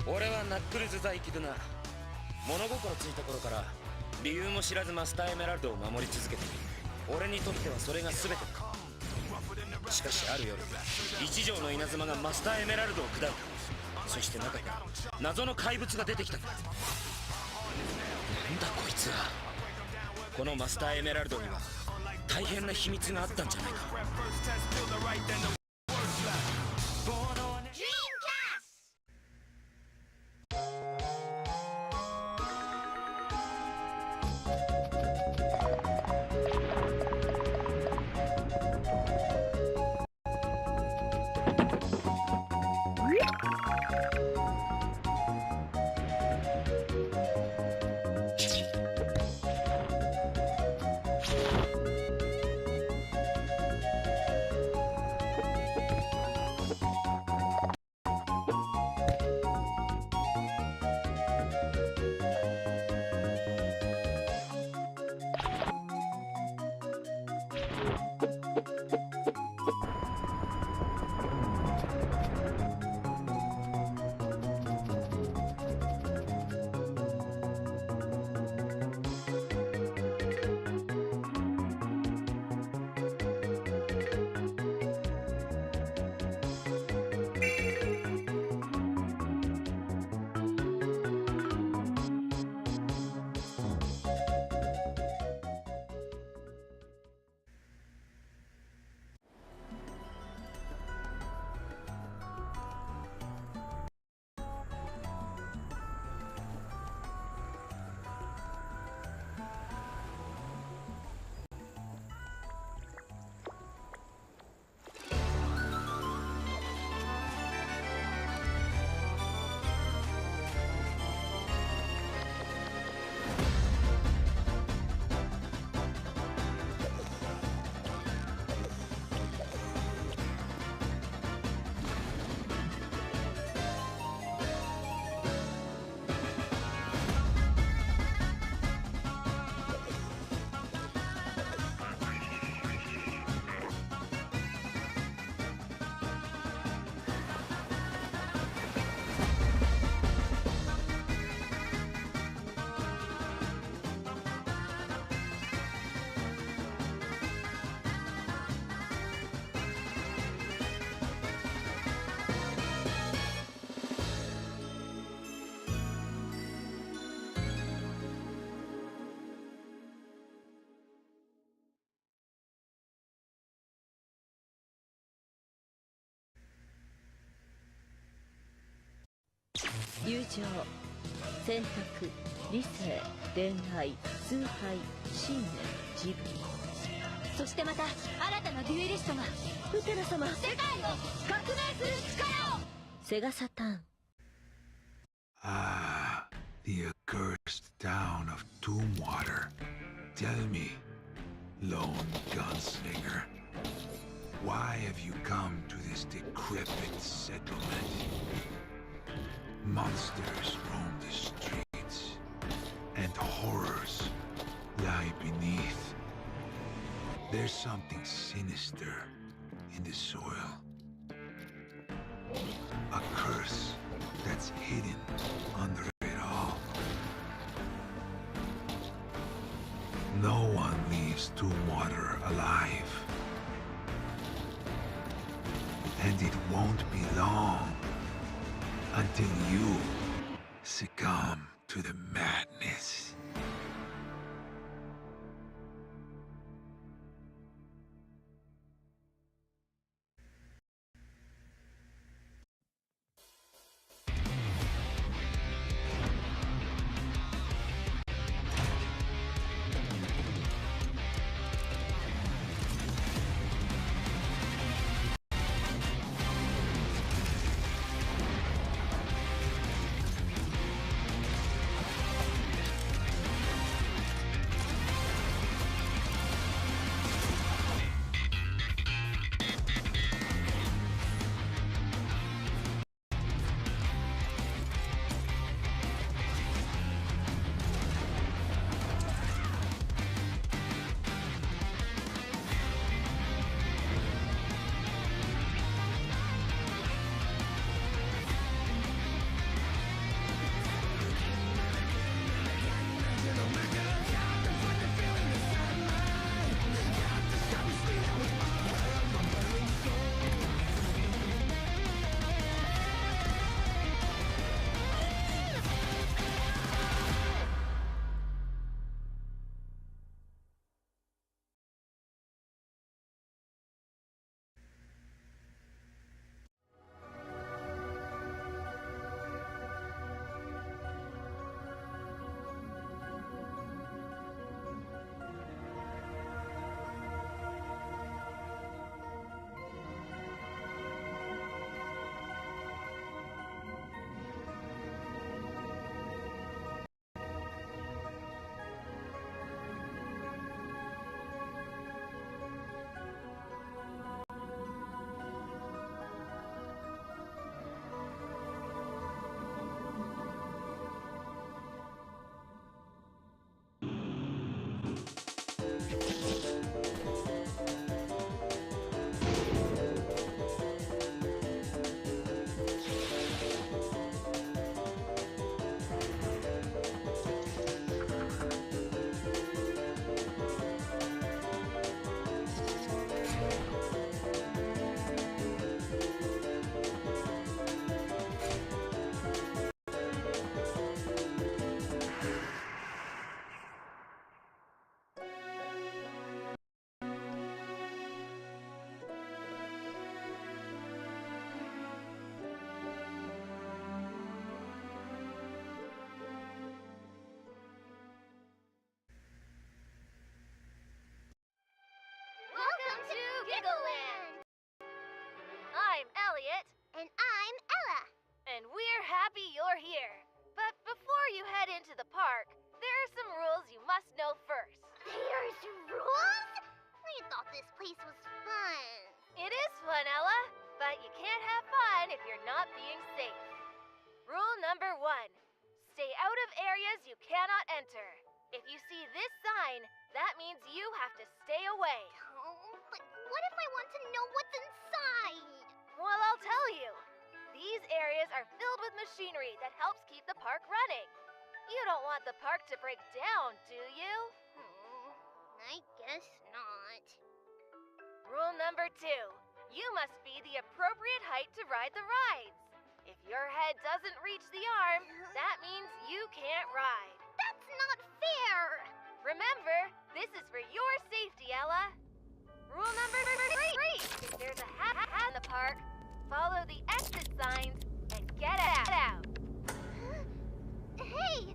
俺はナックルズ在キドナ。物心ついた頃から理由も知らずマスターエメラルドを守り続けている。俺にとってはそれが全てだ。しかしある夜、一条の稲妻がマスターエメラルドを砕いた。そして中から謎の怪物が出てきたんだ。なんだこいつは。このマスターエメラルドには大変な秘密があったんじゃないか。友情、選択、理性、恋愛、崇拝、信念、自分、そしてまた新たなデュエリストが。ウテナ様、世界を革命する力を。セガサターン。Ah, the accursed town of Tombwater. Tell me, lone gunslinger, why have you come to this decrepit settlement? Monsters roam the streets, and horrors lie beneath. There's something sinister in the soil. A curse that's hidden under it all. No one leaves Tombwater alive. And it won't be long until you succumb to the madness. And I'm Ella. And we're happy you're here. But before you head into the park, there are some rules you must know first. There's rules? I thought this place was fun. It is fun, Ella, but you can't have fun if you're not being safe. Rule number 1. Stay out of areas you cannot enter. If you see this sign, that means you have to stay away. Oh, but what if I want to know what's inside? Well, I'll tell you. These areas are filled with machinery that helps keep the park running. You don't want the park to break down, do you? I guess not. Rule number 2. You must be the appropriate height to ride the rides. If your head doesn't reach the arm, that means you can't ride. That's not fair! Remember, this is for your safety, Ella. Rule number 3. If there's a hat in the park, follow the exit signs and get out. Hey,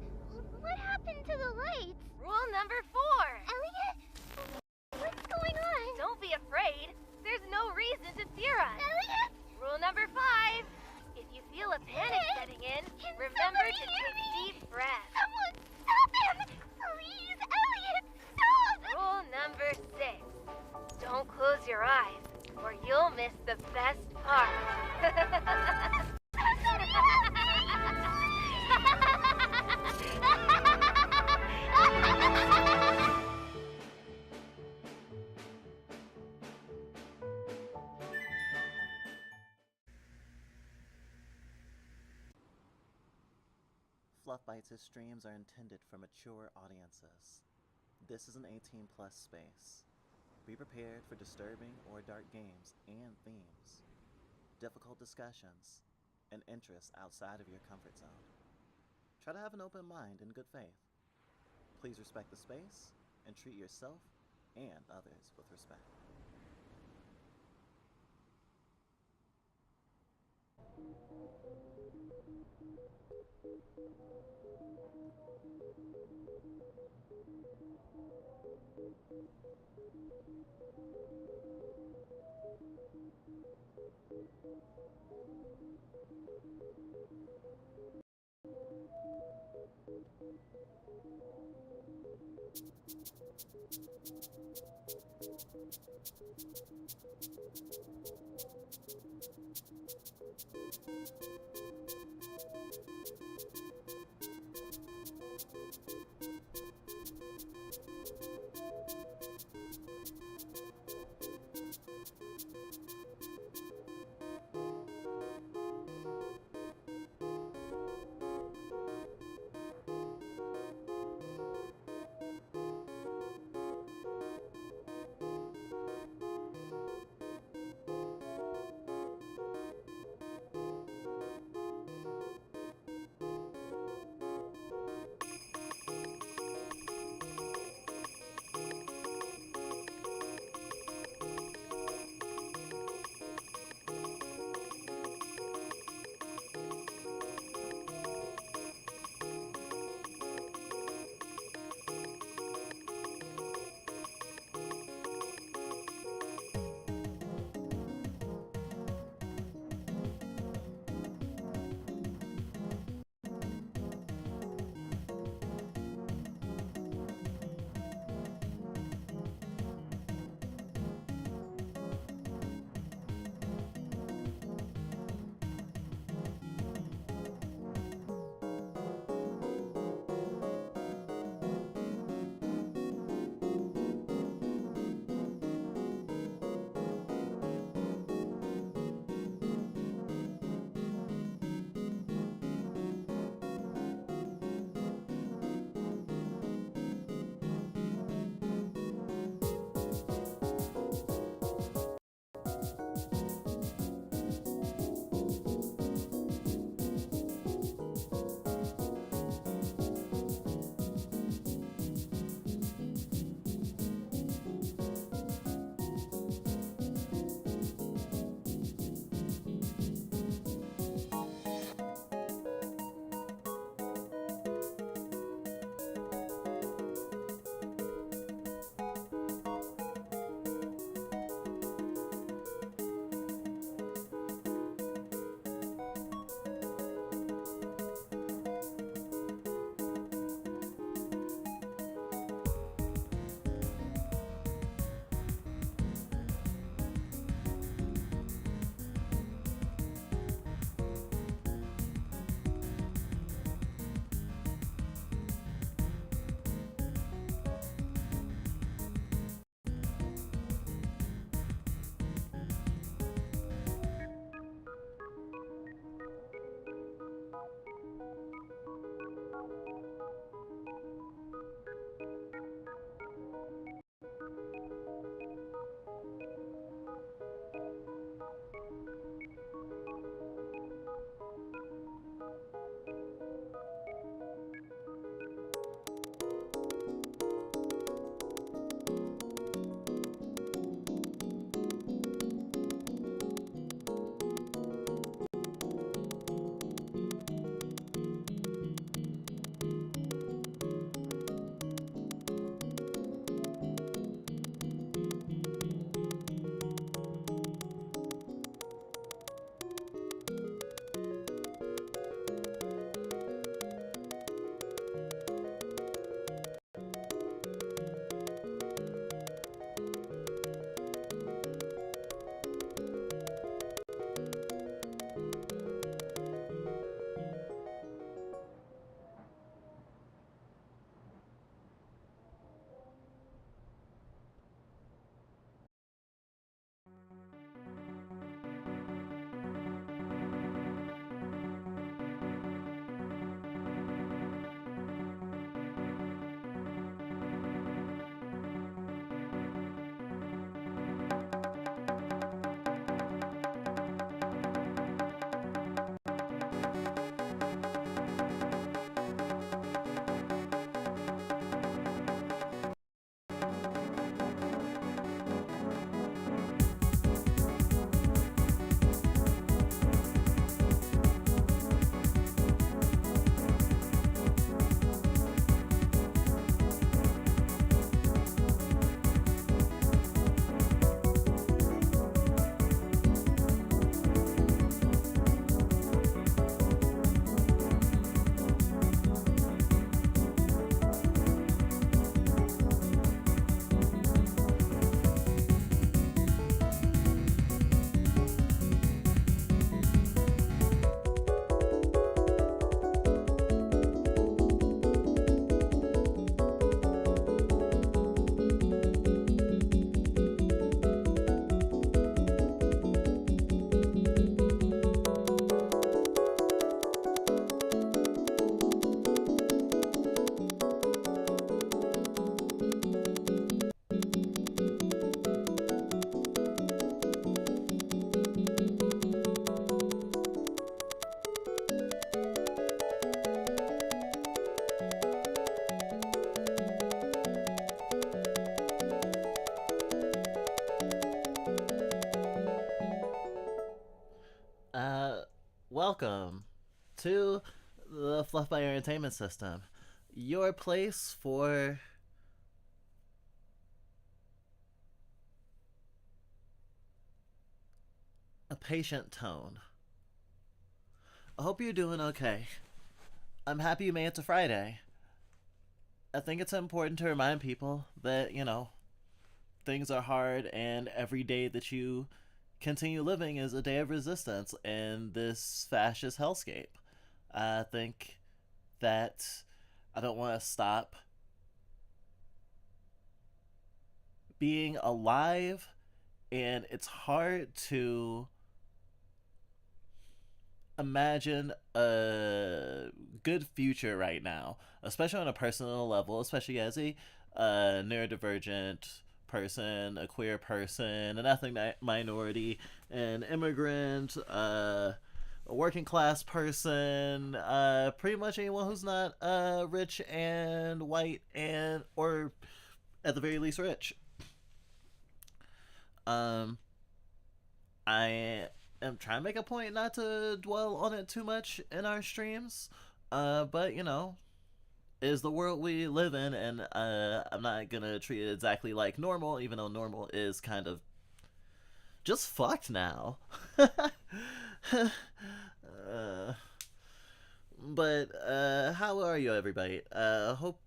what happened to the lights? Rule number 4. Elliot? What's going on? Don't be afraid. There's no reason to fear us. Elliot? Rule number 5. If you feel a panic setting in, remember to take deep breaths. Someone stop him! Please, Elliot, stop! Rule number 6. Don't close your eyes, or you'll miss the best part. Fluff Bites' streams are intended for mature audiences. This is an 18+ space. Be prepared for disturbing or dark games and themes, difficult discussions, and interests outside of your comfort zone. Try to have an open mind and good faith. Please respect the space and treat yourself and others with respect. welcome to the Fluff by Entertainment System, your place for a patient tone. I hope you're doing okay. I'm happy you made it to Friday. I think it's important to remind people that, you know, things are hard and every day that you continue living is a day of resistance in this fascist hellscape. I think that I don't want to stop being alive, and it's hard to imagine a good future right now, especially on a personal level, especially as a neurodivergent person, a queer person, an ethnic minority, an immigrant, a working class person, pretty much anyone who's not rich and white and or at the very least rich. I am trying to make a point not to dwell on it too much in our streams, but you know, it is the world we live in, and I'm not gonna treat it exactly like normal, even though normal is kind of just fucked now. But how are you, everybody? Hope,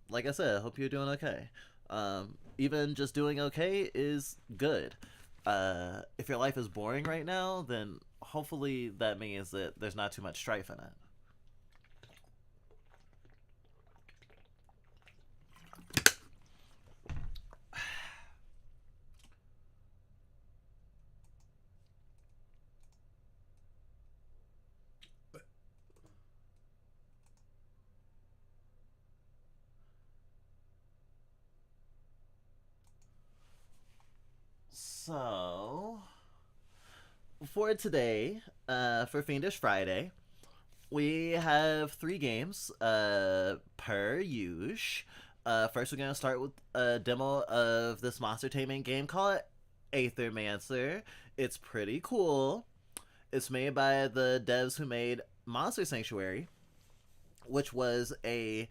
like I said, hope you're doing okay. Even just doing okay is good. If your life is boring right now, then hopefully that means that there's not too much strife in it. So, for today, for Fiendish Friday, we have 3 games, per usual. First, we're going to start with a demo of this monster taming game called Aethermancer. It's pretty cool. It's made by the devs who made Monster Sanctuary, which was a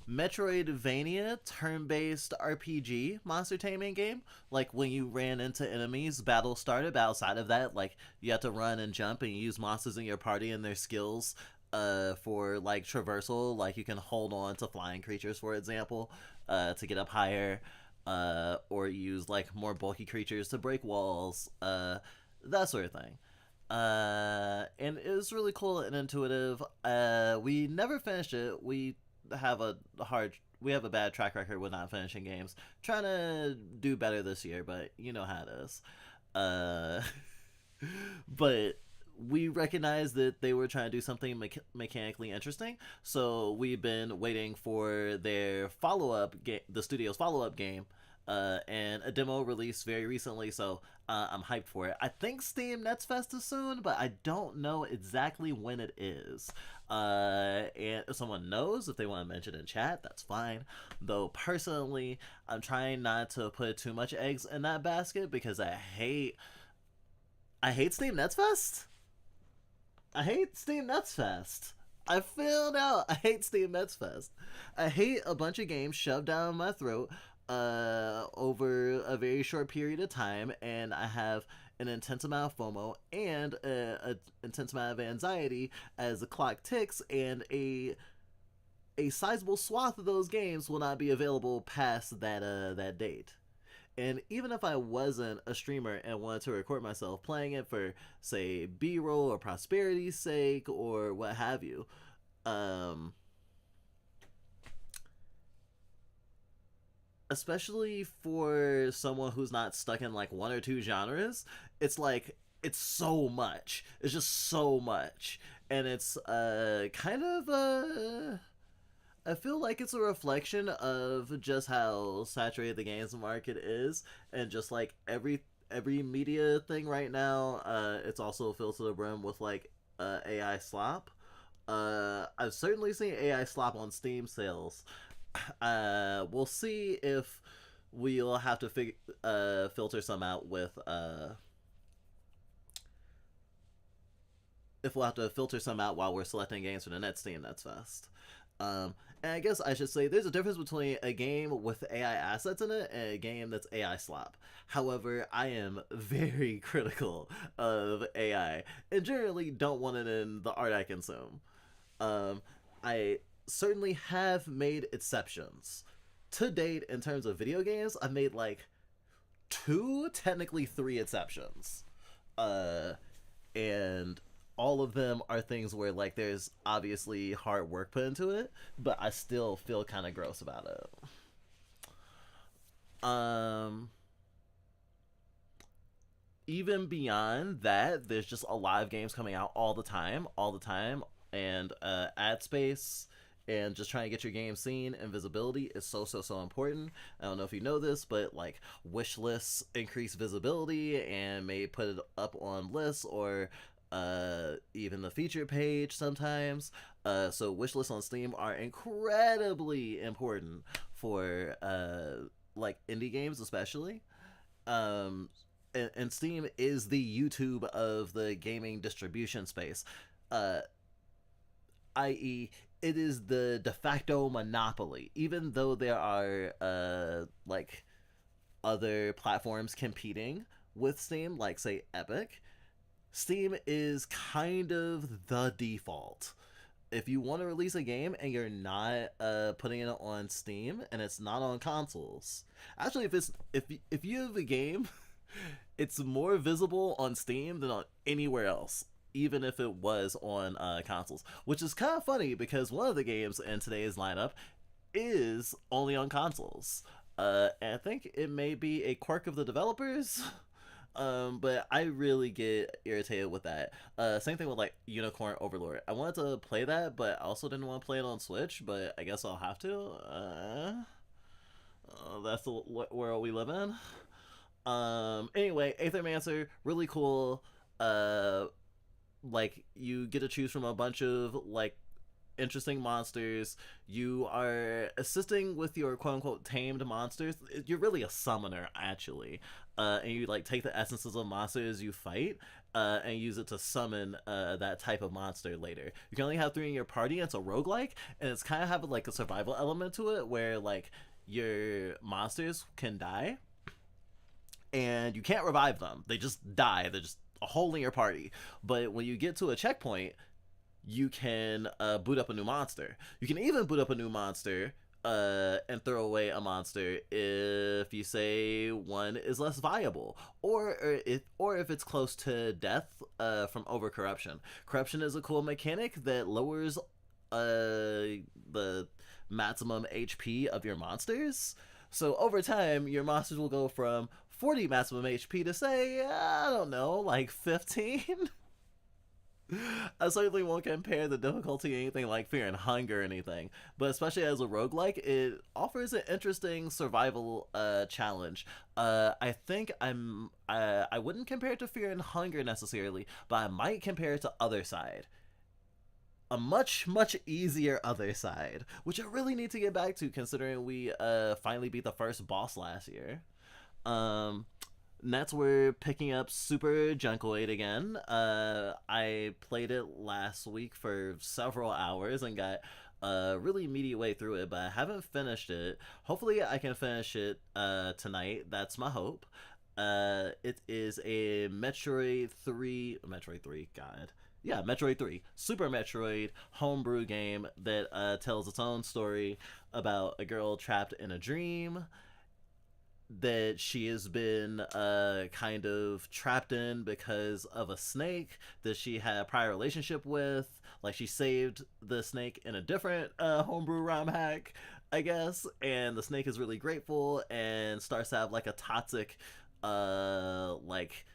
Metroidvania turn-based RPG monster taming game. Like, when you ran into enemies, battle started, but outside of that, like, you have to run and jump and use monsters in your party and their skills for, like, traversal. Like, you can hold on to flying creatures, for example, to get up higher, or use, like, more bulky creatures to break walls, that sort of thing. And it was really cool and intuitive. We never finished it. We have a bad track record with not finishing games. Trying to do better this year, but you know how it is. But we recognized that they were trying to do something mechanically interesting, so we've been waiting for their follow-up game, the studio's follow-up game, and a demo released very recently, so I'm hyped for it. I think Steam Next Fest is soon, but I don't know exactly when it is. And if someone knows, if they want to mention in chat, that's fine. Though personally, I'm trying not to put too much eggs in that basket because I hate Steam Next Fest. I hate Steam Next Fest. I found out I hate Steam Next Fest. I hate a bunch of games shoved down my throat over a very short period of time, and I have an intense amount of FOMO and an intense amount of anxiety as the clock ticks, and a sizable swath of those games will not be available past that date. And even if I wasn't a streamer and wanted to record myself playing it for, say, B-roll or prosperity's sake or what have you, especially for someone who's not stuck in like 1 or 2 genres, it's like, it's so much. It's just so much. And it's kind of I feel like it's a reflection of just how saturated the games market is, and just like every media thing right now, it's also filled to the brim with like AI slop. I've certainly seen AI slop on Steam sales. We'll see if we'll have to filter some out with if we'll have to filter some out while we're selecting games for the next Steam Next Fest. And I guess I should say there's a difference between a game with AI assets in it and a game that's AI slop. However, I am very critical of AI and generally don't want it in the art I consume. I certainly have made exceptions. To date, in terms of video games, I've made like 2, technically 3 exceptions. And all of them are things where like there's obviously hard work put into it, but I still feel kind of gross about it. Even beyond that, there's just a lot of games coming out all the time, and ad space and just trying to get your game seen and visibility is so important. I don't know if you know this, but like wish lists increase visibility and may put it up on lists or even the feature page sometimes. So wish lists on Steam are incredibly important for like indie games especially. And Steam is the YouTube of the gaming distribution space. I.e., it is the de facto monopoly. Even though there are like other platforms competing with Steam, like say Epic, Steam is kind of the default. If you want to release a game and you're not putting it on Steam and it's not on consoles, actually, if you have a game, it's more visible on Steam than on anywhere else, even if it was on consoles, which is kind of funny because one of the games in today's lineup is only on consoles. And I think it may be a quirk of the developers, but I really get irritated with that. Same thing with like Unicorn Overlord. I wanted to play that, but I also didn't want to play it on Switch, but I guess I'll have to. That's the world we live in. Anyway, Aethermancer, really cool. Like you get to choose from a bunch of like interesting monsters. You are assisting with your quote unquote tamed monsters. You're really a summoner actually, and you like take the essences of monsters you fight and use it to summon that type of monster later. You can only have 3 in your party. It's a roguelike, and it's kind of have like a survival element to it where like your monsters can die and you can't revive them. They just die. They're just a hole in your party. But when you get to a checkpoint, you can boot up a new monster. You can even boot up a new monster and throw away a monster if you say one is less viable, or if it's close to death from over corruption. Corruption is a cool mechanic that lowers the maximum HP of your monsters. So over time, your monsters will go from 40 maximum HP to say, I don't know, like 15? I certainly won't compare the difficulty to anything like Fear and Hunger or anything, but especially as a roguelike, it offers an interesting survival challenge. I think I wouldn't compare it to Fear and Hunger necessarily, but I might compare it to Other Side. A much easier Other Side, which I really need to get back to considering we finally beat the first boss last year. Next we're picking up Super Junkoid again. I played it last week for several hours and got a really meaty way through it, but I haven't finished it. Hopefully I can finish it tonight. That's my hope. It is a Metroid 3, Metroid 3, Super Metroid homebrew game that tells its own story about a girl trapped in a dream that she has been kind of trapped in because of a snake that she had a prior relationship with. Like, she saved the snake in a different homebrew ROM hack, I guess, and the snake is really grateful and starts to have like a toxic like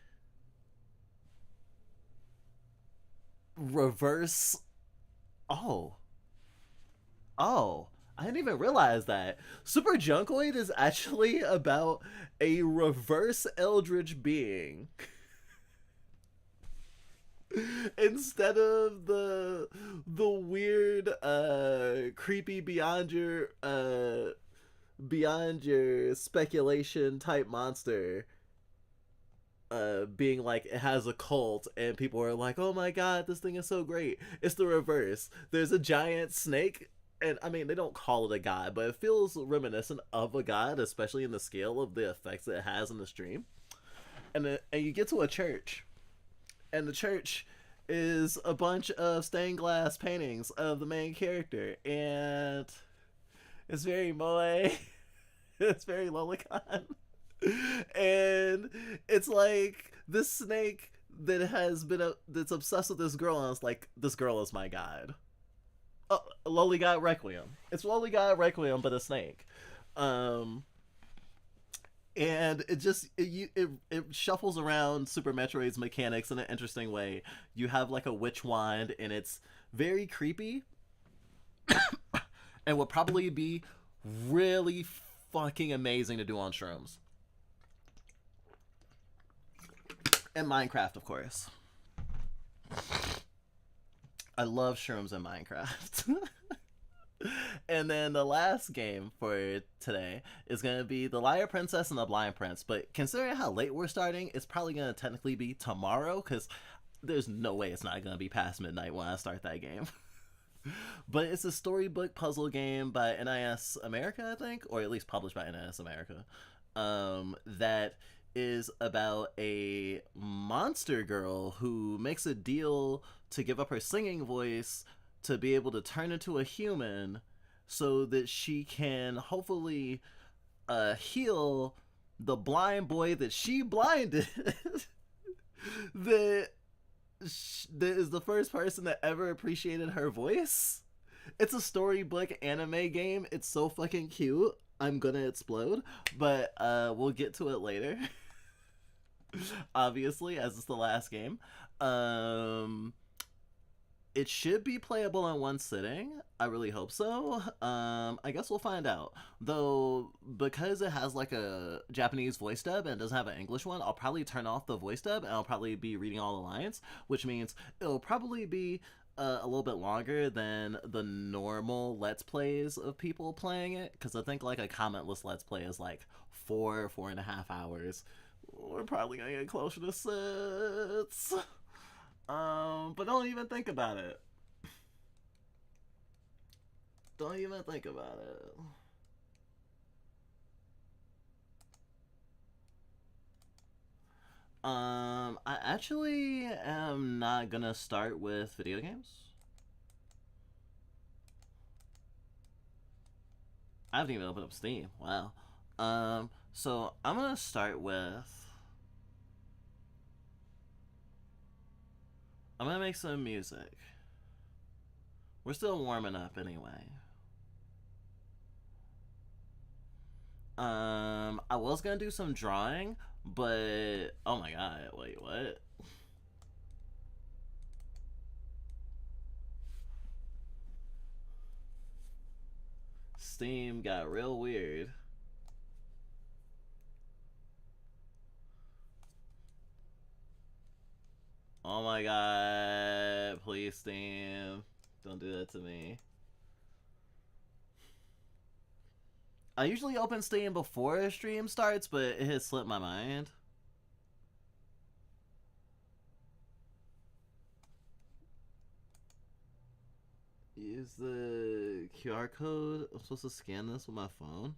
reverse. Oh, I didn't even realize that. Super Junkoid is actually about a reverse eldritch being. Instead of the weird creepy beyond your speculation type monster, being like it has a cult and people are like, oh my god, this thing is so great. It's the reverse. There's a giant snake, and I mean, they don't call it a god, but it feels reminiscent of a god, especially in the scale of the effects that it has in the stream. And you get to a church, and the church is a bunch of stained glass paintings of the main character, and it's very moe. It's very lolicon. And it's like this snake that has been that's obsessed with this girl, and it's like, this girl is my god. Oh, Loli God Requiem. It's Loli God Requiem, but a snake. And it shuffles around Super Metroid's mechanics in an interesting way. You have like a witch wand, and it's very creepy, and would probably be really fucking amazing to do on shrooms. And Minecraft, of course. I love shrooms in Minecraft. And then the last game for today is going to be The Liar Princess and The Blind Prince. But considering how late we're starting, it's probably going to technically be tomorrow, because there's no way it's not going to be past midnight when I start that game. But it's a storybook puzzle game by NIS America, I think, or at least published by NIS America, that is about a monster girl who makes a deal to give up her singing voice to be able to turn into a human so that she can hopefully heal the blind boy that she blinded. that is the first person that ever appreciated her voice. It's a storybook anime game. It's so fucking cute. I'm gonna explode, but we'll get to it later. Obviously, as it's the last game. It should be playable in one sitting. I really hope so. I guess we'll find out. Though, because it has like a Japanese voice dub and it doesn't have an English one, I'll probably turn off the voice dub and I'll probably be reading all the lines, which means it'll probably be a little bit longer than the normal Let's Plays of people playing it, because I think like a commentless Let's Play is like 4.5 hours. We're probably gonna get closer to 6. But don't even think about it. Don't even think about it. I actually am not gonna start with video games. I haven't even opened up Steam. Wow. So I'm gonna start with... I'm gonna make some music. We're still warming up anyway. I was gonna do some drawing, but oh my god, wait, what? Steam got real weird. Oh my god, please Steam, don't do that to me. I usually open Steam before a stream starts, but it has slipped my mind. Use the QR code. I'm supposed to scan this with my phone.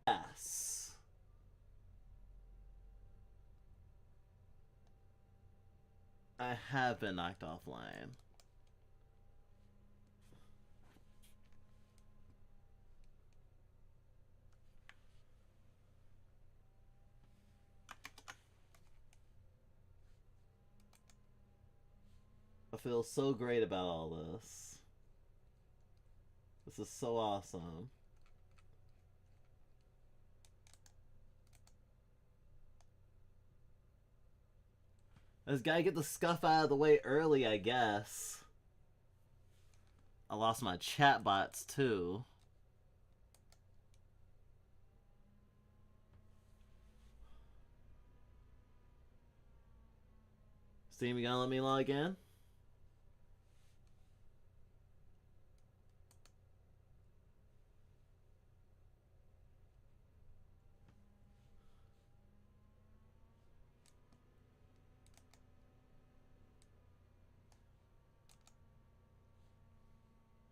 Yes. I have been knocked offline. I feel so great about all this. This is so awesome. I just gotta get the scuff out of the way early, I guess. I lost my chat bots too. Steam, you gonna let me log in?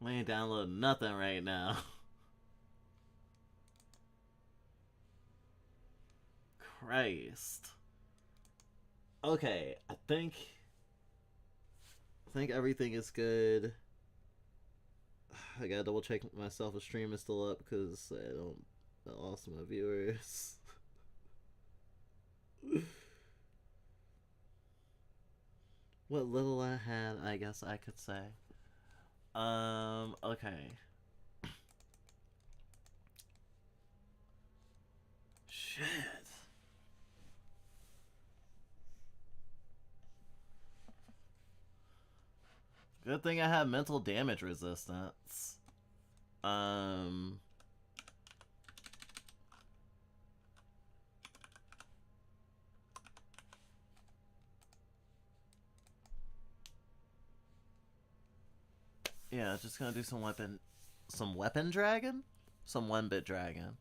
I ain't downloading nothing right now. Christ. Okay, I think everything is good. I gotta double check myself if stream is still up because I lost my viewers. What little I had, I guess I could say. Okay. Shit. Good thing I have mental damage resistance. Yeah, just gonna do some weapon dragon? Some 1-bit dragon.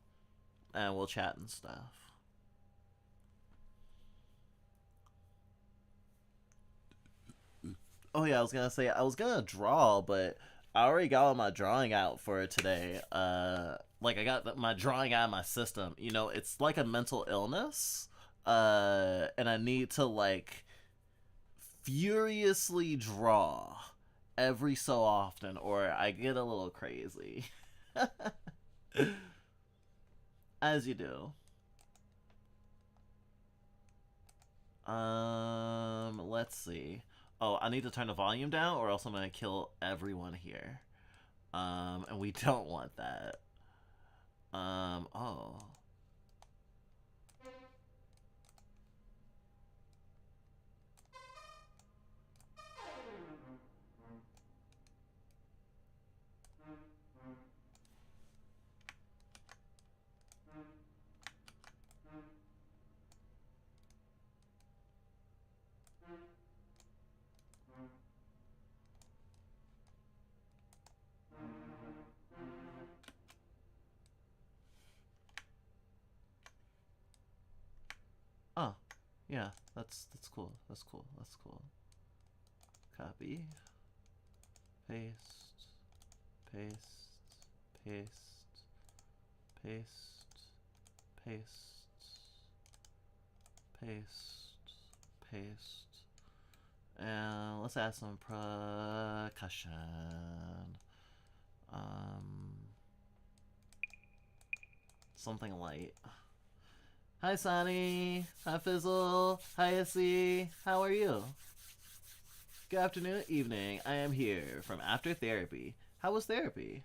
And we'll chat and stuff. Oh yeah, I was gonna say, I was gonna draw, but I already got all my drawing out for today. Like, I got my drawing out of my system. You know, it's like a mental illness. And I need to, like, furiously draw every so often, or I get a little crazy. As you do. Let's see. Oh, I need to turn the volume down, or else I'm gonna kill everyone here. And we don't want that. Oh. Oh, yeah, that's cool. That's cool. That's cool. Copy. Paste. Paste. Paste. Paste. Paste. Paste. Paste. And let's add some percussion. Something light. Hi Sonny, hi Fizzle, hi Issy, how are you? Good afternoon, evening, I am here from After Therapy. How was therapy?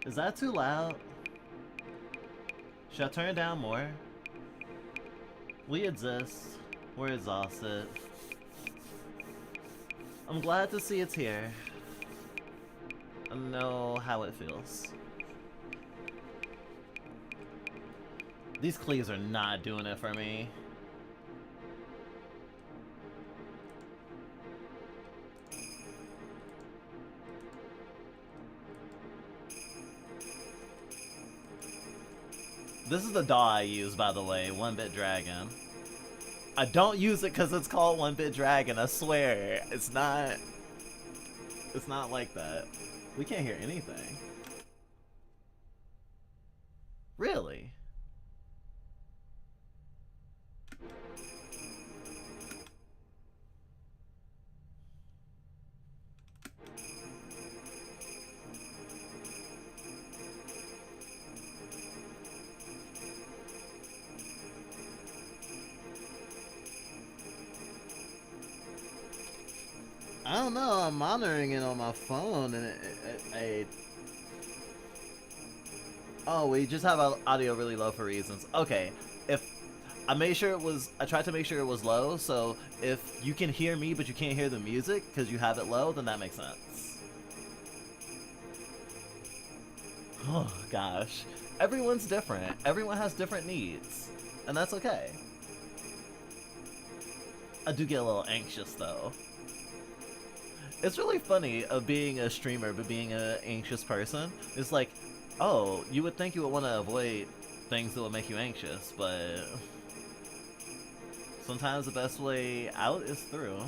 Is that too loud? Should I turn it down more? We exist. We're exhausted. I'm glad to see it's here. I know how it feels. These cleaves are not doing it for me. This is the DAW I use, by the way, 1-bit dragon. I don't use it because it's called 1-bit dragon, I swear. It's not like that. We can't hear anything. Really? I don't know, I'm monitoring it on my phone and oh, we just have audio really low for reasons. Okay, if I tried to make sure it was low, so if you can hear me but you can't hear the music because you have it low, then that makes sense. Oh gosh. Everyone's different. Everyone has different needs. And that's okay. I do get a little anxious though. It's really funny of being a streamer but being an anxious person. It's like, oh, you would think you would want to avoid things that would make you anxious, but sometimes the best way out is through.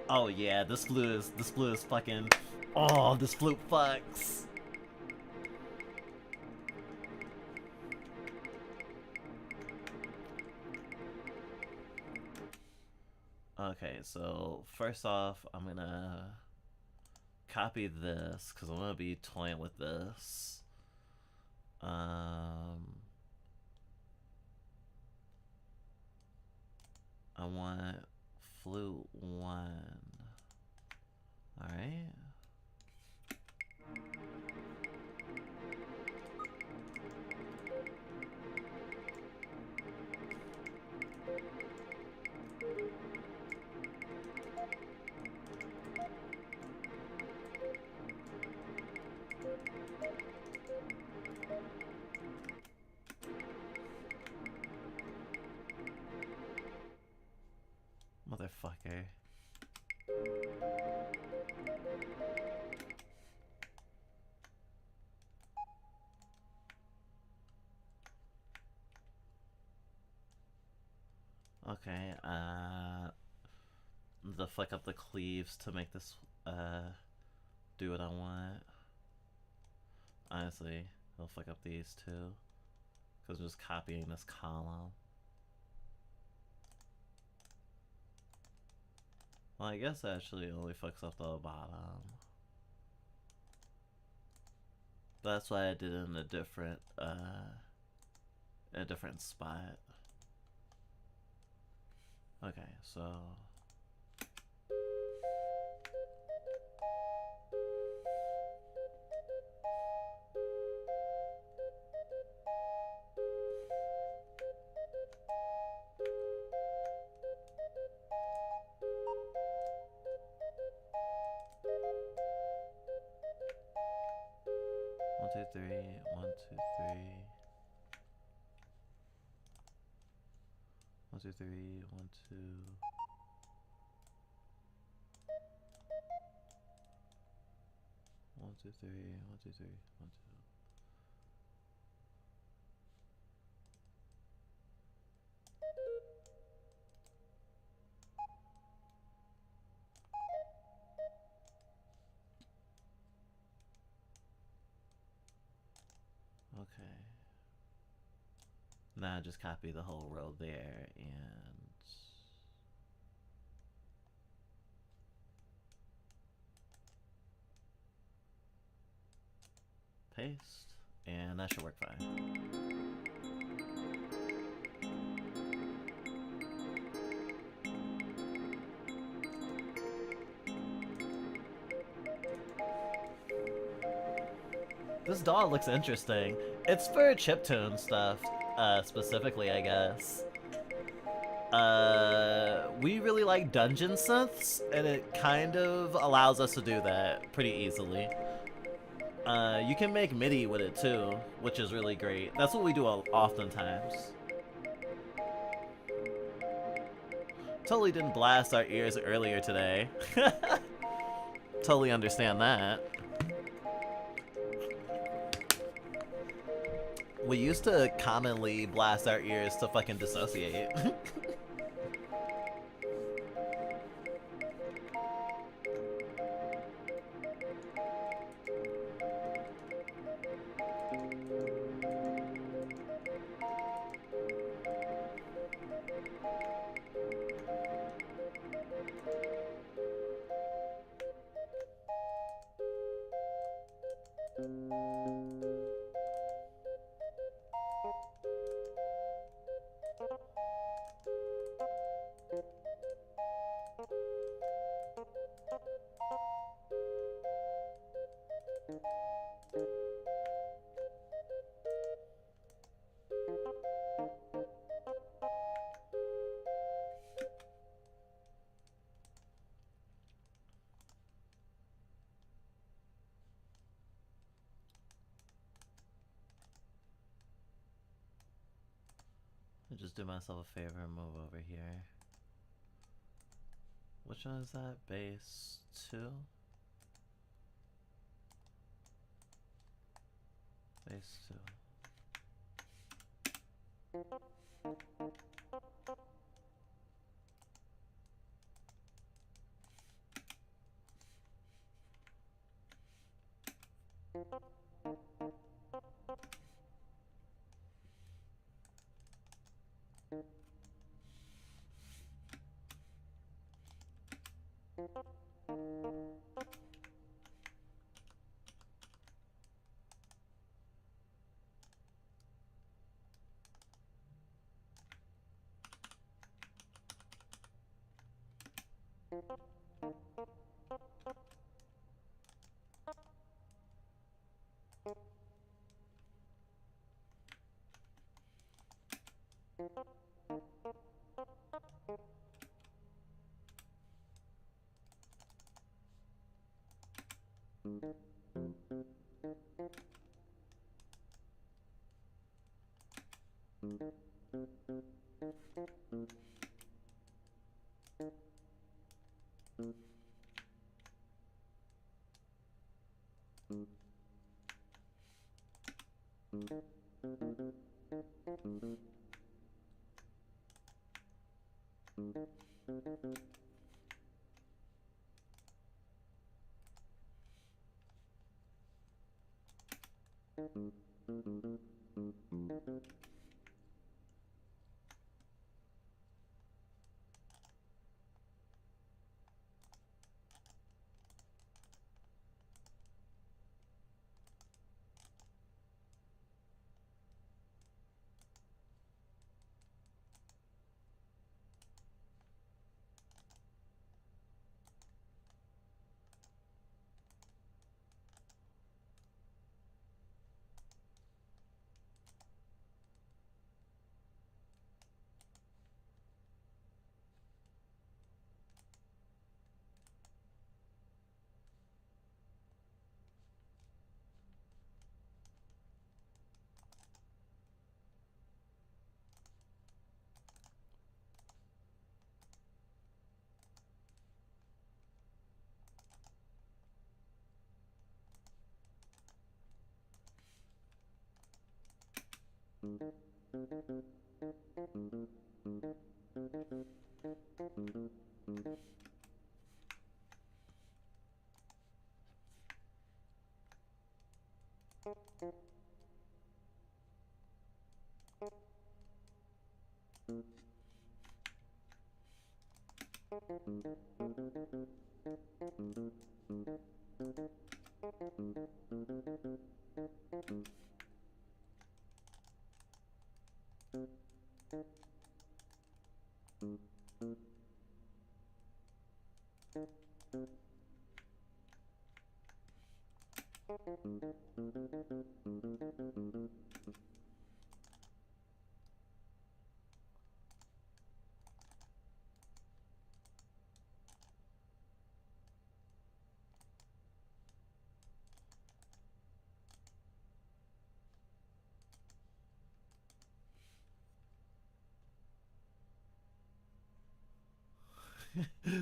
Oh yeah, this flute is fucking. Oh, this flute fucks. Okay, so first off, I'm gonna copy this because I'm gonna be toying with this. I want flute 1. Alright. Motherfucker. Okay, to flick up the cleaves to make this, do what I want. Honestly, I'll flick up these too, because I'm just copying this column. Well, I guess actually it only fucks up the bottom. That's why I did it in a different spot. Okay, so 1, 2, 3, 1, 2, 3. 1, 2, 3, 1, 2. 1, 2, 3, 1, 2, 3, 1, 2. Okay. Now just copy the whole row there and paste, and that should work fine. This doll looks interesting. It's for chiptune stuff, specifically, I guess. We really like dungeon synths, and it kind of allows us to do that pretty easily. You can make MIDI with it too, which is really great. That's what we do oftentimes. Totally didn't blast our ears earlier today. Totally understand that. We used to commonly blast our ears to fucking dissociate. I'll just do myself a favor and move over here. Which one is that? Base 2? Base 2.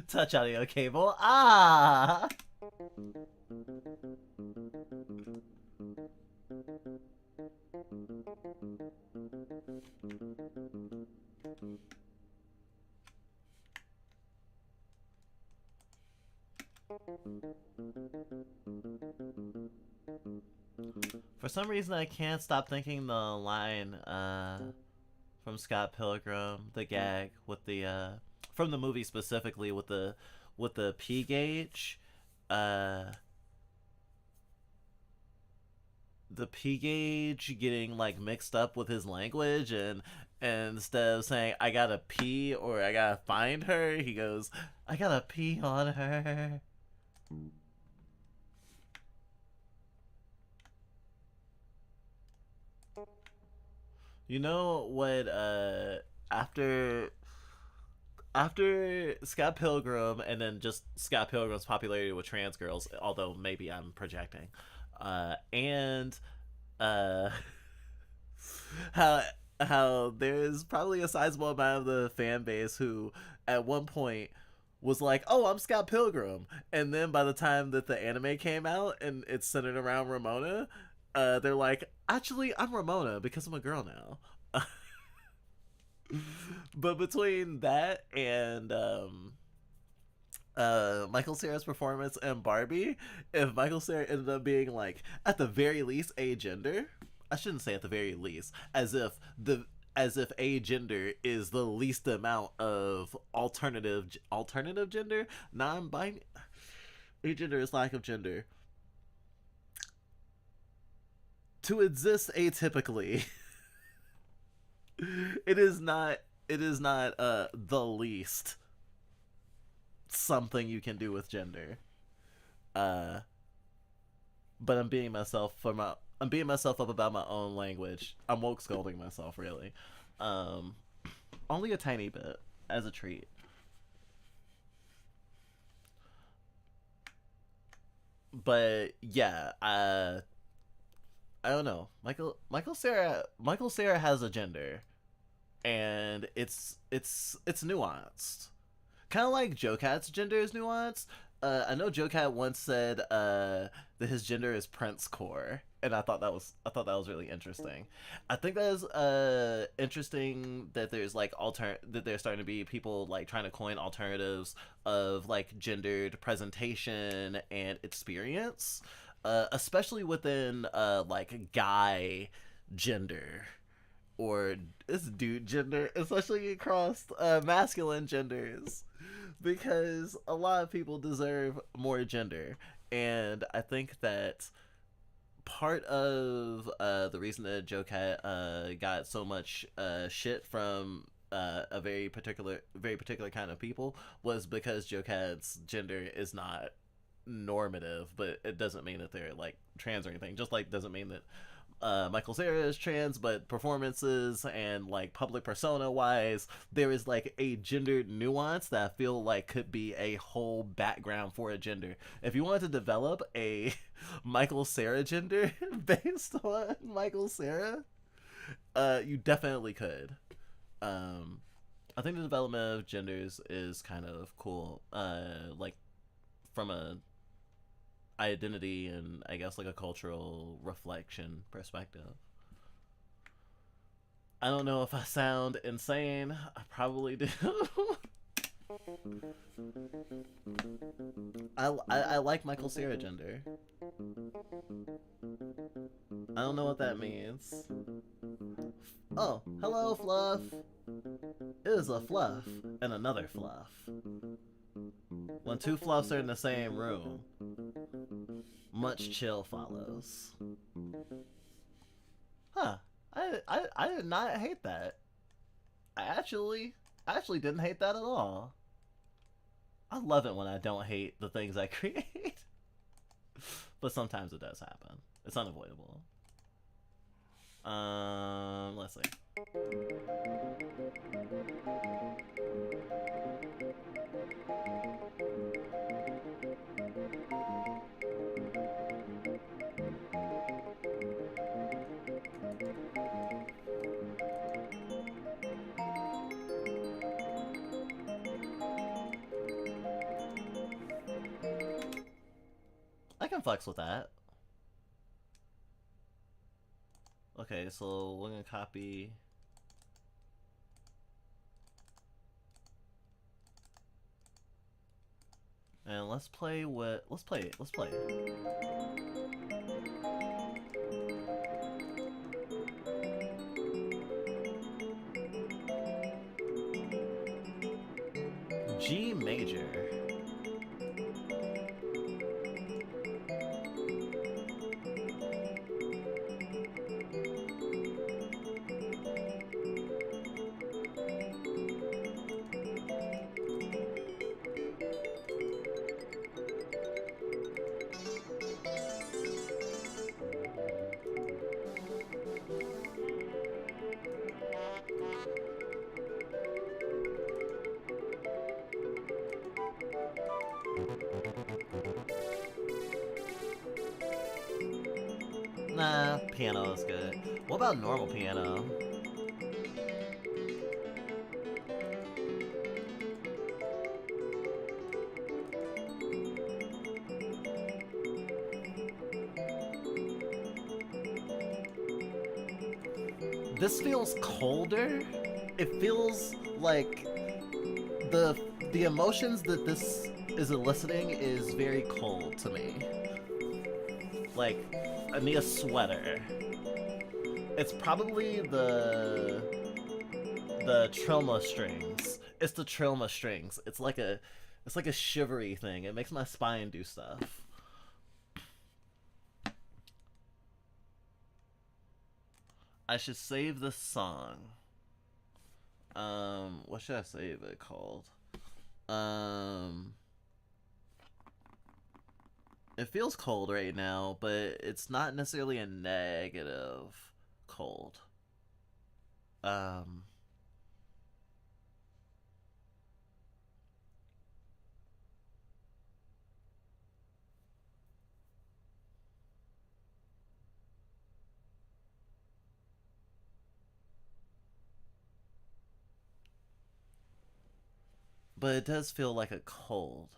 Touch audio cable. Ah! For some reason, I can't stop thinking the line from Scott Pilgrim, the gag with the from the movie specifically with the P gauge, the P gauge getting like mixed up with his language, and instead of saying I gotta pee or I gotta find her, he goes I gotta pee on her. You know what? After Scott Pilgrim, and then just Scott Pilgrim's popularity with trans girls, although maybe I'm projecting, and how how there's probably a sizable amount of the fan base who at one point was like, oh, I'm Scott Pilgrim, and then by the time that the anime came out and it's centered around Ramona, they're like, actually, I'm Ramona because I'm a girl now. But between that and Michael Cera's performance and Barbie, if Michael Cera ended up being like at the very least a gender, I shouldn't say at the very least, as if a gender is the least amount of alternative gender, non-binary. A gender is lack of gender. To exist atypically, it is not the least something you can do with gender. But I'm beating myself up about my own language. I'm woke scolding myself, really. Only a tiny bit, as a treat. But yeah, I don't know. Michael Cera has a gender, and it's nuanced. Kind of like Joe Cat's gender is nuanced. I know Joe Cat once said that his gender is Prince Core, and I thought that was really interesting. I think that is interesting that there's like that there's starting to be people like trying to coin alternatives of like gendered presentation and experience, especially within like guy gender or this dude gender, especially across masculine genders, because a lot of people deserve more gender. And I think that part of the reason that Joe Cat got so much shit from a very particular kind of people was because Joe Cat's gender is not normative, but it doesn't mean that they're like trans or anything. Just like doesn't mean that Michael Cera is trans, but performances and like public persona wise, there is like a gendered nuance that I feel like could be a whole background for a gender. If you wanted to develop a Michael Cera gender based on Michael Cera, you definitely could. I think the development of genders is kind of cool. Like from a identity and I guess like a cultural reflection perspective. I don't know if I sound insane. I probably do. I like Michael Cera gender. I don't know what that means. Oh, hello, Fluff. It is a Fluff and another Fluff. When two Fluffs are in the same room, much chill follows. Huh. I did not hate that. I actually didn't hate that at all. I love it when I don't hate the things I create. But sometimes it does happen. It's unavoidable. Let's see. I can flex with that. Okay, so we're gonna copy. And let's play. G major. Nah, piano is good. What about normal piano? this feels colder. It feels like the emotions that this is eliciting is very cold to me. Like, I need a sweater. It's probably the Trilma strings. It's the Trilma strings. It's like a shivery thing. It makes my spine do stuff. I should save this song. What should I save it called? It feels cold right now, but it's not necessarily a negative cold. But it does feel like a cold.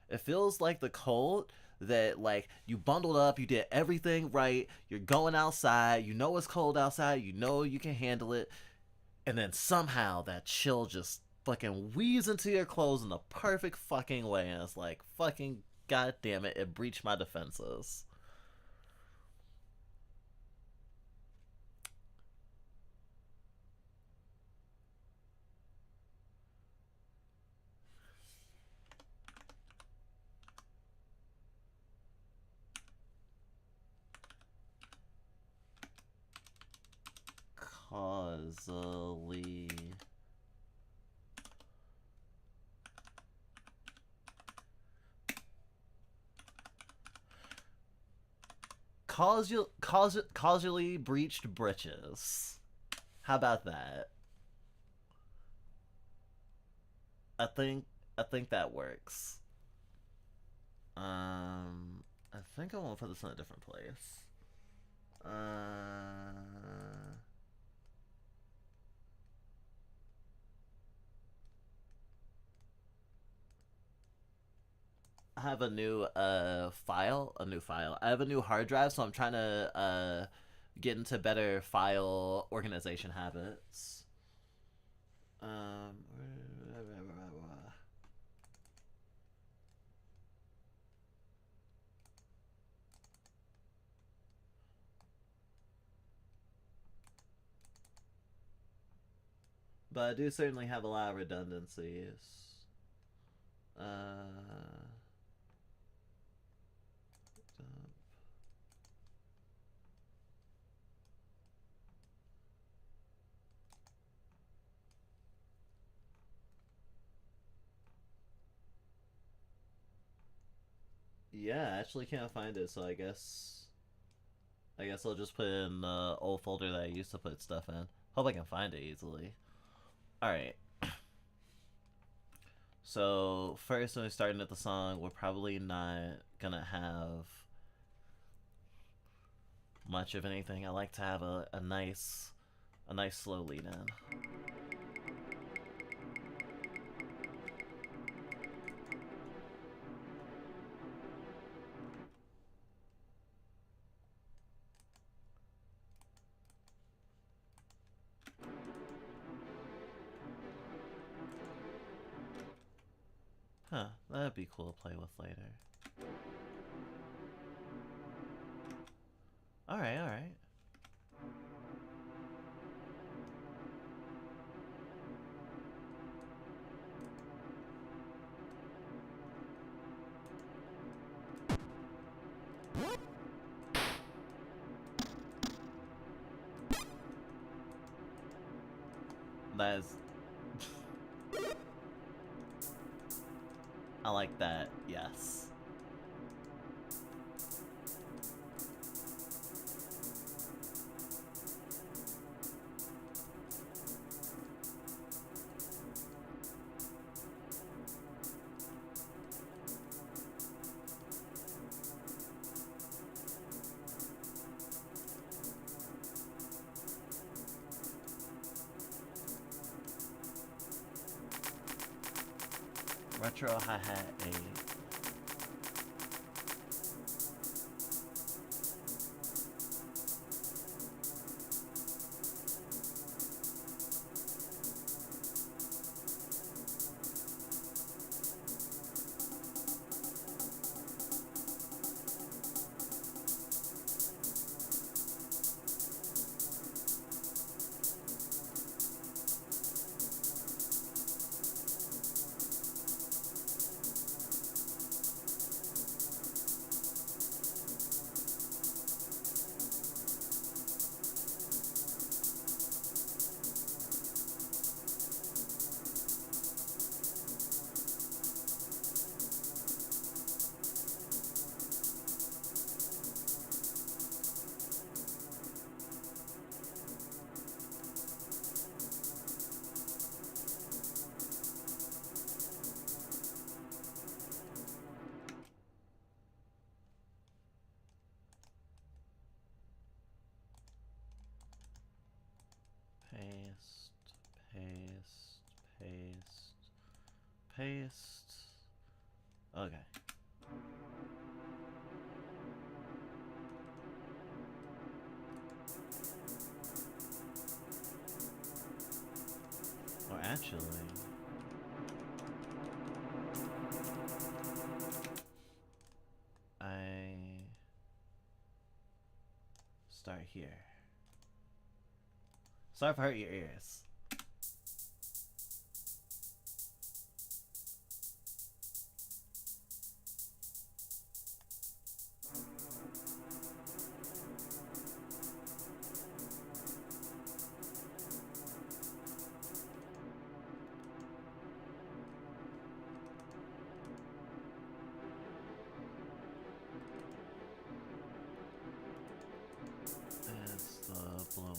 It feels like the cold that, like, you bundled up, you did everything right, you're going outside, you know it's cold outside, you know you can handle it, and then somehow that chill just fucking weaves into your clothes in the perfect fucking way, and it's like, fucking goddamn it, it breached my defenses. Causally. Causally breached britches. How about that? I think that works. I think I want to put this in a different place. I have a new file. I have a new hard drive, so I'm trying to get into better file organization habits. But I do certainly have a lot of redundancies. Yeah, I actually can't find it, so I guess I'll just put it in the old folder that I used to put stuff in. Hope I can find it easily. Alright. So, first when we start into the song, we're probably not gonna have much of anything. I like to have a nice slow lead in. Huh, that'd be cool to play with later. Alright. That is... I like that, yes. Retro hi-hat 8. Paste, paste, paste, paste. Okay. Or actually, I start here. Sorry if I hurt your ears. That's the blue one.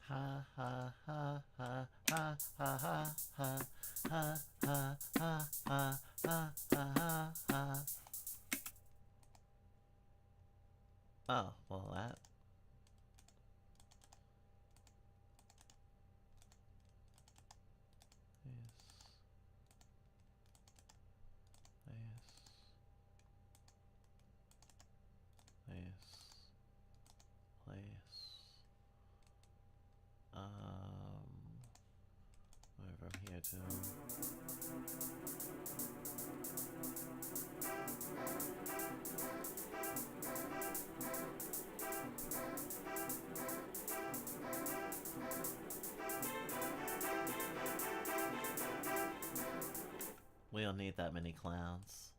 Ha ha ha ha ha ha ha ha ha ha ha ha ha ha ha. Oh, well that. Over here too. We don't need that many clowns.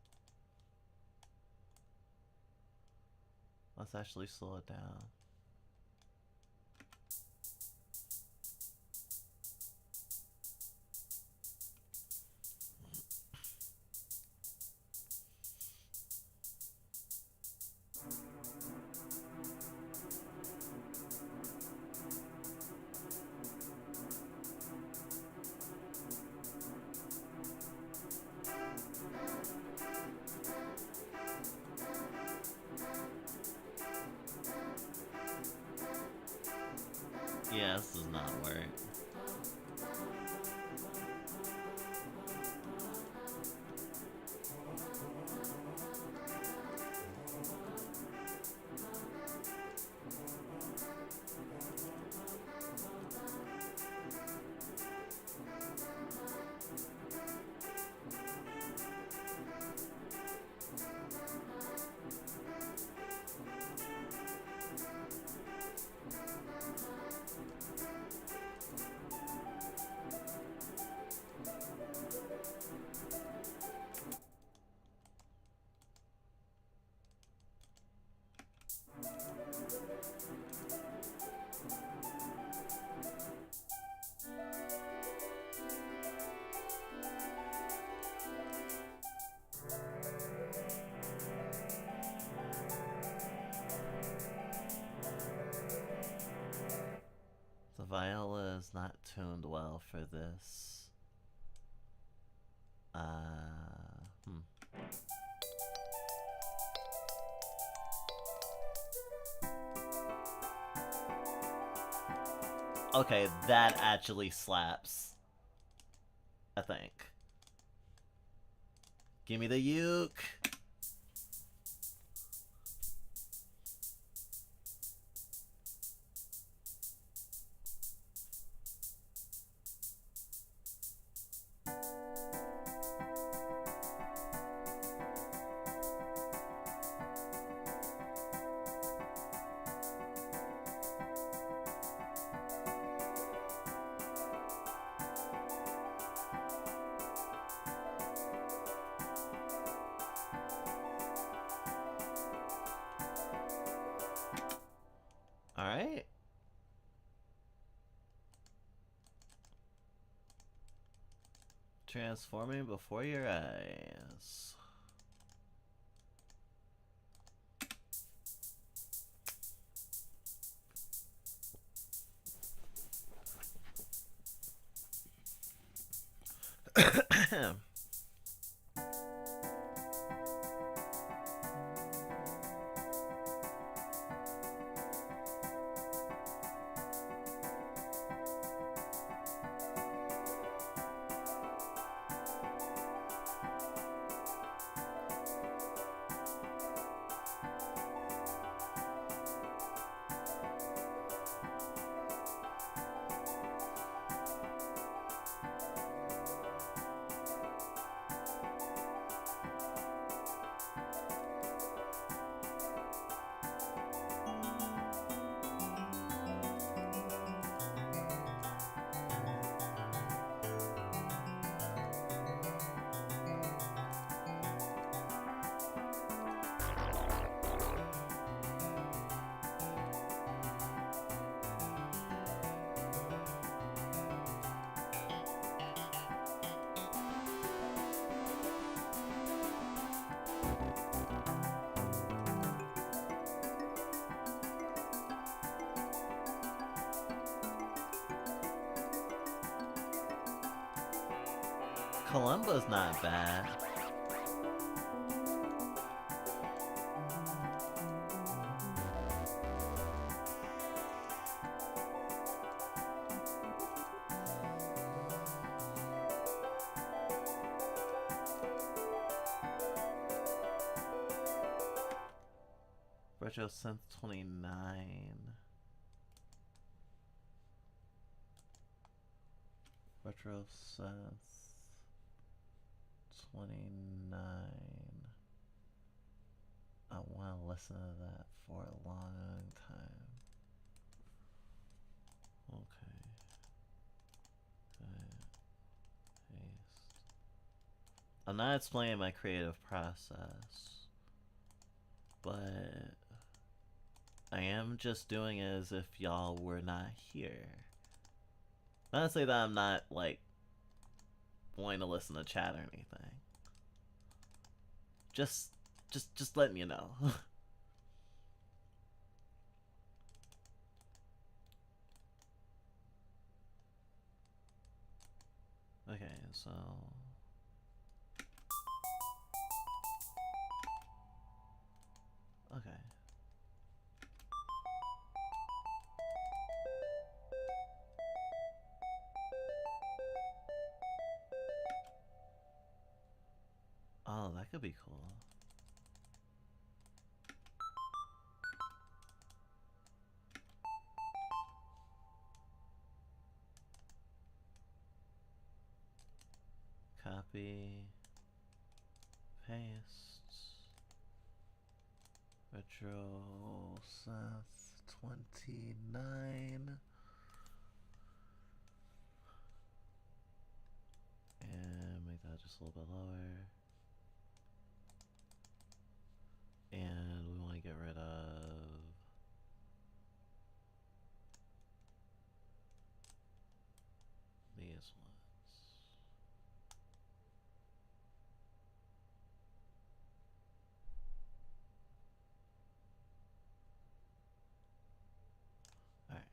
Let's actually slow it down. Yeah, this does not work. viola is not tuned well for this. Okay, that actually slaps. I think. Give me the uke. Alright. Transforming before your eyes. Columbo's not bad. Retro Synth 29. Retro Synth 29. I want to listen to that for a long time. Okay. Paste. I'm not explaining my creative process, but I am just doing it as if y'all were not here. Not to say that I'm not, like, wanting to listen to chat or anything. Just letting you know. Okay, so... Okay. Oh, that could be cool. Copy. Paste. Retro Synth 29. And make that just a little bit lower. And we want to get rid of these ones. Alright.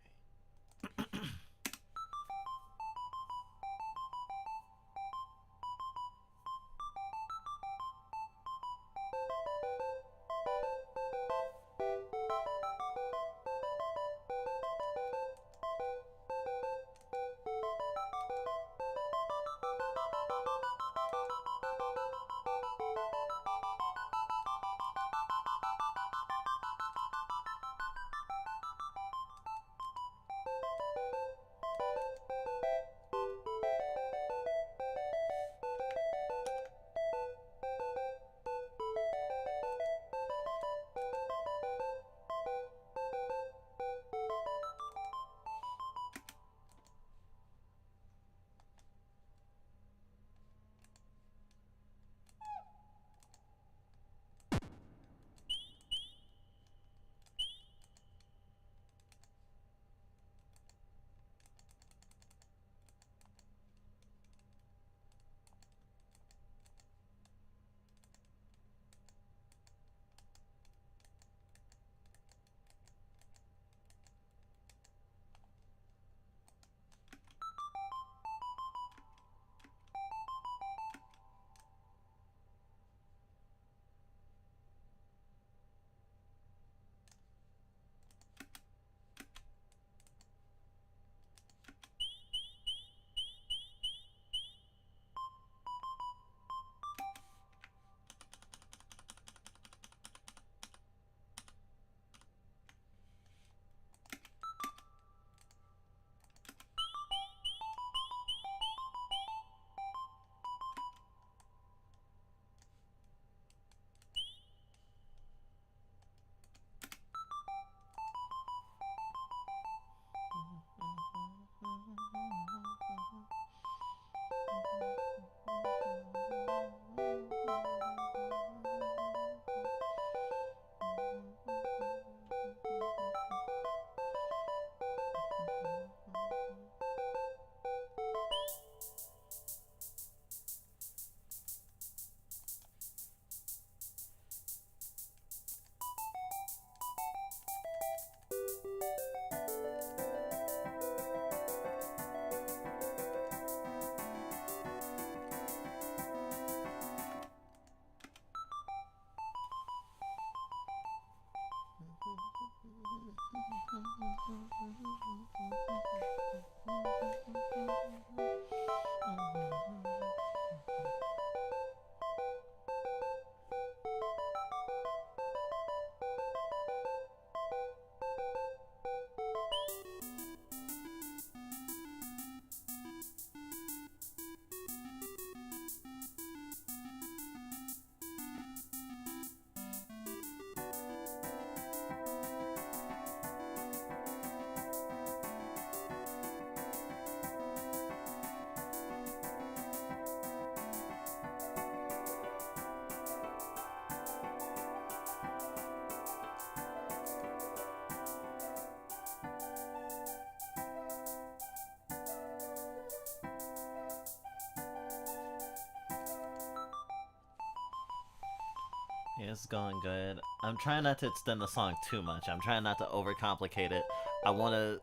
Yeah, it's going good. I'm trying not to extend the song too much. I'm trying not to overcomplicate it. I wanna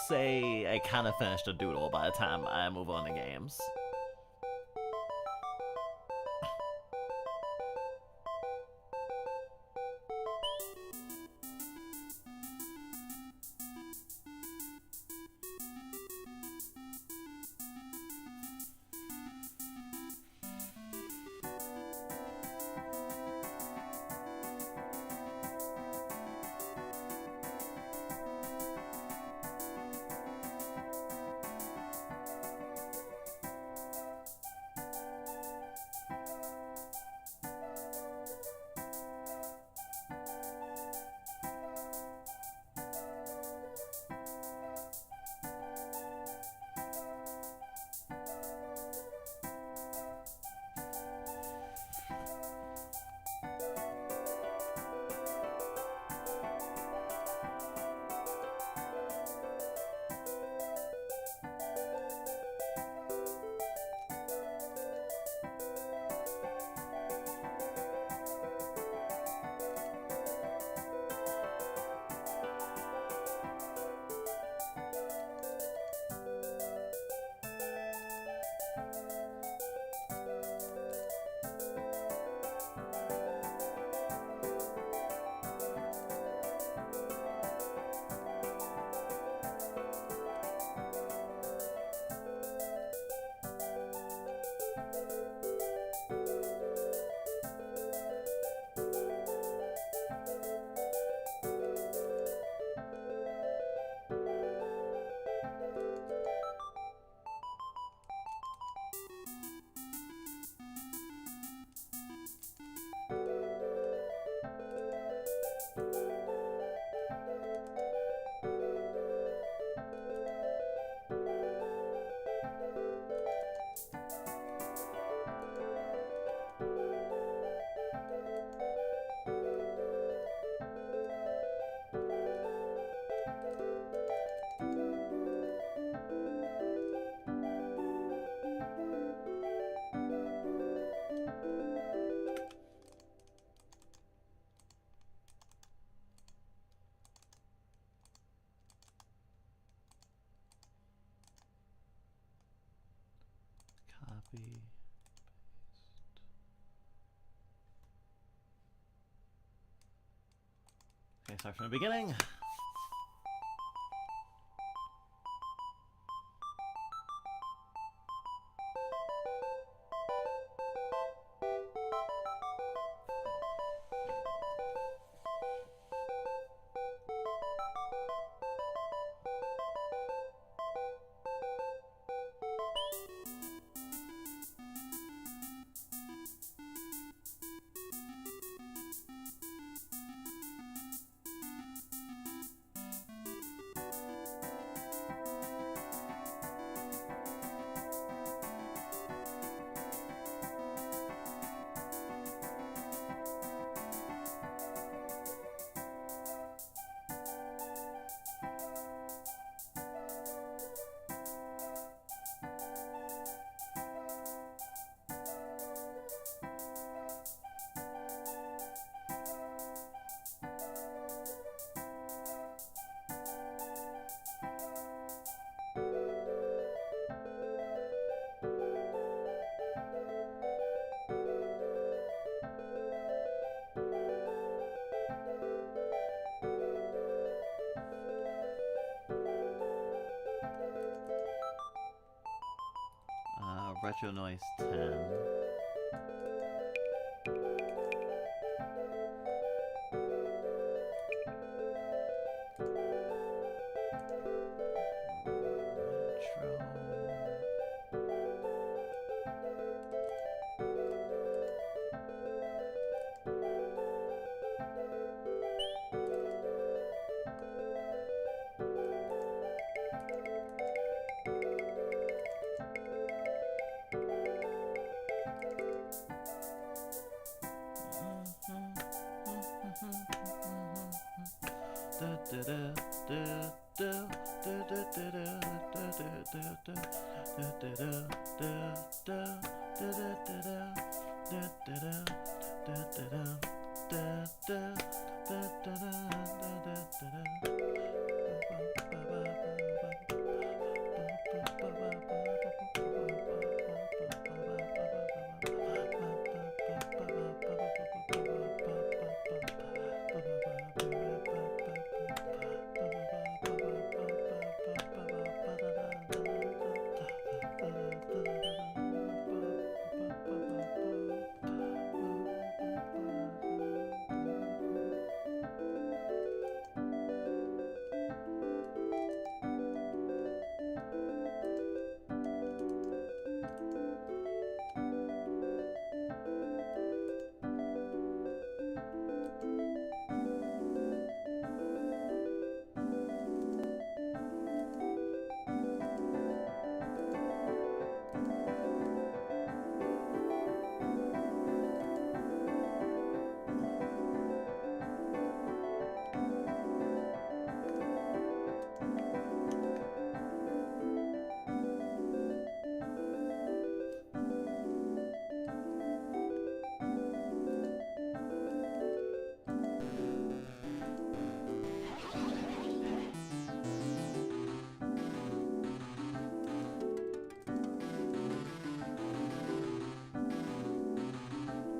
say I kind of finished a doodle by the time I move on to games. Copy, paste. Okay, start from the beginning. Retro Noise 10.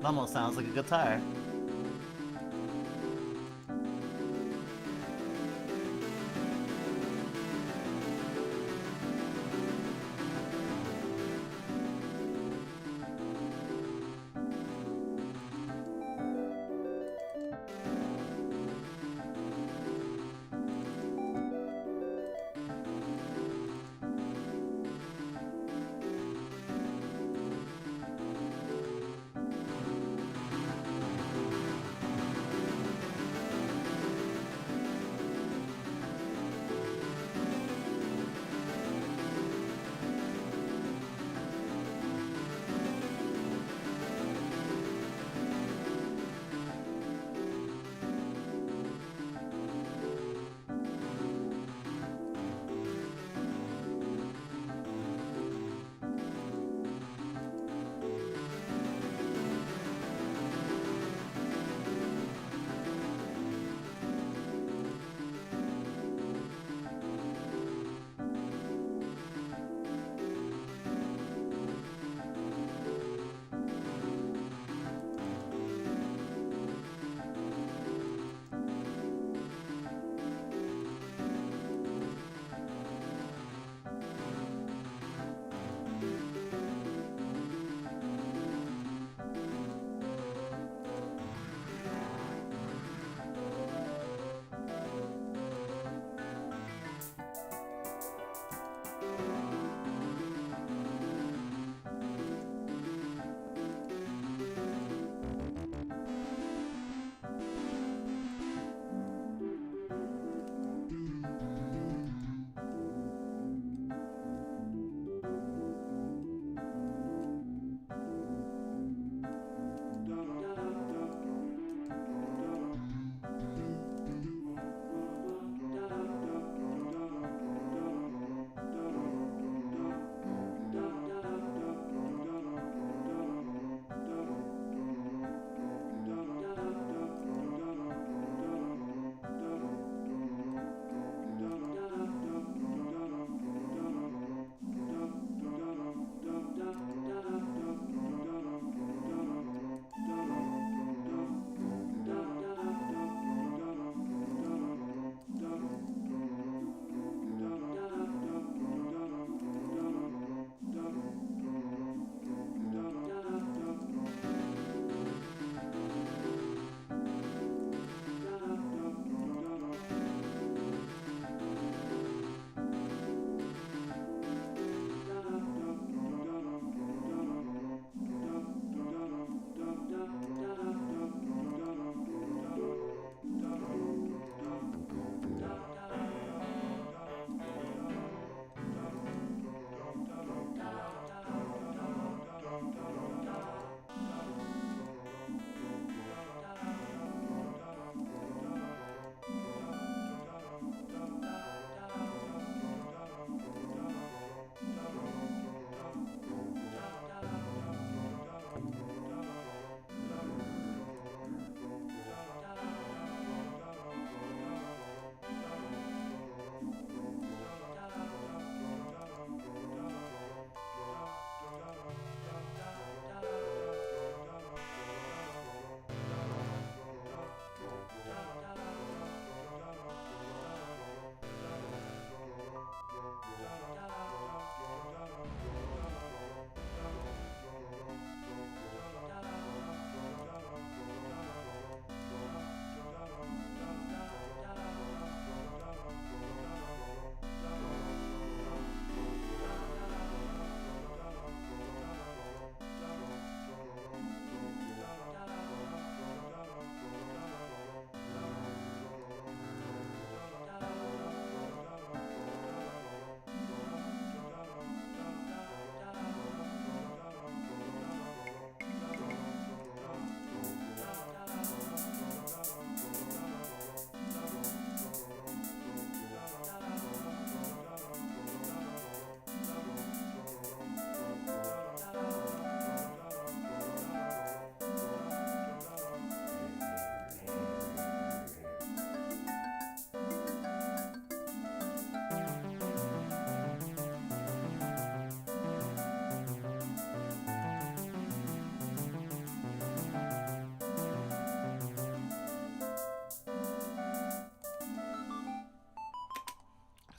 Almost sounds like a guitar.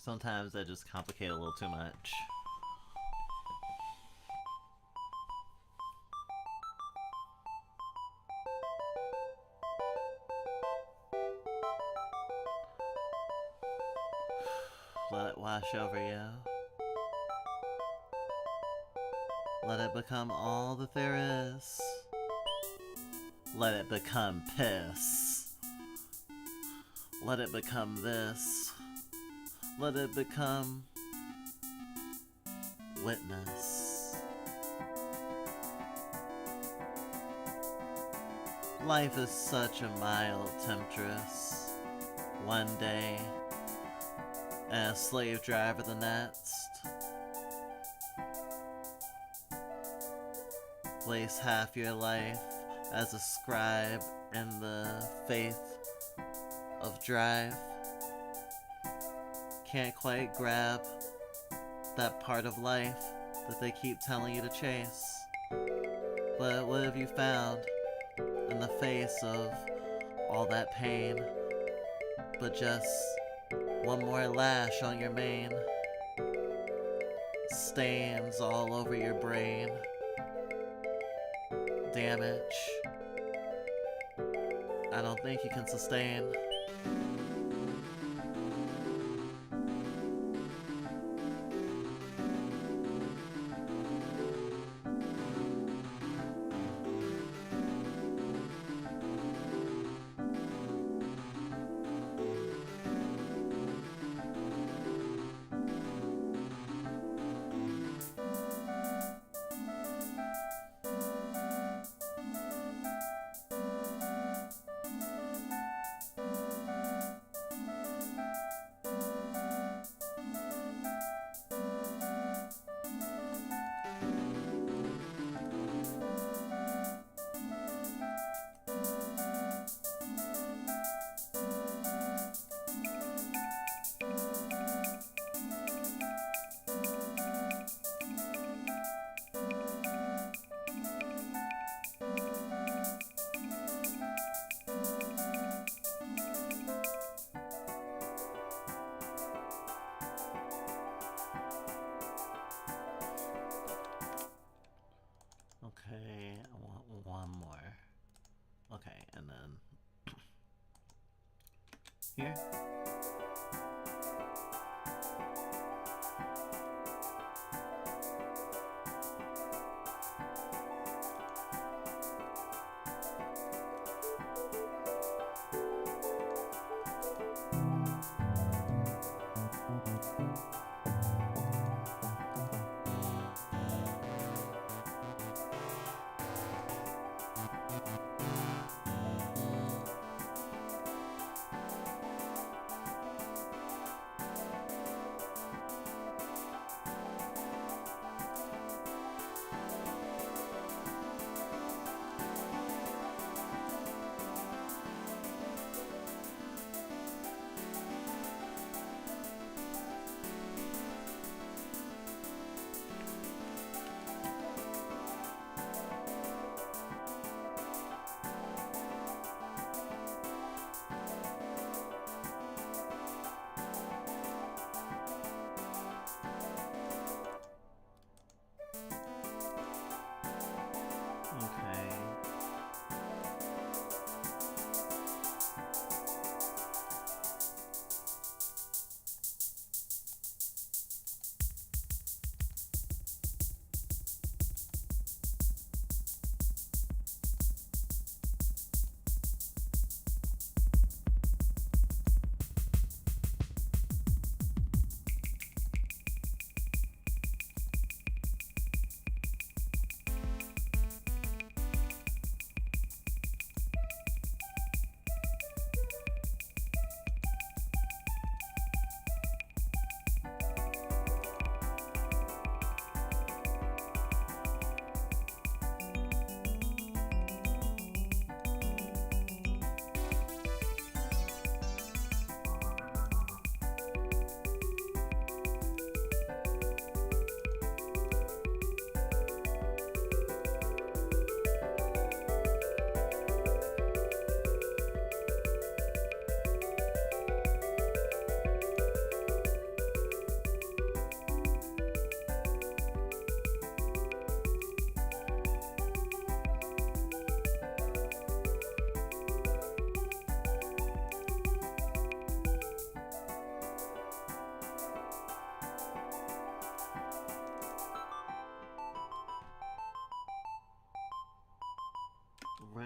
Sometimes I just complicate a little too much. Let it wash over you. Let it become all that there is. Let it become piss. Let it become this. Let it become witness. Life is such a mild temptress. One day, and a slave driver the next. Waste half your life as a scribe in the faith of drive. Can't quite grab that part of life that they keep telling you to chase. But what have you found in the face of all that pain? But just one more lash on your mane. Stains all over your brain. Damage I don't think you can sustain. Okay, I want one more. Okay, and then here.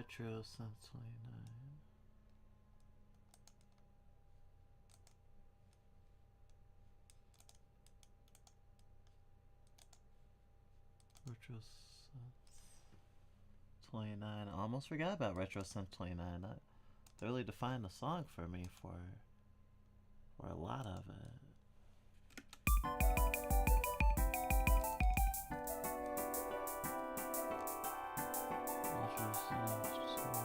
Retro since 29. Retro since 29. I almost forgot about Retro since 29. That really defined the song for me for a lot of it. Retro since 29.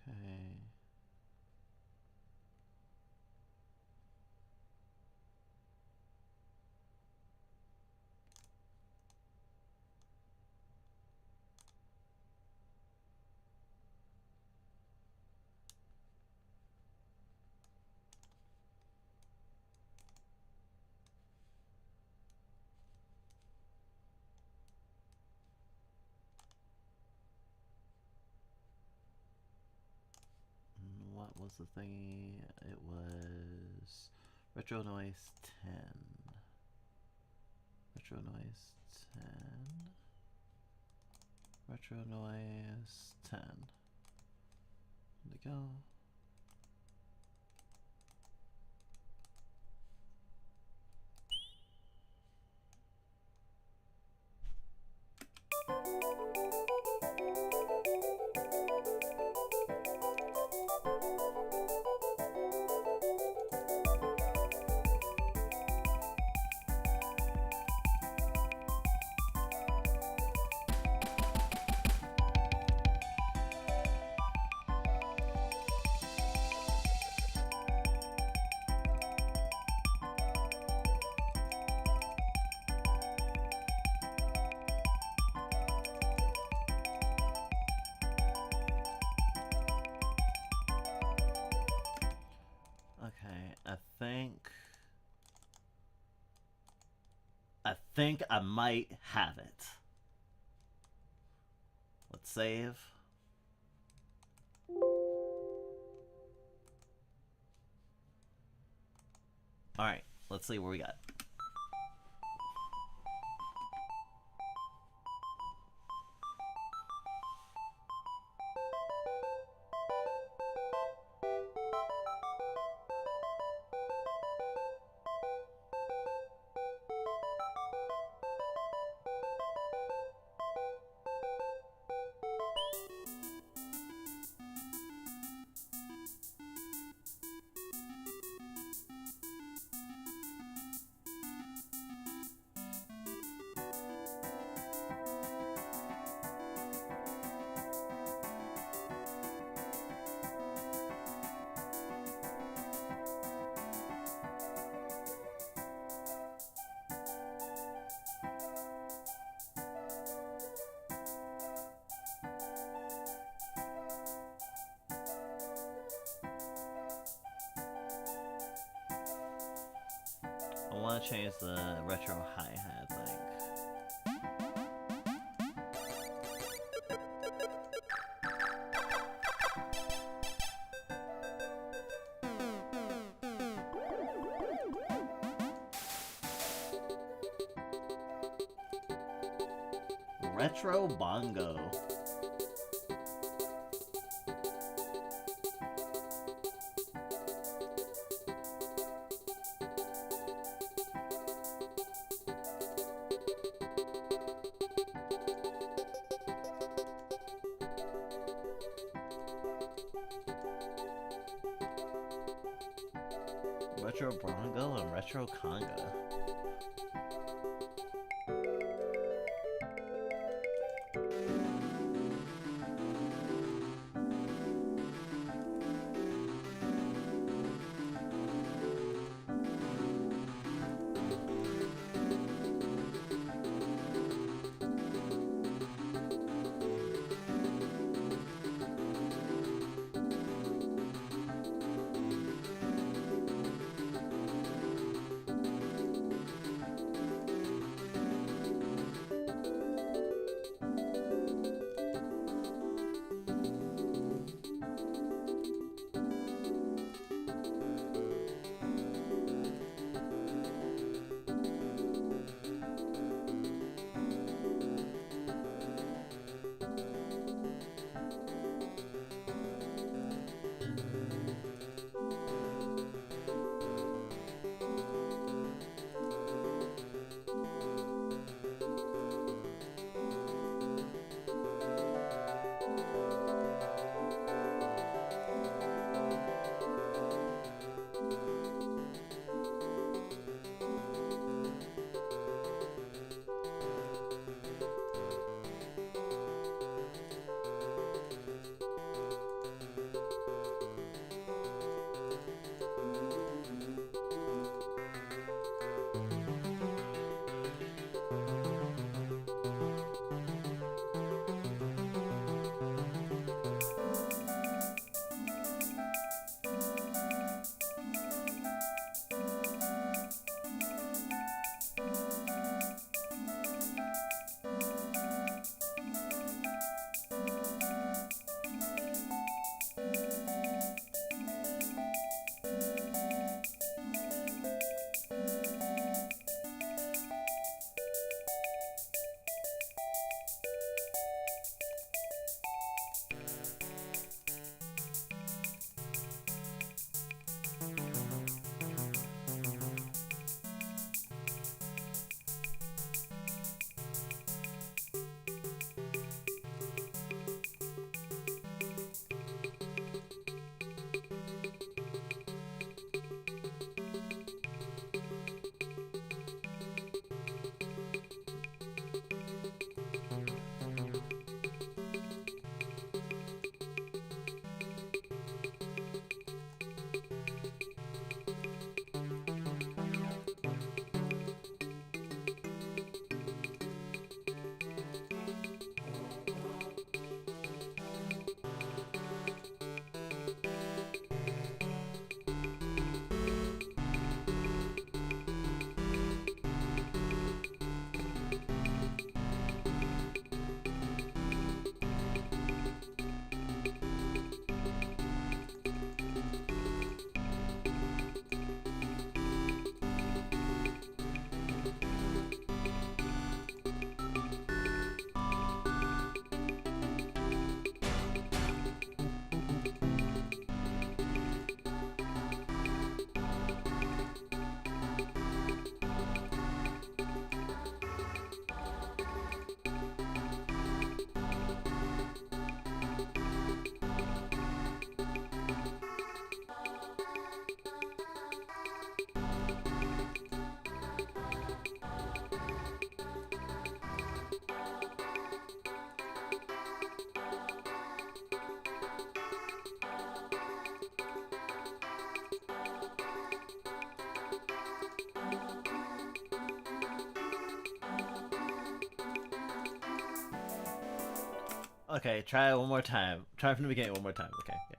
Okay. What was the thingy? It was Retro Noise 10. Retro Noise 10. Retro Noise 10. There we go. Okay, I think I might have it. Let's save. Alright, let's see what we got. I want to change the retro hi-hat thing. Retro bongo. Retro bongo and retro conga. Okay, try it one more time. Try from the beginning one more time. Okay. Yeah.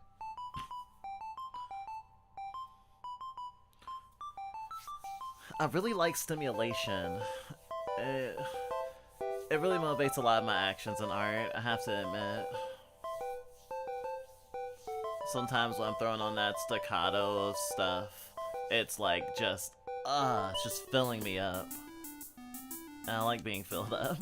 I really like stimulation. It really motivates a lot of my actions in art, I have to admit. Sometimes when I'm throwing on that staccato stuff, it's like just, it's just filling me up. And I like being filled up.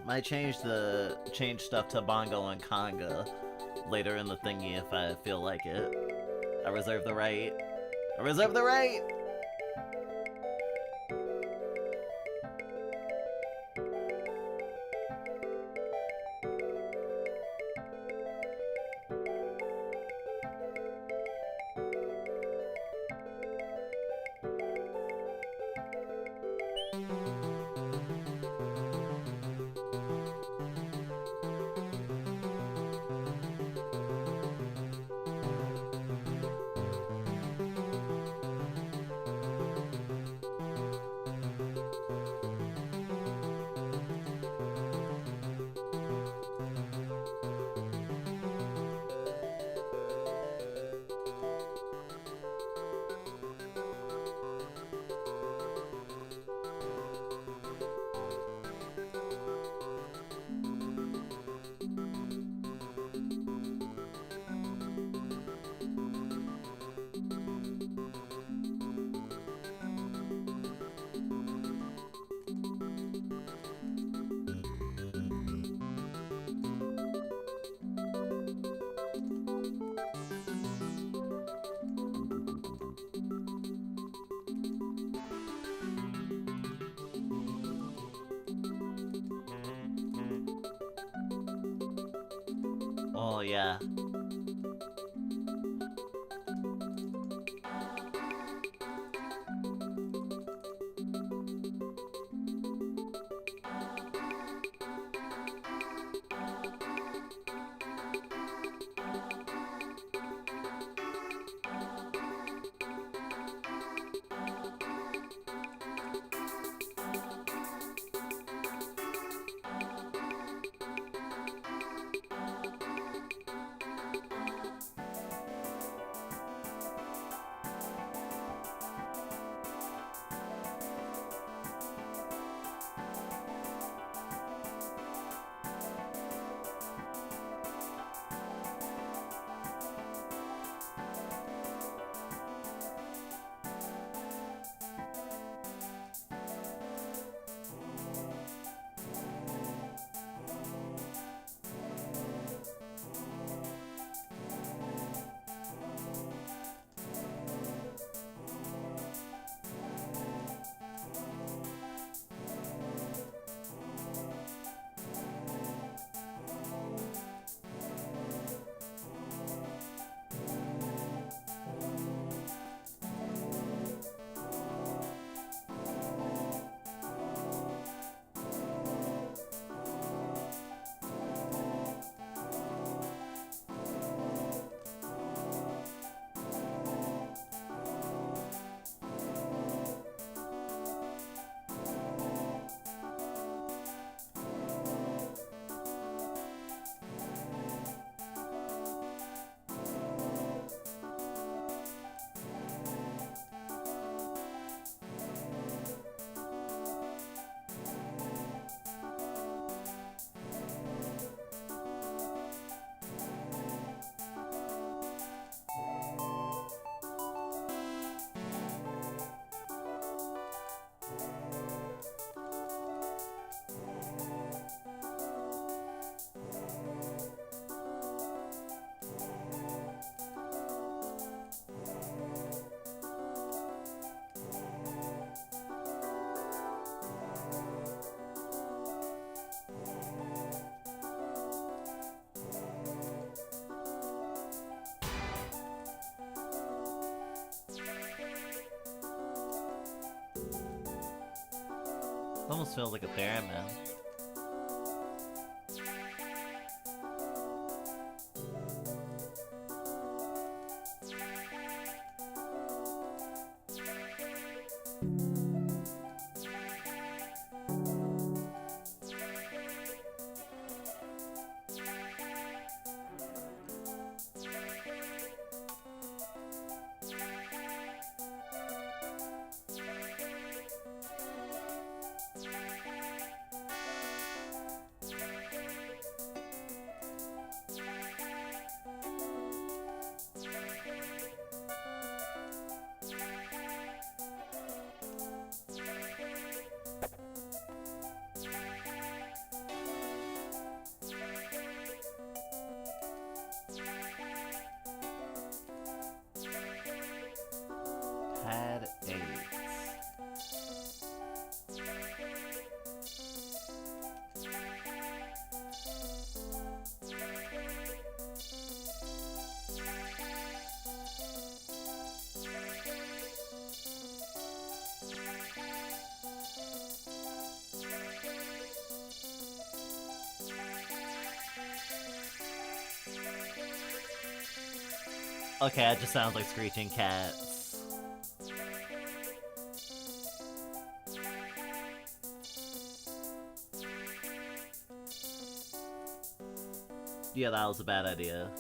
Might change stuff to bongo and conga later in the thingy if I feel like it. I reserve the right. I reserve the right! Oh, yeah. Almost feels like a theremin. Pad 8. Okay, it just sounds like screeching cats. Yeah, that was a bad idea.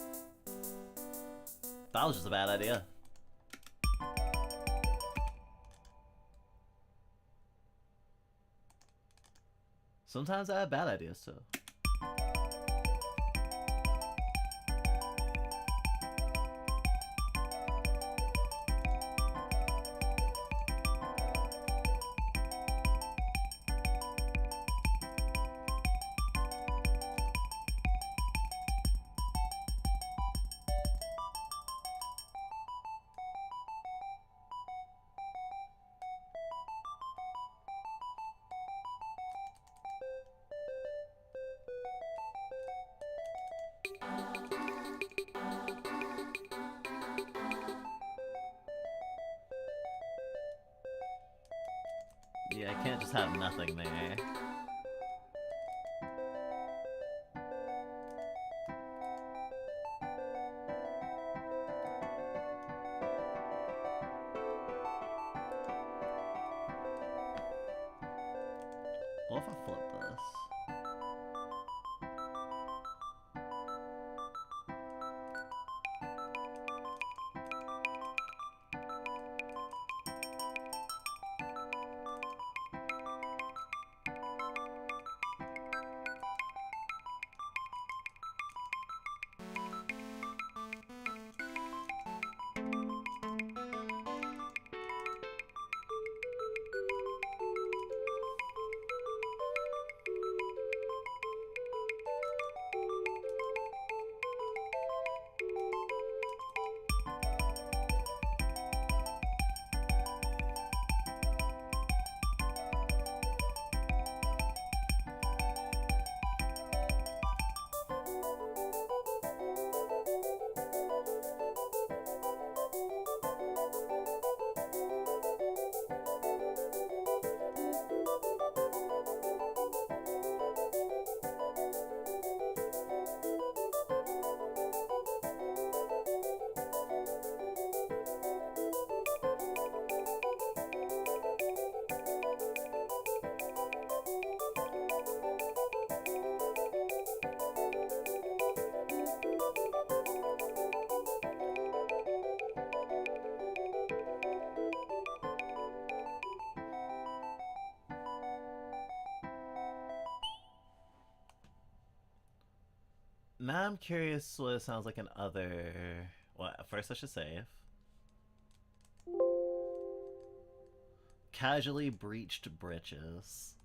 That was just a bad idea. Sometimes I have bad ideas too. Yeah, I can't just have nothing there. What if I flip this? Now I'm curious what it sounds like in other... Well, first I should save. Casually breached britches.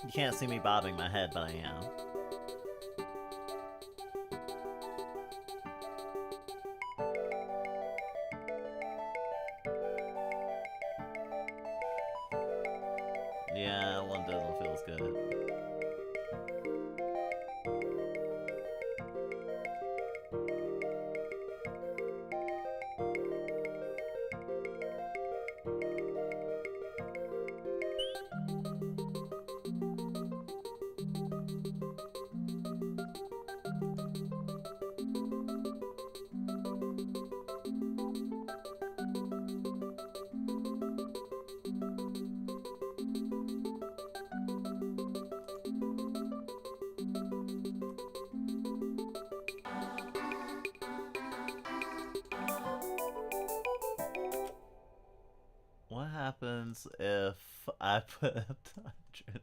You can't see me bobbing my head, but I am. Yeah, one doesn't feel as good. What happens if I put up to 120?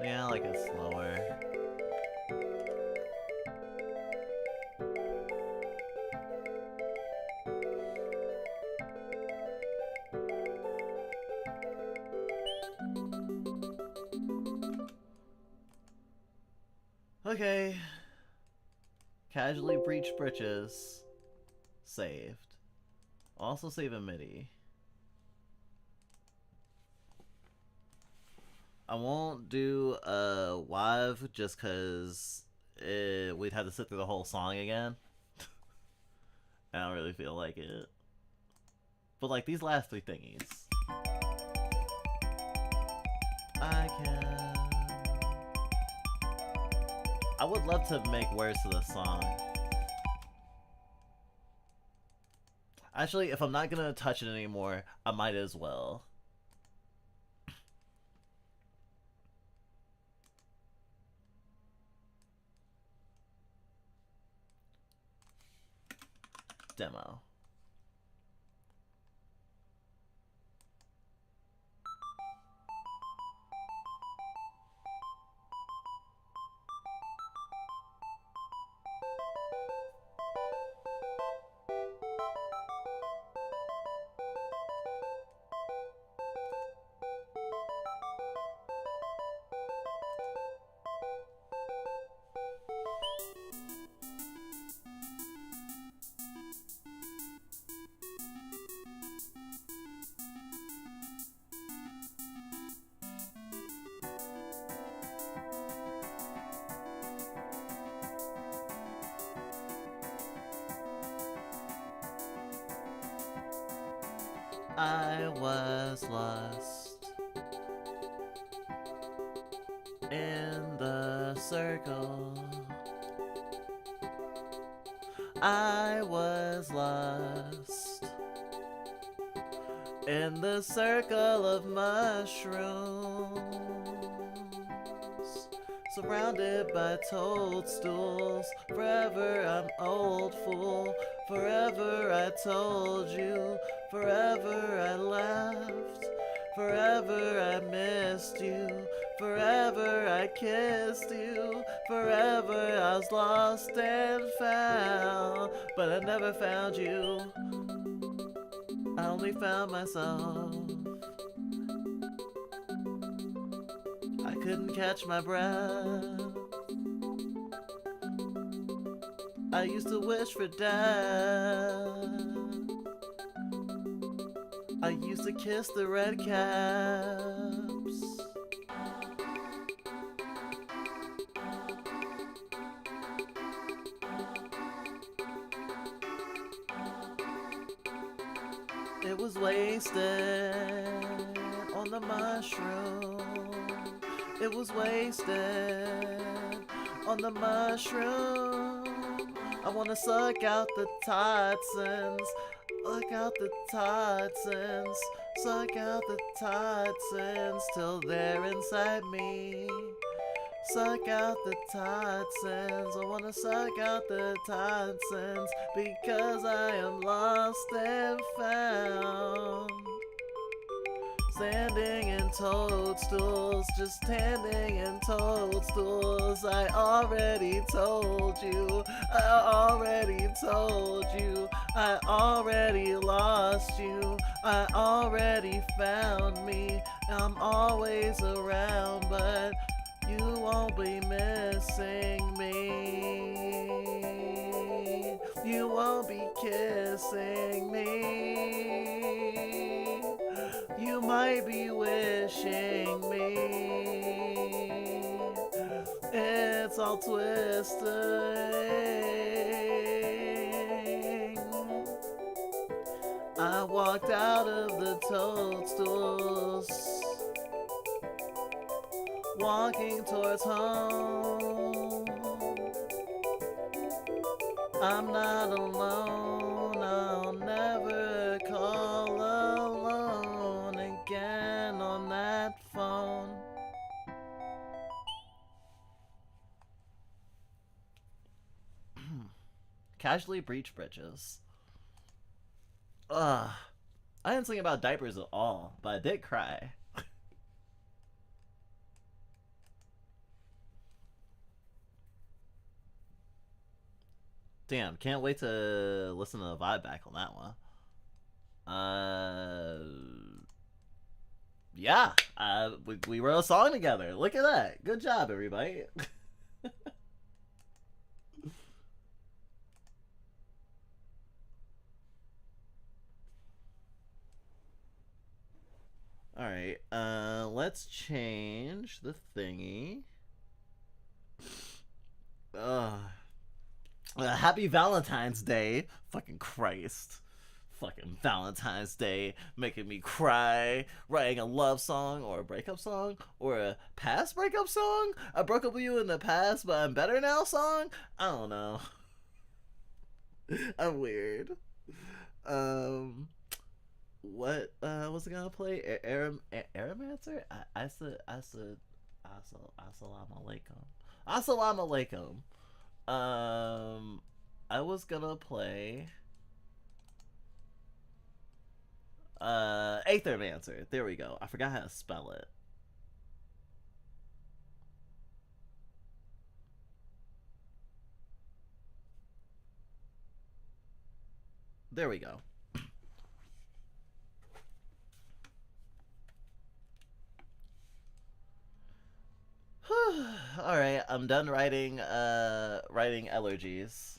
Yeah, I like it slower. Okay. Casually breached britches. Saved. Also save a MIDI. I won't do a WAV just because we'd have to sit through the whole song again. I don't really feel like it. But like these last three thingies. I would love to make words to this song. Actually, if I'm not gonna touch it anymore, I might as well. Demo. I was lost in the circle. I was lost in the circle of mushrooms, surrounded by toadstools. Forever I'm old fool. Forever I told you. Forever I laughed. Forever I missed you. Forever I kissed you. Forever I was lost and found, but I never found you. I only found myself. I couldn't catch my breath. I used to wish for death. I used to kiss the red caps. It was wasted on the mushroom. It was wasted on the mushroom. I wanna suck out the toxins. Suck out the toxins. Suck out the toxins till they're inside me. Suck out the toxins. I wanna suck out the toxins because I am lost and found. Standing in toadstools, just standing in toadstools. I already told you, I already told you, I already lost you, I already found me. I'm always around, but you won't be missing me. You won't be kissing me. You might be wishing me. It's all twisting. I walked out of the toadstools, walking towards home. I'm not alone, I'll never call alone again on that phone. Casually breach bridges. Ugh. I didn't think about diapers at all, but I did cry. Damn, can't wait to listen to the vibe back on that one. Yeah, we wrote a song together. Look at that. Good job, everybody. Alright, let's change the thingy. Happy Valentine's Day. Fucking Christ. Fucking Valentine's Day making me cry, writing a love song or a breakup song or a past breakup song, I broke up with you in the past but I'm better now song. I don't know. I'm weird. What was I gonna play? Aethermancer? I said assalamu alaikum. Assalamu alaikum. I was gonna play Aethermancer. There we go. I forgot how to spell it. There we go. Alright, I'm done writing elegies.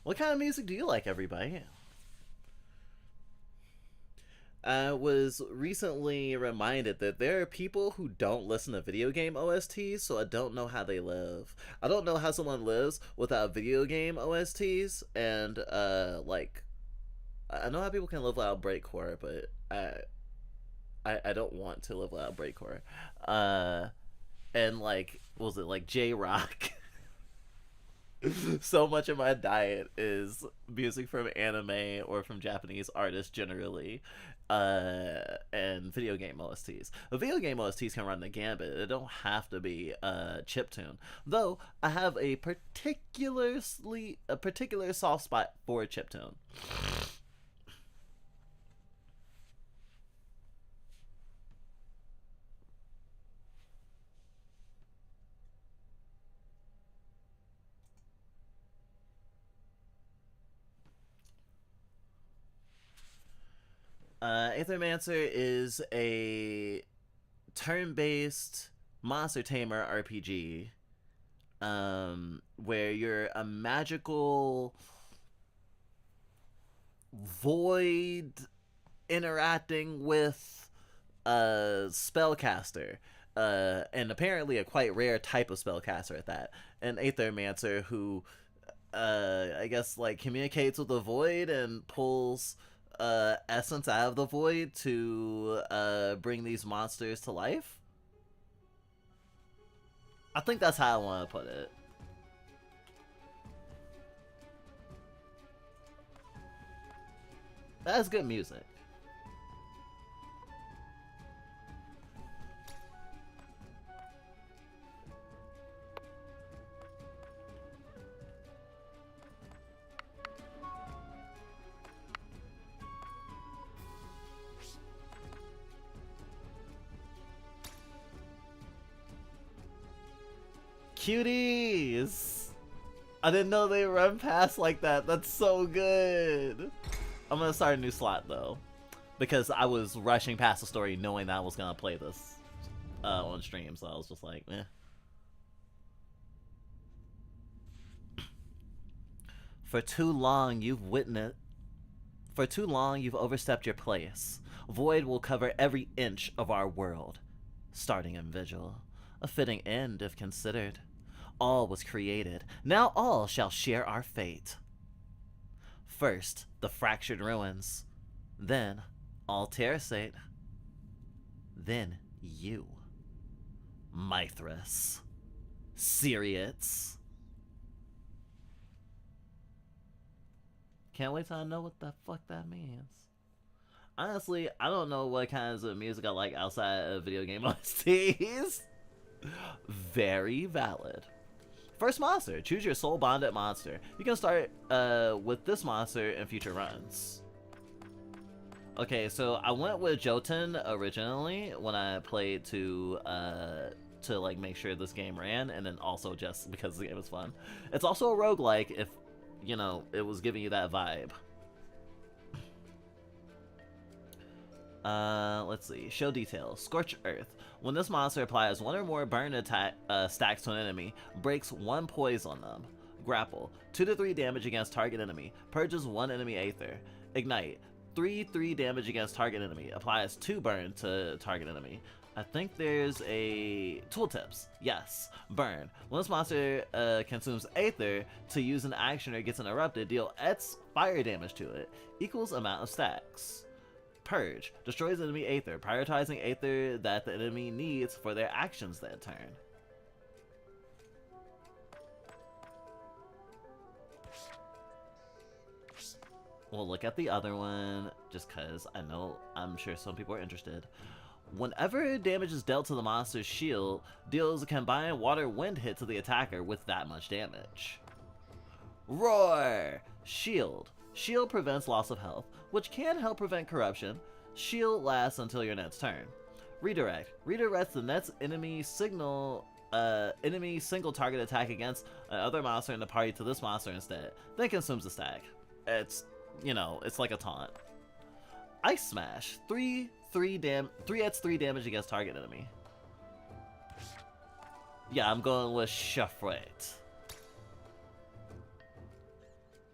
What kind of music do you like, everybody? I was recently reminded that there are people who don't listen to video game OSTs, so I don't know how they live. I don't know how someone lives without video game OSTs, and like, I know how people can live without breakcore, but I don't want to live without breakcore. And like, what was it, like J-Rock? So much of my diet is music from anime or from Japanese artists generally, and video game OSTs. But video game OSTs can run the gambit. It don't have to be chiptune. Though I have a particular soft spot for chiptune. Aethermancer is a turn-based monster tamer RPG, where you're a magical void interacting with a spellcaster. and apparently a quite rare type of spellcaster at that. An Aethermancer who, I guess, like, communicates with the void and pulls essence out of the void to bring these monsters to life. I think that's how I want to put it. That's good music. Cuties! I didn't know they run past like that. That's so good. I'm gonna start a new slot though, because I was rushing past the story knowing that I was gonna play this on stream, so I was just like, eh. For too long you've overstepped your place. Void will cover every inch of our world, starting in Vigil. A fitting end if considered. All was created. Now all shall share our fate. First, the fractured ruins. Then, all Terrasate. Then, you. Mithras. Syriates. Can't wait till I know what the fuck that means. Honestly, I don't know what kinds of music I like outside of video game OSTs. Very valid. First monster. Choose your soul bonded monster. You can start with this monster in future runs. Okay, so I went with Jotun originally when I played to like make sure this game ran, and then also just because the game was fun. It's also a roguelike if, you know, it was giving you that vibe. Let's see. Show details. Scorch Earth. When this monster applies one or more burn attack stacks to an enemy, breaks 1 poise on them. Grapple. 2 to 3 damage against target enemy. Purges 1 enemy Aether. Ignite. 3 damage against target enemy. Applies 2 burn to target enemy. I think there's a tooltips. Yes. Burn. When this monster consumes Aether to use an action or gets interrupted, deal X fire damage to it. Equals amount of stacks. Purge. Destroys enemy Aether, prioritizing Aether that the enemy needs for their actions that turn. We'll look at the other one, just cause I'm sure some people are interested. Whenever damage is dealt to the monster's shield, deals a combined water-wind hit to the attacker with that much damage. Roar! Shield. Shield prevents loss of health, which can help prevent corruption. Shield lasts until your next turn. Redirect. Redirects the next enemy single target attack against another monster in the party to this monster instead, then consumes the stack. It's, you know, it's like a taunt. Ice Smash. 3 hits 3 damage against target enemy. Yeah, I'm going with Shafret.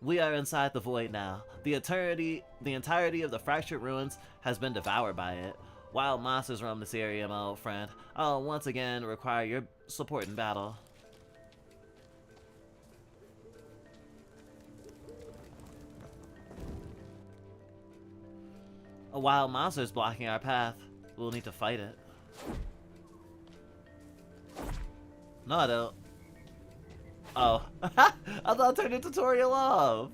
We are inside the void now. The entirety of the fractured ruins has been devoured by it. Wild monsters roam this area, my old friend. I'll once again require your support in battle. A wild monster is blocking our path. We'll need to fight it. No, I don't. Oh. I thought I turned the tutorial off.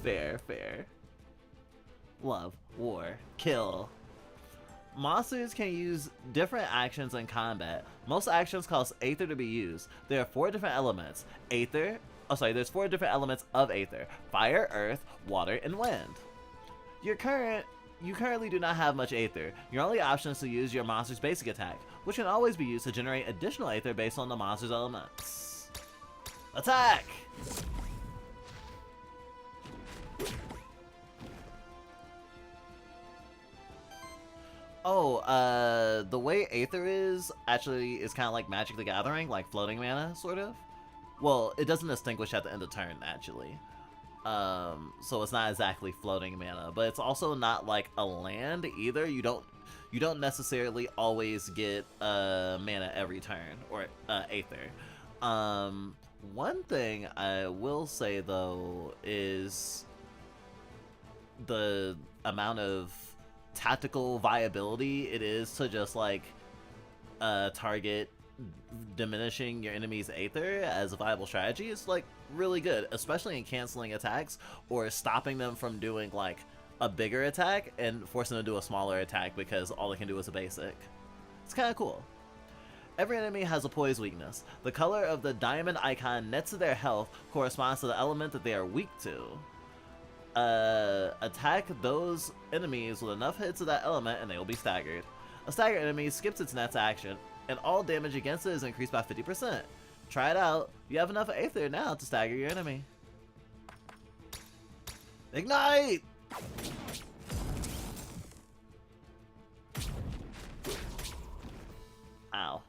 Fair, fair. Love, war, kill. Monsters can use different actions in combat. Most actions cost Aether to be used. There are 4 different elements. There's 4 different elements of Aether. Fire, earth, water, and wind. You currently do not have much Aether. Your only option is to use your monster's basic attack, which can always be used to generate additional Aether based on the monster's elements. Attack! Oh, the way Aether is actually is kind of like Magic the Gathering, like floating mana, sort of. Well, it doesn't extinguish at the end of turn, actually. So it's not exactly floating mana, but it's also not like a land either. You don't necessarily always get mana every turn, or Aether. One thing I will say though is the amount of tactical viability it is to just like target diminishing your enemy's Aether as a viable strategy is like really good, especially in canceling attacks or stopping them from doing like a bigger attack and forcing them to do a smaller attack because all they can do is a basic. It's kind of cool. Every enemy has a poise weakness. The color of the diamond icon next to their health corresponds to the element that they are weak to. Attack those enemies with enough hits of that element and they will be staggered. A staggered enemy skips its next action, and all damage against it is increased by 50%. Try it out. You have enough Aether now to stagger your enemy. Ignite! Ow.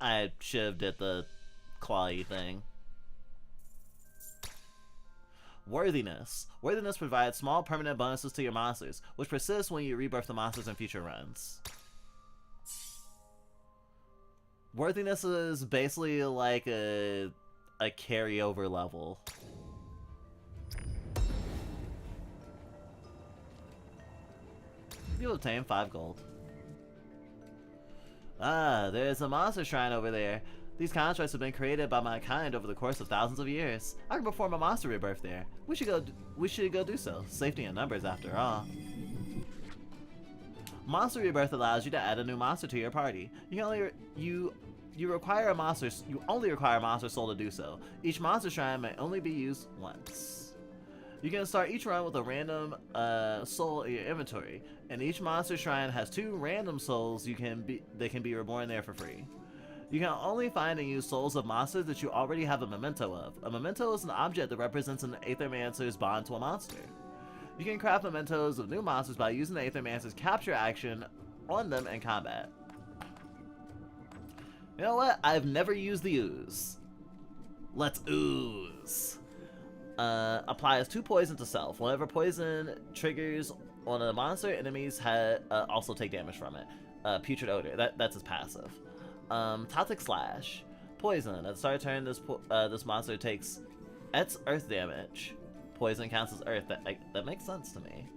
I should have did the clawy thing. Worthiness. Worthiness provides small permanent bonuses to your monsters, which persist when you rebirth the monsters in future runs. Worthiness is basically like a carryover level. You'll obtain 5 gold. Ah, there's a monster shrine over there. These constructs have been created by my kind over the course of thousands of years. I can perform a monster rebirth there. We should go do so. Safety in numbers, after all. Monster rebirth allows you to add a new monster to your party. You only require a monster soul to do so. Each monster shrine may only be used once. You can start each run with a random soul in your inventory, and each monster shrine has 2 random souls that can be reborn there for free. You can only find and use souls of monsters that you already have a memento of. A memento is an object that represents an Aethermancer's bond to a monster. You can craft mementos of new monsters by using the Aethermancer's capture action on them in combat. You know what? I've never used the ooze. Let's ooze. Applies 2 poison to self. Whenever poison triggers on a monster, enemies also take damage from it. Putrid odor. That's his passive. Toxic slash. Poison. At the start of turn, this monster takes its earth damage. Poison counts as earth. That makes sense to me.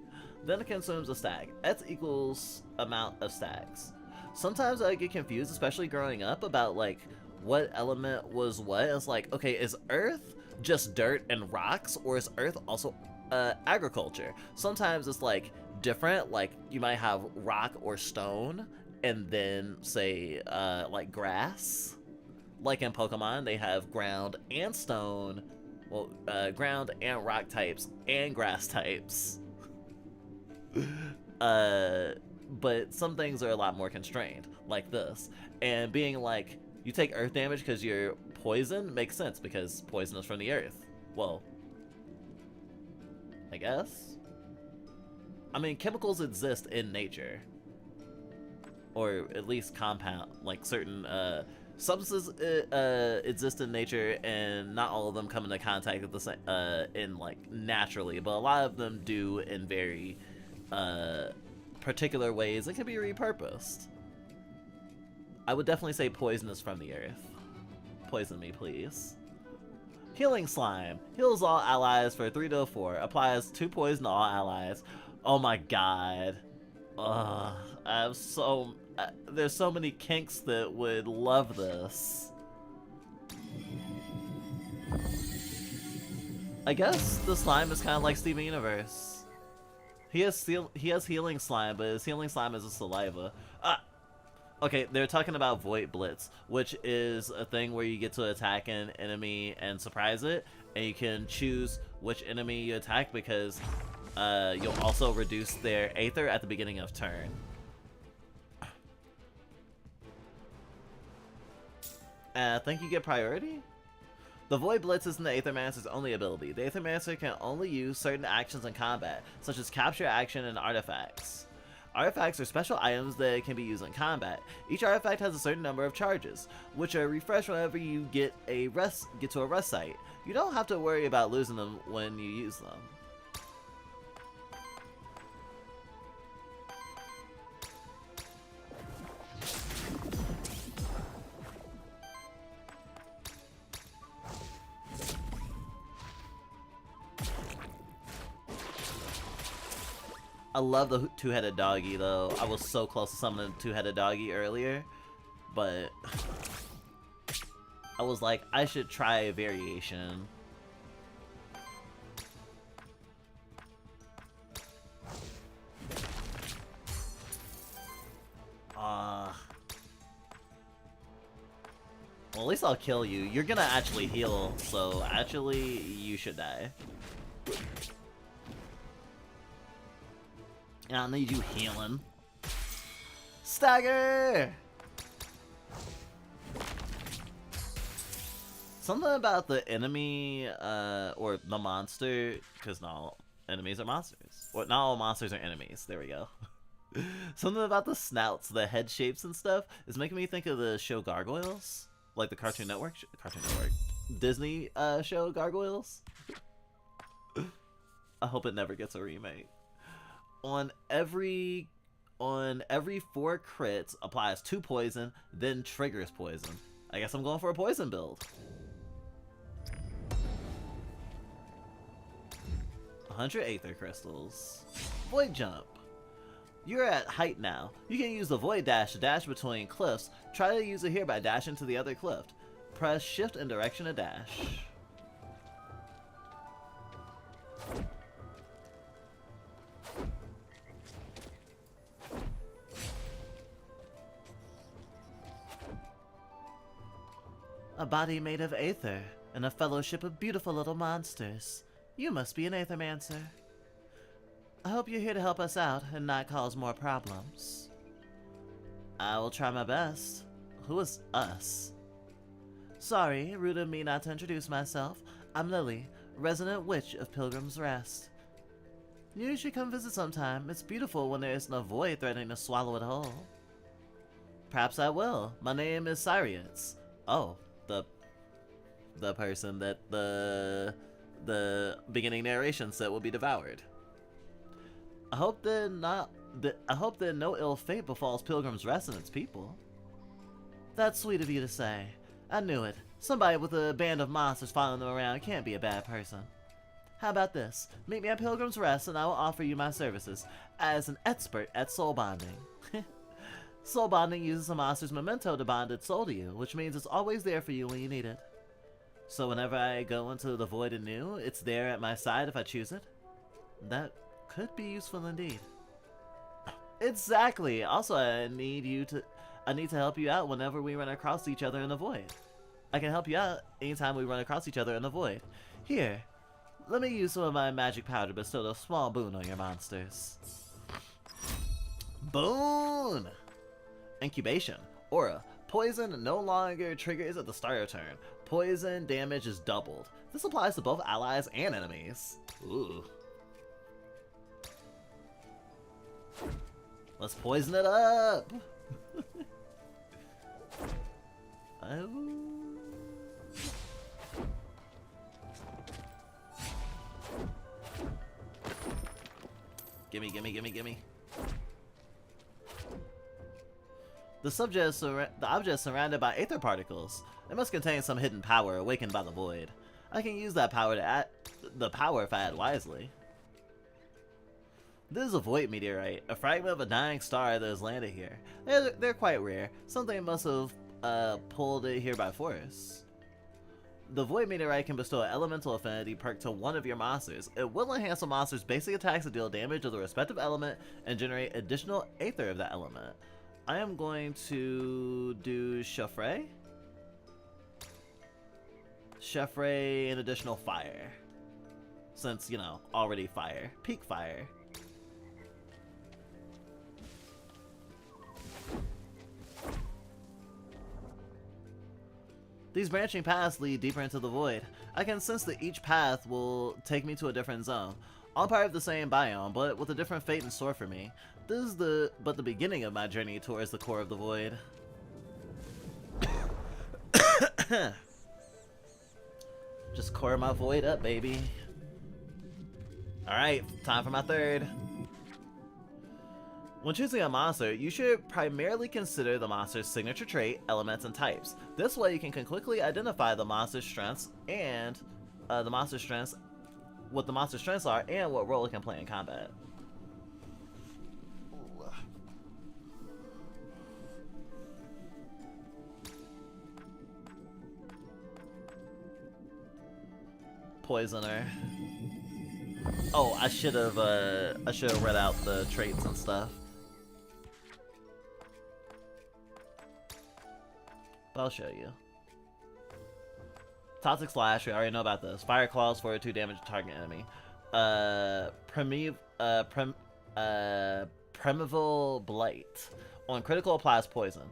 Then it consumes a stag. X equals amount of stags. Sometimes I get confused, especially growing up, about like what element was what. It's like, okay, is earth just dirt and rocks, or is earth also agriculture? Sometimes it's like different, like you might have rock or stone and then say like grass. Like in Pokemon, they have ground and stone, well, ground and rock types and grass types. But some things are a lot more constrained, like this. And being like, you take earth damage because you're poison makes sense, because poison is from the earth. Well, I guess? I mean, chemicals exist in nature. Or at least compound, like certain substances exist in nature, and not all of them come into contact with the same, in like naturally, but a lot of them do in very particular ways that can be repurposed. I would definitely say poison is from the earth. Poison me, please. Healing Slime. Heals all allies for 3 to 4. Applies 2 poison to all allies. Oh my god. Ugh. There's so many kinks that would love this. I guess the slime is kind of like Steven Universe. He has healing slime, but his healing slime is a saliva. Okay, they're talking about Void Blitz, which is a thing where you get to attack an enemy and surprise it, and you can choose which enemy you attack because you'll also reduce their Aether at the beginning of turn. I think you get priority? The Void Blitz isn't the Aethermancer's only ability. The Aethermancer can only use certain actions in combat, such as capture action and artifacts. Artifacts are special items that can be used in combat. Each artifact has a certain number of charges, which are refreshed whenever you get to a rest site. You don't have to worry about losing them when you use them. I love the two-headed doggy though. I was so close to summoning the two-headed doggy earlier, but I was like, I should try a variation. Well, at least I'll kill you. You're gonna actually heal, so actually you should die. I need you healing. Stagger! Something about the enemy, or the monster, because not all enemies are monsters. Or not all monsters are enemies. There we go. Something about the snouts, the head shapes and stuff is making me think of the show Gargoyles. Like the Cartoon Network, Disney show Gargoyles. I hope it never gets a remake. On every 4 crits, applies 2 poison, then triggers poison. I guess I'm going for a poison build. 100 Aether Crystals. Void Jump. You're at height now. You can use the Void Dash to dash between cliffs. Try to use it here by dashing to the other cliff. Press shift in direction to dash. A body made of aether, and a fellowship of beautiful little monsters. You must be an Aethermancer. I hope you're here to help us out and not cause more problems. I will try my best. Who is us? Sorry, rude of me not to introduce myself. I'm Lily, resident witch of Pilgrim's Rest. You should come visit sometime. It's beautiful when there isn't a void threatening to swallow it whole. Perhaps I will. My name is Syrians. Oh. The person that the beginning narration said will be devoured. I hope that no ill fate befalls Pilgrim's Rest and its people. That's sweet of you to say. I knew it. Somebody with a band of monsters following them around can't be a bad person. How about this? Meet me at Pilgrim's Rest and I will offer you my services as an expert at soul bonding. Soul bonding uses a monster's memento to bond its soul to you, which means it's always there for you when you need it. So whenever I go into the void anew, it's there at my side if I choose it. That could be useful indeed. Exactly. Also, I need to help you out whenever we run across each other in the void. I can help you out anytime we run across each other in the void. Here, let me use some of my magic powder to bestow a small boon on your monsters. Boon! Incubation. Aura. Poison no longer triggers at the start of turn. Poison damage is doubled. This applies to both allies and enemies. Ooh. Let's poison it up! Oh. Gimme, gimme, gimme, gimme. The object is surrounded by aether particles. It must contain some hidden power awakened by the void. I can use that power if I add wisely. This is a void meteorite, a fragment of a dying star that has landed here. They're quite rare. Something must have pulled it here by force. The void meteorite can bestow an elemental affinity perk to one of your monsters. It will enhance a monster's basic attacks to deal damage to the respective element and generate additional aether of that element. I am going to do Cheffray. Cheffray and additional fire. Since, you know, already fire. Peak fire. These branching paths lead deeper into the void. I can sense that each path will take me to a different zone. All part of the same biome, but with a different fate in store for me. This is the beginning of my journey towards the core of the void. Just core my void up, baby. Alright, time for my third. When choosing a monster, you should primarily consider the monster's signature trait, elements, and types. This way you can quickly identify the monster's strengths and what the monster's strengths are and what role it can play in combat. Poisoner. Oh, I should have read out the traits and stuff. But I'll show you. Toxic Slash, we already know about this. Fire Claws for 2 damage to target enemy. Primeval Blight. On critical applies poison.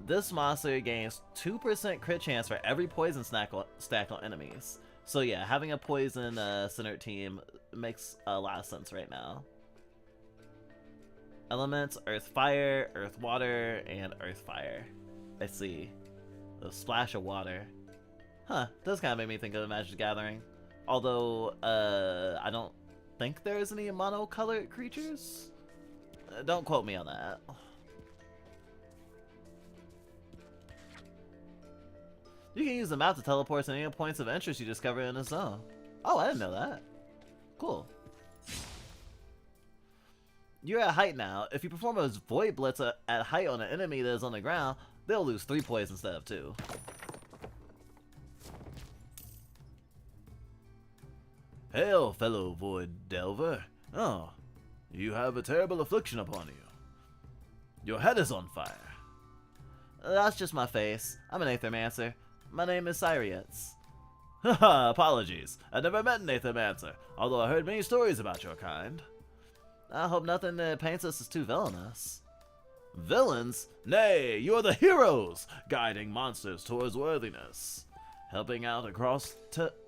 This monster gains 2% crit chance for every poison stack on enemies. So yeah, having a poison centered team makes a lot of sense right now. Elements, Earth Fire, Earth Water, and Earth Fire. I see. A splash of water. Huh, does kind of make me think of the Magic the Gathering. Although, I don't think there's any mono-colored creatures. Don't quote me on that. You can use the map to teleport to any points of interest you discover in a zone. Oh, I didn't know that. Cool. You're at height now. If you perform a Void Blitz at height on an enemy that is on the ground, they'll lose 3 points instead of 2. Hail, fellow Void Delver. Oh, you have a terrible affliction upon you. Your head is on fire. That's just my face. I'm an Aethermancer. My name is Cyrietz. Haha, apologies. I've never met an Aethermancer, although I heard many stories about your kind. I hope nothing that paints us is too villainous. Villains? Nay, you are the heroes, guiding monsters towards worthiness. Helping out across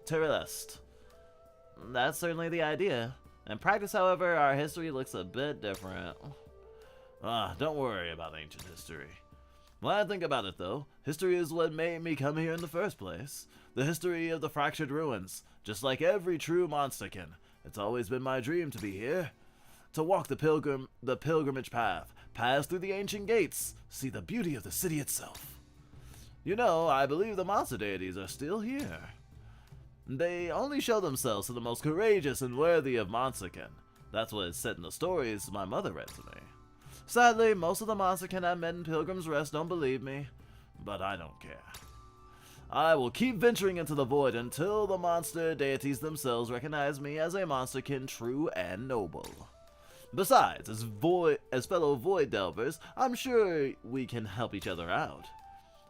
Terrelest. That's certainly the idea. In practice, however, our history looks a bit different. Don't worry about ancient history. When I think about it, though, history is what made me come here in the first place. The history of the fractured ruins. Just like every true monsterkin, it's always been my dream to be here. To walk the pilgrimage path, pass through the ancient gates, see the beauty of the city itself. You know, I believe the monster deities are still here. They only show themselves to the most courageous and worthy of monsterkin. That's what is said in the stories my mother read to me. Sadly, most of the monsterkin I met in Pilgrim's Rest don't believe me, but I don't care. I will keep venturing into the void until the monster deities themselves recognize me as a monsterkin true and noble. Besides, as fellow void delvers, I'm sure we can help each other out.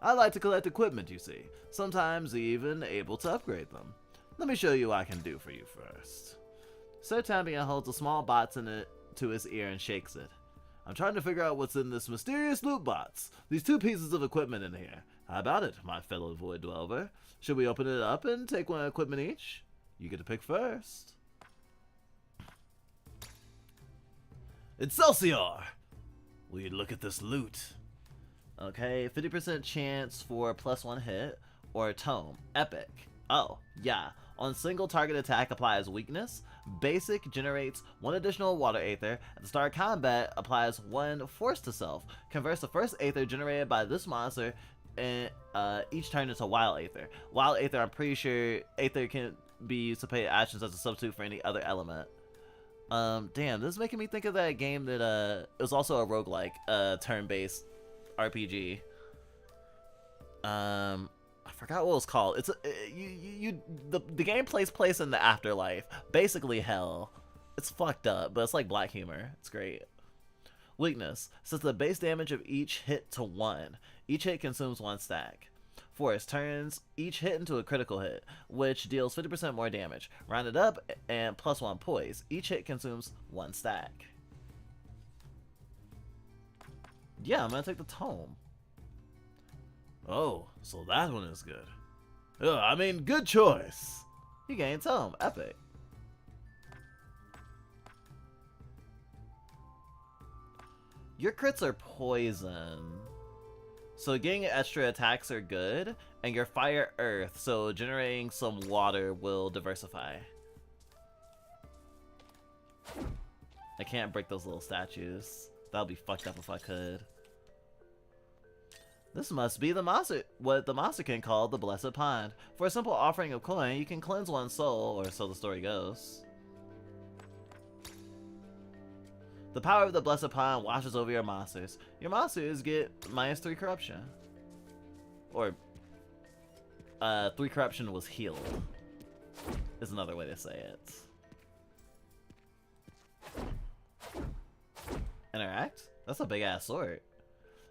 I like to collect equipment, you see, sometimes even able to upgrade them. Let me show you what I can do for you first. Sir Tambion holds a small box to his ear and shakes it. I'm trying to figure out what's in this mysterious loot box. These 2 pieces of equipment in here. How about it, my fellow void delver? Should we open it up and take 1 equipment each? You get to pick first. Excelsior! Will you look at this loot? Okay, 50% chance for +1 hit, or a tome. Epic. Oh, yeah. On single target attack applies weakness. Basic generates 1 additional water aether. At the start of combat, applies 1 force to self. Converts the first aether generated by this monster and each turn into wild aether. Wild aether, I'm pretty sure aether can be used to pay actions as a substitute for any other element. Damn, this is making me think of that game that it was also a roguelike, turn-based RPG. I forgot what it was called. It's the game takes place in the afterlife, basically hell. It's fucked up, but it's like black humor. It's great. Weakness: sets the base damage of each hit to 1. Each hit consumes 1 stack. Force: turns each hit into a critical hit, which deals 50% more damage. Rounded up and +1 poise. Each hit consumes 1 stack. Yeah, I'm gonna take the tome. Oh, so that one is good. I mean, good choice. You gain tome. Epic. Your crits are poison. So getting extra attacks are good, and your fire earth, so generating some water will diversify. I can't break those little statues. That would be fucked up if I could. This must be the monster, what the monster can call the Blessed Pond. For a simple offering of coin, you can cleanse one's soul, or so the story goes. The power of the Blessed Pond washes over your monsters. Your monsters get -3 corruption. Or, 3 corruption was healed, is another way to say it. Interact? That's a big ass sword.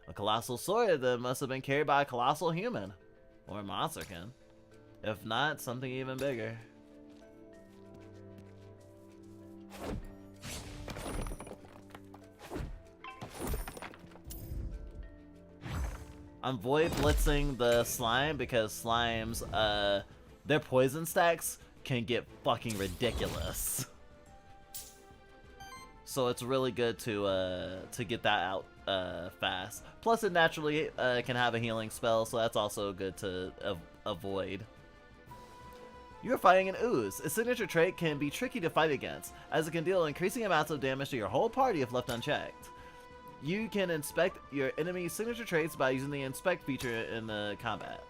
A colossal sword that must have been carried by a colossal human. Or a monsterkin. If not, something even bigger. I'm void blitzing the slime because slimes, their poison stacks can get fucking ridiculous. So it's really good to get that out fast. Plus it naturally can have a healing spell, so that's also good to avoid. You're fighting an ooze. Its signature trait can be tricky to fight against, as it can deal increasing amounts of damage to your whole party if left unchecked. You can inspect your enemy's signature traits by using the inspect feature in the combat.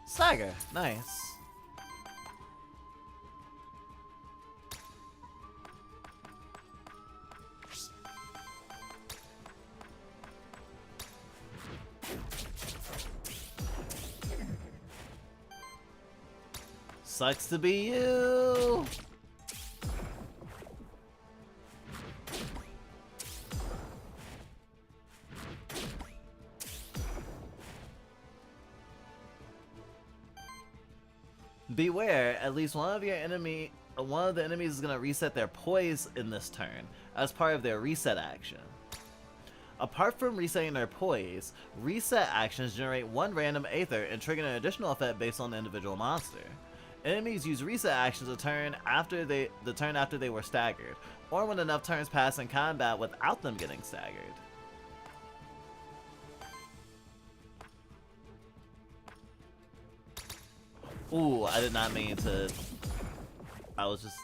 Stagger, nice. Sucks to be you. Beware, at least one of the enemies is gonna reset their poise in this turn, as part of their reset action. Apart from resetting their poise, reset actions generate one random Aether and trigger an additional effect based on the individual monster. Enemies use reset actions the turn after they were staggered, or when enough turns pass in combat without them getting staggered. Ooh, I did not mean to. I was just.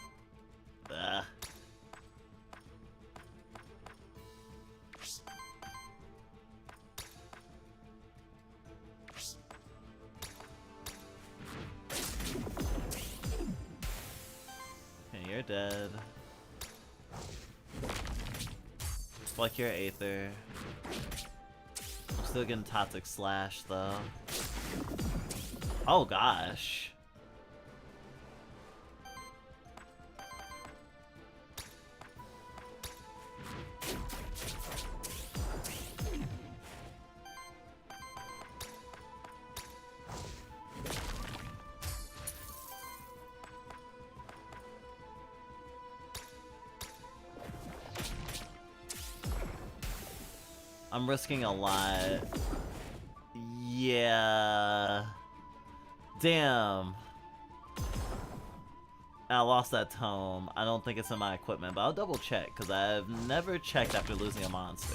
Okay, you're dead. Fuck your Aether. I'm still getting Toxic Slash though. Oh gosh. I'm risking a lot. Yeah. Damn. I lost that tome. I don't think it's in my equipment, but I'll double check because I've never checked after losing a monster.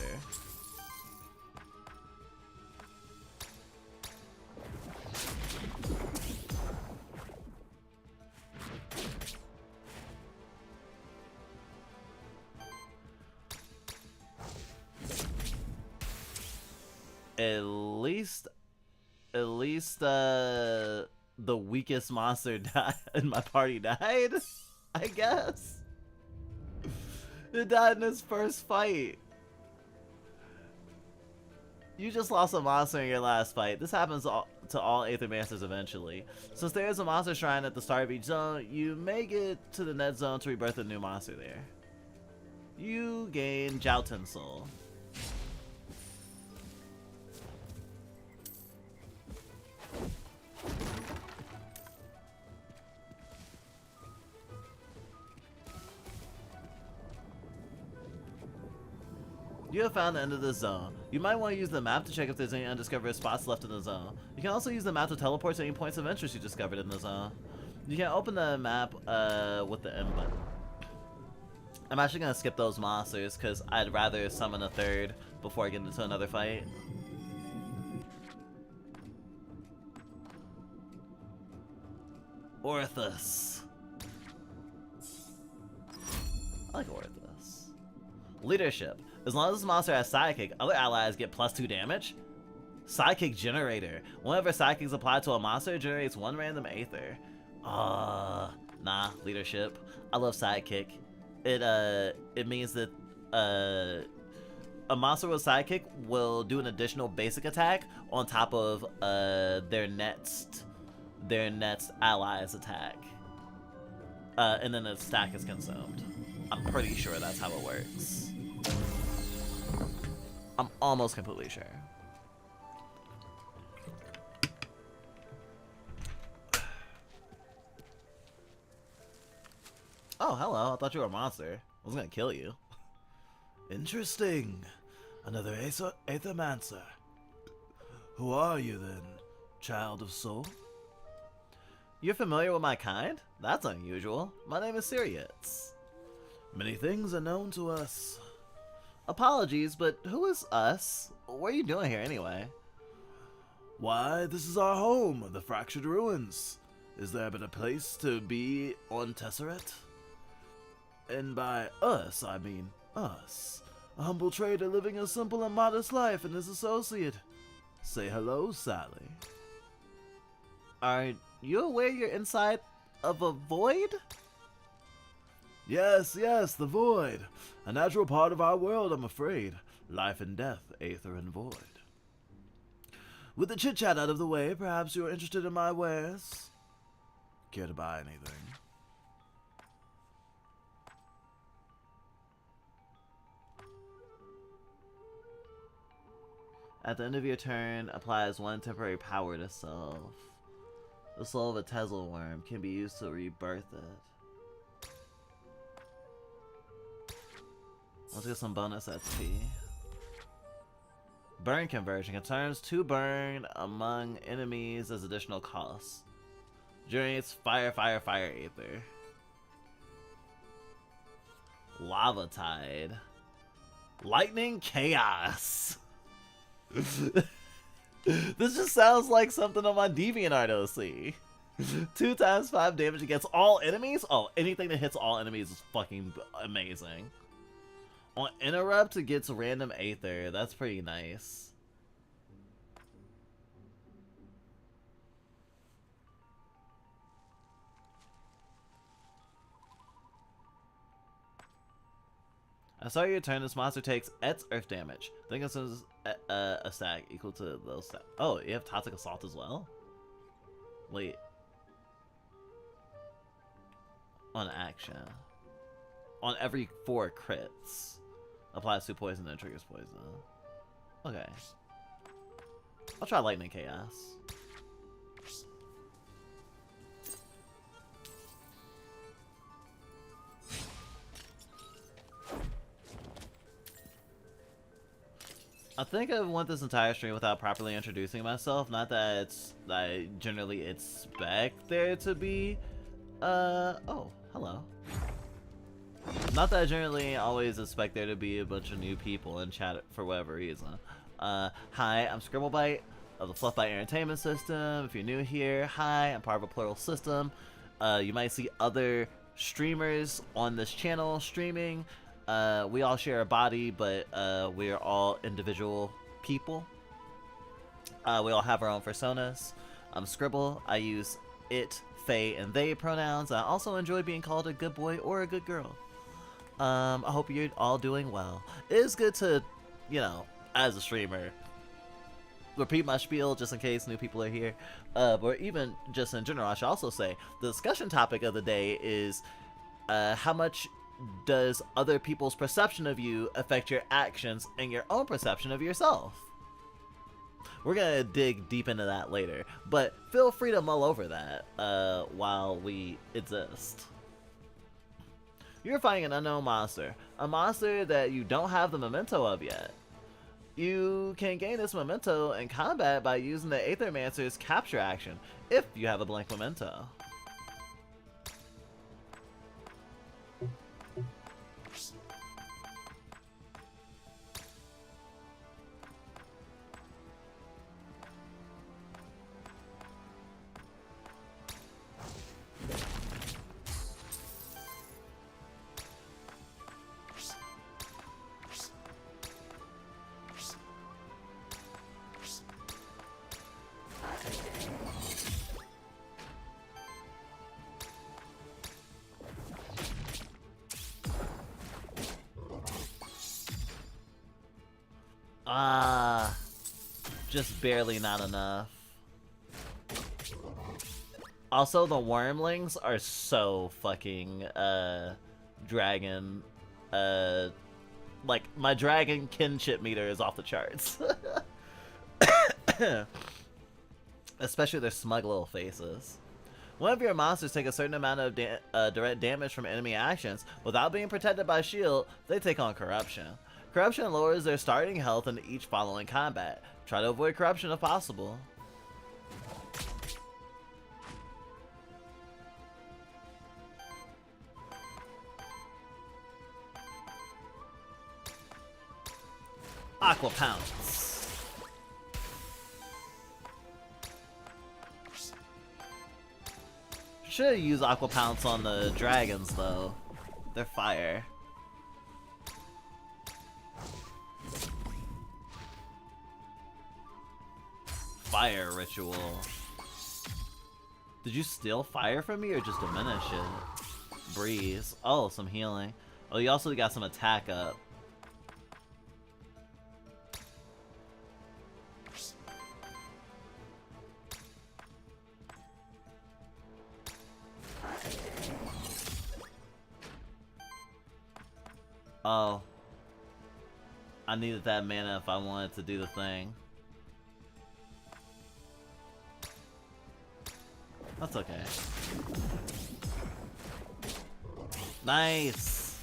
At least the weakest monster died in my party died, I guess. It died in his first fight. You just lost a monster in your last fight. This happens to all Aethermancers eventually. Since there is a monster shrine at the start of each zone, you may get to the net zone to rebirth a new monster there. You gain Jouten Soul. You have found the end of the zone. You might want to use the map to check if there's any undiscovered spots left in the zone. You can also use the map to teleport to any points of interest you discovered in the zone. You can open the map with the M button. I'm actually going to skip those monsters because I'd rather summon a third before I get into another fight. Orthus. I like Orthus. Leadership. As long as this monster has Sidekick, other allies get +2 damage. Sidekick Generator. Whenever Sidekicks applied to a monster, generates 1 random Aether. Nah, Leadership. I love Sidekick. It means that a monster with Sidekick will do an additional basic attack on top of their next ally's attack. And then the stack is consumed. I'm pretty sure that's how it works. I'm almost completely sure. Oh, hello. I thought you were a monster. I was gonna kill you. Interesting. Another Aethermancer. Who are you then, child of soul? You're familiar with my kind? That's unusual. My name is Sirius. Many things are known to us. Apologies, but who is us? What are you doing here anyway? Why, this is our home, the Fractured Ruins. Is there a better place to be on Tesseret? And by us, I mean us. A humble trader living a simple and modest life and his associate. Say hello, Sally. Are you aware you're inside of a void? Yes, the void. A natural part of our world, I'm afraid. Life and death, aether and void. With the chit-chat out of the way, perhaps you're interested in my wares? Care to buy anything? At the end of your turn, applies 1 temporary power to self. The soul of a Tesla worm can be used to rebirth it. Let's get some bonus XP. Burn conversion concerns 2 burn among enemies as additional costs. Generates fire aether. Lava tide. Lightning chaos. This just sounds like something on my DeviantArt OC. 2 times 5 damage against all enemies? Oh, anything that hits all enemies is fucking amazing. On interrupt, it gets random aether. That's pretty nice. I saw your turn. This monster takes Et's earth damage. I think this is a stack equal to those stacks. Oh, you have Toxic Assault as well? Wait. On action. On every 4 crits. Applies 2 poison and triggers poison. Okay. I'll try Lightning Chaos. I think I went this entire stream without properly introducing myself. Not that I generally expect there to be, oh, hello. Not that I generally always expect there to be a bunch of new people in chat for whatever reason. Hi, I'm Scribblebite of the Fluffbite Entertainment System. If you're new here, hi, I'm part of a plural system. You might see other streamers on this channel streaming. We all share a body, but we are all individual people. We all have our own personas. I'm Scribble. I use it, they, and they pronouns. I also enjoy being called a good boy or a good girl. I hope you're all doing well. It is good to, you know, as a streamer, repeat my spiel just in case new people are here. But even just in general, I should also say the discussion topic of the day is how much does other people's perception of you affect your actions and your own perception of yourself? We're gonna dig deep into that later, but feel free to mull over that while we exist. You're fighting an unknown monster. A monster that you don't have the memento of yet. You can gain this memento in combat by using the Aethermancer's capture action, if you have a blank memento. Just barely not enough. Also, the wormlings are so fucking, dragon, like, my dragon kinship meter is off the charts. Especially their smug little faces. One of your monsters take a certain amount of direct damage from enemy actions. Without being protected by shield, they take on corruption. Corruption lowers their starting health in each following combat. Try to avoid corruption if possible. Aqua Pounce. Should use Aqua Pounce on the dragons though. They're fire. Fire ritual. Did you steal fire from me or just diminish it? Breeze. Oh, some healing. Oh, you also got some attack up. Oh. I needed that mana if I wanted to do the thing. That's okay. Nice!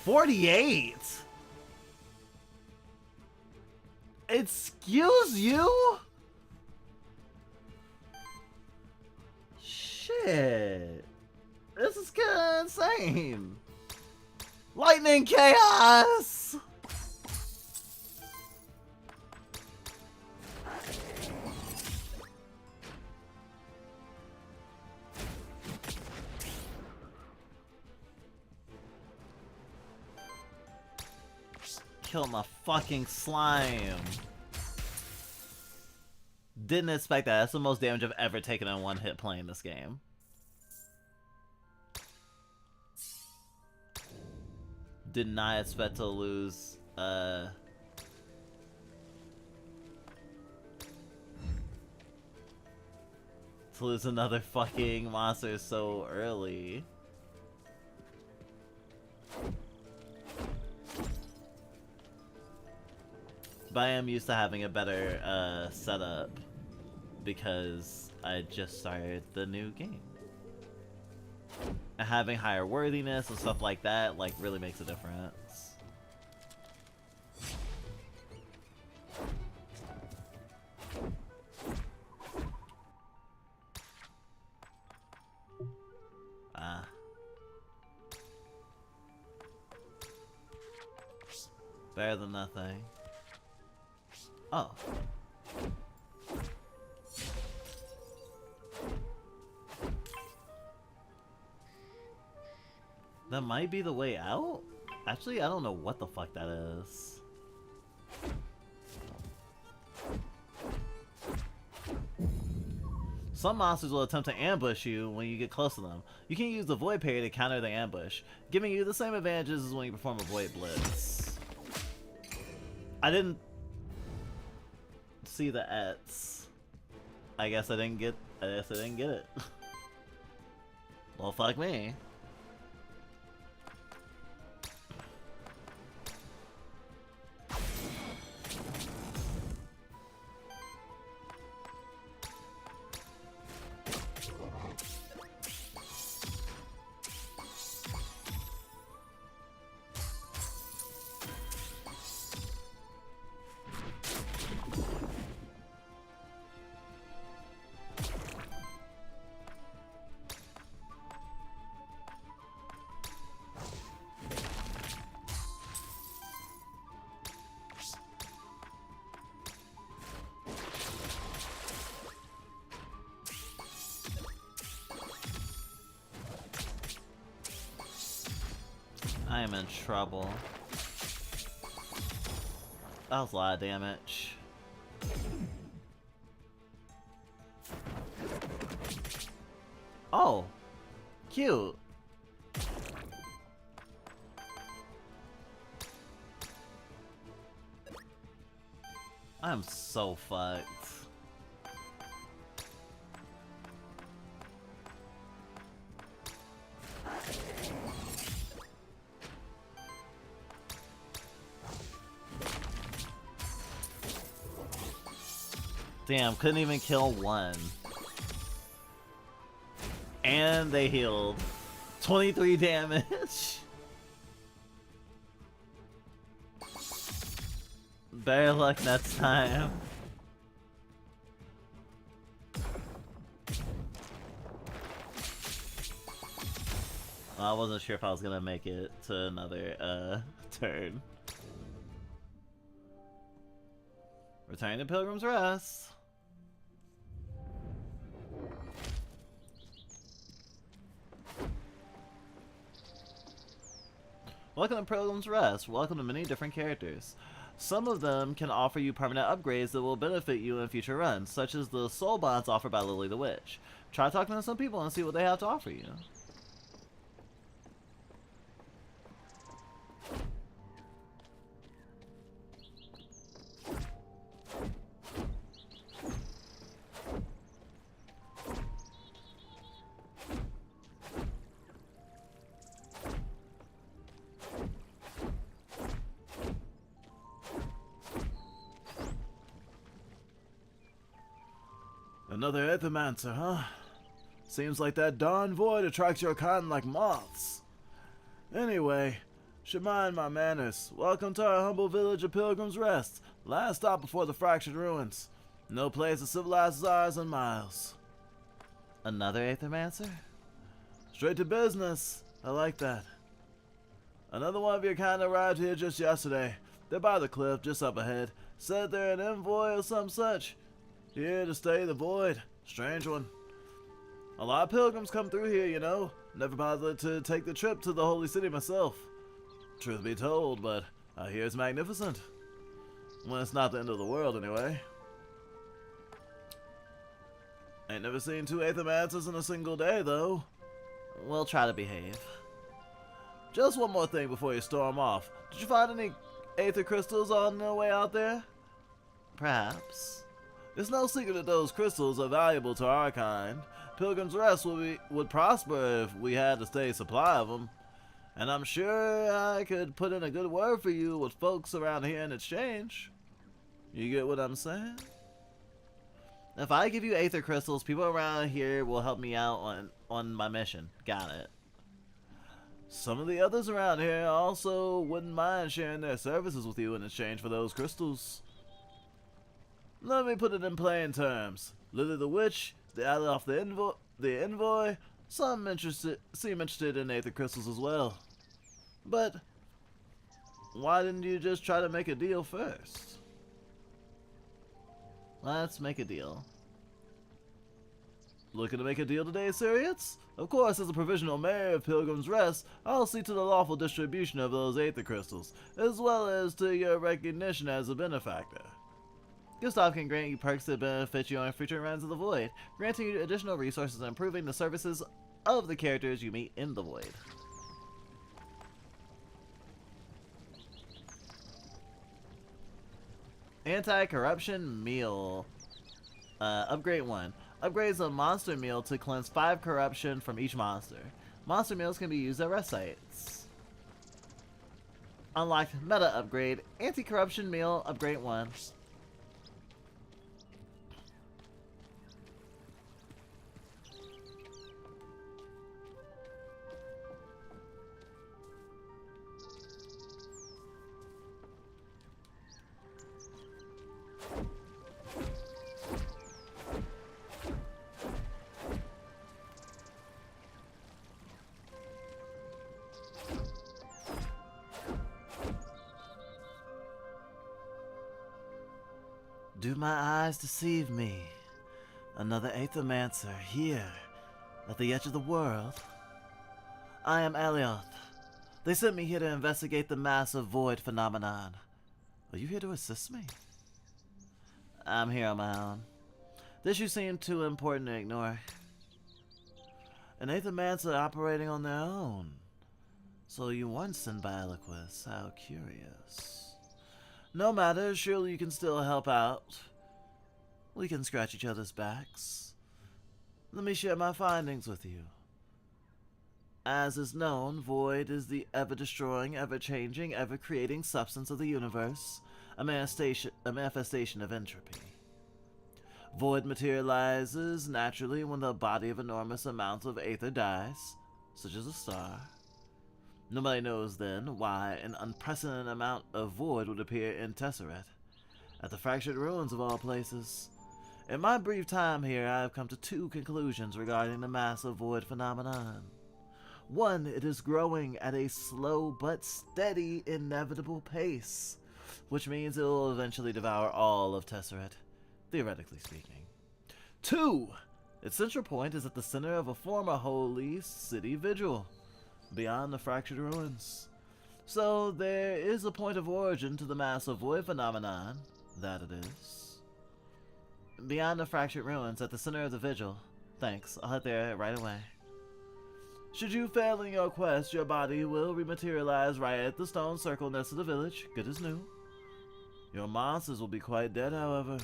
$48? Excuse you? Shit. This is kinda insane. Lightning Chaos! Kill my fucking slime. Didn't expect that. That's the most damage I've ever taken on one hit playing this game. Did not expect to lose, to lose another fucking monster so early. But I am used to having a better setup because I just started the new game. And having higher worthiness and stuff like that like really makes a difference. Better than nothing. Oh. That might be the way out? Actually, I don't know what the fuck that is. Some monsters will attempt to ambush you when you get close to them. You can use the Void Parry to counter the ambush, giving you the same advantages as when you perform a Void Blitz. I didn't see the ets. I guess I didn't get it. Well, fuck me. I am in trouble. That was a lot of damage. Oh, cute. I'm so fucked. Damn, couldn't even kill one. And they healed. 23 damage. Better luck next time. I wasn't sure if I was gonna make it to another turn. Returning to Pilgrim's Rest. Welcome to Pilgrim's Rest. Welcome to many different characters. Some of them can offer you permanent upgrades that will benefit you in future runs, such as the soul bonds offered by Lily the Witch. Try talking to some people and see what they have to offer you. Another Aethermancer, huh? Seems like that darn void attracts your kind like moths. Anyway, should mind my manners. Welcome to our humble village of Pilgrim's Rest. Last stop before the fractured ruins. No place as civilized as ours in miles. Another Aethermancer? Straight to business. I like that. Another one of your kind arrived here just yesterday. They're by the cliff, just up ahead. Said they're an envoy or some such. Here to stay the void. Strange one. A lot of pilgrims come through here, you know. Never bothered to take the trip to the holy city myself. Truth be told, but I hear it's magnificent. Well, it's not the end of the world anyway. Ain't never seen two Aethermancers in a single day, though. We'll try to behave. Just one more thing before you storm off. Did you find any Aether crystals on the way out there? Perhaps. It's no secret that those crystals are valuable to our kind. Pilgrim's Rest would prosper if we had a steady supply of them. And I'm sure I could put in a good word for you with folks around here in exchange. You get what I'm saying? If I give you Aether crystals, people around here will help me out on my mission. Got it. Some of the others around here also wouldn't mind sharing their services with you in exchange for those crystals. Let me put it in plain terms. Lily the Witch, the ally off the envoy, seem interested in Aether crystals as well. But why didn't you just try to make a deal first? Let's make a deal. Looking to make a deal today, Syrians? Of course, as a provisional mayor of Pilgrim's Rest, I'll see to the lawful distribution of those Aether crystals, as well as to your recognition as a benefactor. Gustav can grant you perks that benefit you on future runs of the Void, granting you additional resources and improving the services of the characters you meet in the Void. Anti-corruption meal. Upgrade 1. Upgrades a monster meal to cleanse 5 corruption from each monster. Monster meals can be used at rest sites. Unlocked meta upgrade. Anti-corruption meal upgrade 1. Do my eyes deceive me? Another Aethermancer here, at the edge of the world. I am Alioth, They sent me here to investigate the massive void phenomenon. Are you here to assist me? I'm here on my own. This issue seemed too important to ignore. An Aethermancer operating on their own. So you weren't sent by Eloquus. How curious. No matter, surely you can still help out. We can scratch each other's backs. Let me share my findings with you. As is known, void is the ever-destroying, ever-changing, ever-creating substance of the universe, a manifestation of entropy. Void materializes naturally when the body of enormous amounts of aether dies, such as a star. Nobody knows then why an unprecedented amount of void would appear in Tesseret, at the fractured ruins of all places. In my brief time here, I have come to two conclusions regarding the massive void phenomenon. One, it is growing at a slow but steady, inevitable pace, which means it will eventually devour all of Tesseret, theoretically speaking. Two, its central point is at the center of a former holy city vigil, beyond the fractured ruins. So there is a point of origin to the massive void phenomenon, that it is. Beyond the fractured ruins, at the center of the vigil. Thanks, I'll head there right away. Should you fail in your quest, your body will rematerialize right at the stone circle next to the village, good as new. Your monsters will be quite dead, however.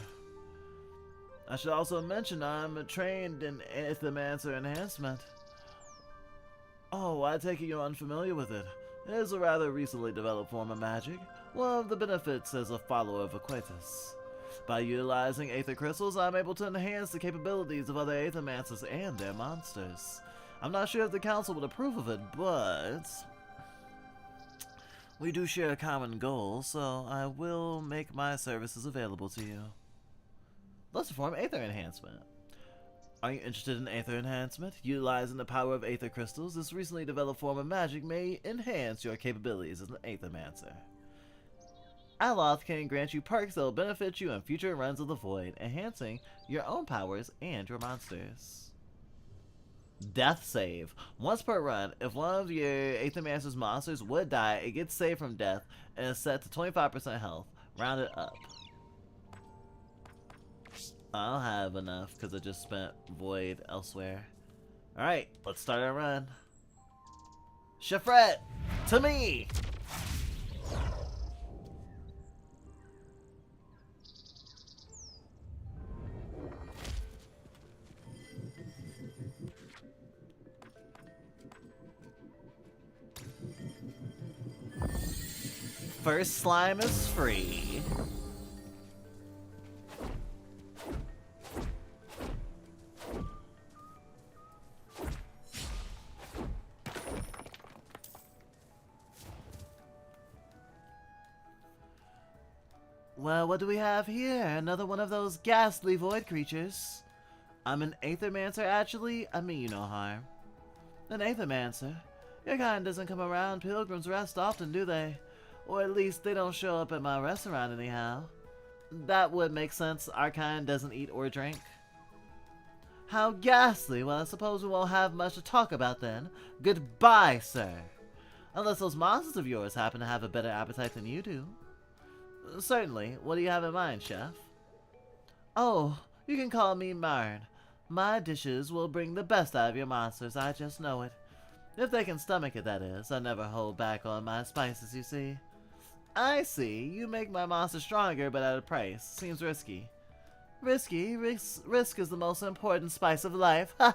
I should also mention I'm trained in Aethermancer enhancement. Oh, I take it you're unfamiliar with it. It is a rather recently developed form of magic, one of the benefits as a follower of Aquatus. By utilizing aether crystals, I'm able to enhance the capabilities of other Aethermancers and their monsters. I'm not sure if the council would approve of it, but we do share a common goal, so I will make my services available to you. Let's perform Aether Enhancement. Are you interested in Aether Enhancement? Utilizing the power of Aether Crystals, this recently developed form of magic may enhance your capabilities as an Aethermancer. Aloth can grant you perks that will benefit you in future runs of the Void, enhancing your own powers and your monsters. Death save. Once per run, if one of your Aethermancer's monsters would die, it gets saved from death and is set to 25% health. Round it up. I don't have enough because I just spent Void elsewhere. Alright, let's start our run. Shafret, to me! First slime is free. Well, what do we have here? Another one of those ghastly void creatures. I'm an Aethermancer, actually. I mean you no harm. An Aethermancer? Your kind doesn't come around Pilgrim's Rest often, do they? Or at least they don't show up at my restaurant anyhow. That would make sense. Our kind doesn't eat or drink. How ghastly. Well, I suppose we won't have much to talk about then. Goodbye, sir. Unless those monsters of yours happen to have a better appetite than you do. Certainly. What do you have in mind, chef? Oh, you can call me Marn. My dishes will bring the best out of your monsters, I just know it. If they can stomach it, that is. I never hold back on my spices, you see. I see. You make my monster stronger, but at a price. Seems risky. Risky? Risk is the most important spice of life. Ha!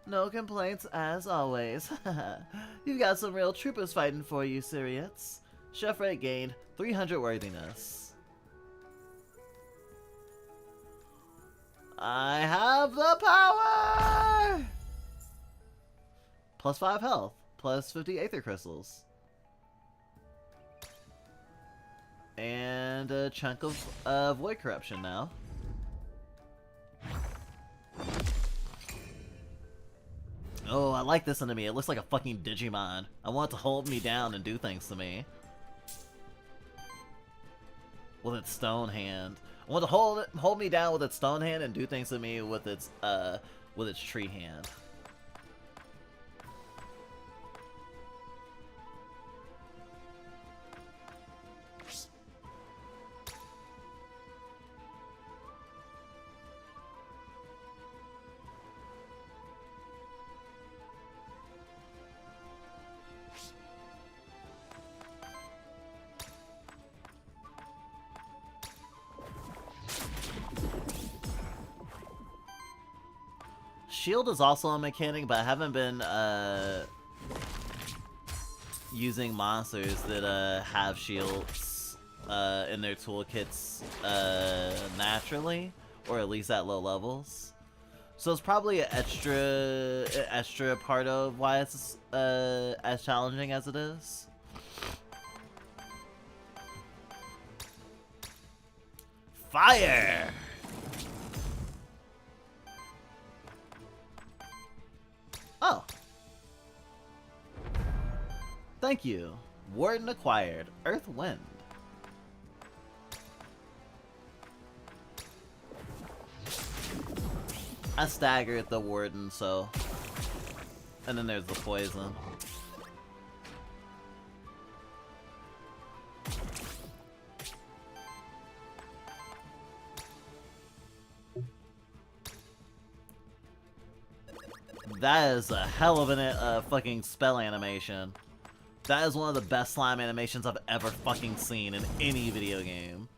No complaints, as always. You've got some real troopers fighting for you, Syrians. Chef rate gained 300 worthiness. I have the power! Plus 5 health, plus 50 Aether Crystals. And a chunk of Void Corruption now. Oh, I like this enemy. It looks like a fucking Digimon. I want it to hold me down and do things to me. With its stone hand. I want to hold me down with its stone hand and do things to me with its tree hand. Shield is also a mechanic, but I haven't been using monsters that have shields in their toolkits naturally, or at least at low levels. So it's probably an extra part of why it's as challenging as it is. Fire! Oh. Thank you. Warden acquired. Earth Wind. I staggered the Warden, so... And then there's the poison. That is a hell of a fucking spell animation. That is one of the best slime animations I've ever fucking seen in any video game.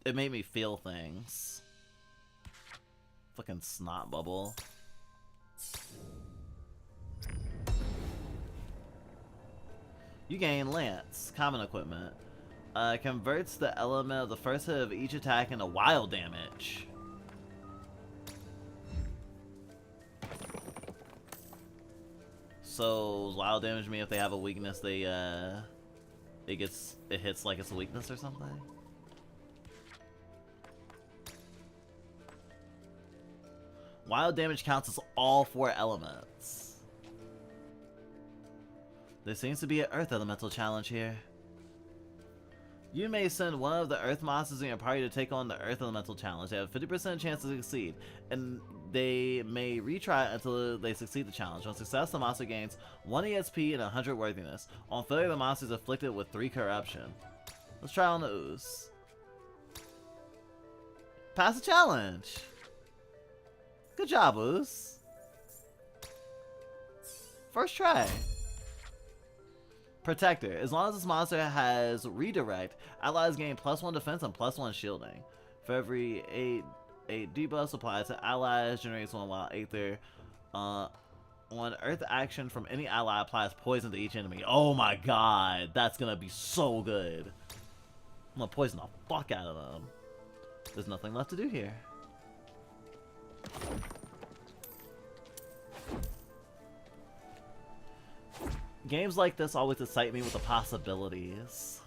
It made me feel things. Fucking snot bubble. You gain Lance, common equipment. Converts the element of the first hit of each attack into wild damage. So wild damage mean if they have a weakness, they it hits like it's a weakness or something. Wild damage counts as all 4 elements. There seems to be an Earth Elemental challenge here. You may send one of the Earth monsters in your party to take on the Earth Elemental challenge. They have a 50% chance to succeed, and they may retry until they succeed the challenge. On success, the monster gains 1 ESP and 100 worthiness. On failure, the monster is afflicted with 3 corruption. Let's try on the ooze. Pass the challenge! Good job, ooze. First try. Protector. As long as this monster has redirect, allies gain +1 defense and +1 shielding. For every 8 debuffs applied to allies, generates 1 wild aether. One earth action from any ally applies poison to each enemy. Oh my god, that's gonna be so good. I'm gonna poison the fuck out of them. There's nothing left to do here. Games like this always excite me with the possibilities.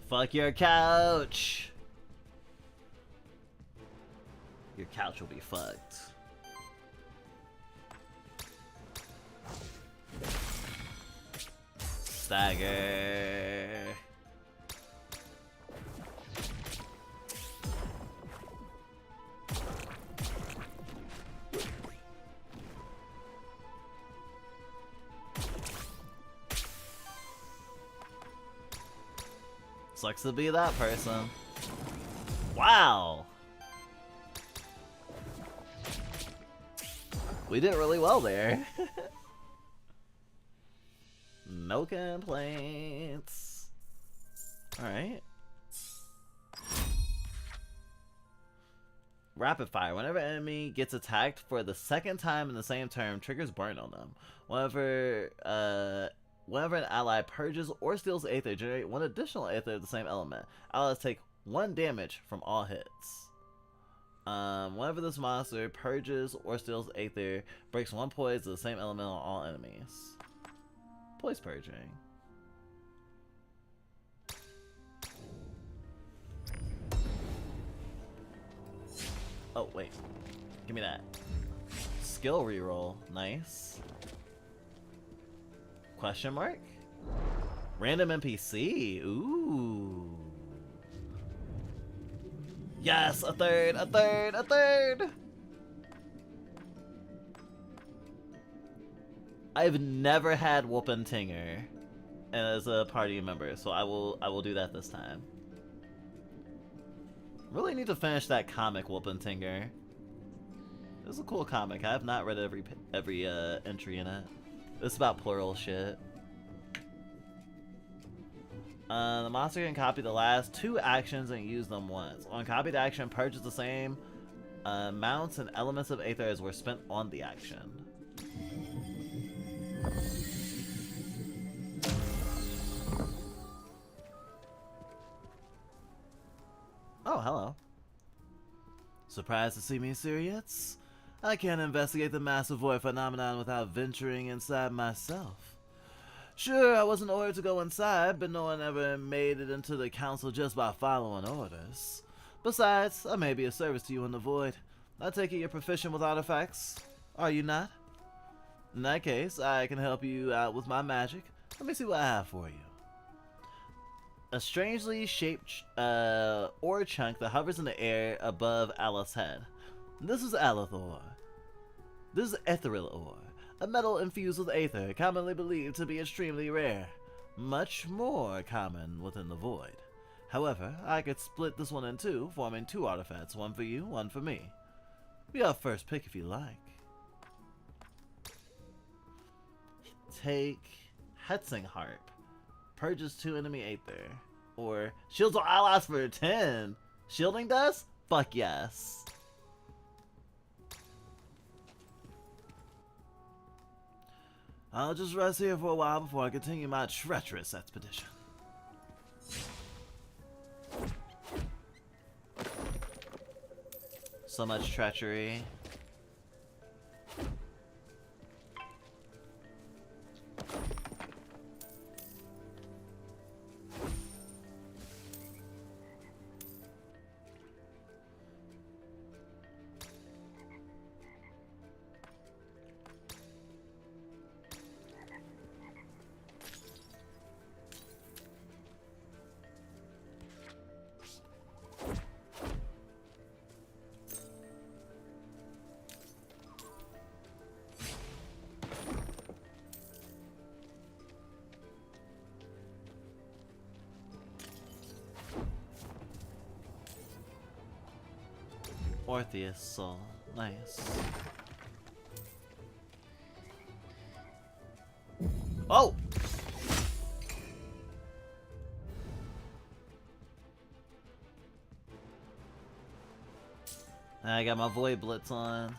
Fuck your couch! Your couch will be fucked. Stagger. Sucks to be that person. Wow! We did really well there. No complaints. Alright. Rapid fire. Whenever an enemy gets attacked for the 2nd time in the same turn, triggers burn on them. Whenever an ally purges or steals Aether, generate 1 additional Aether of the same element. Allies take 1 damage from all hits. Whenever this monster purges or steals Aether, breaks 1 poise of the same element on all enemies. Poise purging. Oh, wait. Give me that. Skill reroll. Nice. Question mark? Random NPC. Ooh. Yes, a third, a third, a third. I've never had Whoopin' as a party member, so I will do that this time. Really need to finish that comic Whoopin' Tinger. It's a cool comic. I have not read every entry in it. It's about plural shit. The monster can copy the last 2 actions and use them once. On copied action, purchase the same amounts and elements of Aether as were spent on the action. Oh, hello. Surprised to see me, Syrians? I can't investigate the massive void phenomenon without venturing inside myself. Sure, I wasn't ordered to go inside, but no one ever made it into the council just by following orders. Besides, I may be of service to you in the void. I take it you're proficient with artifacts, are you not? In that case, I can help you out with my magic. Let me see what I have for you. A strangely shaped ore chunk that hovers in the air above Alepht's head. This is Aleph ore. This is ethereal ore, a metal infused with aether, commonly believed to be extremely rare. Much more common within the void. However, I could split this one in 2, forming 2 artifacts, one for you, one for me. Be our first pick if you like. Take Hetzing Harp. Purges 2 enemy Aether. Or shields all allies for 10. Shielding does? Fuck yes. I'll just rest here for a while before I continue my treacherous expedition. So much treachery. Orpheus soul. Nice. Oh! I got my Void Blitz on.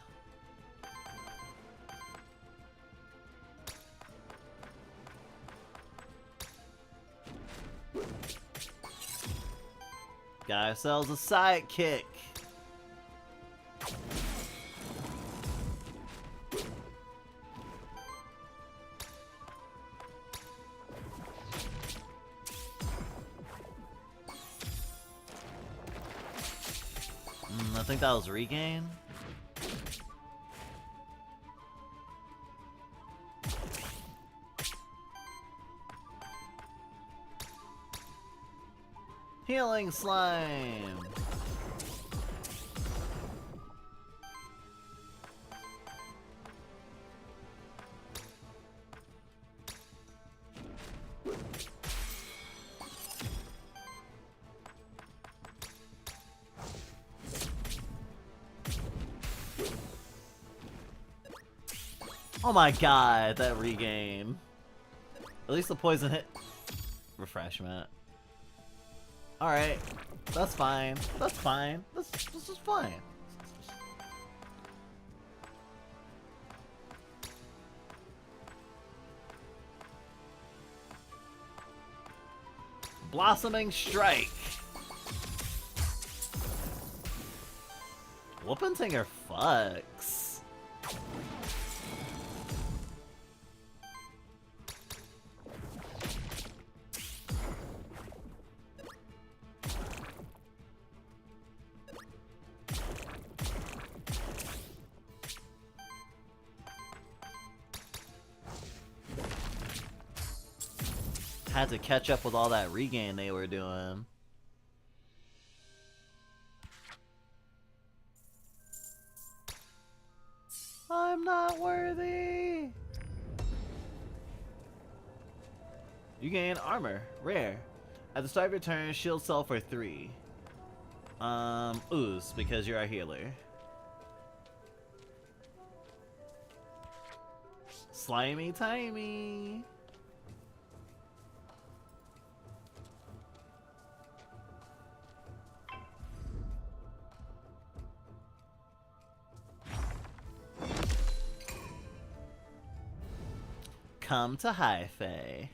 Got ourselves a sidekick. I think that was regain. Healing slime. Oh my god, that regain. At least the poison hit refreshment. Alright, that's fine. That's fine. This is fine. Blossoming Strike. Whoopensinger fucks. Had to catch up with all that regain they were doing. I'm not worthy. You gain armor, rare. At the start of your turn, shield cell for 3. Ooze, because you're a healer. Slimy timey. Come to Hi-Fi.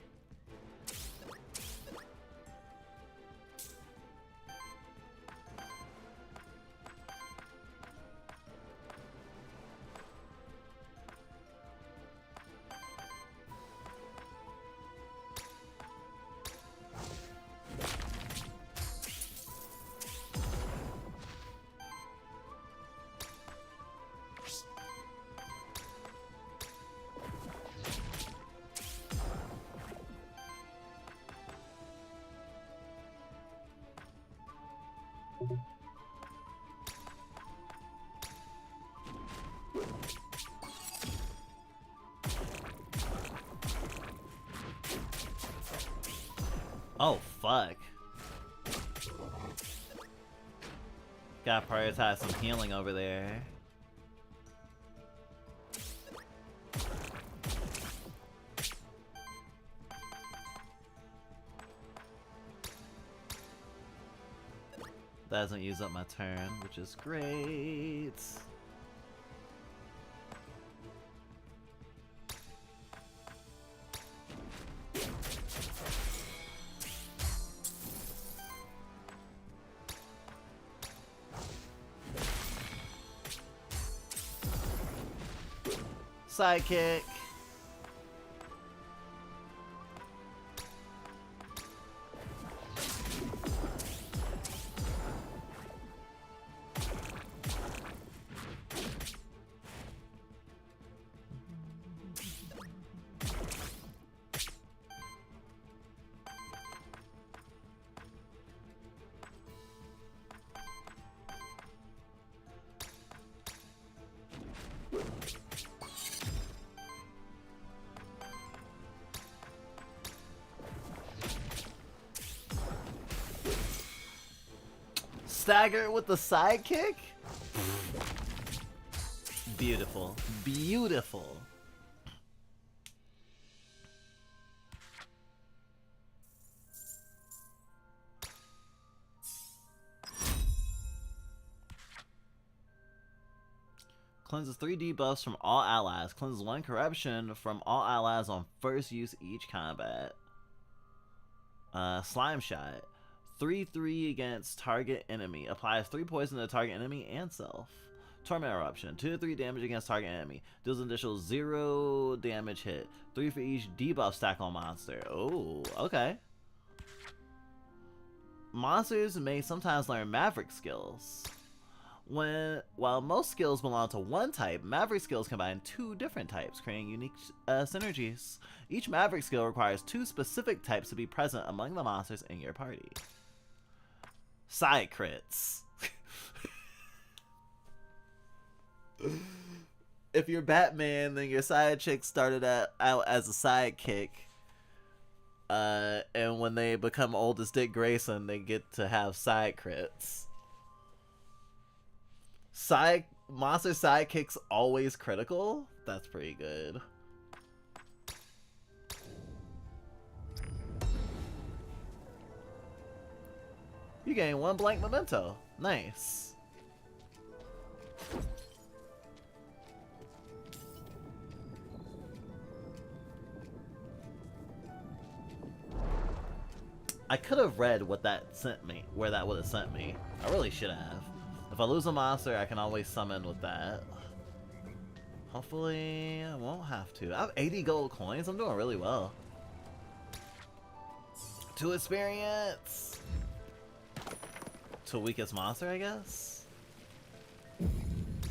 Oh, fuck. Gotta prioritize some healing over there. That doesn't use up my turn, which is great. Sidekick. Stagger with the sidekick? Beautiful. Beautiful. Cleanses 3 debuffs from all allies. Cleanses 1 corruption from all allies on first use each combat. Slime Shot. 3/3 against target enemy. Applies 3 poison to target enemy and self. Torment Eruption. 2-3 damage against target enemy. Deals an additional 0 damage hit. 3 for each debuff stack on monster. Oh, okay. Monsters may sometimes learn Maverick skills. While most skills belong to one type, Maverick skills combine 2 different types, creating unique synergies. Each Maverick skill requires 2 specific types to be present among the monsters in your party. Side crits. If you're Batman, then your side chick started out as a sidekick. And when they become old as Dick Grayson, they get to have side crits. Monster sidekicks always critical? That's pretty good. You gain 1 blank memento. Nice. I could have read what that sent me, where that would have sent me. I really should have. If I lose a monster, I can always summon with that. Hopefully, I won't have to. I have 80 gold coins. I'm doing really well. 2 experience. To weakest monster, I guess.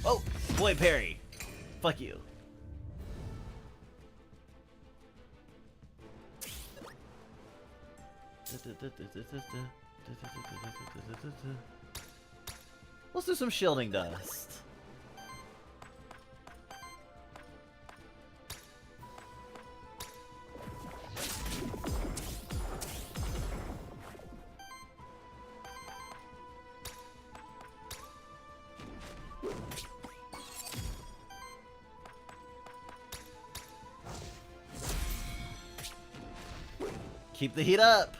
Oh, boy, parry. Fuck you. Let's do some shielding dust. Keep the heat up.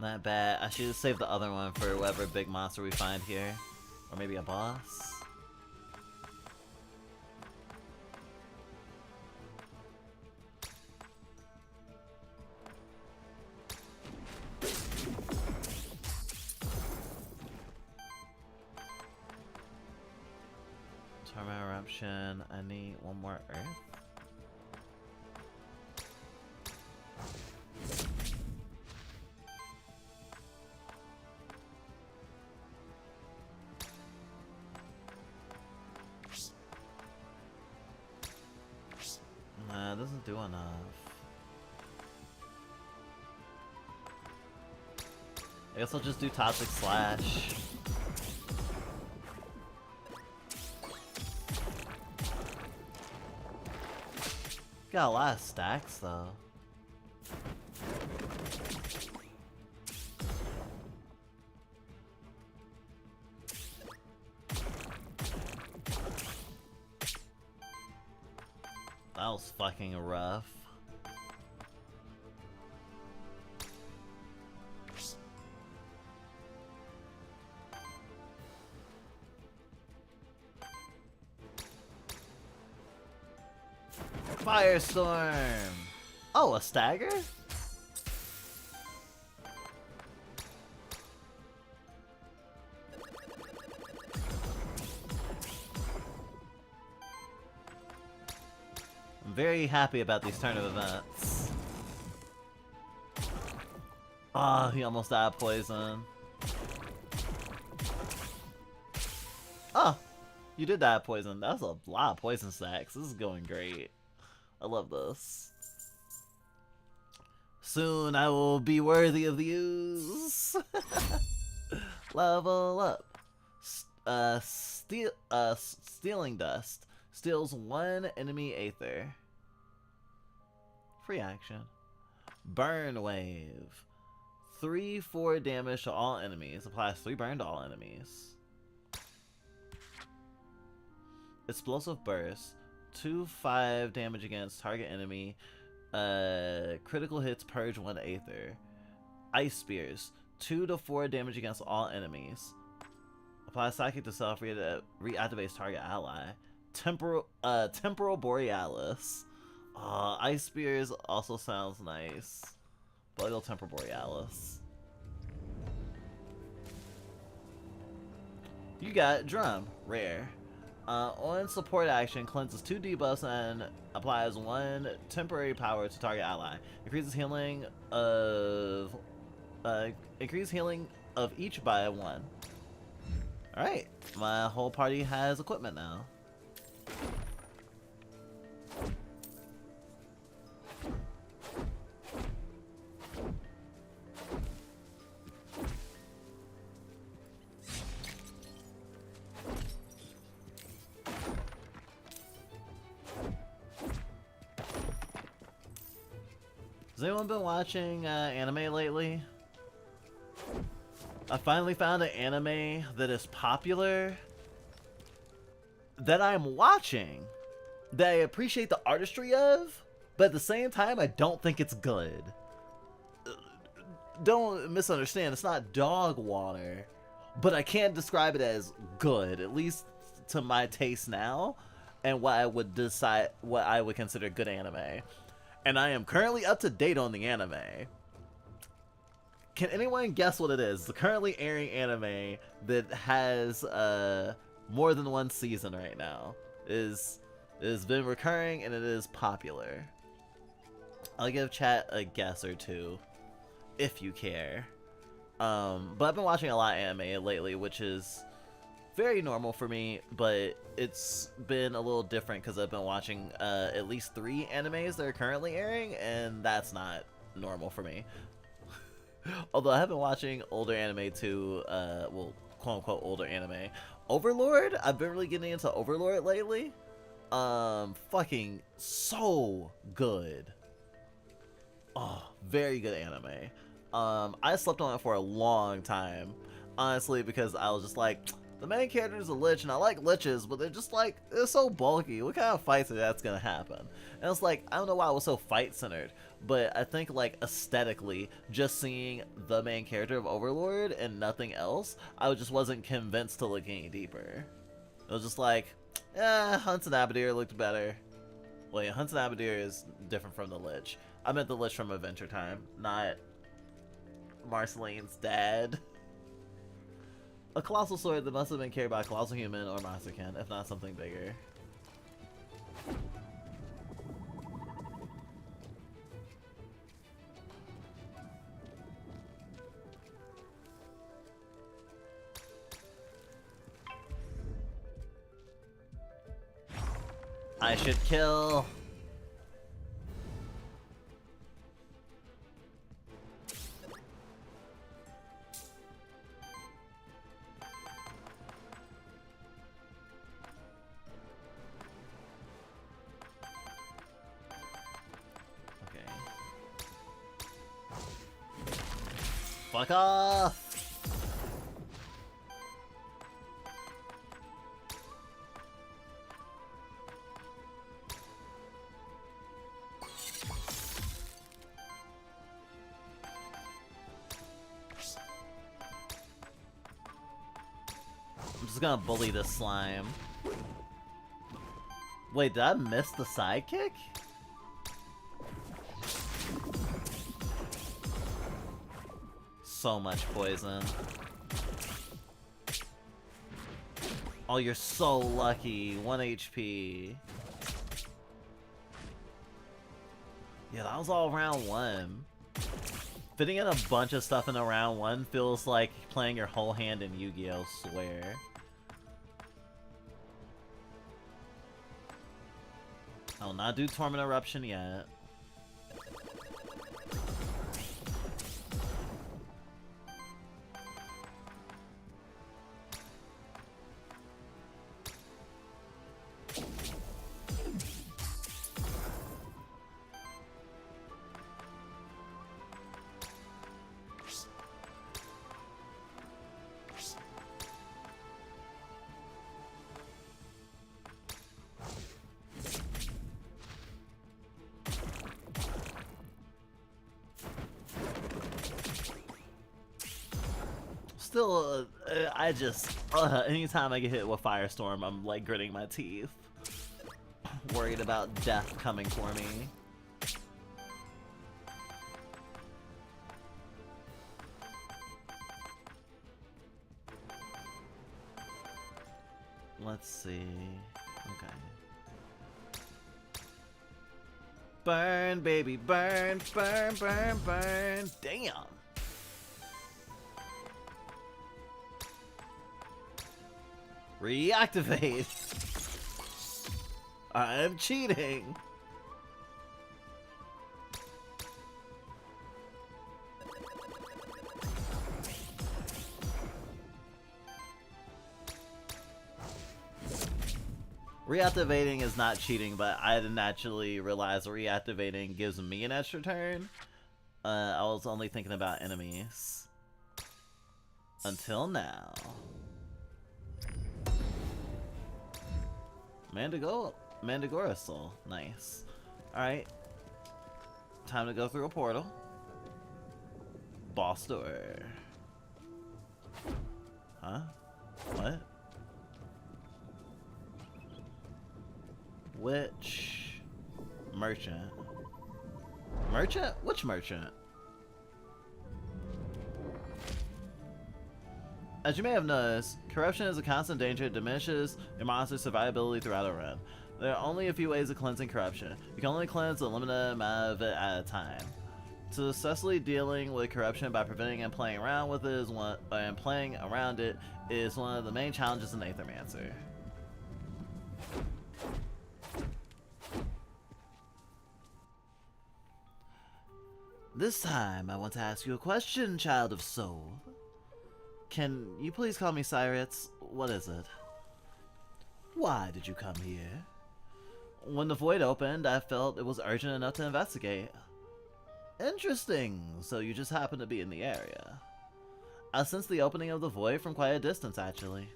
Not bad. I should have saved the other one for whatever big monster we find here. Or maybe a boss. Torment Eruption. I need one more earth. Nah, it doesn't do enough. I guess I'll just do Toxic Slash. Got a lot of stacks though. That was fucking rough. Firestorm! Oh, a stagger? I'm very happy about these turn of events. Ah, oh, he almost died of poison. Oh, you did die of poison. That's a lot of poison stacks. This is going great. I love this. Soon I will be worthy of the use. Level up. Stealing Dust. Steals 1 enemy Aether. Free action. Burn Wave. 3/4 damage to all enemies. Applies 3 burn to all enemies. Explosive Burst. 2/5 damage against target enemy. Critical hits purge 1 Aether. Ice Spears. 2 to 4 damage against all enemies. Apply Psychic to self. Reactivates target ally. Temporal Borealis. Ice Spears also sounds nice. But I'll go Temporal Borealis. You got Drum. Rare. On support action, cleanses 2 debuffs and applies 1 temporary power to target ally. Increases healing of each by 1. Alright, my whole party has equipment now. Has anyone been watching anime lately? I finally found an anime that is popular, that I'm watching, that I appreciate the artistry of, but at the same time I don't think it's good. Don't misunderstand, it's not dog water, but I can't describe it as good, at least to my taste now. and what I would consider good anime. And I am currently up to date on the anime. Can anyone guess what it is? The currently airing anime that has more than one season right now. It has been recurring and it is popular. I'll give chat a guess or two, if you care. But I've been watching a lot of anime lately, which is very normal for me, but it's been a little different because I've been watching at least 3 animes that are currently airing, and that's not normal for me. Although I have been watching older anime too, well, quote-unquote older anime. Overlord? I've been really getting into Overlord lately. Fucking so good. Oh, very good anime. I slept on it for a long time, honestly, because I was just like, the main character is a lich, and I like liches, but they're just like, they're so bulky. What kind of fights are that's gonna happen? And it's like, I don't know why I was so fight-centered, but I think, like, aesthetically, just seeing the main character of Overlord and nothing else, I just wasn't convinced to look any deeper. It was just like, Hunts and Abadir looked better. Wait, Hunts and Abadir is different from the lich. I meant the lich from Adventure Time, not Marceline's dad. A colossal sword that must have been carried by a colossal human or monsterkin, if not something bigger. I should kill. Fuck off! I'm just gonna bully this slime. Wait, did I miss the sidekick? So much poison. Oh, you're so lucky. 1 HP. Yeah, that was all round 1. Fitting in a bunch of stuff in a round 1 feels like playing your whole hand in Yu-Gi-Oh! Swear. I'll not do Torment Eruption yet. Still, I just, anytime I get hit with Firestorm, I'm like gritting my teeth. Worried about death coming for me. Let's see. Okay. Burn, baby, burn, burn, burn, burn. Damn. Reactivate! I'm cheating! Reactivating is not cheating, but I didn't actually realize reactivating gives me an extra turn. I was only thinking about enemies. Until now. Mandragora soul. Nice. Alright. Time to go through a portal. Boss door. Huh? What? Which merchant? Merchant? Which merchant? As you may have noticed, corruption is a constant danger. It diminishes your monster's survivability throughout a run. There are only a few ways of cleansing corruption. You can only cleanse a limited amount of it at a time. Successfully dealing with corruption by preventing and playing around with it and playing around it is one of the main challenges in Aethermancer. This time, I want to ask you a question, child of soul. Can you please call me Cyrus? What is it? Why did you come here? When the void opened, I felt it was urgent enough to investigate. Interesting, so you just happened to be in the area. I sensed the opening of the void from quite a distance, actually.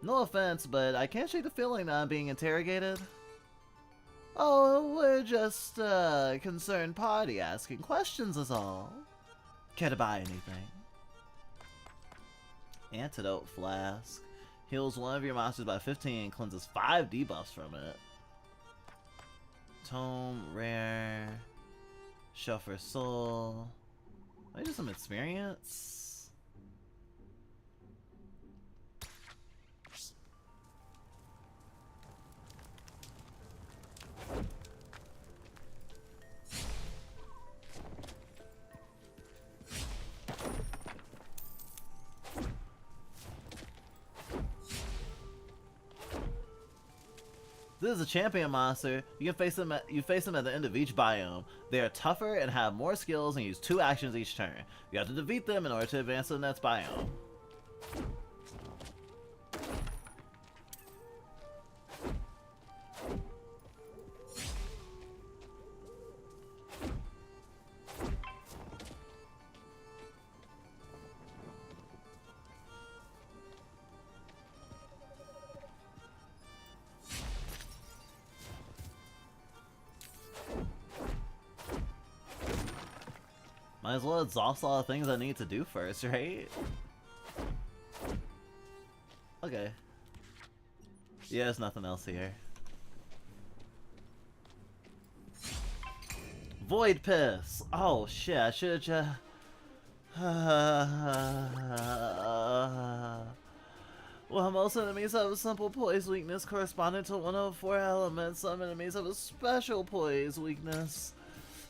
No offense, but I can't shake the feeling that I'm being interrogated. Oh, we're just a concerned party asking questions is all. Care to buy anything? Antidote flask. Heals one of your monsters by 15 and cleanses 5 debuffs from it. Tome, rare. Shelf for soul. Maybe some experience? This is a champion monster. You face them at the end of each biome. They are tougher and have more skills and use 2 actions each turn. You have to defeat them in order to advance to the next biome. Might as well exhaust all the things I need to do first, right? Okay. Yeah, there's nothing else here. Void Piss! Oh shit, I should've just... Well, most enemies have a simple poise weakness corresponding to one of 4 elements. Some enemies have a special poise weakness.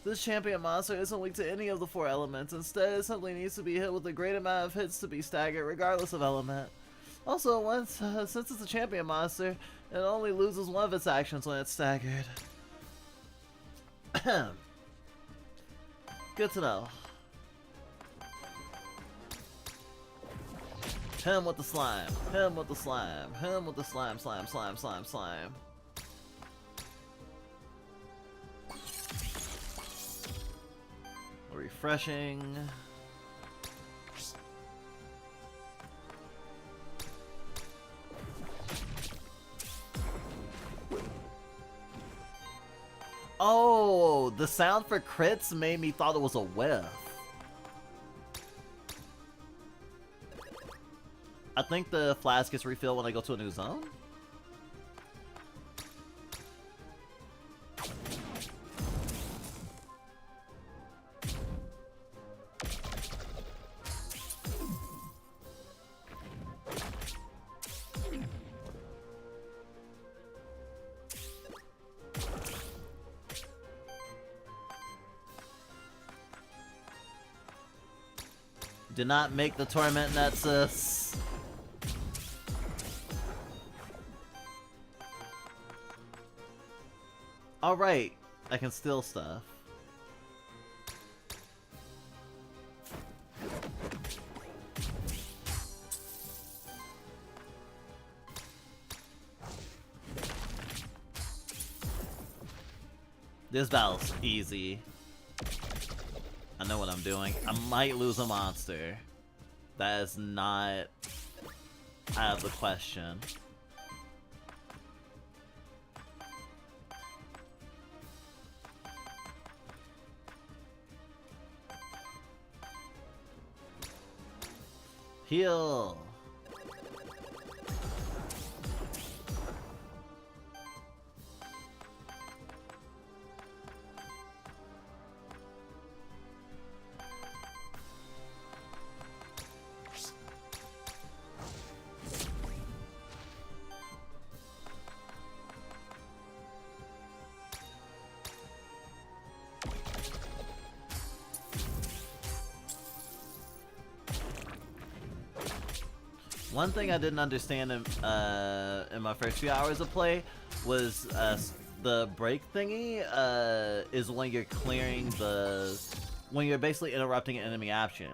This champion monster isn't weak to any of the 4 elements. Instead, it simply needs to be hit with a great amount of hits to be staggered, regardless of element. Also, since it's a champion monster, it only loses one of its actions when it's staggered. Good to know. Hit him with the slime. Hit him with the slime. Hit him with the slime, slime, slime, slime, slime. Refreshing. Oh, the sound for crits made me thought it was a whiff. I think the flask gets refilled when I go to a new zone. Do not make the torment nexus. Alright, I can steal stuff. This battle's easy. I know what I'm doing. I might lose a monster. That is not out of the question. Heal. One thing I didn't understand in my first few hours of play was the break thingy is when you're clearing when you're basically interrupting enemy action.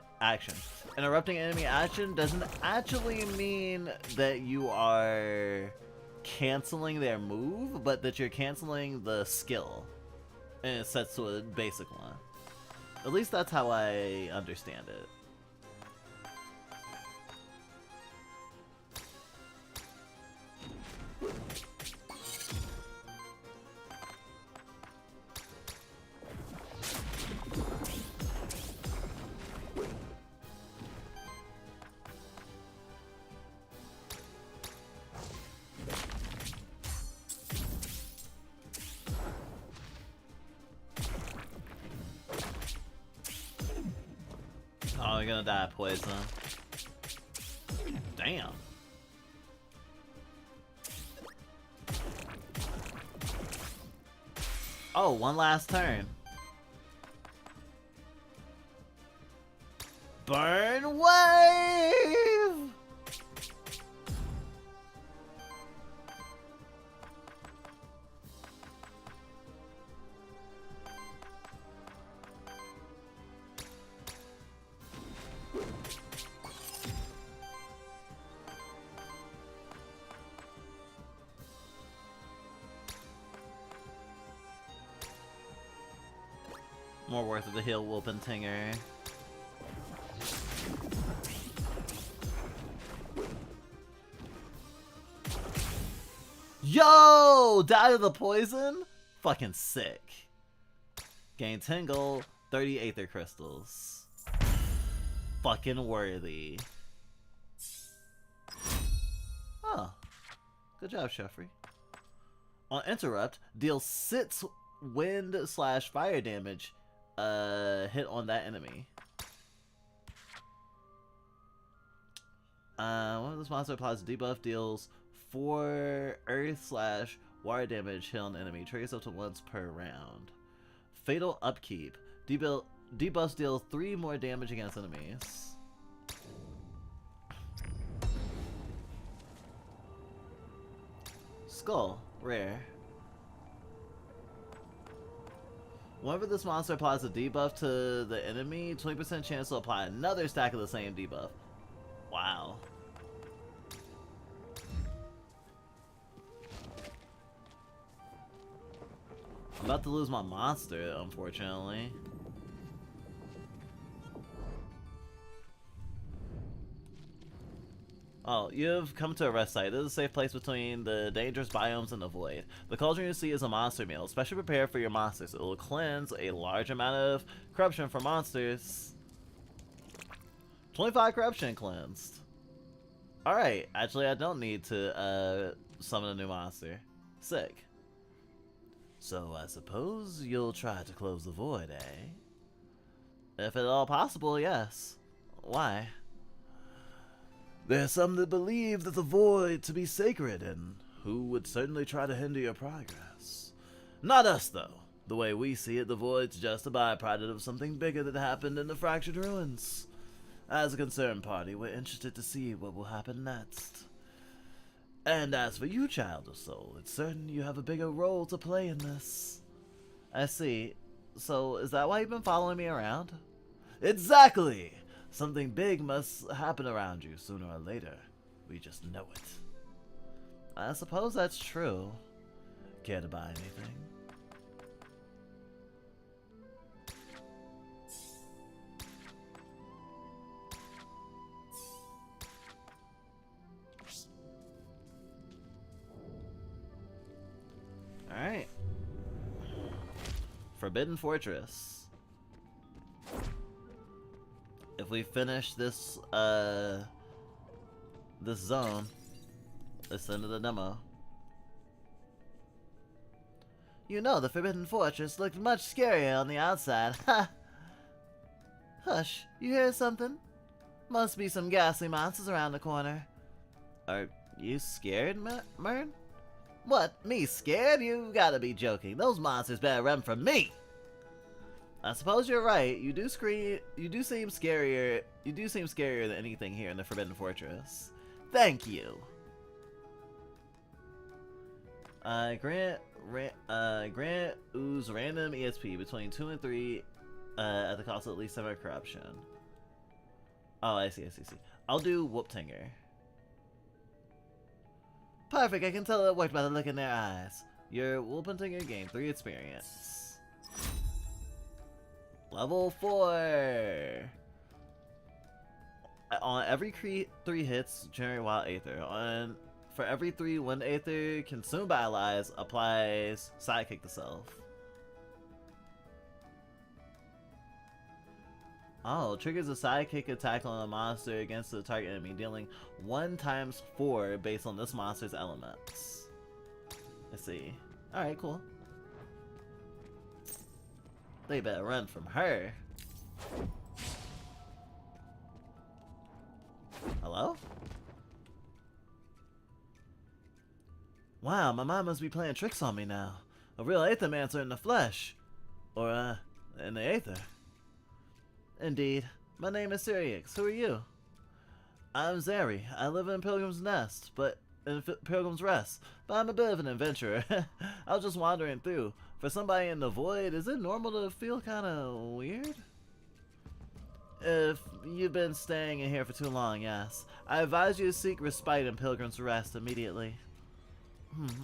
Interrupting enemy action doesn't actually mean that you are canceling their move, but that you're canceling the skill. And it sets to a basic one. At least that's how I understand it. Oh, you're gonna die of poison. Damn. Oh, one last turn. Burn wave! More worth of the heal whooping tinger. Yo! Die to the poison? Fucking sick. Gain 10 gold, 30 Aether crystals. Fucking worthy. Oh. Good job, Sheffrey. On interrupt, deal 6 wind/fire damage hit on that enemy. One of this monster applies a debuff, deals 4 earth/water damage hit on the enemy, triggers up to once per round. Fatal upkeep, debuffs deal 3 more damage against enemies. Skull, rare. Whenever this monster applies a debuff to the enemy, 20% chance to apply another stack of the same debuff. Wow. I'm about to lose my monster, unfortunately. Oh, you've come to a rest site. This is a safe place between the dangerous biomes and the void. The cauldron you see is a monster meal, specially prepared for your monsters. It will cleanse a large amount of corruption for monsters. 25 corruption cleansed. Alright, actually I don't need to summon a new monster. Sick. So I suppose you'll try to close the void, eh? If at all possible, yes. Why? There's some that believe that the void to be sacred, and who would certainly try to hinder your progress. Not us, though. The way we see it, the void's just a byproduct of something bigger that happened in the fractured ruins. As a concerned party, we're interested to see what will happen next. And as for you, Child of Soul, it's certain you have a bigger role to play in this. I see. So, is that why you've been following me around? Exactly! Something big must happen around you sooner or later. We just know it. I suppose that's true. Care to buy anything? Alright. Forbidden Fortress. If we finish this, this zone, it's the end of the demo. You know, the Forbidden Fortress looked much scarier on the outside. Ha! Hush, you hear something? Must be some ghastly monsters around the corner. Are you scared, Mern? What, me scared? You gotta be joking. Those monsters better run from me! I suppose you're right. You do seem scarier than anything here in the Forbidden Fortress. Thank you. Grant ooze random ESP between 2 and 3 at the cost of at least 7 corruption. Oh, I see. I'll do Whooptinger. Perfect, I can tell it worked by the look in their eyes. Your Whooptinger gained 3 experience. Level 4! On every 3 hits, generate Wild Aether. For every 3 Wind Aether consumed by allies, applies Sidekick to self. Oh, triggers a Sidekick attack on a monster against the target enemy, dealing 1 times 4 based on this monster's elements. Let's see. Alright, cool. They better run from her. Hello? Wow, my mind must be playing tricks on me now. A real Aethermancer in the flesh. Or, in the Aether. Indeed. My name is Syriax. Who are you? I'm Zeri. I live in Pilgrim's Nest, in Pilgrim's Rest. But I'm a bit of an adventurer. I was just wandering through. For somebody in the void, is it normal to feel kinda weird? If you've been staying in here for too long, yes. I advise you to seek respite in Pilgrim's Rest immediately.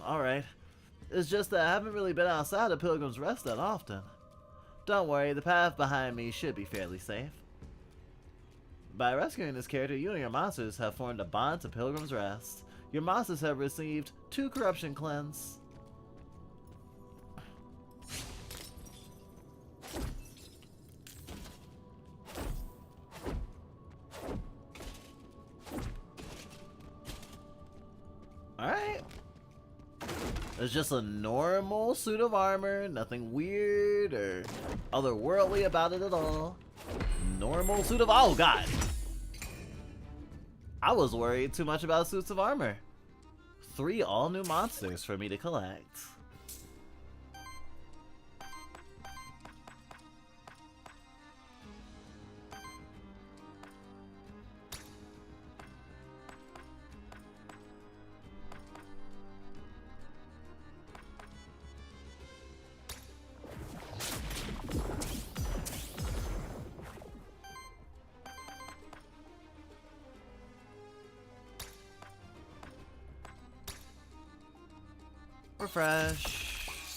Alright. It's just that I haven't really been outside of Pilgrim's Rest that often. Don't worry, the path behind me should be fairly safe. By rescuing this character, you and your monsters have formed a bond to Pilgrim's Rest. Your monsters have received 2 corruption cleanse. Alright. It's just a normal suit of armor, nothing weird or otherworldly about it at all. Normal suit of— oh god! I was worried too much about suits of armor. 3 all-new monsters for me to collect. Refresh.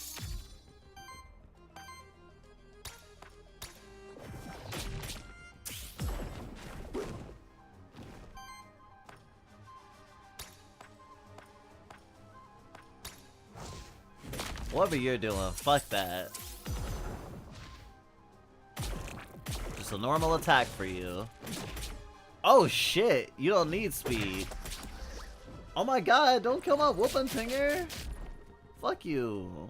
Whatever you're doing, fuck that. Just a normal attack for you. Oh shit, you don't need speed. Oh my god, don't kill my Whooptinger. Fuck you.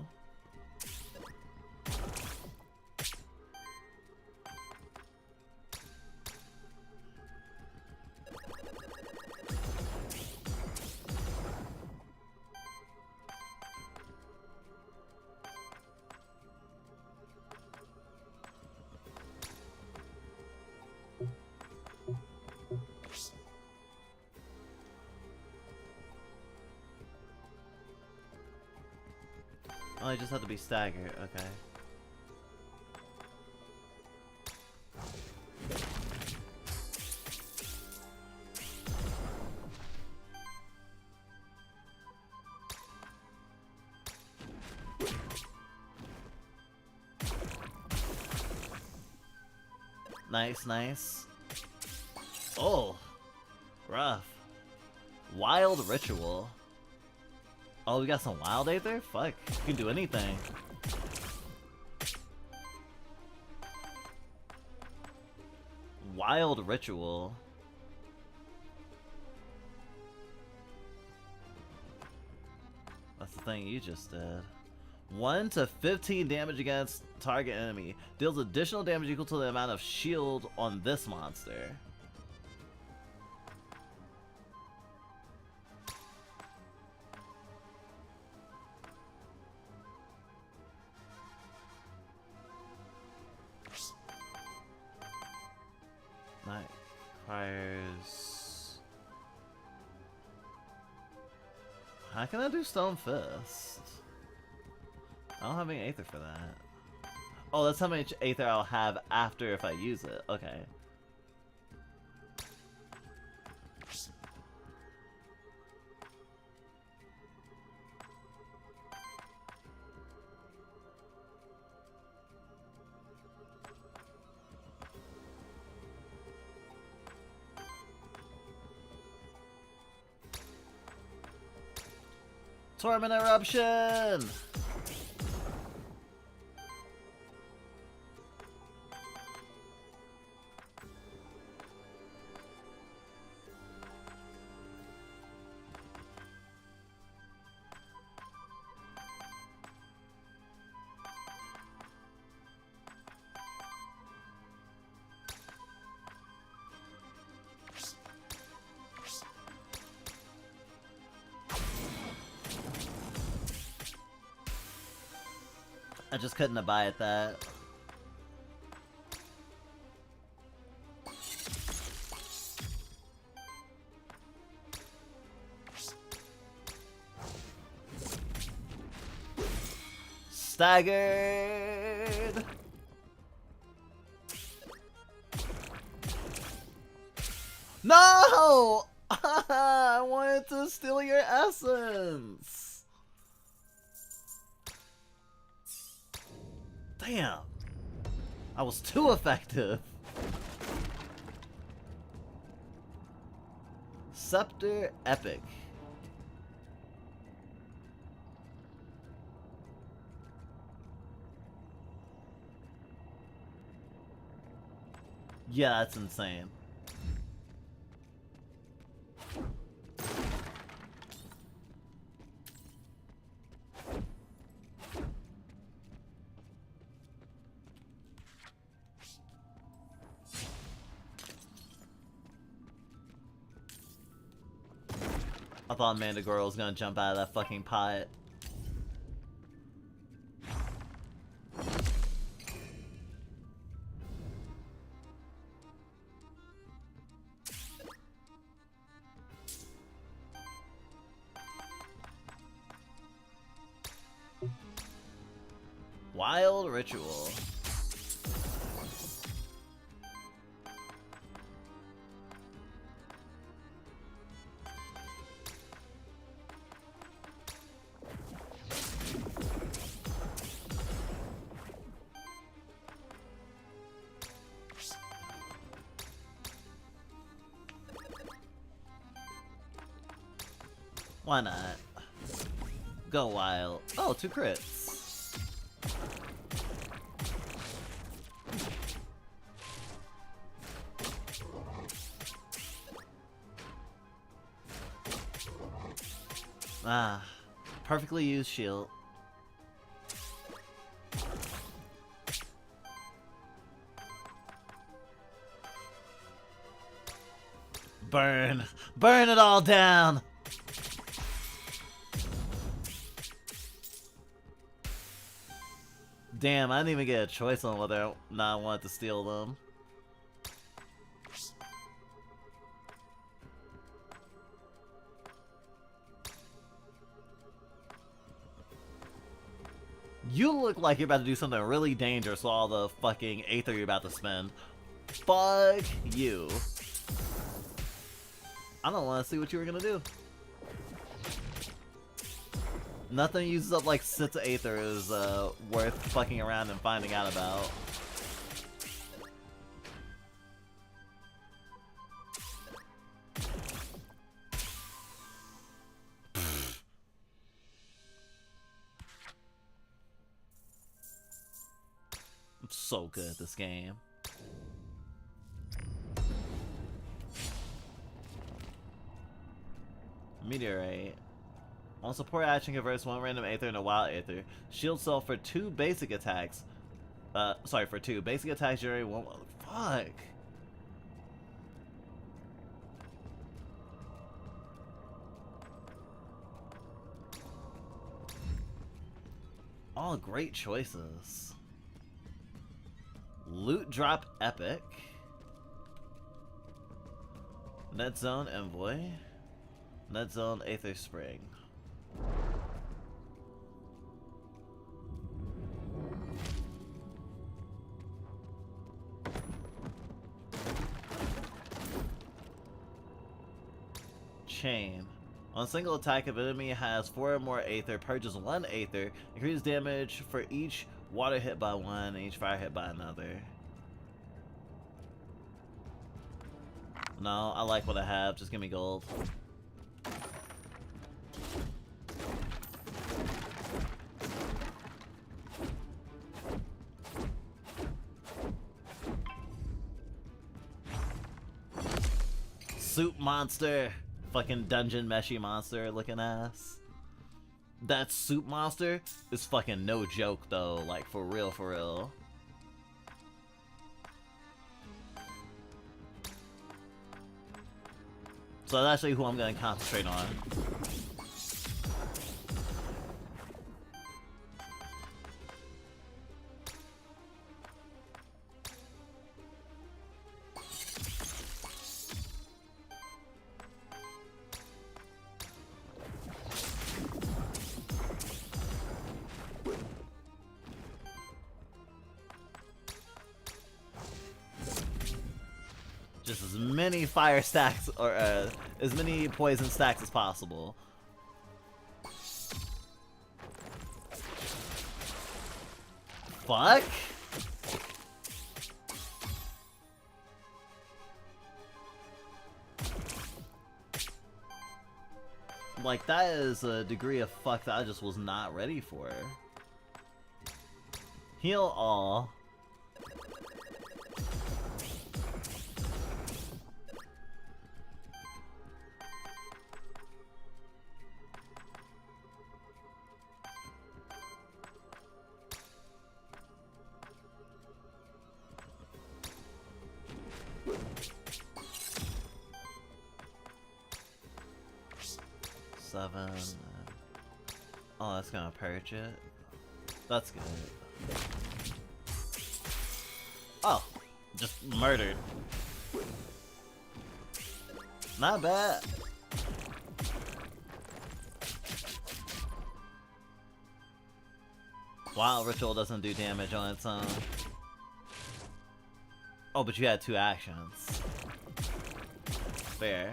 Oh, you just have to be staggered, okay. Nice, nice. Oh, rough. Wild Ritual. Oh, we got some Wild Aether? Fuck, you can do anything. Wild Ritual. That's the thing you just did. 1 to 15 damage against target enemy. Deals additional damage equal to the amount of shield on this monster. That requires How can I do Stone Fist? I don't have any Aether for that. Oh, that's how much Aether I'll have after if I use it. Okay. Torment Eruption! I just couldn't abide at that. Staggered! No! I wanted to steal your essence! Damn! I was too effective! Scepter Epic. Yeah, that's insane. I thought Mandagora was gonna jump out of that fucking pot. Wild Ritual. Why not? Go wild. Oh, 2 crits. Ah, perfectly used shield. Burn! Burn it all down! Damn, I didn't even get a choice on whether or not I wanted to steal them. You look like you're about to do something really dangerous with all the fucking Aether you're about to spend. Fuck you. I don't want to see what you were gonna do. Nothing uses up like 6 Aether is worth fucking around and finding out about. I'm so good at this game. Meteorite. On support action, converts 1 random Aether into Wild Aether. Shield cell for 2 basic attacks. For 2 basic attacks generate 1. Fuck. All great choices. Loot Drop Epic. Net Zone Envoy. Net Zone Aether Spring. Chain. On a single attack, if an enemy has 4 or more Aether, purges 1 Aether, increases damage for each water hit by one and each fire hit by another. No, I like what I have. Just give me gold. Soup monster. Fucking dungeon meshy monster looking ass. That soup monster is fucking no joke though. Like for real, for real. So that's actually who I'm gonna concentrate on. Just as many fire stacks, or as many poison stacks as possible. Fuck? Like, that is a degree of fuck that I just was not ready for. Heal all. Oh, that's gonna purge it. That's good. Oh, just murdered. Not bad. Wild Ritual doesn't do damage on its own. Oh, but you had 2 actions. Fair.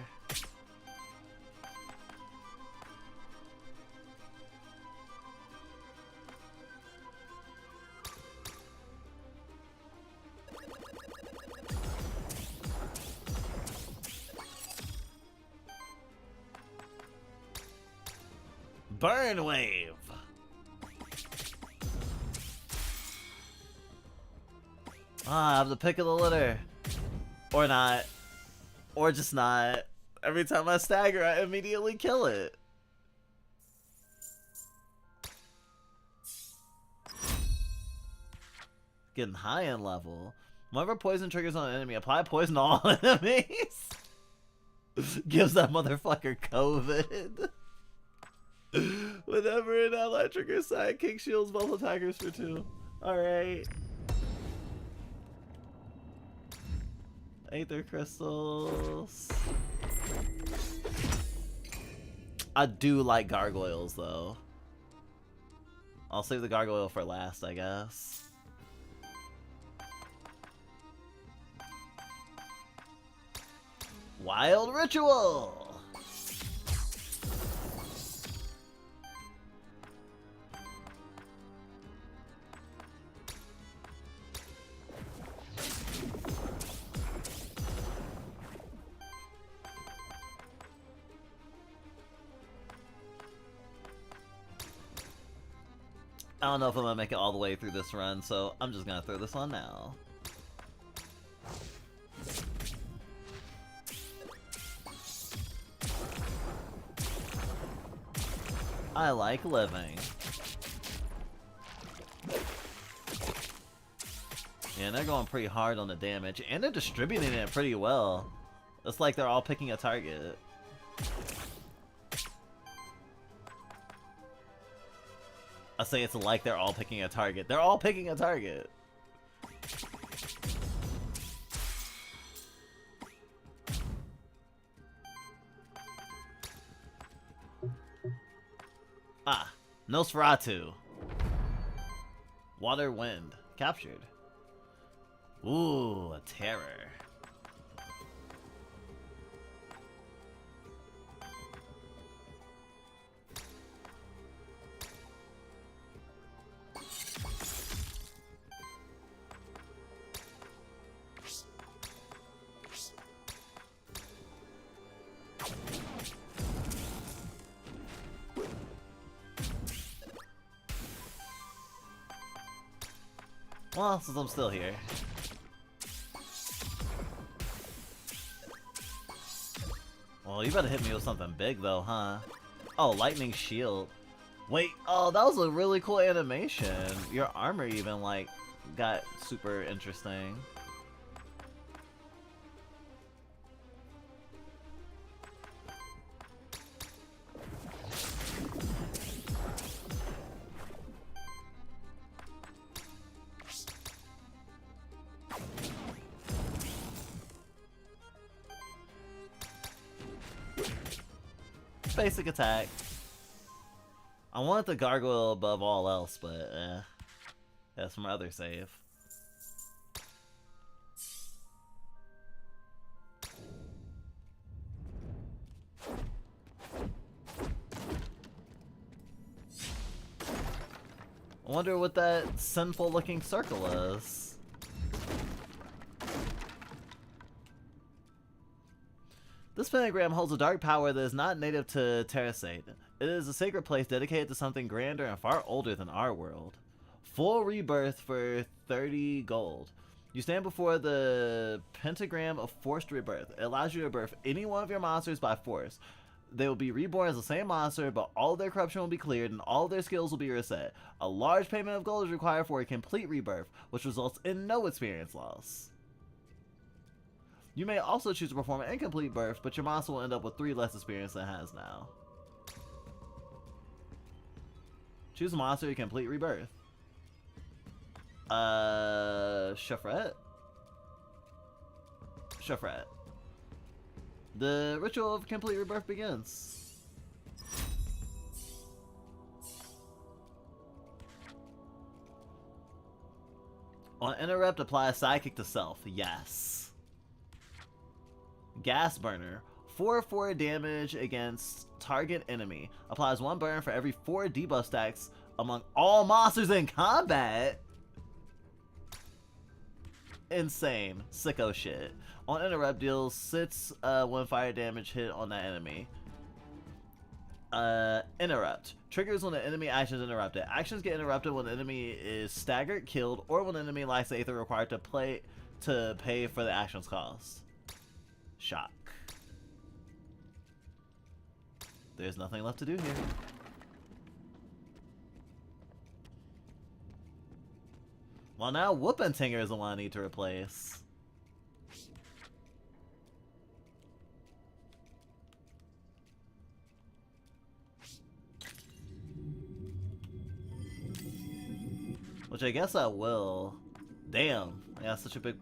Burn wave. Ah, I have the pick of the litter. Or not. Or just not. Every time I stagger, I immediately kill it. Getting high in level. Whenever poison triggers on an enemy, apply poison to all enemies. Gives that motherfucker COVID. Whenever an ally triggers sidekick, shields both attackers for 2. Alright. Aether crystals. I do like gargoyles though. I'll save the gargoyle for last, I guess. Wild Ritual! I don't know if I'm gonna make it all the way through this run, so I'm just gonna throw this on now. I like living. Yeah, they're going pretty hard on the damage, and they're distributing it pretty well. It's like they're all picking a target. I say it's like they're all picking a target. They're all picking a target. Nosferatu. Water Wind. Captured. Ooh, a terror. Well, since I'm still here. Well, you better hit me with something big though, huh? Oh, lightning shield. Wait, oh, that was a really cool animation. Your armor even, like, got super interesting. Basic attack. I wanted the gargoyle above all else, but that's my other save. I wonder what that sinful looking circle is. This pentagram holds a dark power that is not native to Terrasate. It is a sacred place dedicated to something grander and far older than our world. Full rebirth for 30 gold. You stand before the pentagram of forced rebirth. It allows you to birth any one of your monsters by force. They will be reborn as the same monster, but all their corruption will be cleared and all their skills will be reset. A large payment of gold is required for a complete rebirth, which results in no experience loss. You may also choose to perform an incomplete birth, but your monster will end up with 3 less experience than it has now. Choose a monster to complete rebirth. Shafret? Shafret. The ritual of complete rebirth begins. On interrupt, apply a sidekick to self. Yes. Gas burner. 4/4 damage against target enemy. Applies 1 burn for every 4 debuff stacks among all monsters in combat. Insane. Sicko shit. On interrupt, deals 6 1 fire damage hit on that enemy. Interrupt. Triggers when the enemy action is interrupted. Actions get interrupted when the enemy is staggered, killed, or when the enemy lacks the Aether required to pay for the action's cost. Shock. There's nothing left to do here. Well, now Whoopin' Tinger is the one I need to replace. Which I guess I will. Damn, I got such a big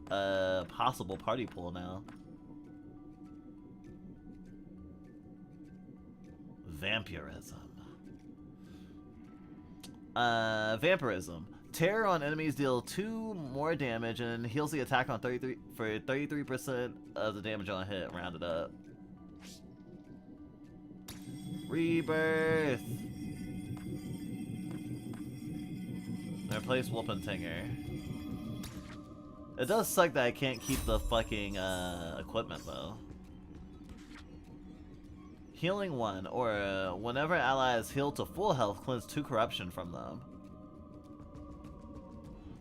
possible party pool now. Vampirism. Vampirism. Terror on enemies deal 2 more damage and heals the attack on 33% of the damage on a hit, rounded up. Rebirth. Replace Whoopin' Tinger. It does suck that I can't keep the fucking equipment though. Healing 1, or whenever an ally is healed to full health, cleanse 2 corruption from them.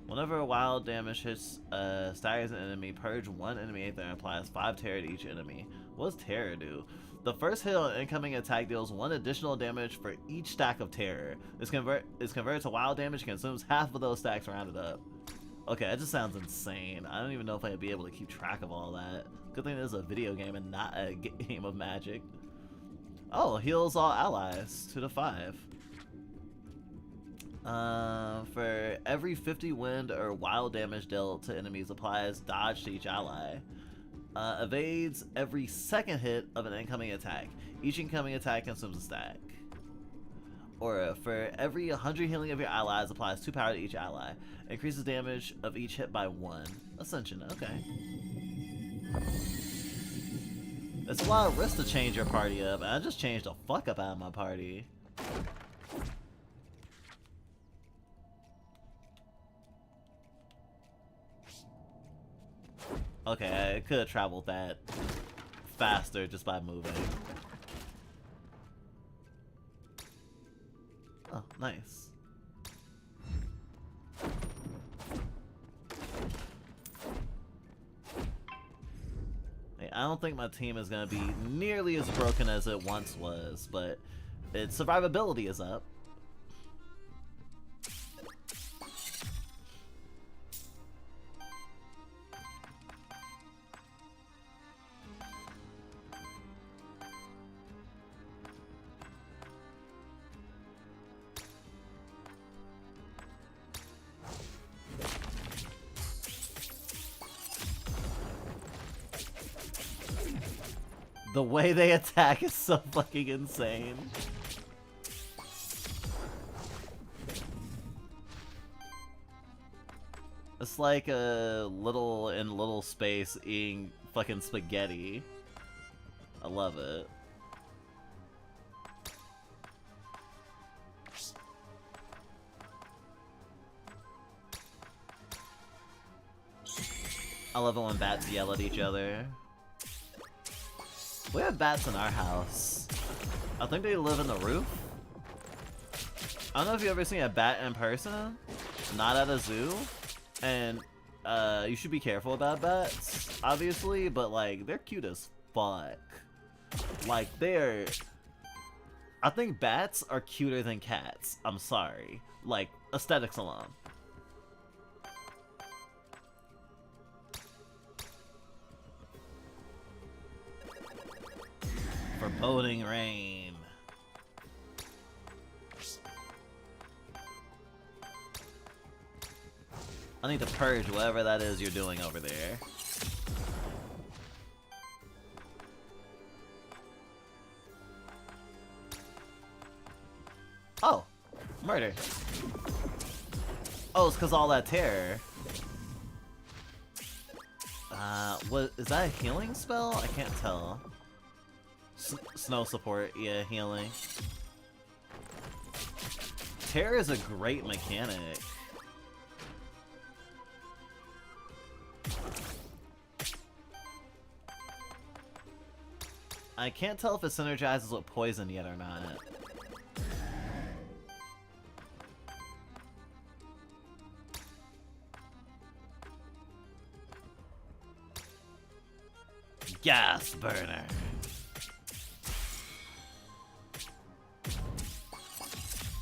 Whenever a wild damage hits staggers an enemy, purge 1 enemy Aether and applies 5 terror to each enemy. What does terror do? The first hit on incoming attack deals 1 additional damage for each stack of terror. It's converted to wild damage and consumes half of those stacks rounded up. Okay, that just sounds insane. I don't even know if I'd be able to keep track of all that. Good thing this is a video game and not a game of Magic. Oh, heals all allies 2 to 5. For every 50 wind or wild damage dealt to enemies, applies dodge to each ally. Evades every second hit of an incoming attack. Each incoming attack consumes a stack. aura. For every 100 healing of your allies, applies 2 power to each ally. Increases damage of each hit by 1. Ascension, okay. It's a lot of risk to change your party up, and I just changed the fuck up out of my party. Okay, I could have traveled that faster just by moving. Oh, nice. Hey, I don't think my team is gonna be nearly as broken as it once was, but its survivability is up. The way they attack is so fucking insane. It's like a little space eating fucking spaghetti. I love it. I love it when bats yell at each other. We have bats in our house. I think they live in the roof. I don't know if you've ever seen a bat in person, not at a zoo, and you should be careful about bats, obviously, but like, they're cute as fuck. Like, I think bats are cuter than cats. I'm sorry. Like, aesthetics alone. Foreboding rain. I need to purge whatever that is you're doing over there. Oh, murder. Oh, it's because all that terror. What is that a healing spell? I can't tell. Snow support, yeah, healing. Terror is a great mechanic. I can't tell if it synergizes with poison yet or not. Gas burner.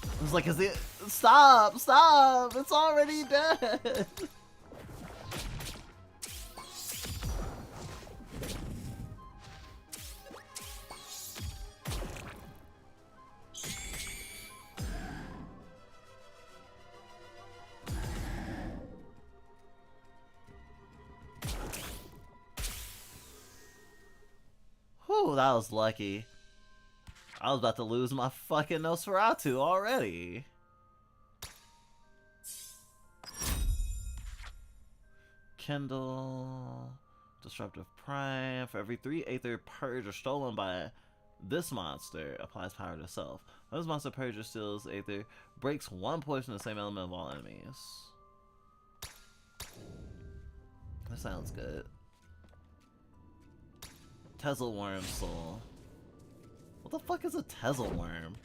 I was like, is it? Stop! Stop! It's already dead! Whew, that was lucky. I was about to lose my fucking Nosferatu already. Kindle. Disruptive Prime. For every 3 Aether purged or stolen by this monster, applies power to self. When this monster purges or steals Aether, breaks 1 poison of the same element of all enemies. That sounds good. Tezzle Worm Soul. What the fuck is a Tezzle Worm?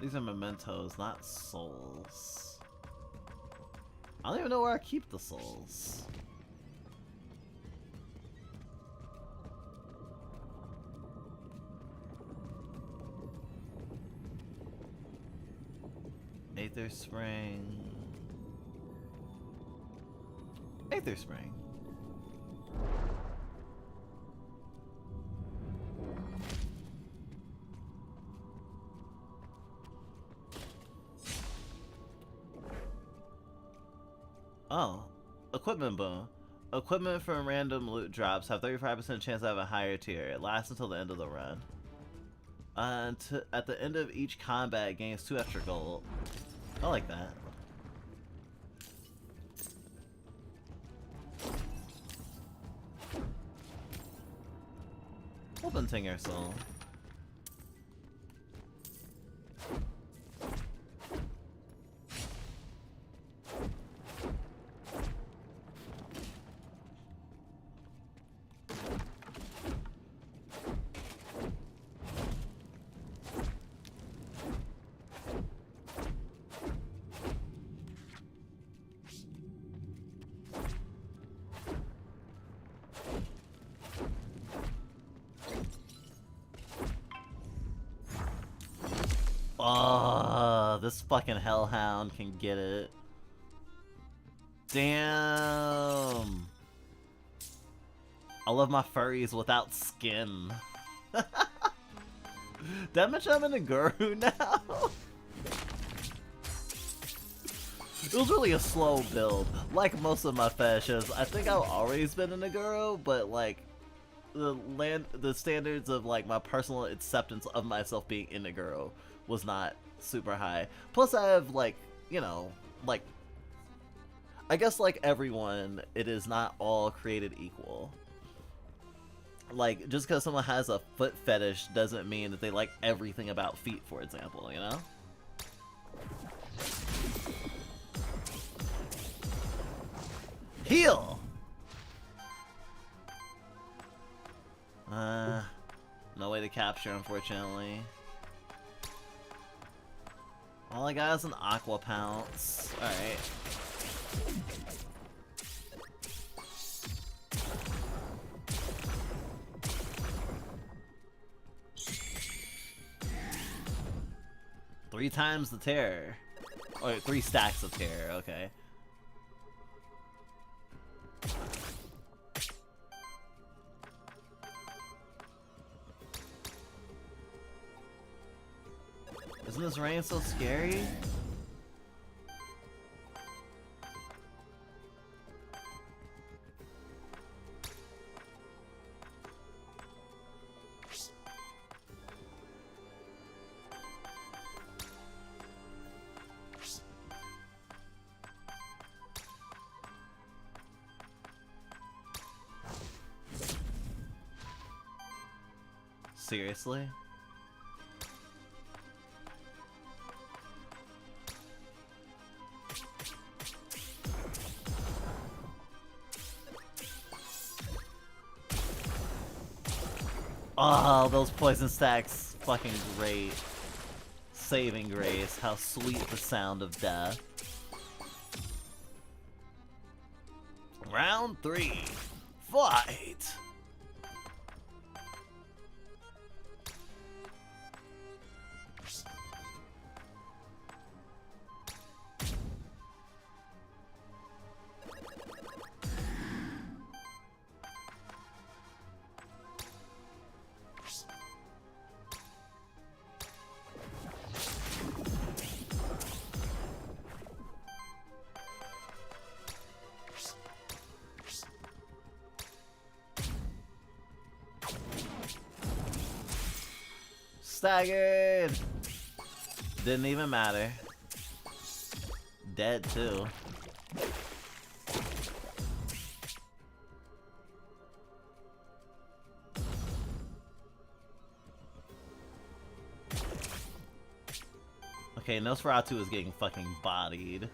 These are mementos, not souls. I don't even know where I keep the souls. Aether Spring. Aether Spring. Oh, equipment boom. Equipment from random loot drops have 35% chance to have a higher tier. It lasts until the end of the run. At the end of each combat, it gains 2 extra gold. I like that. Open Tinger Soul. Oh, this fucking hellhound can get it. Damn. I love my furries without skin. That much I'm in a guru now. It was really a slow build. Like most of my fetishes, I think I've always been in a guru, but like the standards of like my personal acceptance of myself being in a guru was not super high. Plus I have like, you know, like I guess like everyone, it is not all created equal. Like just because someone has a foot fetish doesn't mean that they like everything about feet, for example, you know? Heal! No way to capture, unfortunately. All I got is an Aqua Pounce. Alright. Three times the terror. Or 3 stacks of terror, okay. Isn't this rain so scary? Seriously? Oh, those poison stacks, fucking great. Saving grace, how sweet the sound of death. Round 3, fight! Staggered! Didn't even matter. Dead too. Okay, Nosferatu is getting fucking bodied.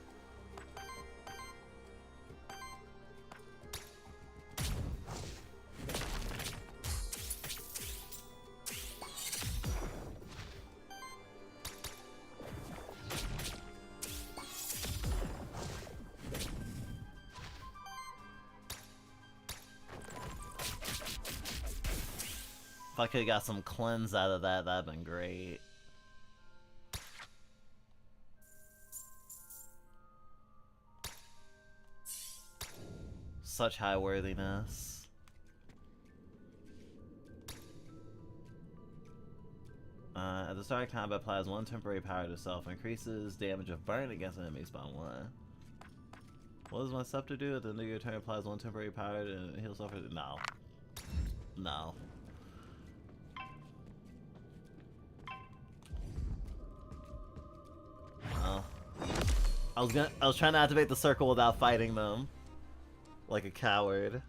If I could've got some cleanse out of that, that'd been great. Such high worthiness. At the start of combat, applies 1 temporary power to self, increases damage of burn against enemies by 1. What does my scepter do? At the end of your turn, applies one temporary power and heals suffer. No. No. No. I was trying to activate the circle without fighting them. Like a coward.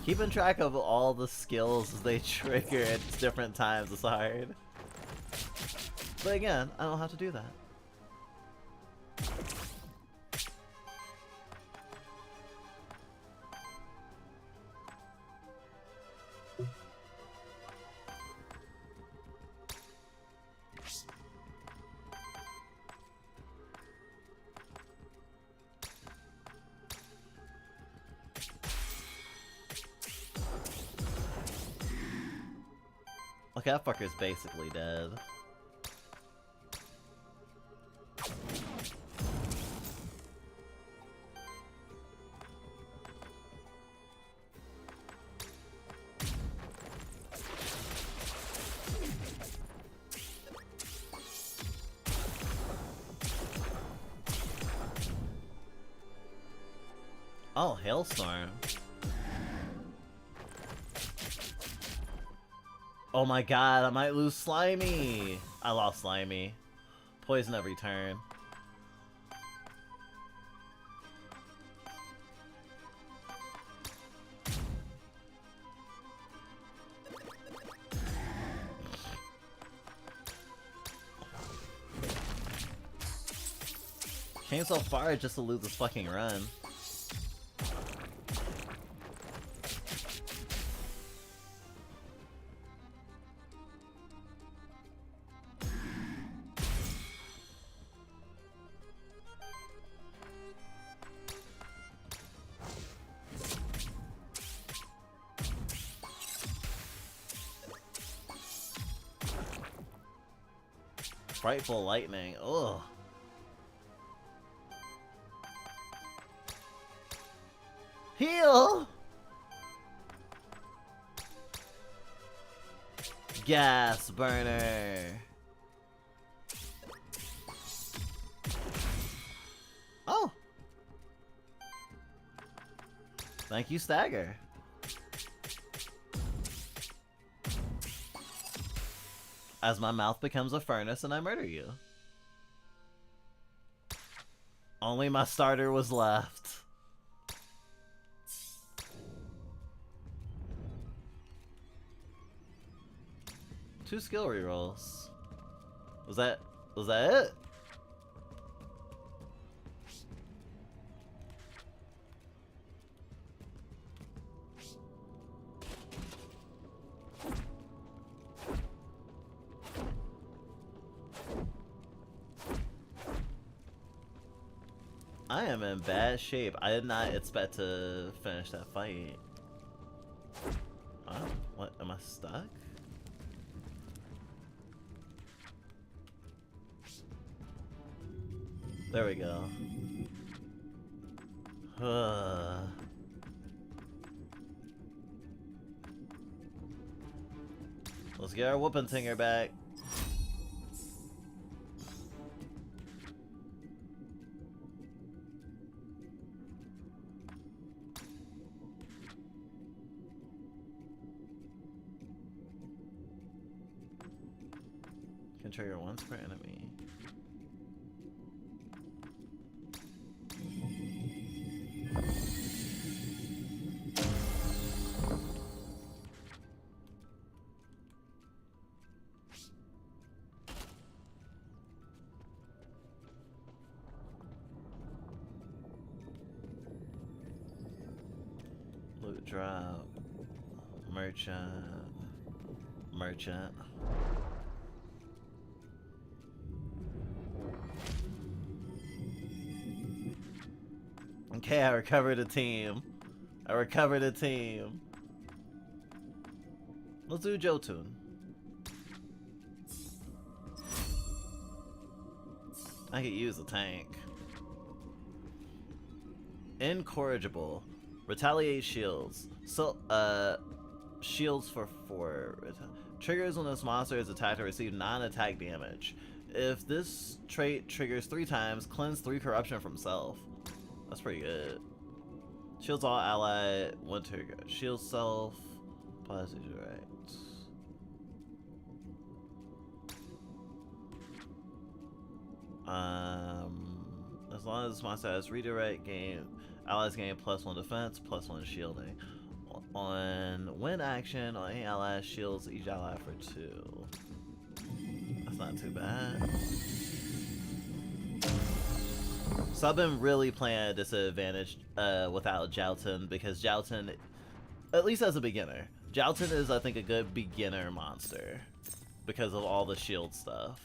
Keeping track of all the skills as they trigger at different times is hard. But again, I don't have to do that. Look, that fucker's basically dead. Oh, Hailstorm. Oh my god, I might lose Slimy! I lost Slimy. Poison every turn. Came so far just to lose this fucking run. Frightful lightning. Ugh. Heal! Gas burner. Oh. Thank you, Stagger. As my mouth becomes a furnace and I murder you. Only my starter was left. Two skill rerolls. Was that it? I am in bad shape. I did not expect to finish that fight. What? Am I stuck? There we go. Let's get our whooping tinger back. Can trigger once per enemy. drop. Merchant. Merchant. Okay, I recovered a team. I recovered a team. Let's do Jotun. I could use a tank. Incorrigible. Retaliate shields. So, shields for 4. Triggers when this monster is attacked or receive non-attack damage. If this trait triggers 3 times, cleanse 3 corruption from self. That's pretty good. Shields all ally, 1 trigger. Shield self. Positive right. As long as this monster has redirect, allies gain +1 defense, +1 shielding. On win action, on any ally shields each ally for 2. That's not too bad. So I've been really playing at a disadvantage without Jotun, because Jotun, at least as a beginner, Jotun is, I think, a good beginner monster because of all the shield stuff.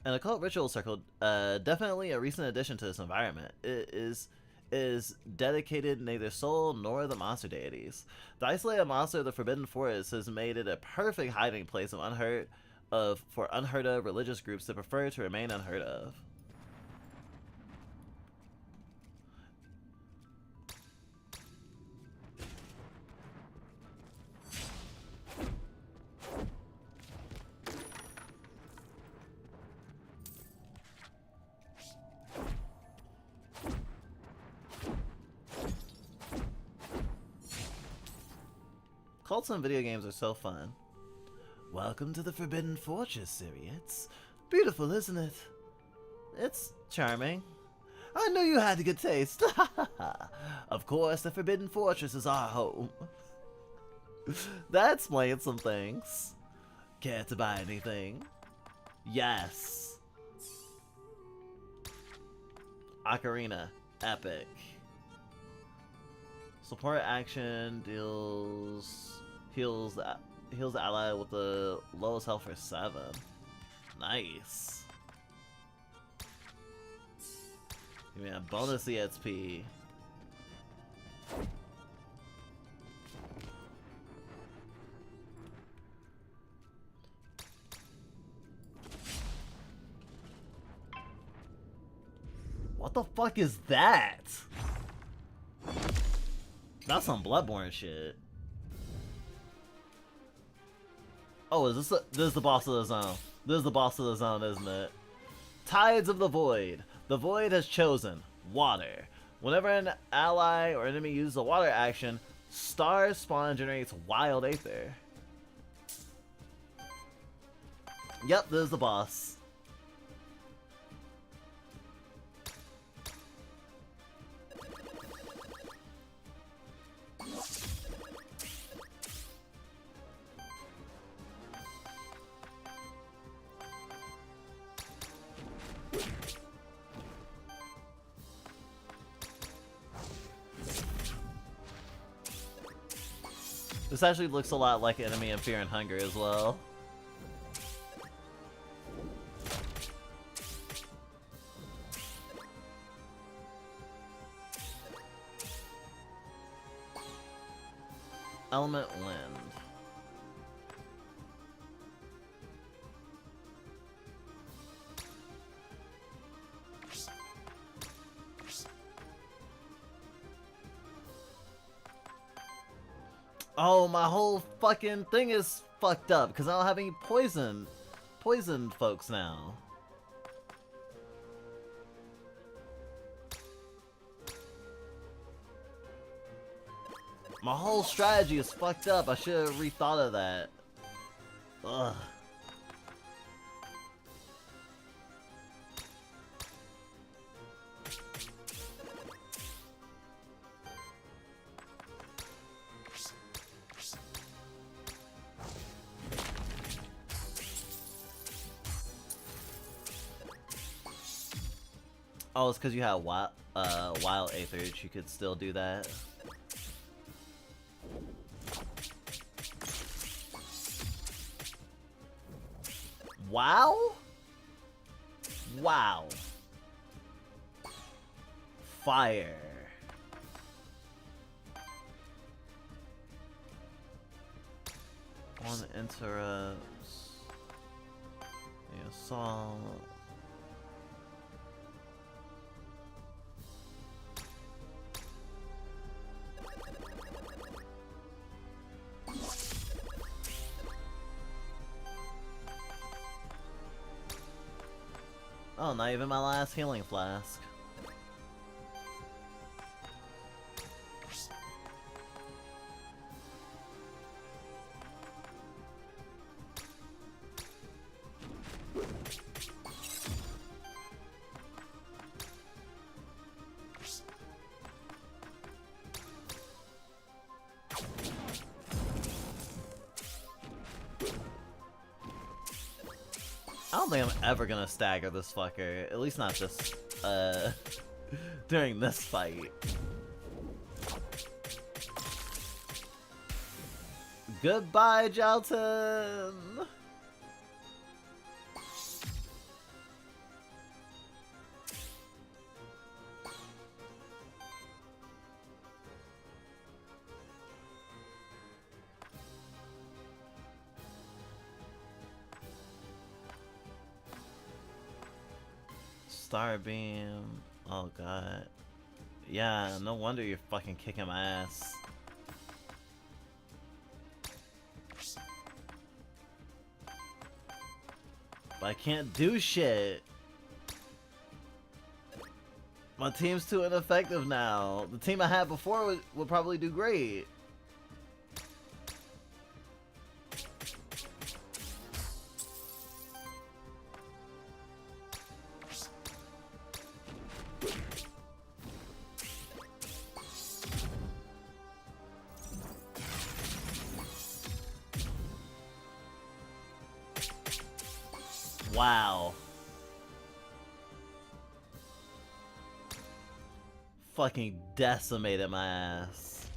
An occult ritual circle, definitely a recent addition to this environment. It is dedicated neither soul nor the monster deities. The isolated monster of the Forbidden Forest has made it a perfect hiding place for unheard of religious groups that prefer to remain unheard of. Cults and video games are so fun. Welcome to the Forbidden Fortress, Siri. It's beautiful, isn't it? It's charming. I knew you had a good taste. Of course, the Forbidden Fortress is our home. That explains some things. Care to buy anything? Yes. Ocarina. Epic. Support action heals the ally with the lowest health for 7. Nice. Give me a bonus EXP. What the fuck is that? That's some Bloodborne shit. Oh, this is the boss of the zone. This is the boss of the zone, isn't it? Tides of the Void. The Void has chosen water. Whenever an ally or enemy uses a water action, Star Spawn generates wild Aether. Yep, this is the boss. This actually looks a lot like Enemy in Fear and Hunger as well. Element Wind. Oh, my whole fucking thing is fucked up because I don't have any poison folks now. My whole strategy is fucked up. I should have rethought of that. Ugh. Oh, it's because you have wild Aether. You could still do that. Wow? Wow. Fire. On interrupts. The assault. Oh, not even my last healing flask. I don't think I'm ever gonna stagger this fucker. At least not this, during this fight. Goodbye, Jalton! Starbeam. Oh god. Yeah, no wonder you're fucking kicking my ass. But I can't do shit. My team's too ineffective now. The team I had before would probably do great. Wow. Fucking decimated my ass.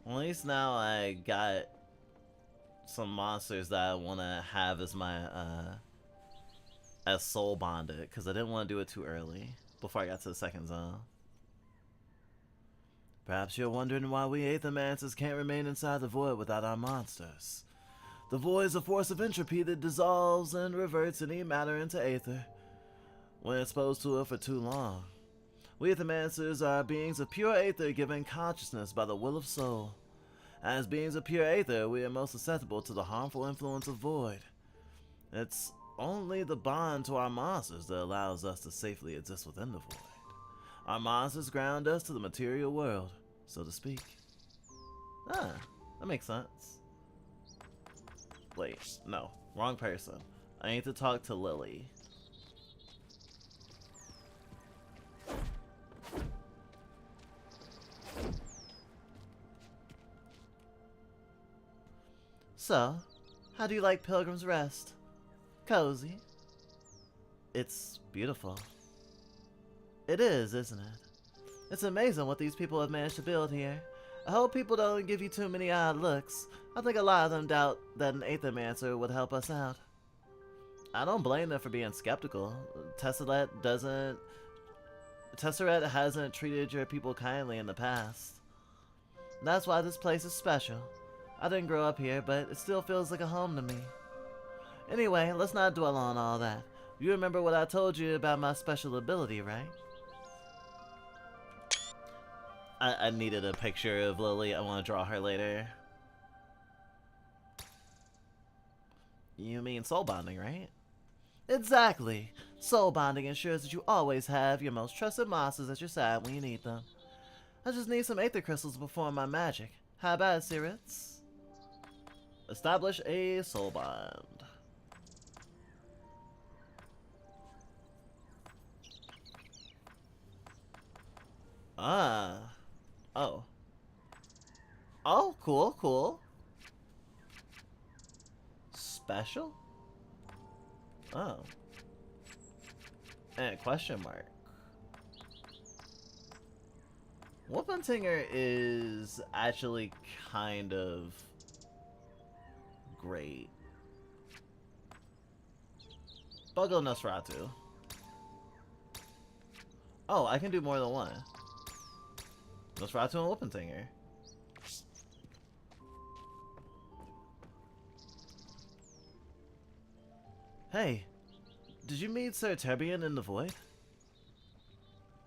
At least now I got some monsters that I want to have as my, as soul bonded, because I didn't want to do it too early, before I got to the second zone. Perhaps you're wondering why we Aethermancers can't remain inside the void without our monsters. The void is a force of entropy that dissolves and reverts any matter into aether when exposed to it for too long. We Aethermancers are beings of pure aether given consciousness by the will of soul. As beings of pure aether, we are most susceptible to the harmful influence of void. It's only the bond to our monsters that allows us to safely exist within the void. Our monsters ground us to the material world, so to speak. Ah, that makes sense. Wait, no, wrong person. I need to talk to Lily. So, how do you like Pilgrim's Rest? Cozy? It's beautiful. It is, isn't it? It's amazing what these people have managed to build here. I hope people don't give you too many odd looks. I think a lot of them doubt that an Aethermancer would help us out. I don't blame them for being skeptical. Tesseract hasn't treated your people kindly in the past. That's why this place is special. I didn't grow up here, but it still feels like a home to me. Anyway, let's not dwell on all that. You remember what I told you about my special ability, right? I needed a picture of Lily. I want to draw her later. You mean soul bonding, right? Exactly. Soul bonding ensures that you always have your most trusted monsters at your side when you need them. I just need some aether crystals to perform my magic. How about it, Sirits? Establish a soul bond. Ah. Oh. Oh, cool, cool. Special? Oh. And question mark. Wolfentinger is actually kind of great. I'll go Nosferatu. Oh, I can do more than one. Nosferatu and Wolfentinger. Hey, did you meet Sir Terbian in the Void?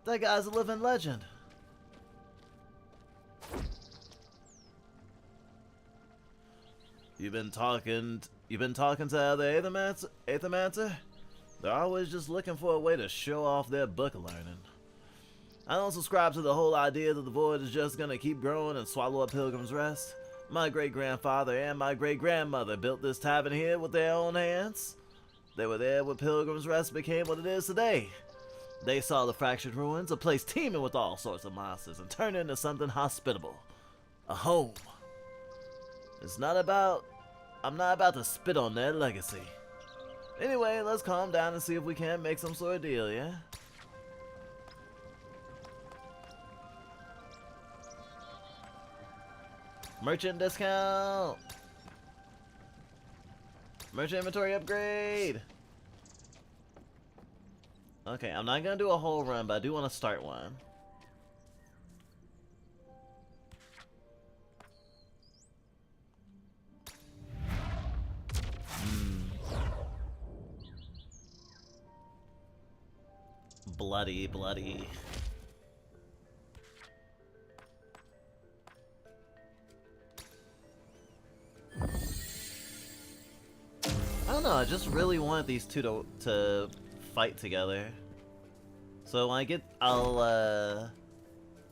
That guy's a living legend. You've been talking to the Aethermancer? They're always just looking for a way to show off their book learning. I don't subscribe to the whole idea that the Void is just gonna keep growing and swallow up Pilgrim's Rest. My great-grandfather and my great-grandmother built this tavern here with their own hands. They were there when Pilgrim's Rest became what it is today. They saw the fractured ruins, a place teeming with all sorts of monsters, and turned it into something hospitable. A home. I'm not about to spit on their legacy. Anyway, let's calm down and see if we can't make some sort of deal, yeah? Merchant discount! Merchant inventory upgrade! Okay, I'm not gonna do a whole run, but I do want to start one. Bloody, bloody. I don't know, I just really wanted these two to fight together. So when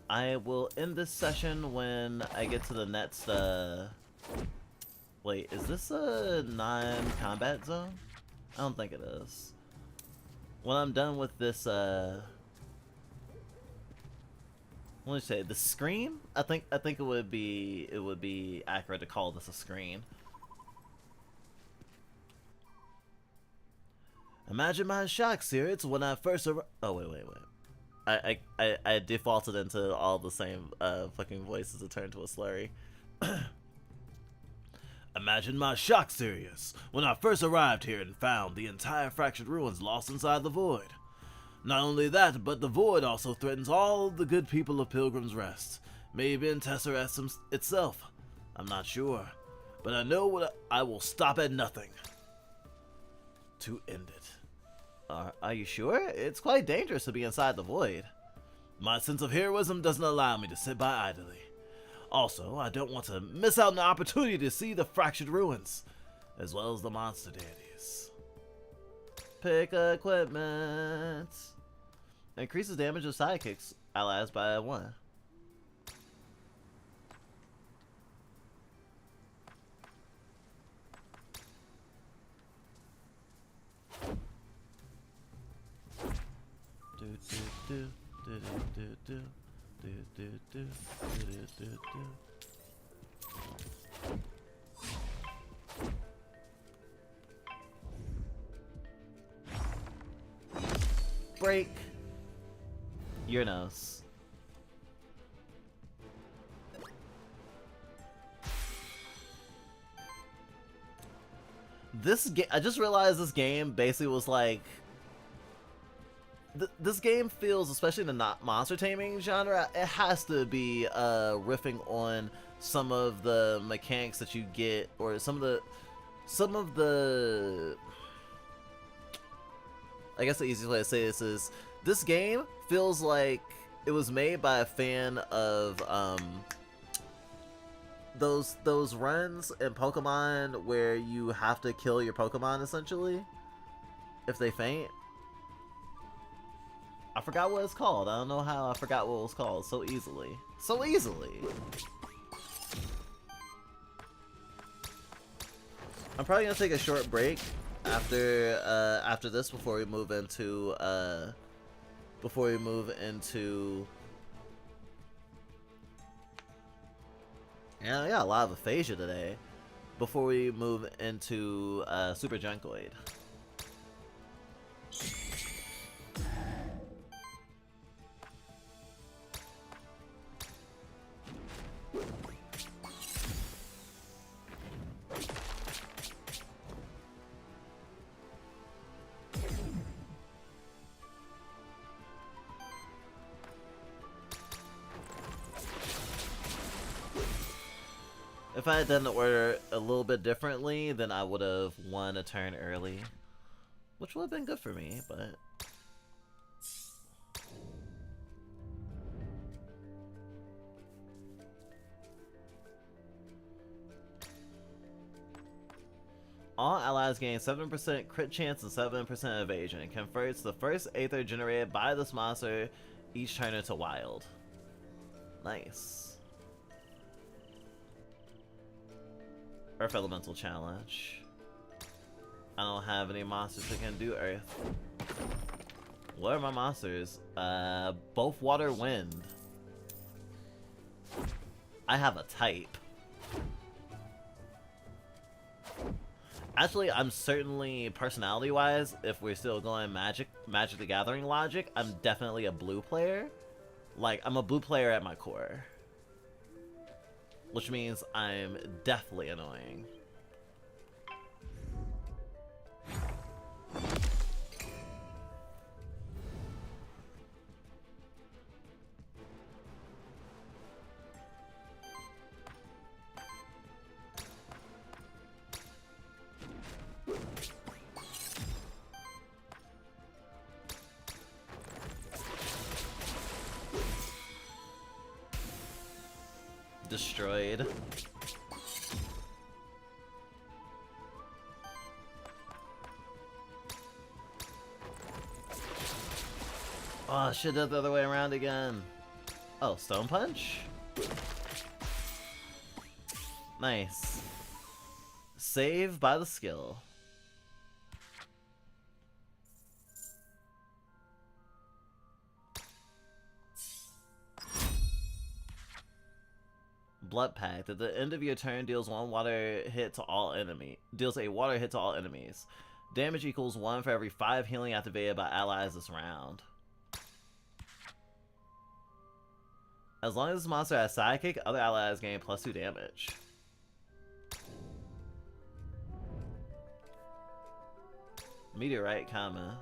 I will end this session when I get to the next, wait, is this a non-combat zone? I don't think it is. When I'm done with this, what did you say? The screen? I think it would be accurate to call this a screen. Imagine my shock, Sirius, when I first arrived. Oh wait. I defaulted into all the same fucking voices to turn to a slurry. Imagine my shock, Sirius, when I first arrived here and found the entire fractured ruins lost inside the Void. Not only that, but the Void also threatens all the good people of Pilgrim's Rest. Maybe in Tesseract itself. I'm not sure. But I know I will stop at nothing to end it. Are you sure? It's quite dangerous to be inside the Void. My sense of heroism doesn't allow me to sit by idly. Also, I don't want to miss out on the opportunity to see the fractured ruins, as well as the monster deities. Pick equipment. Increases damage of sidekicks allies by 1. Break your nose. This game, I just realized this game basically was like, this game feels, especially in the monster taming genre, it has to be riffing on some of the mechanics that you get, or some of the I guess the easiest way to say this is, this game feels like it was made by a fan of those runs in Pokemon where you have to kill your Pokemon essentially if they faint. I forgot what it's called. I don't know how I forgot what it was called so easily. So easily! I'm probably gonna take a short break after this before we move into yeah, a lot of aphasia today. Before we move into Super Junkoid. If I had done the order a little bit differently, then I would have won a turn early. Which would have been good for me, but... All allies gain 7% crit chance and 7% evasion. It converts the first Aether generated by this monster each turn into wild. Nice. Earth Elemental Challenge. I don't have any monsters that can do Earth. What are my monsters? Both Water, Wind. I have a type. Actually, I'm certainly, personality-wise, if we're still going Magic the Gathering logic, I'm definitely a blue player. Like, I'm a blue player at my core. Which means I'm definitely annoying. Destroyed. Oh shit, that's the other way around again. Oh, Stone Punch? Nice. Save by the skill. Blood Pact. At the end of your turn, deals a water hit to all enemies. Damage equals 1 for every 5 healing activated by allies this round. As long as this monster has Sidekick, other allies gain +2 damage. Meteorite coming.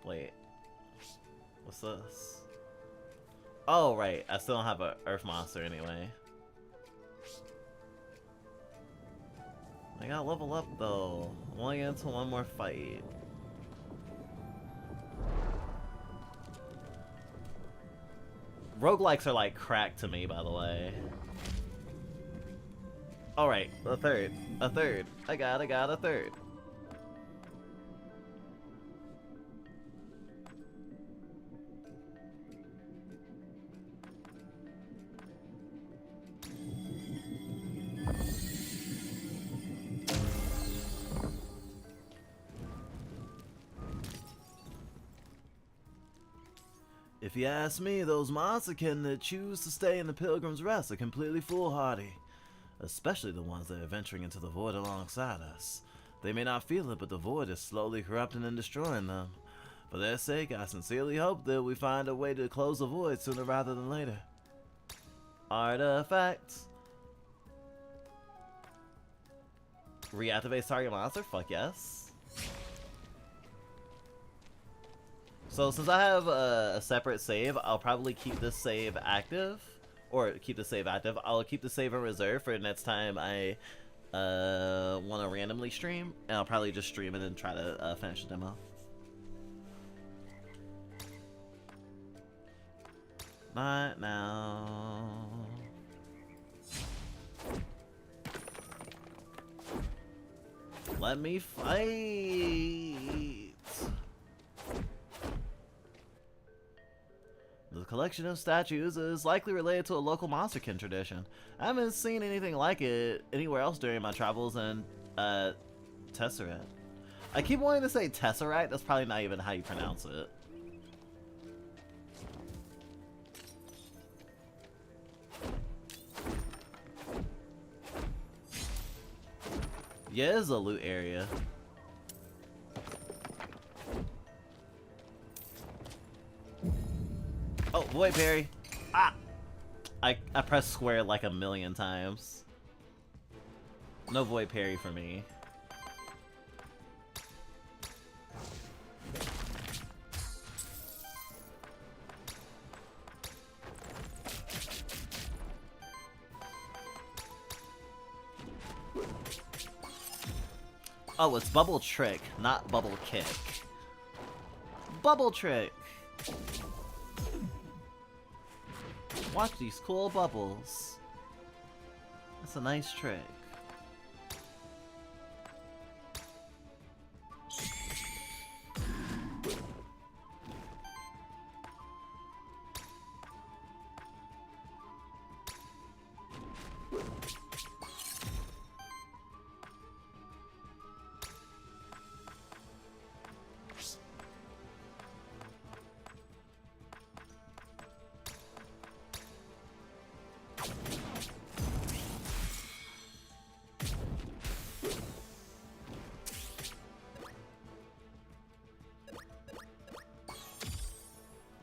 Wait. What's this? Oh, right. I still don't have an Earth monster anyway. I gotta level up though. I'm only getting into one more fight. Roguelikes are like crack to me, by the way. Alright, a third. A third. I got a third. If you ask me, those monsterkin that choose to stay in the Pilgrim's Rest are completely foolhardy. Especially the ones that are venturing into the void alongside us. They may not feel it, but the void is slowly corrupting and destroying them. For their sake, I sincerely hope that we find a way to close the void sooner rather than later. Artifacts. Reactivate target monster? Fuck yes. So since I have a separate save, I'll probably keep this save active. Or keep the save active. I'll keep the save in reserve for next time I want to randomly stream. And I'll probably just stream it and try to finish the demo. Not now. Let me fight. The collection of statues is likely related to a local monsterkin tradition. I haven't seen anything like it anywhere else during my travels in Tesseract. I keep wanting to say Tesseract, that's probably not even how you pronounce it. Yeah, it's a loot area. Oh, boy, Perry. Ah! I pressed square like a million times. No void parry for me. Oh, it's bubble trick, not bubble kick. Bubble trick! Watch these cool bubbles. That's a nice trick.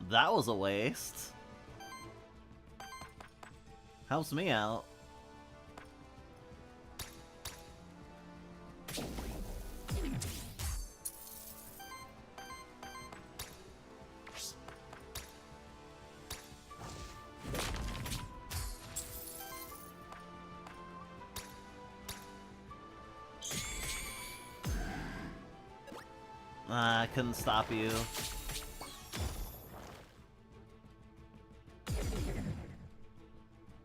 That was a waste. Helps me out. I couldn't stop you.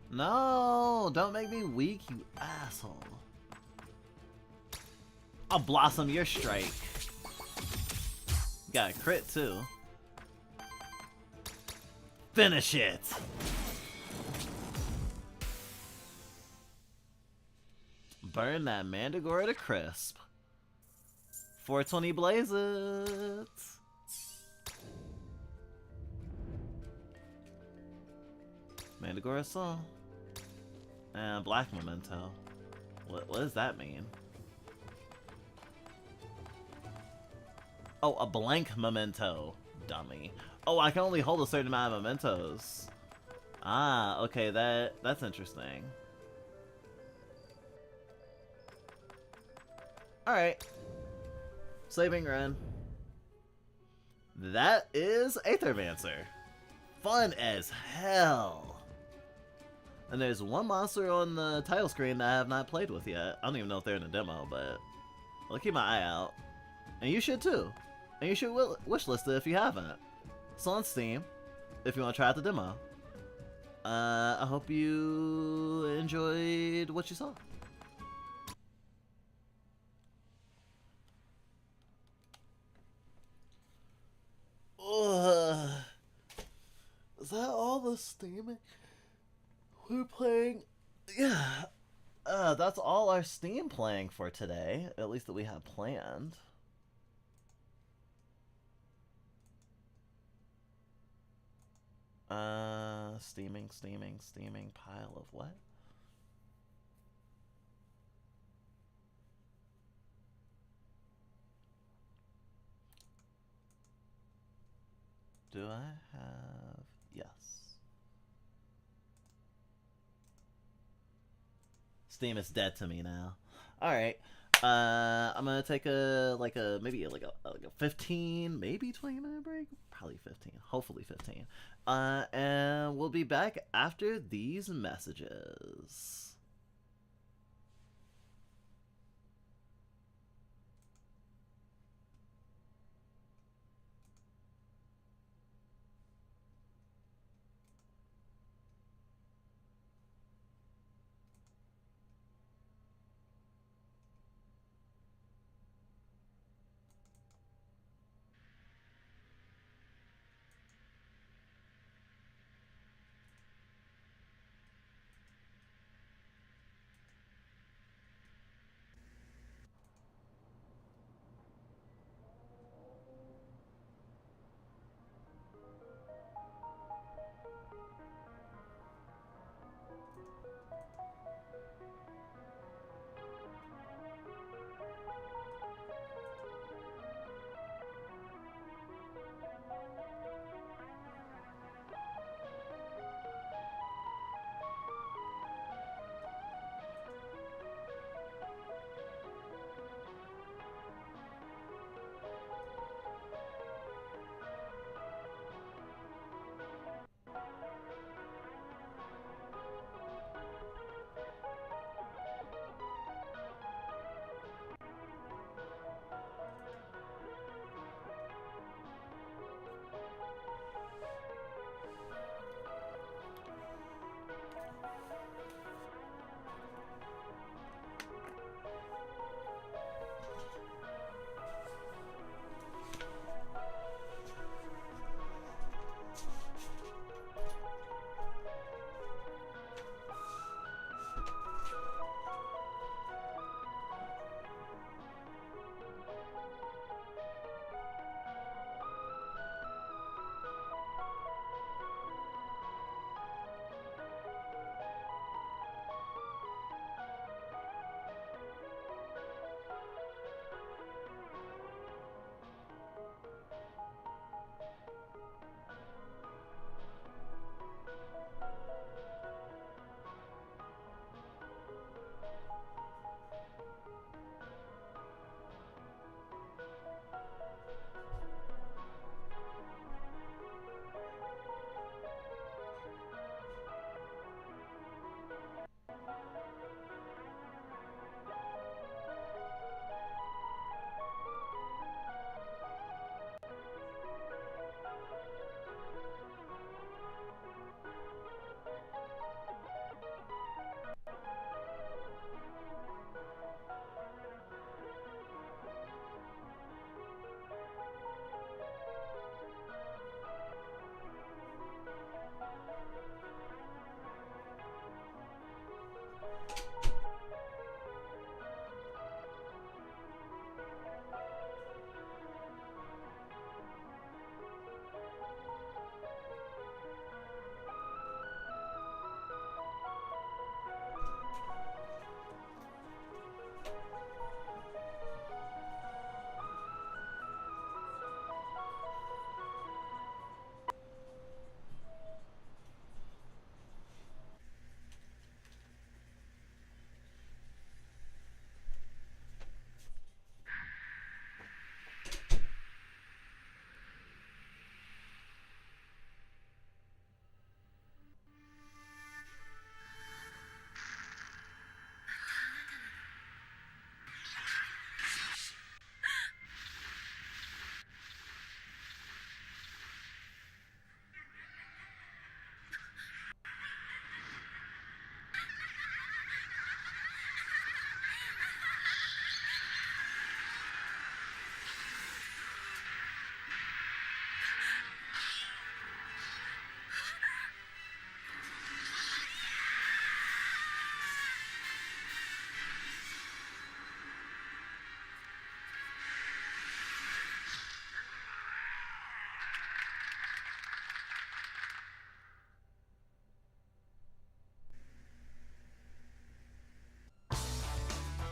No, don't make me weak, you asshole. I'll blossom your strike. Got a crit too. Finish it. Burn that Mandragora to crisp. 420 blaze it. Mandragora Soul. And Black Memento. What does that mean? Oh, a blank memento. Dummy. Oh, I can only hold a certain amount of mementos. Ah, okay, that's interesting. Alright. Saving run. That is Aethermancer. Fun as hell. And there's one monster on the title screen that I have not played with yet. I don't even know if they're in the demo, but I'll keep my eye out. And you should too. And you should wishlist it if you haven't. It's on Steam, if you want to try out the demo. I hope you enjoyed what you saw. Is that all the Steam we're playing? Yeah. That's all our Steam playing for today, at least that we have planned. Steaming pile of what? Do I have... Yes. Steam is dead to me now. Alright. I'm gonna take maybe a 15, maybe 20-minute break? Probably 15. Hopefully 15. And we'll be back after these messages.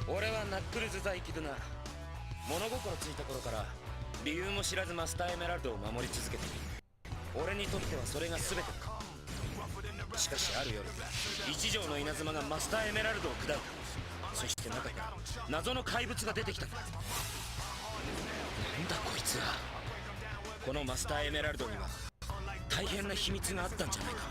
俺はナックルズ在キドナ。物心ついた頃から理由も知らずマスターエメラルドを守り続けている。俺にとってはそれが全てだ。しかしある夜、一条の稲妻がマスターエメラルドを砕いた。そして中から謎の怪物が出てきたんだ。なんだこいつは。このマスターエメラルドには大変な秘密があったんじゃないか。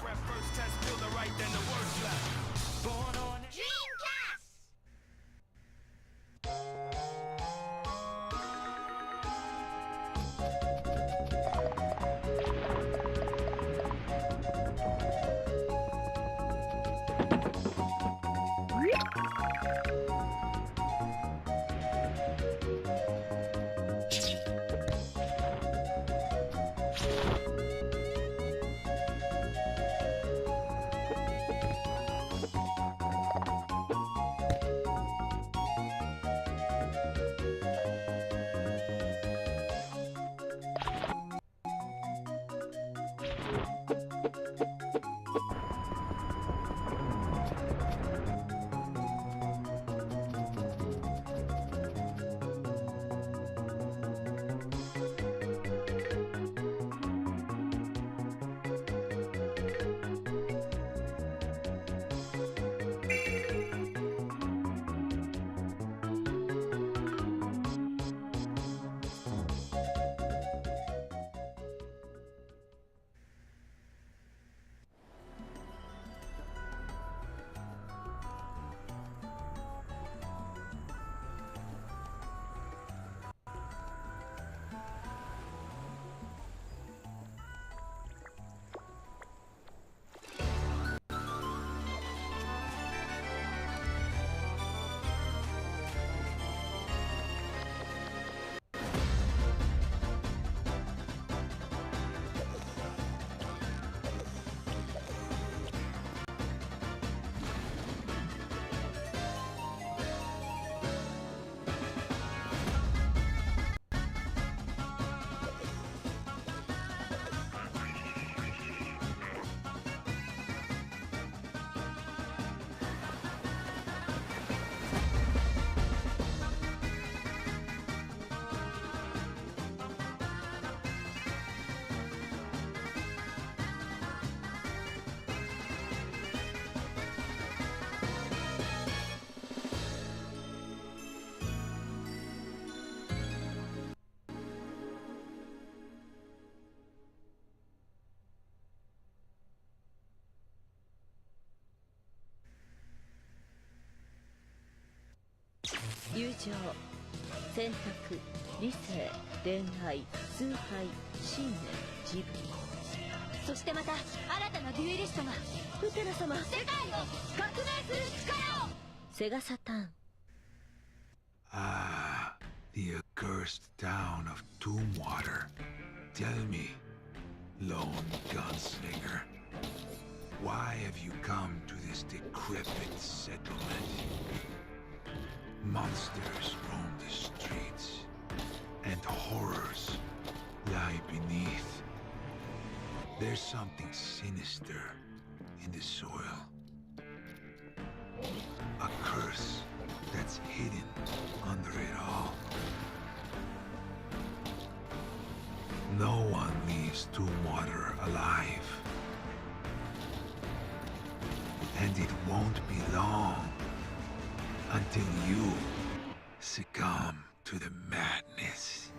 友情、選択、理性、恋愛、崇拝、信念、自分、そしてまた新たなデュエリストが。ウテナ様、世界を革命する力を。セガサターン。Ah, the accursed town of Tombwater. Tell me, lone gunslinger, why have you come to this decrepit settlement? Monsters roam the streets, and horrors lie beneath. There's something sinister in the soil. A curse that's hidden under it all. No one leaves Tombwater alive. And it won't be long until you succumb to the madness.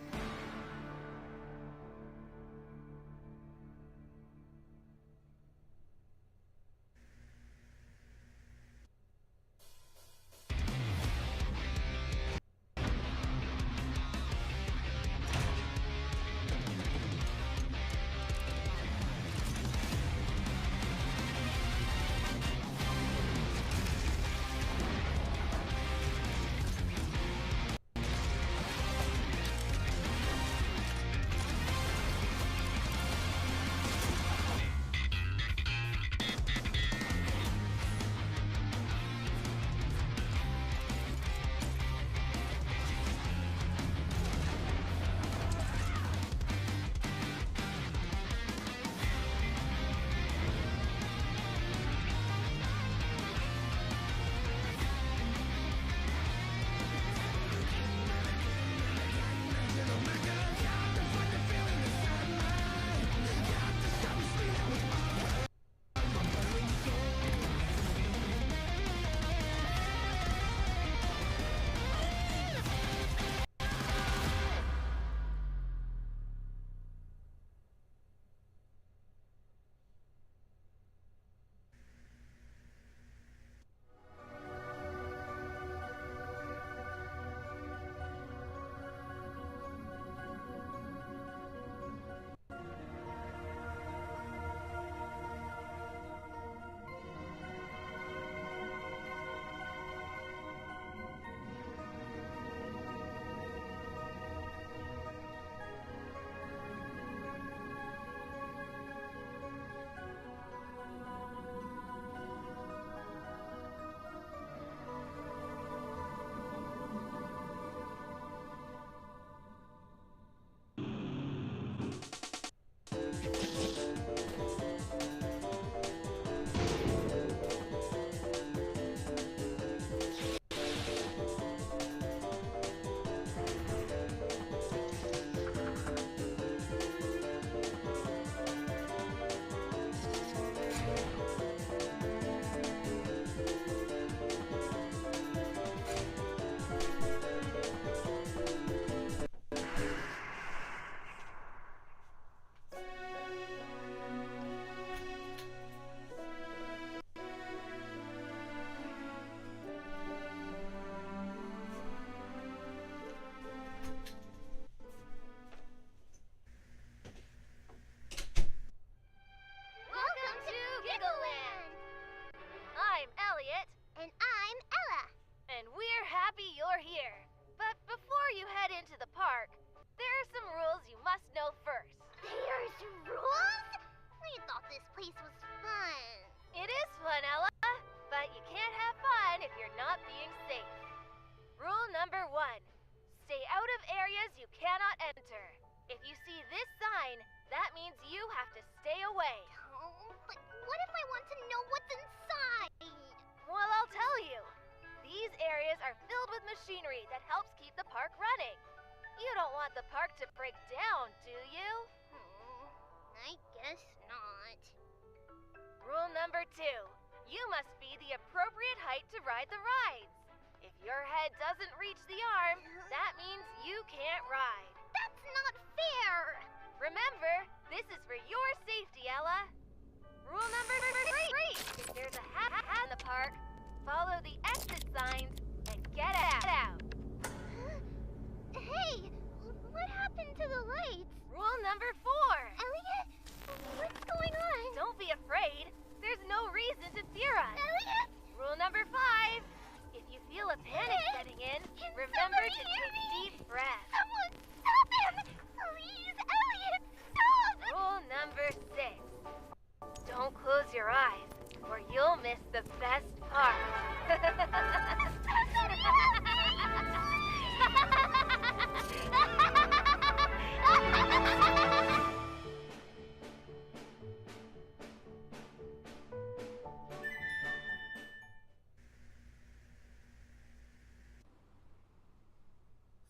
place was fun. It is fun, Ella, but you can't have fun if you're not being safe. Rule number 1. Stay out of areas you cannot enter. If you see this sign, that means you have to stay away. Oh, but what if I want to know what's inside? Well, I'll tell you. These areas are filled with machinery that helps keep the park running. You don't want the park to break down, do you? I guess not. Rule number 2. You must be the appropriate height to ride the rides. If your head doesn't reach the arm, that means you can't ride. That's not fair! Remember, this is for your safety, Ella. Rule number 3. If there's a hat in the park, follow the exit signs and get out. Hey, what happened to the lights? Rule number 4. Elliot, what's going on? Don't be afraid. There's no reason to fear us. Elliot! Rule number 5. If you feel a panic setting in, remember to take deep breaths. Someone stop him! Please, Elliot, stop! Rule number 6. Don't close your eyes, or you'll miss the best part.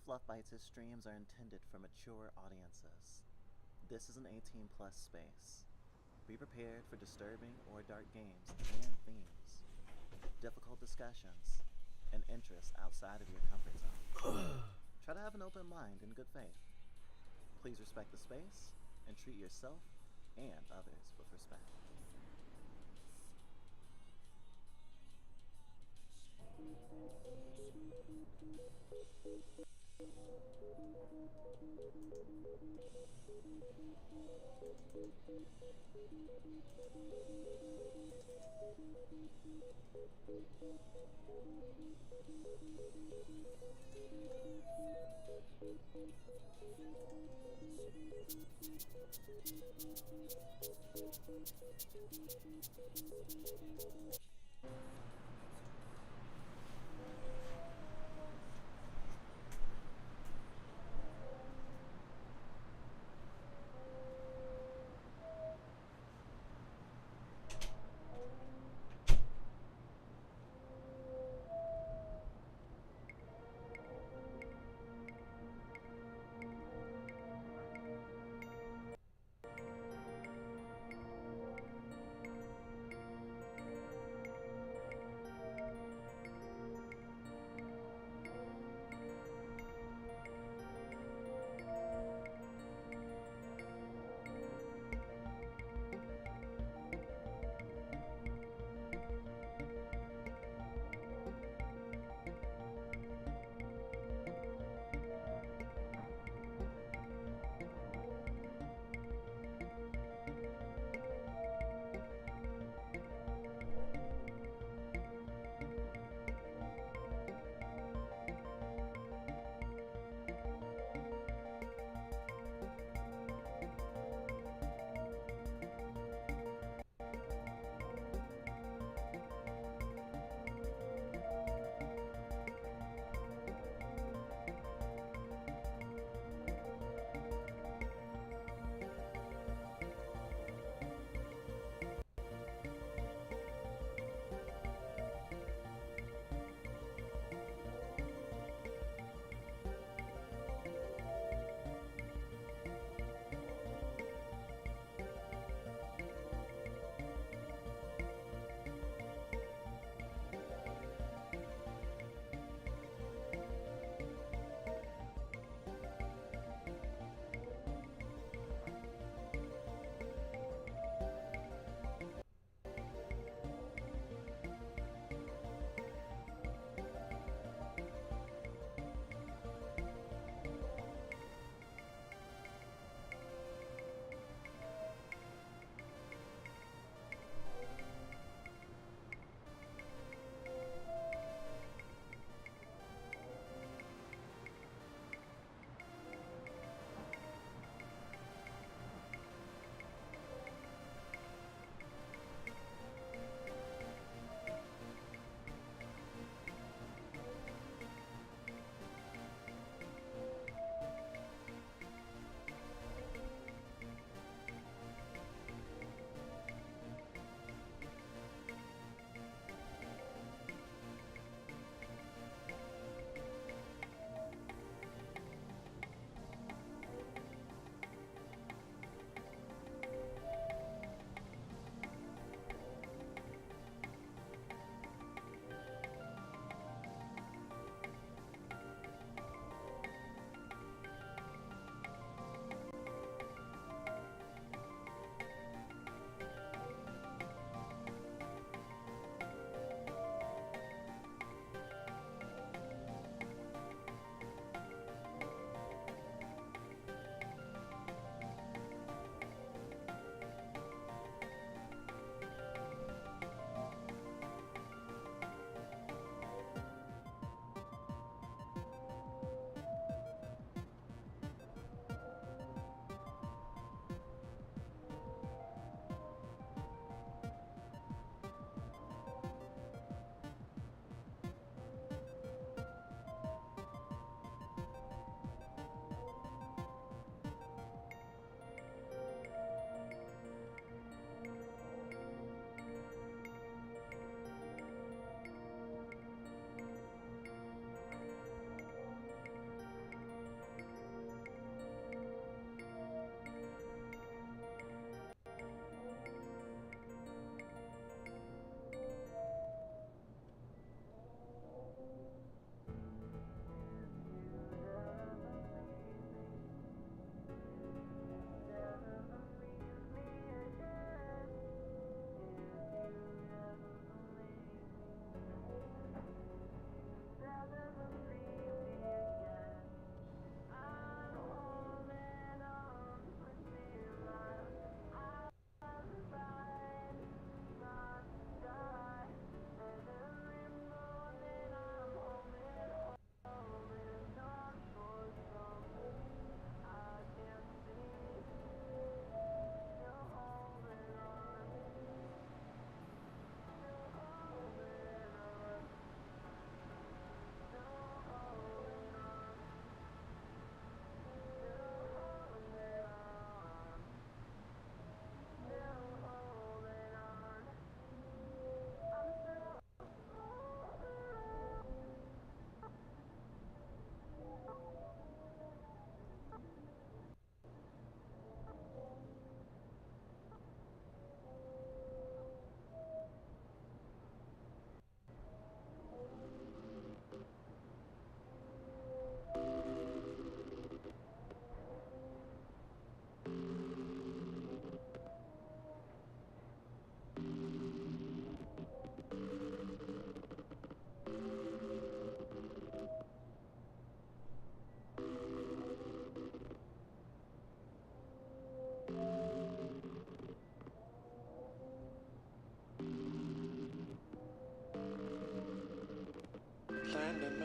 Fluff Bites' streams are intended for mature audiences. This is an 18+ space. Be prepared for disturbing or dark games and themes, difficult discussions, and interests outside of your comfort zone. Try to have an open mind and good faith. Please respect the space and treat yourself and others with respect.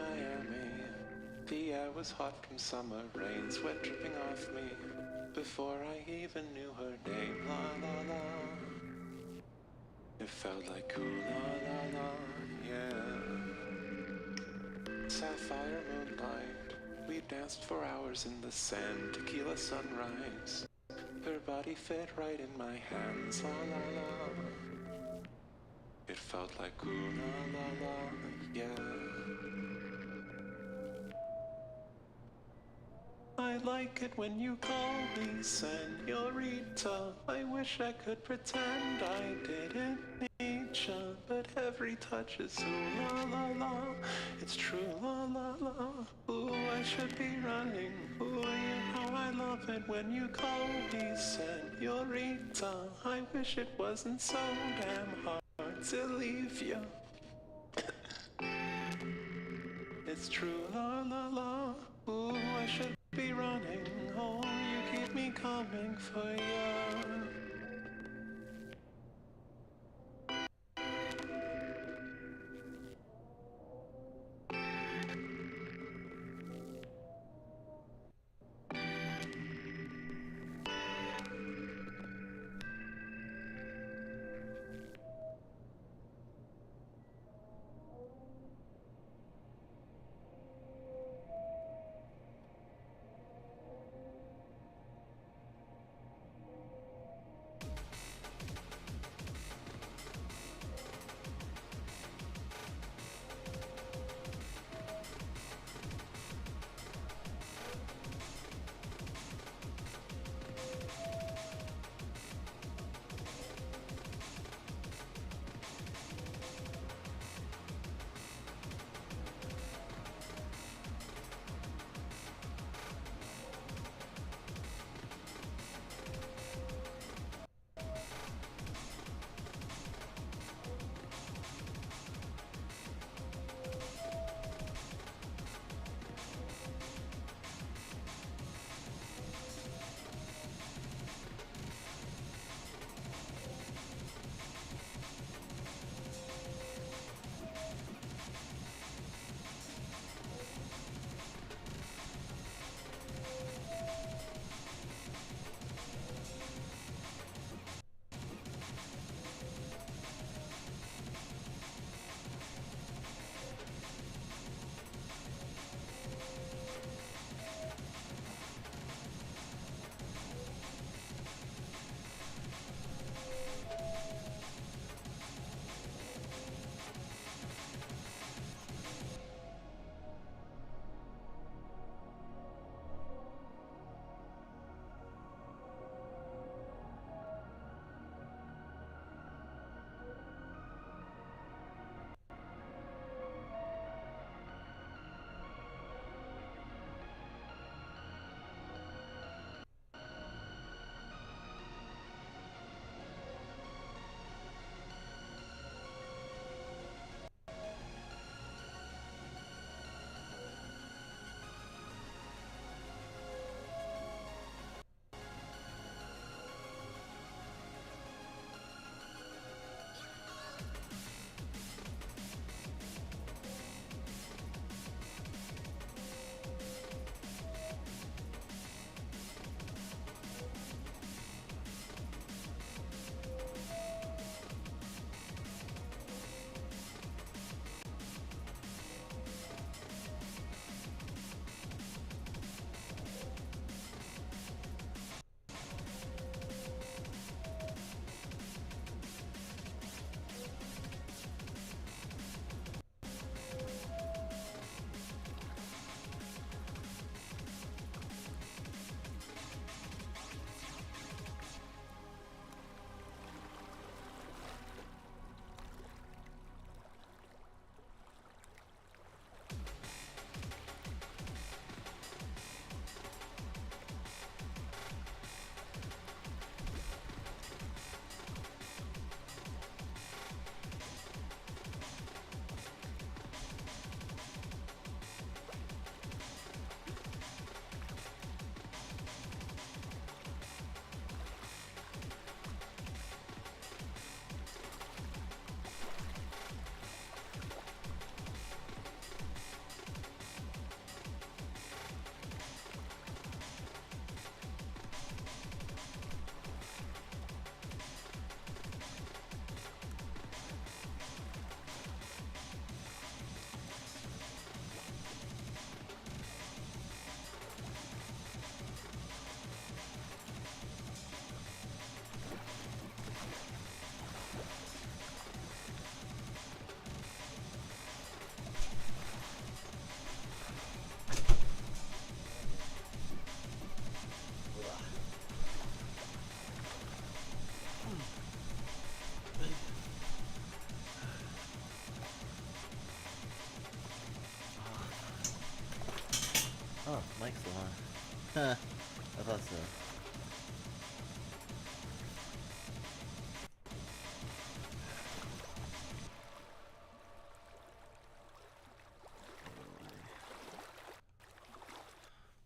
Miami. The air was hot from summer rain, sweat dripping off me. Before I even knew her name, la la la. It felt like ooh la la la, yeah. Sapphire moonlight, we danced for hours in the sand, tequila sunrise. Her body fit right in my hands, la la la. It felt like ooh la la la, yeah. I like it when you call me senorita. I wish I could pretend I didn't need ya, but every touch is ooh la la la. It's true la la la. Ooh, I should be running. Ooh, you know I love it when you call me senorita. I wish it wasn't so damn hard to leave ya. It's true la la la. Ooh, I should be running home. You keep me coming for ya.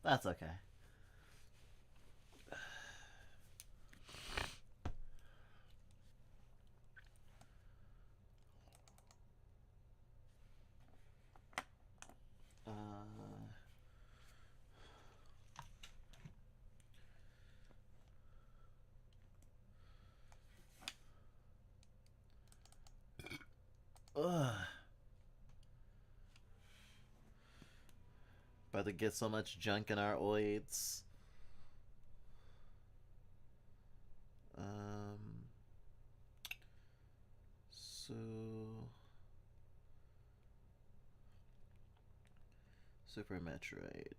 That's okay. Ugh. About to get so much junk in our oids. So Super Metroid.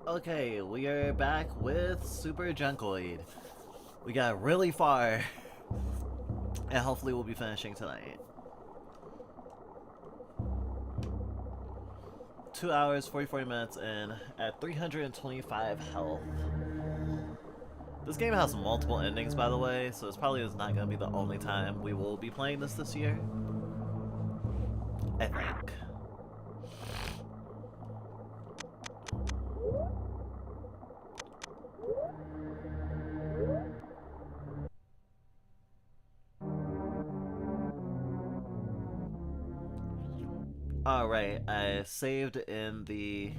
Okay, we are back with Super Junkoid. We got really far, and hopefully we'll be finishing tonight. 2 hours, 44 minutes in, at 325 health. This game has multiple endings, by the way, so it's probably not going to be the only time we will be playing this year. I think. Alright, I saved in the...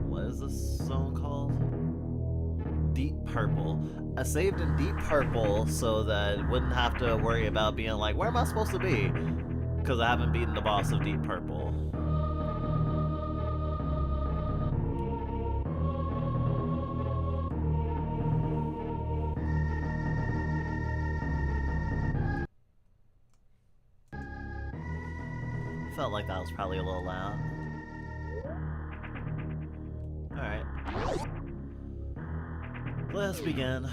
What is this zone called? Deep Purple. I saved in Deep Purple so that I wouldn't have to worry about being like, where am I supposed to be? Because I haven't beaten the boss of Deep Purple. Felt like that was probably a little loud. Alright. Let's begin.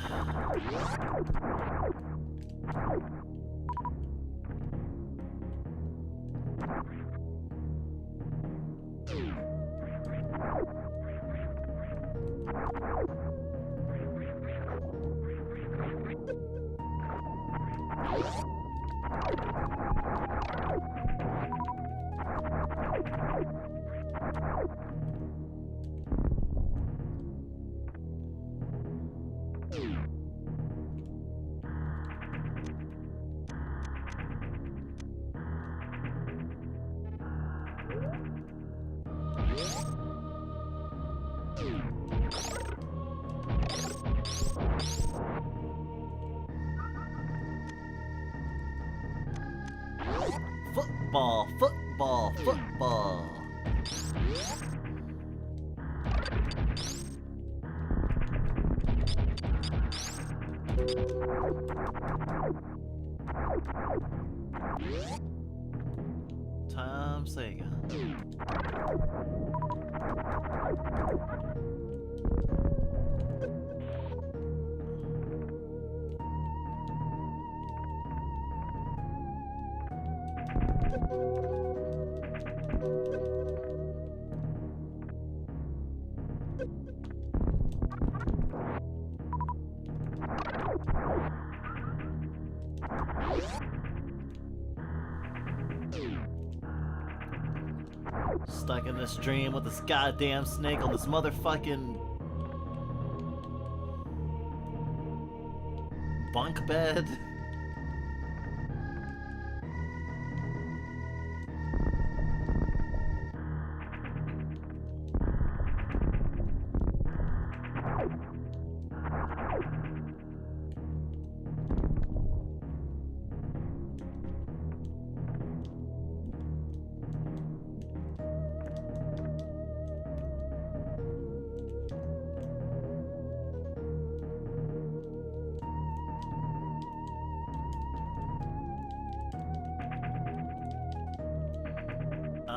Football, football, football. Tom Sega. Stuck in this dream with this goddamn snake on this motherfucking bunk bed.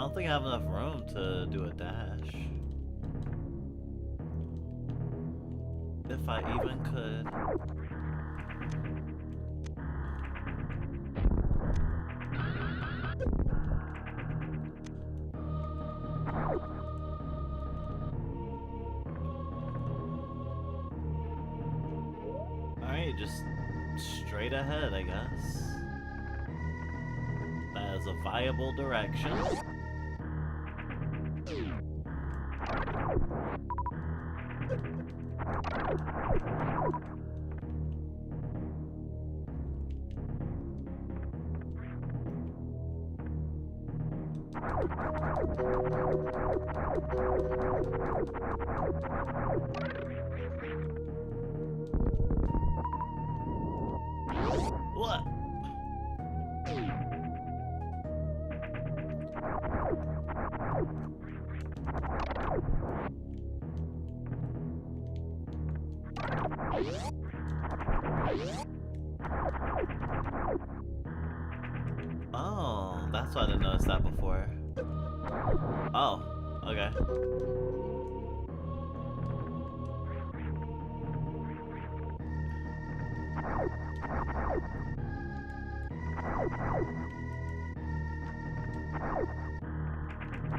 don't think I have enough room to do a dash. If I even could. Alright, just straight ahead, I guess. That is a viable direction. What? Oh, that's why I didn't notice that before. Oh, okay.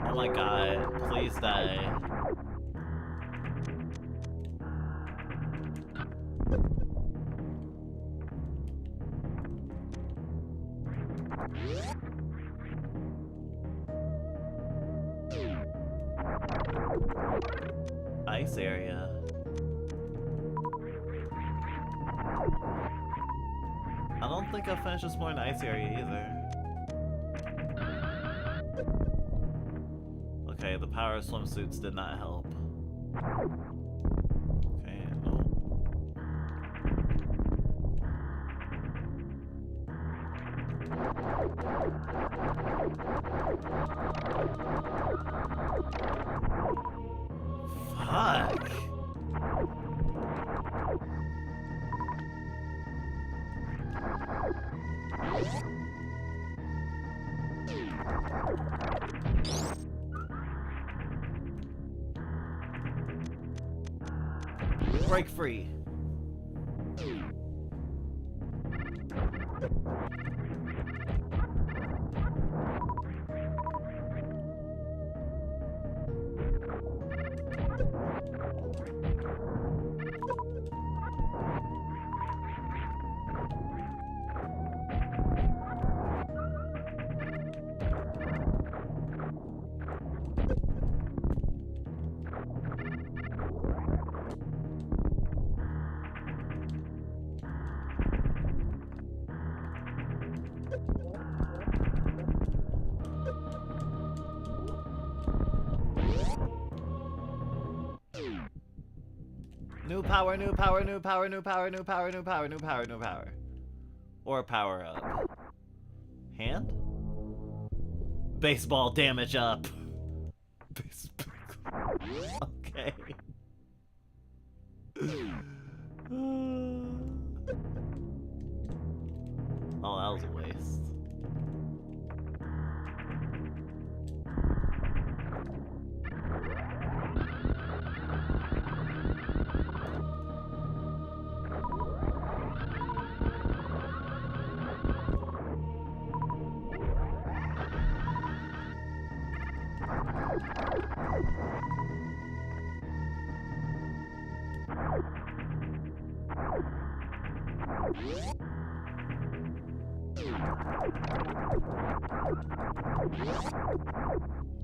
Oh my god, please die. Ice area. I don't think I'll finish this more in the ice area either. Okay, the power swimsuits did not help. Okay, no. Fuck. Break free. New power, new power, new power, new power, new power, new power, new power, new power. Or power up. Hand? Baseball damage up. Okay. Oh, that was a waste.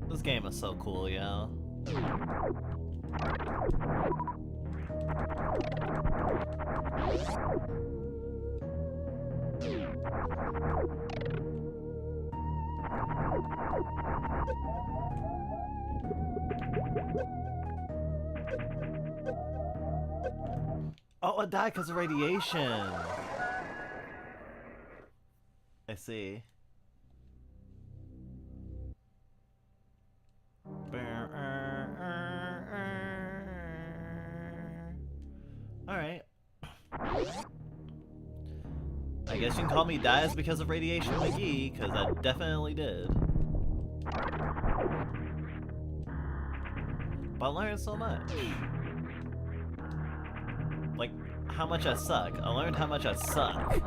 This game is so cool, yo. Oh, I died because of radiation. I see. Alright. I guess you can call me Dies because of Radiation McGee, because I definitely did. but I learned so much. Like, how much I suck. I learned how much I suck.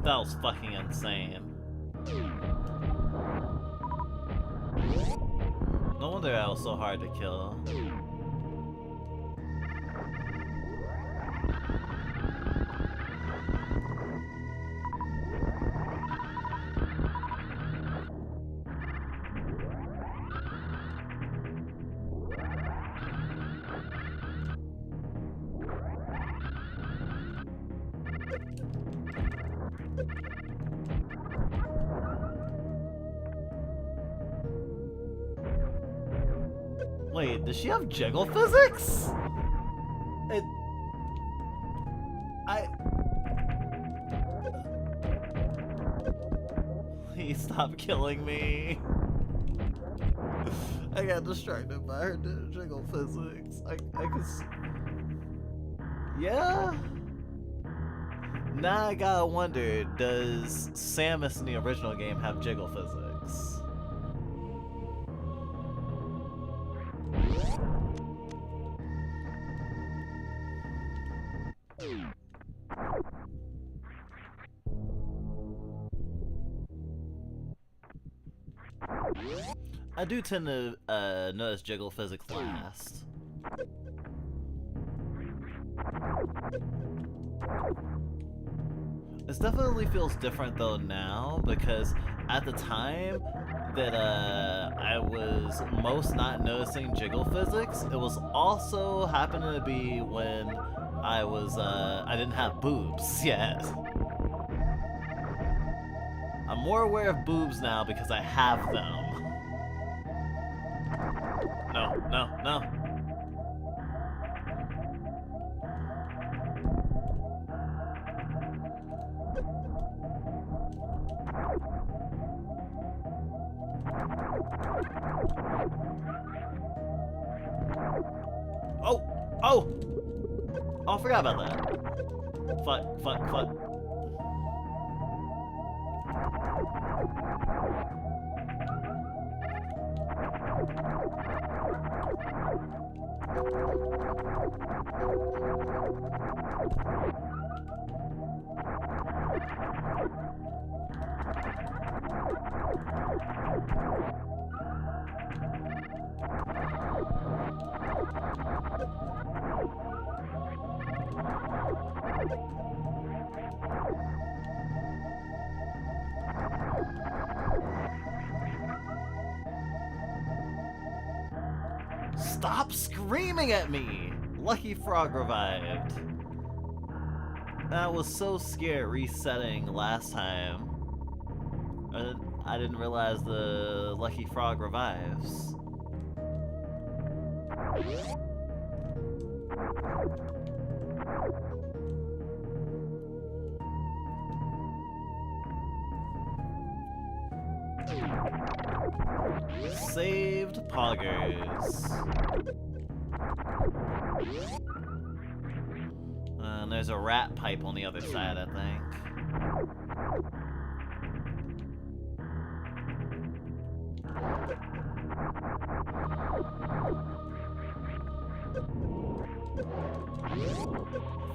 That was fucking insane. No wonder that was so hard to kill. Wait, does she have jiggle physics? Please stop killing me. I got distracted by her jiggle physics. I could yeah? Now I gotta wonder, does Samus in the original game have jiggle physics? I do tend to notice jiggle physics last. This definitely feels different though now, because at the time that I was most not noticing jiggle physics, it was also happening to be when I didn't have boobs yet. I'm more aware of boobs now because I have them. No, no, no. Oh! Oh! Oh, I forgot about that. Fuck, fuck, fuck. Stop screaming at me! Lucky Frog revived. I was so scared resetting last time. I didn't realize the Lucky Frog revives. Saved poggers. And there's a rat pipe on the other side, I think.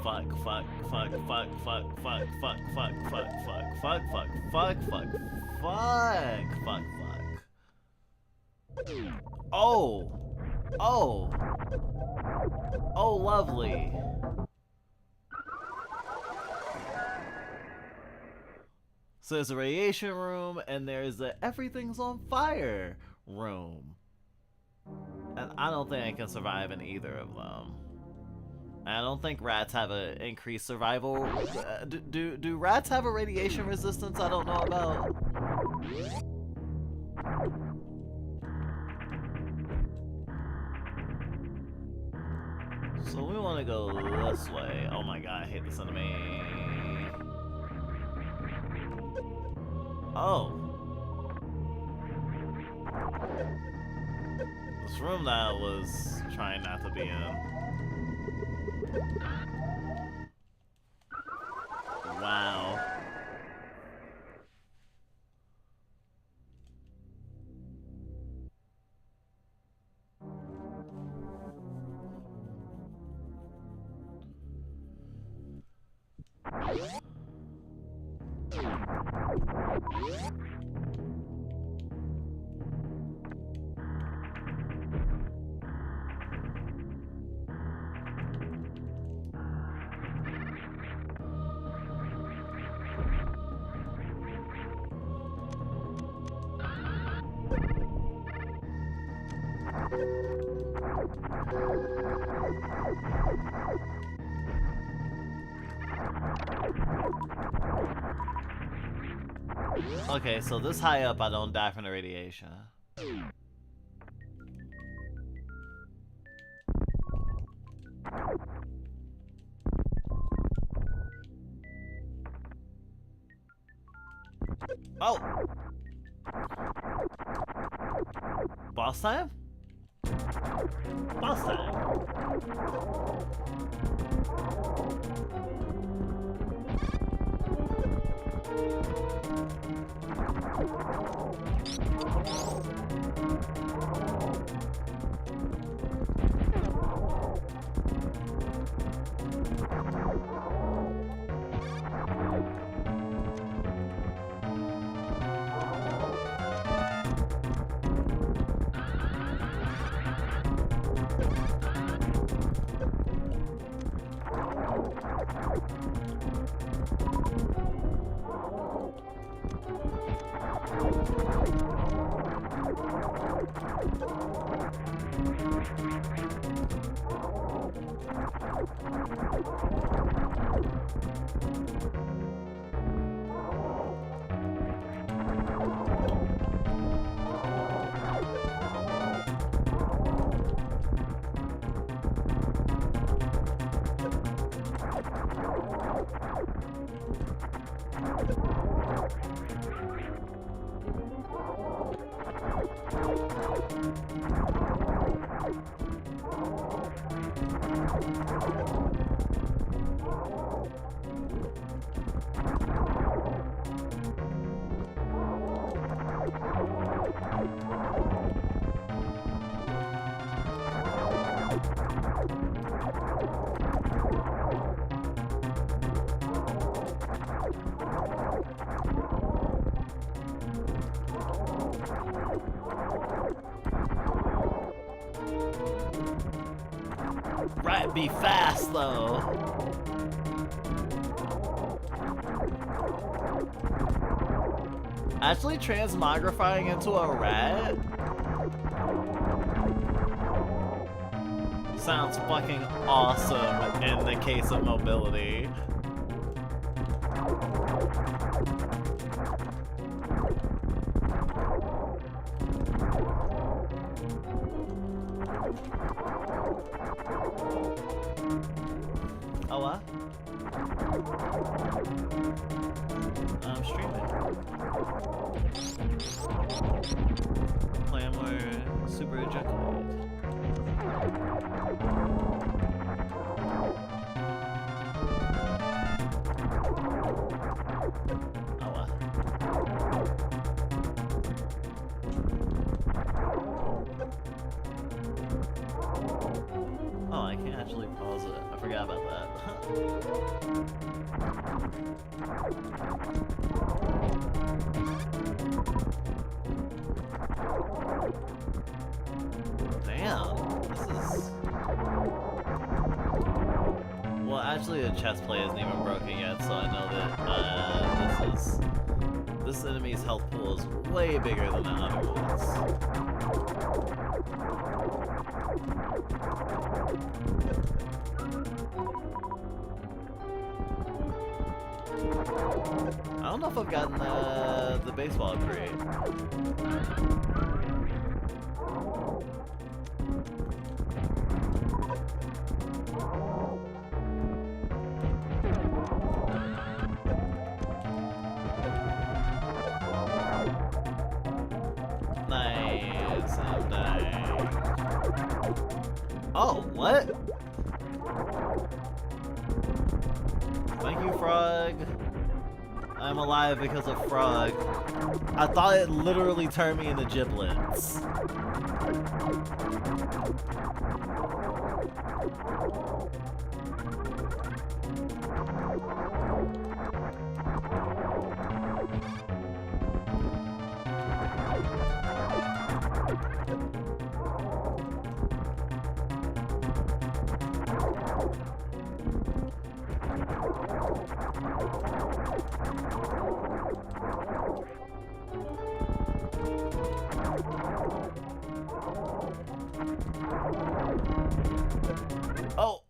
Fuck, fuck, fuck, fuck, fuck, fuck, fuck, fuck, fuck, fuck, fuck, fuck, fuck, fuck, fuck, fuck, fuck. Oh! Oh! Oh, lovely. So there's a radiation room, and there's a everything's on fire room. And I don't think I can survive in either of them. I don't think rats have an increased survival. Do rats have a radiation resistance I don't know about? So we want to go this way. Oh my god, I hate this enemy. Oh. This room that I was trying not to be in. Wow. Okay, so this high up, I don't die from the radiation. Oh! Boss time? Boss time! Rat be fast though. Actually transmogrifying into a rat sounds fucking awesome in the case of mobility. Oh, what? I'm streaming. Playing more Super Junkoid. Oh, what? Oh, I can't actually pause it. I forgot about that. Damn, this is... Well, actually the chest plate isn't even broken yet, so I know that this is This enemy's health pool is way bigger than the other ones. I don't know if I've gotten the baseball upgrade. Nice, I'm dying. Oh, what? Thank you, Frog. I'm alive because of Frog. I thought it literally turned me into giblets. Oh!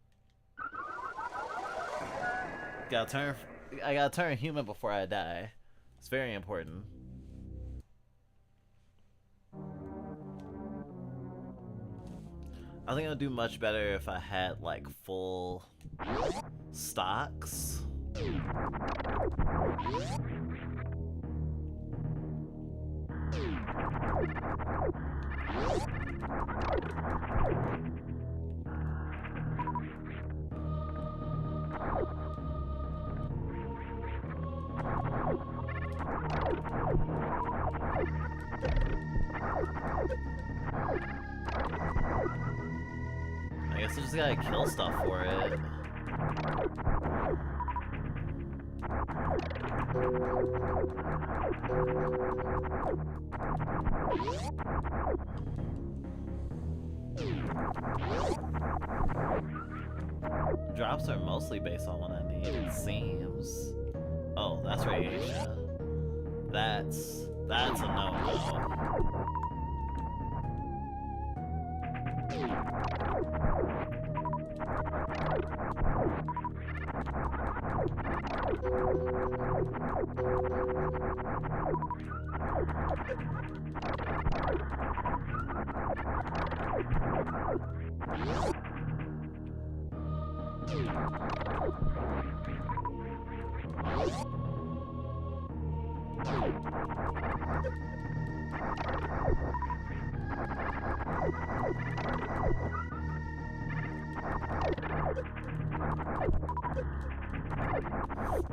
I gotta turn human before I die. It's very important. I think I'd do much better if I had like full stocks. I guess I just gotta kill stuff for it. Drops are mostly based on what I need, it seems. Oh, that's radiation. That's a no-no.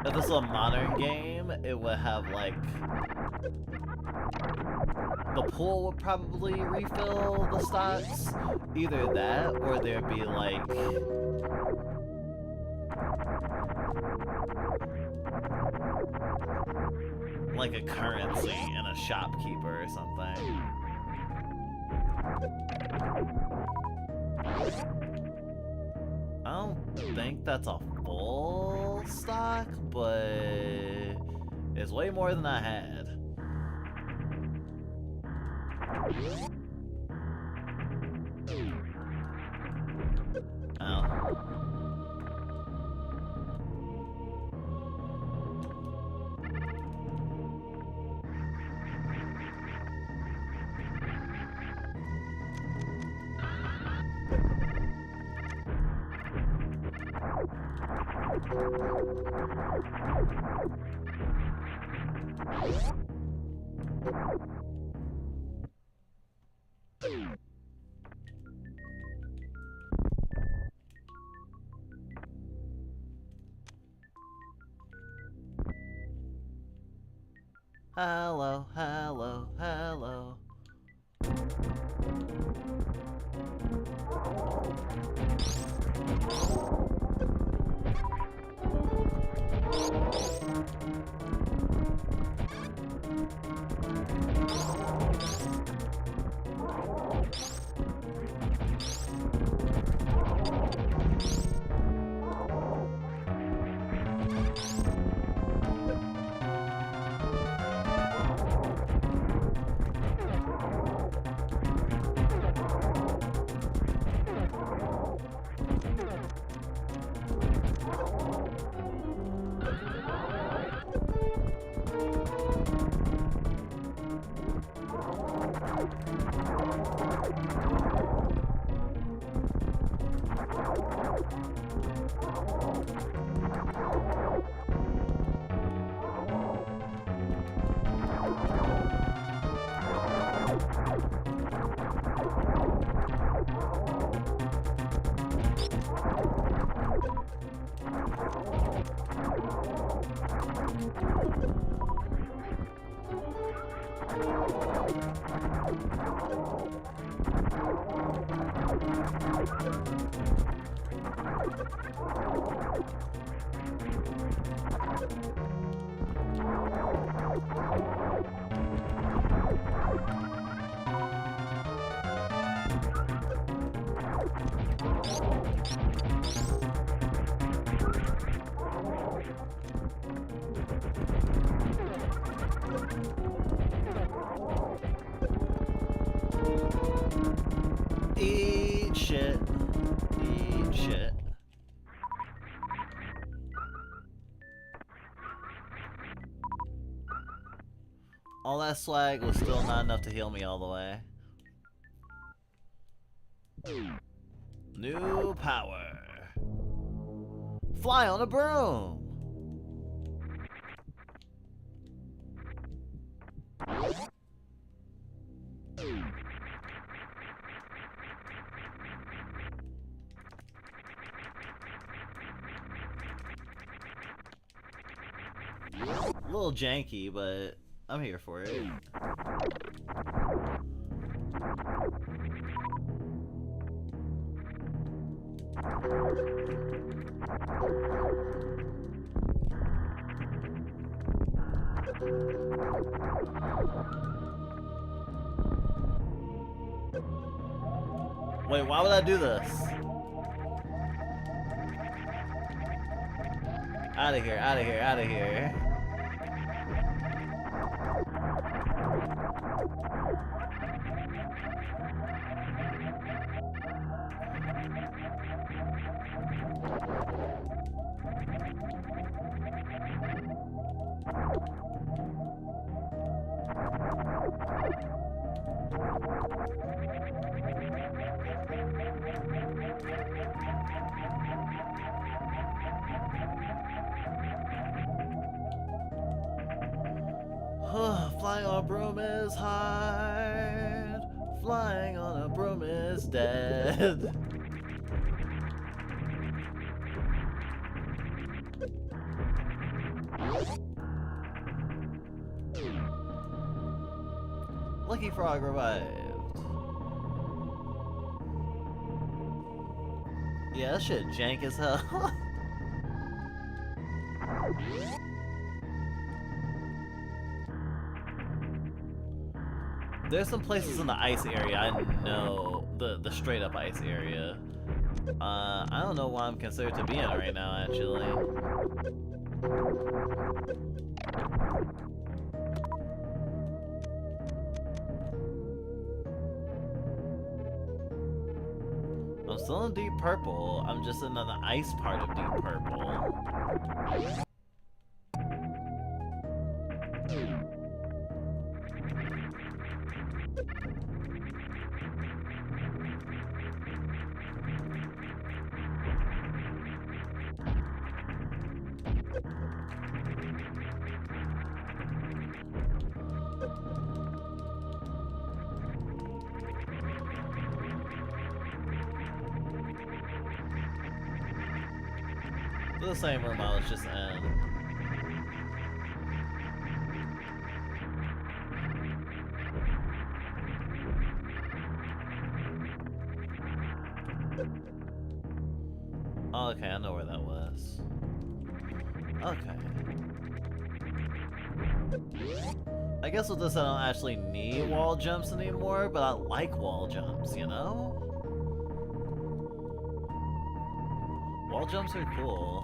If this was a modern game, it would have like the pool would probably refill the stocks. Either that or there'd be like a currency and a shopkeeper or something. I don't think that's a full stock, but it's way more than I had. Oh. Hello, hello, hello. Eat shit. Eat shit. All that swag was still not enough to heal me all the way. New power. Fly on a broom. A little janky, but I'm here for it. Wait, why would I do this? Out of here, out of here, out of here. Flying on a broom is hard. Flying on a broom is dead. Lucky Frog revived. Yeah, that shit jank as hell. There's some places in the ice area I know, the straight up ice area. I don't know why I'm considered to be in right now, actually. I'm still in deep purple. I'm just in the ice part of deep purple. The same room I was just in. Oh, okay, I know where that was. Okay. I guess with this I don't actually need wall jumps anymore, but I like wall jumps, you know? Wall jumps are cool.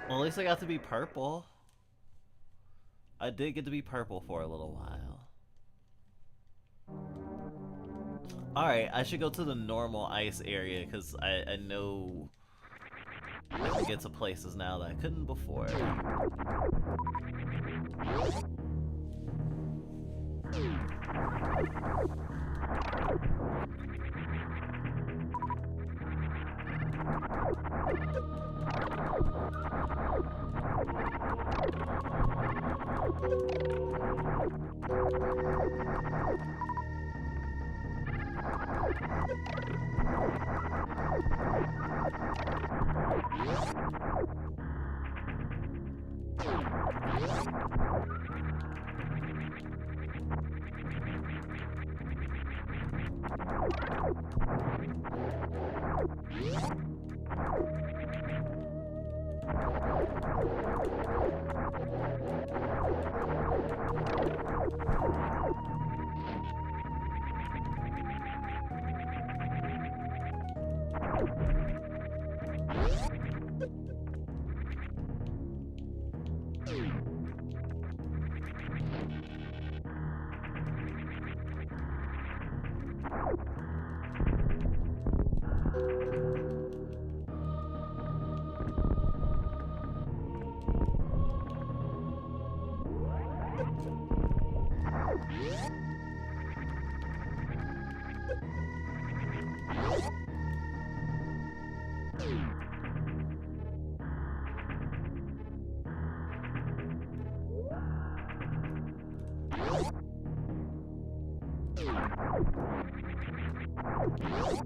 Well, at least I got to be purple. I did get to be purple for a little while. Alright, I should go to the normal ice area because I know I can get to places now that I couldn't before.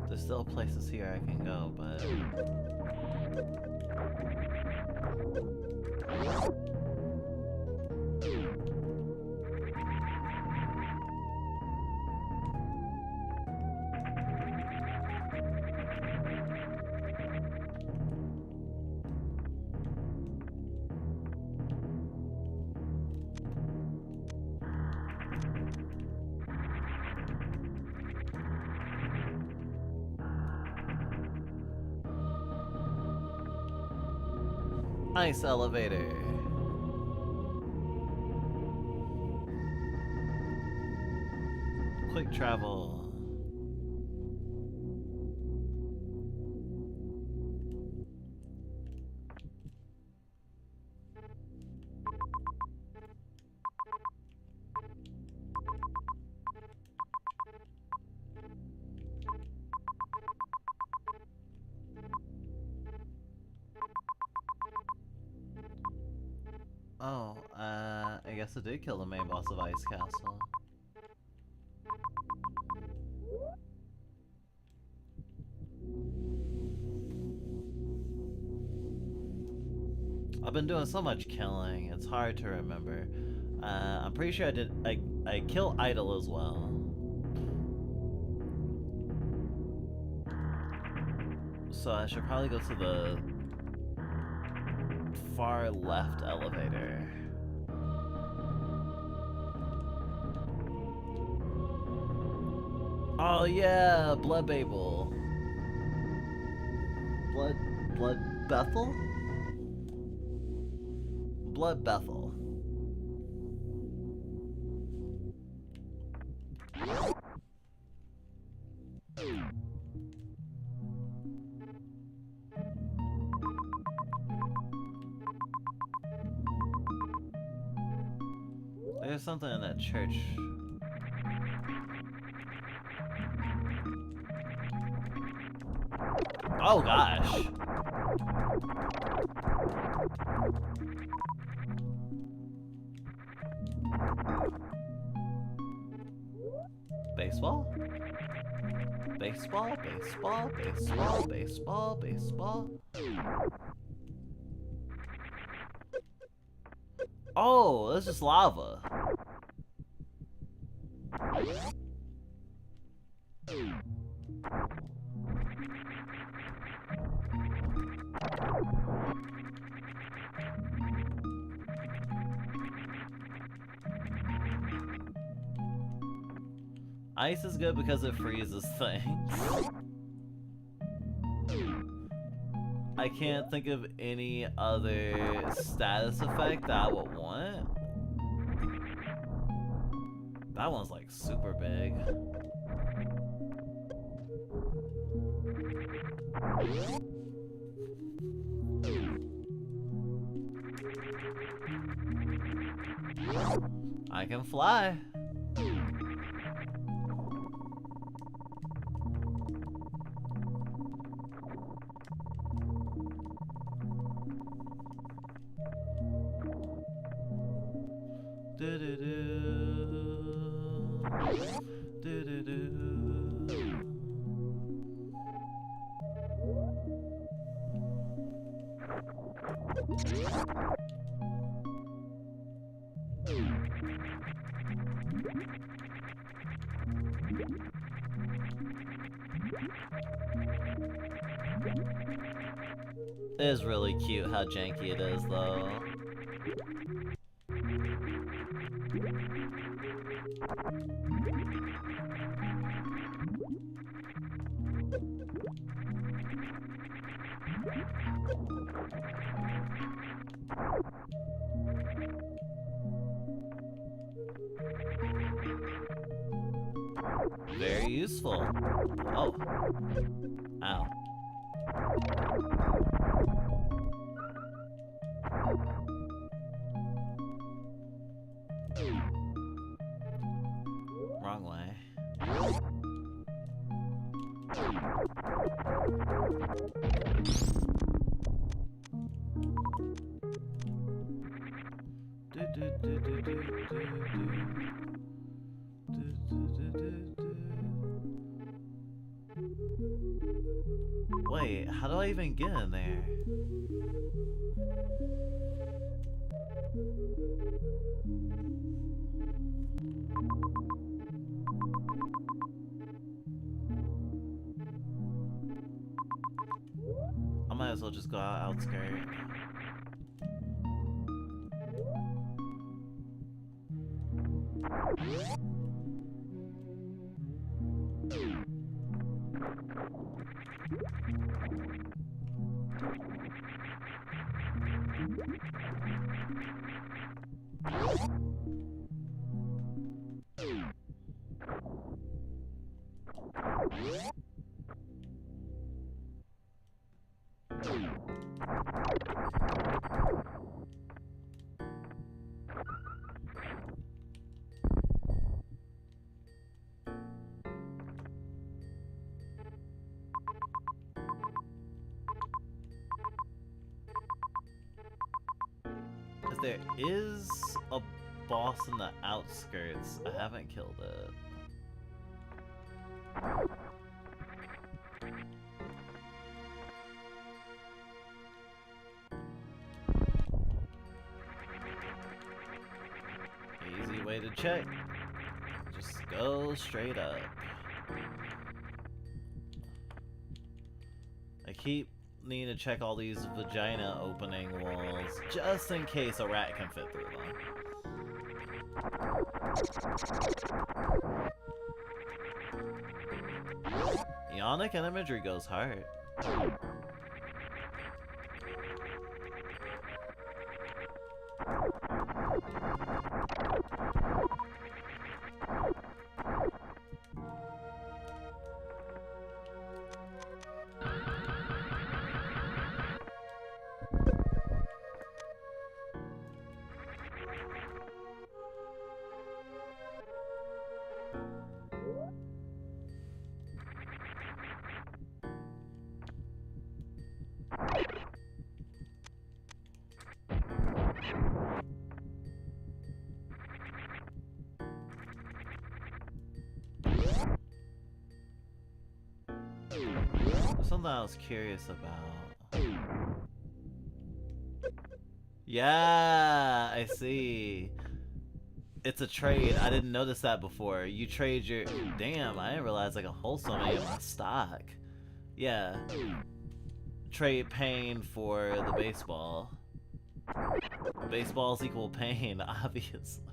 There's still places here I can go, but... Ice elevator. Quick travel. Oh, I guess I did kill the main boss of Ice Castle. I've been doing so much killing, it's hard to remember. I'm pretty sure I kill Idol as well. So I should probably go to the far left elevator. Oh yeah, Blood Babel. Blood Bethel? Blood Bethel. There's something in that church. Oh gosh. Baseball? Baseball, baseball, baseball, baseball, baseball. Oh, this is lava. Ice is good because it freezes things. I can't think of any other status effect that I would want. That one's like super big. I can fly. It is really cute how janky it is, though. Very useful. Oh. Ow. Wrong way. Wait, how do I even get in there? I might as well just go outskirt. There is a boss in the outskirts. I haven't killed it. Easy way to check. Just go straight up. I keep needing to check all these vagina opening walls just in case a rat can fit through them. Ionic and imagery goes hard. Something I was curious about. Yeah, I see. It's a trade. I didn't notice that before. You trade your... Damn, I didn't realize I could hold so many of my stock. Yeah. Trade pain for the baseball. Baseballs equal pain, obviously.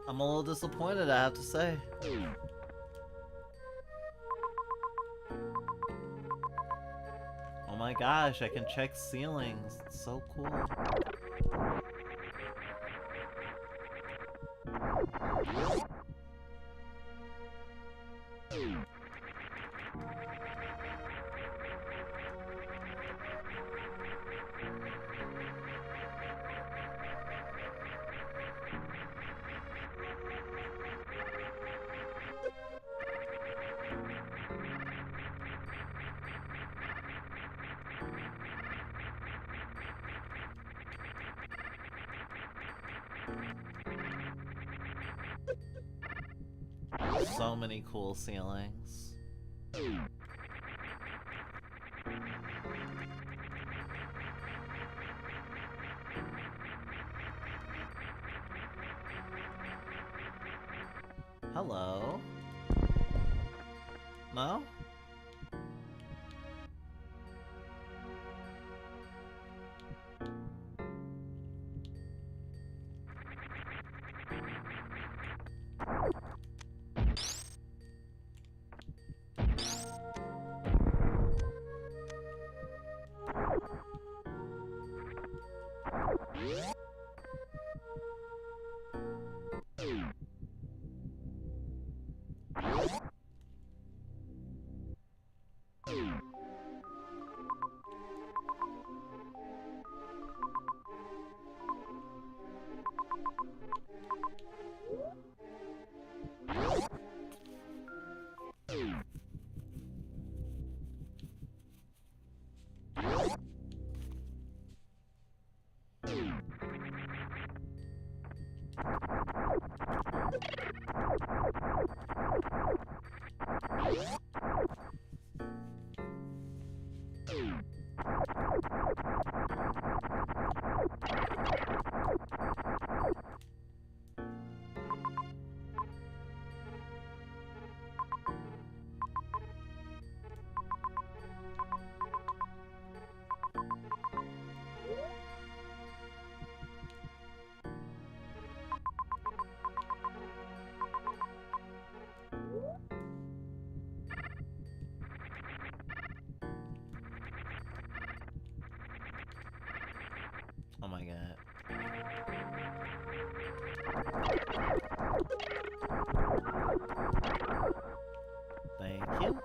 I'm a little disappointed, I have to say. Oh my gosh, I can check ceilings. It's so cool. So many cool ceilings. Hello? No? Oh my god. Thank you.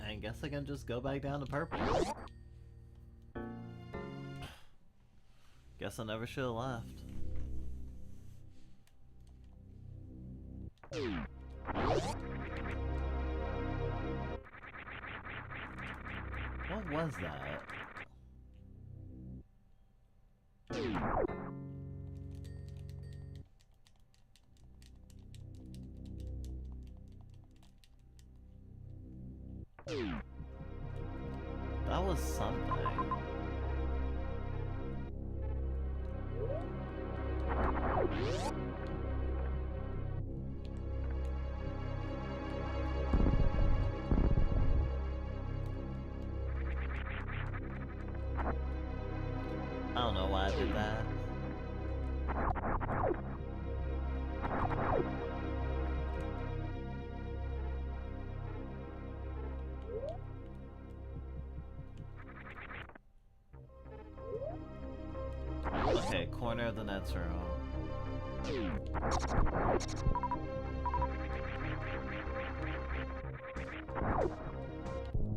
I guess I can just go back down to purple. Guess I never should have left. What was that? That was something. why I did that. Okay, corner of the Nets room.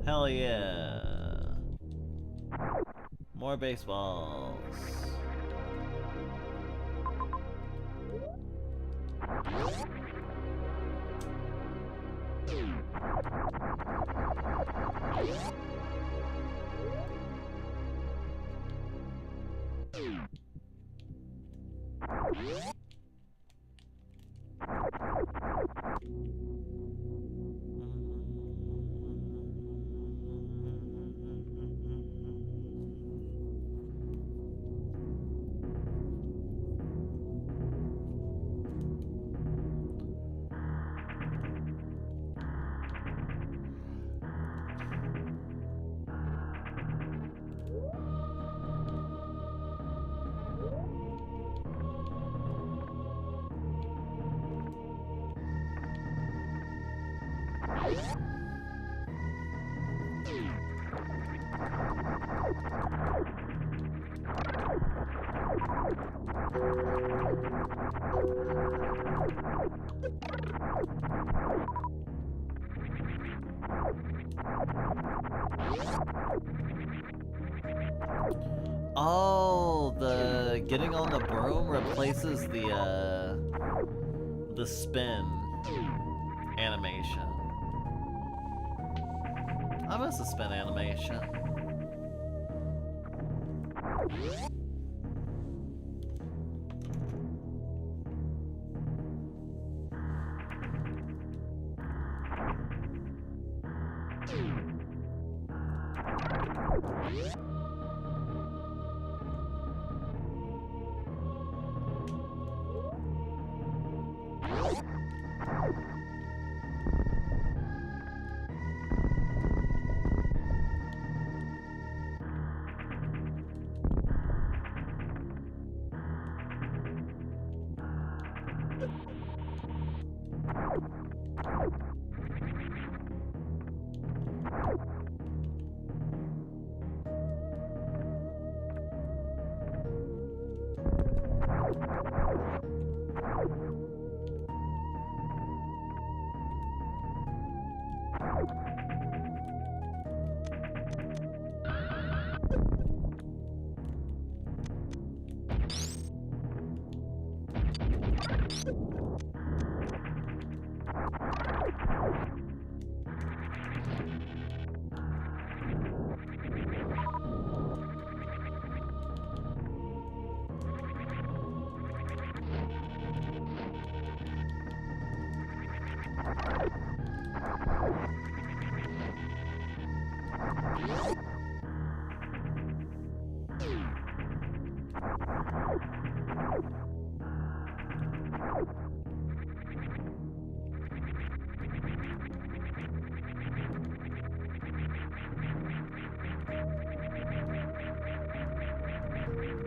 Hell yeah. More baseballs. Oh, the getting on the broom replaces the spin animation. I miss the spin animation.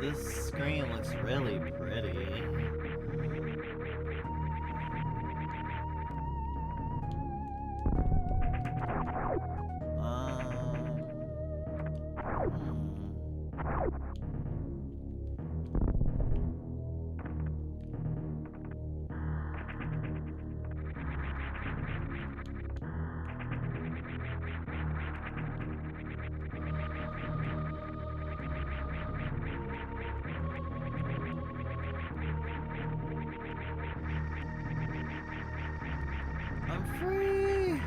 This screen looks really pretty. I'm free!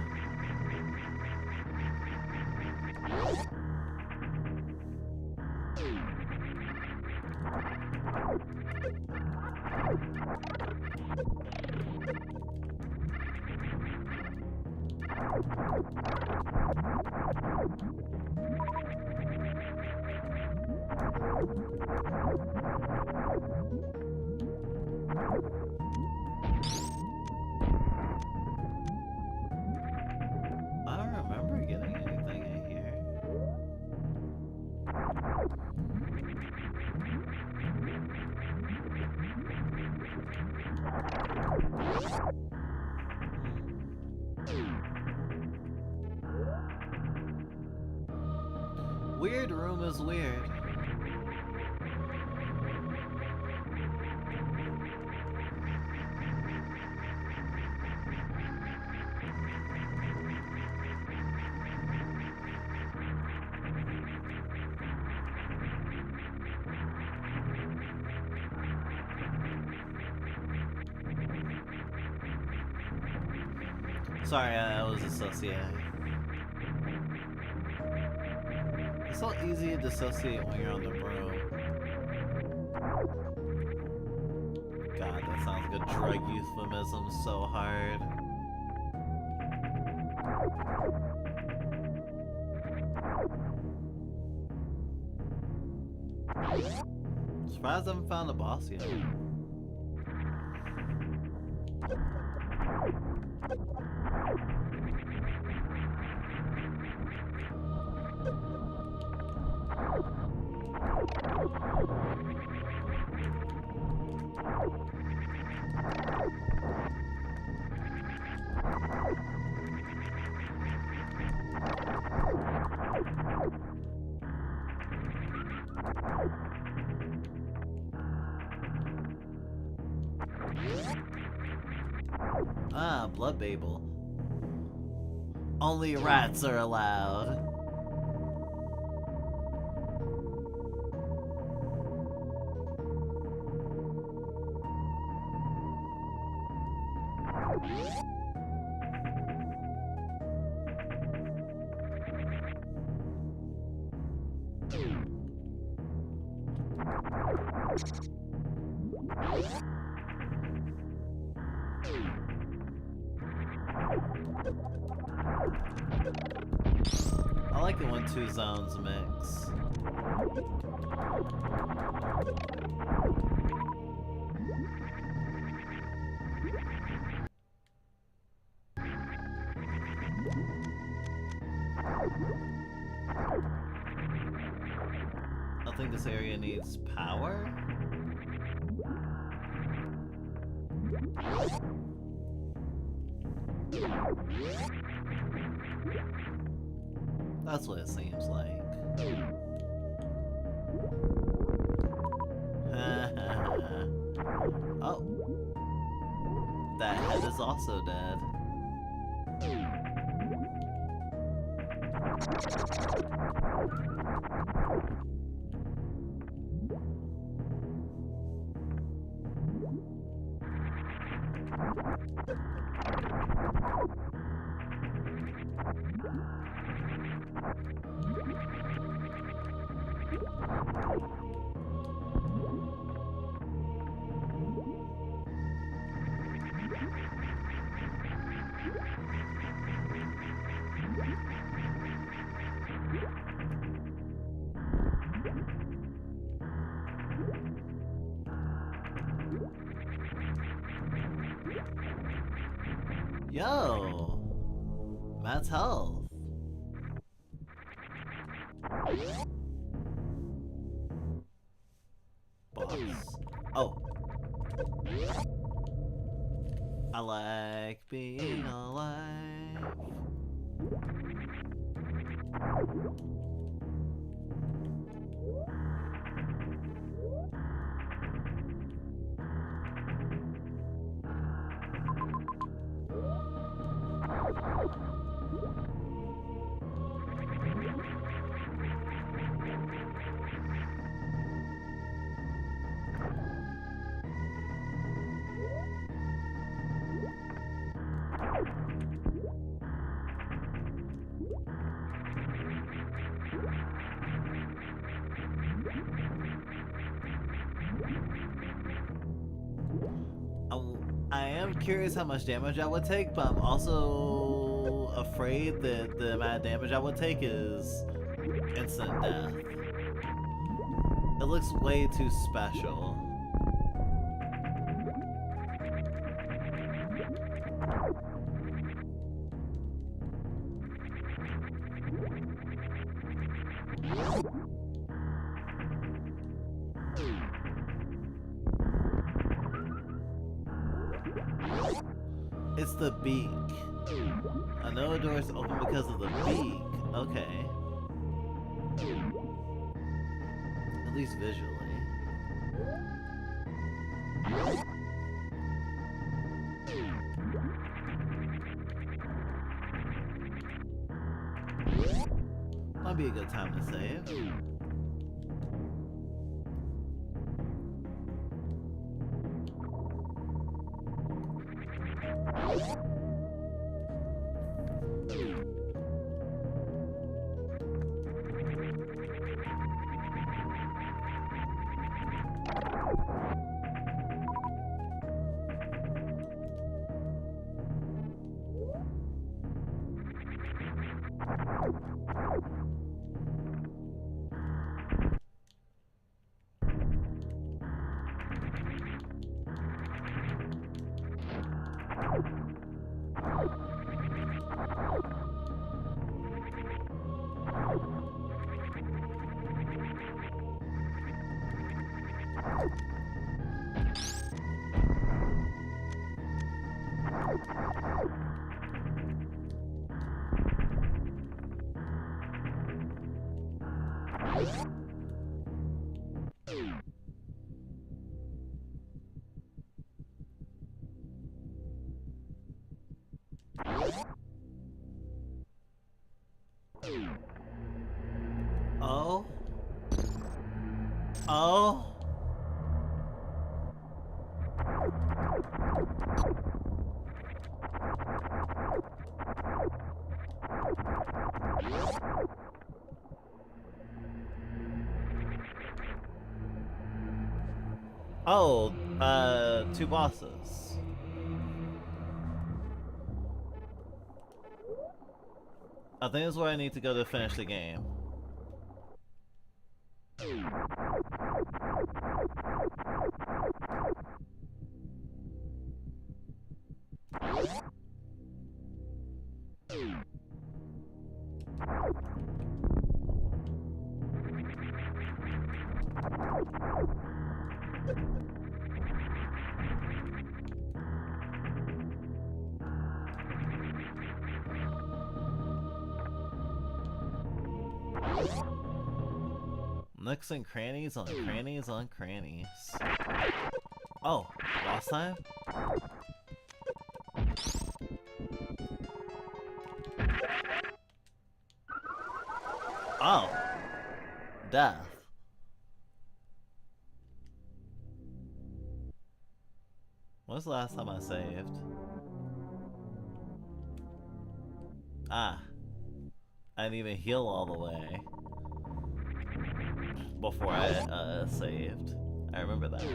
I don't remember getting anything in here. Weird room is weird. Sorry, I was dissociating. It's so easy to dissociate when you're on the broom. God, that sounds like a drug euphemism so hard. Surprised I haven't found a boss yet. Ah, Blood Babel. Only rats are allowed. I like it when two zones mix. I think this area needs power. That's what it seems like. Oh. That head is also dead. Yo! Matt's health. Boss. Oh. I like being alive. I am curious how much damage I would take, but I'm also afraid that the amount of damage I would take is instant death. It looks way too special. It's the beak. I know a door is open because of the beak. Okay. At least visually. Might be a good time to save. Oh. Oh. Oh, two bosses. I think this is where I need to go to finish the game. Nooks and crannies on crannies on crannies. Oh, last time? Oh. Death. When's the last time I saved? Ah. I didn't even heal all the way before I saved. I remember that.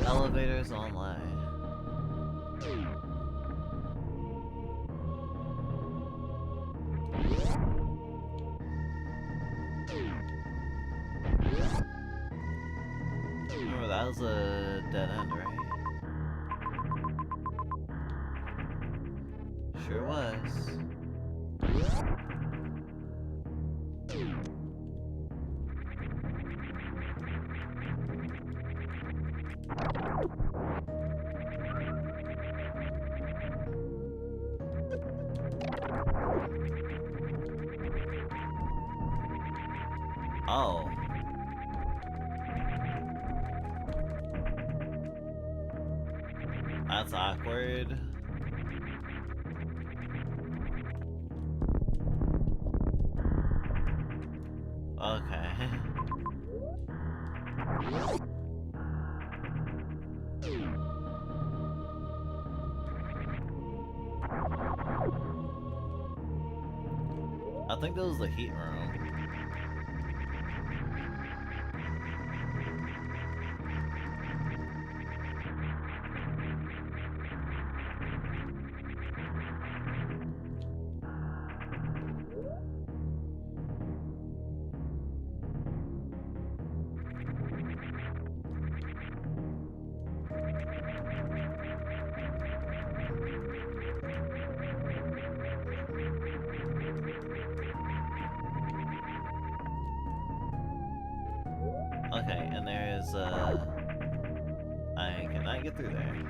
Elevators online. Remember, that was a dead end, right? Sure was. Oh. That's awkward. I think this was the heat room. Okay, and there's I cannot get through there.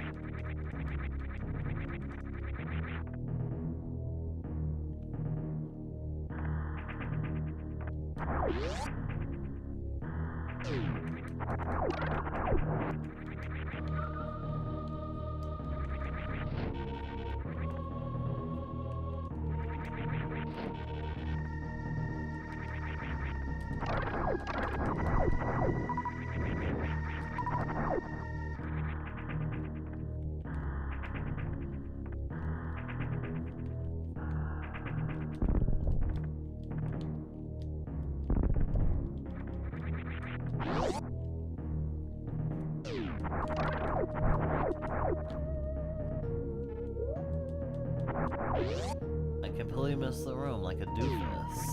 I completely missed the room like a doofus.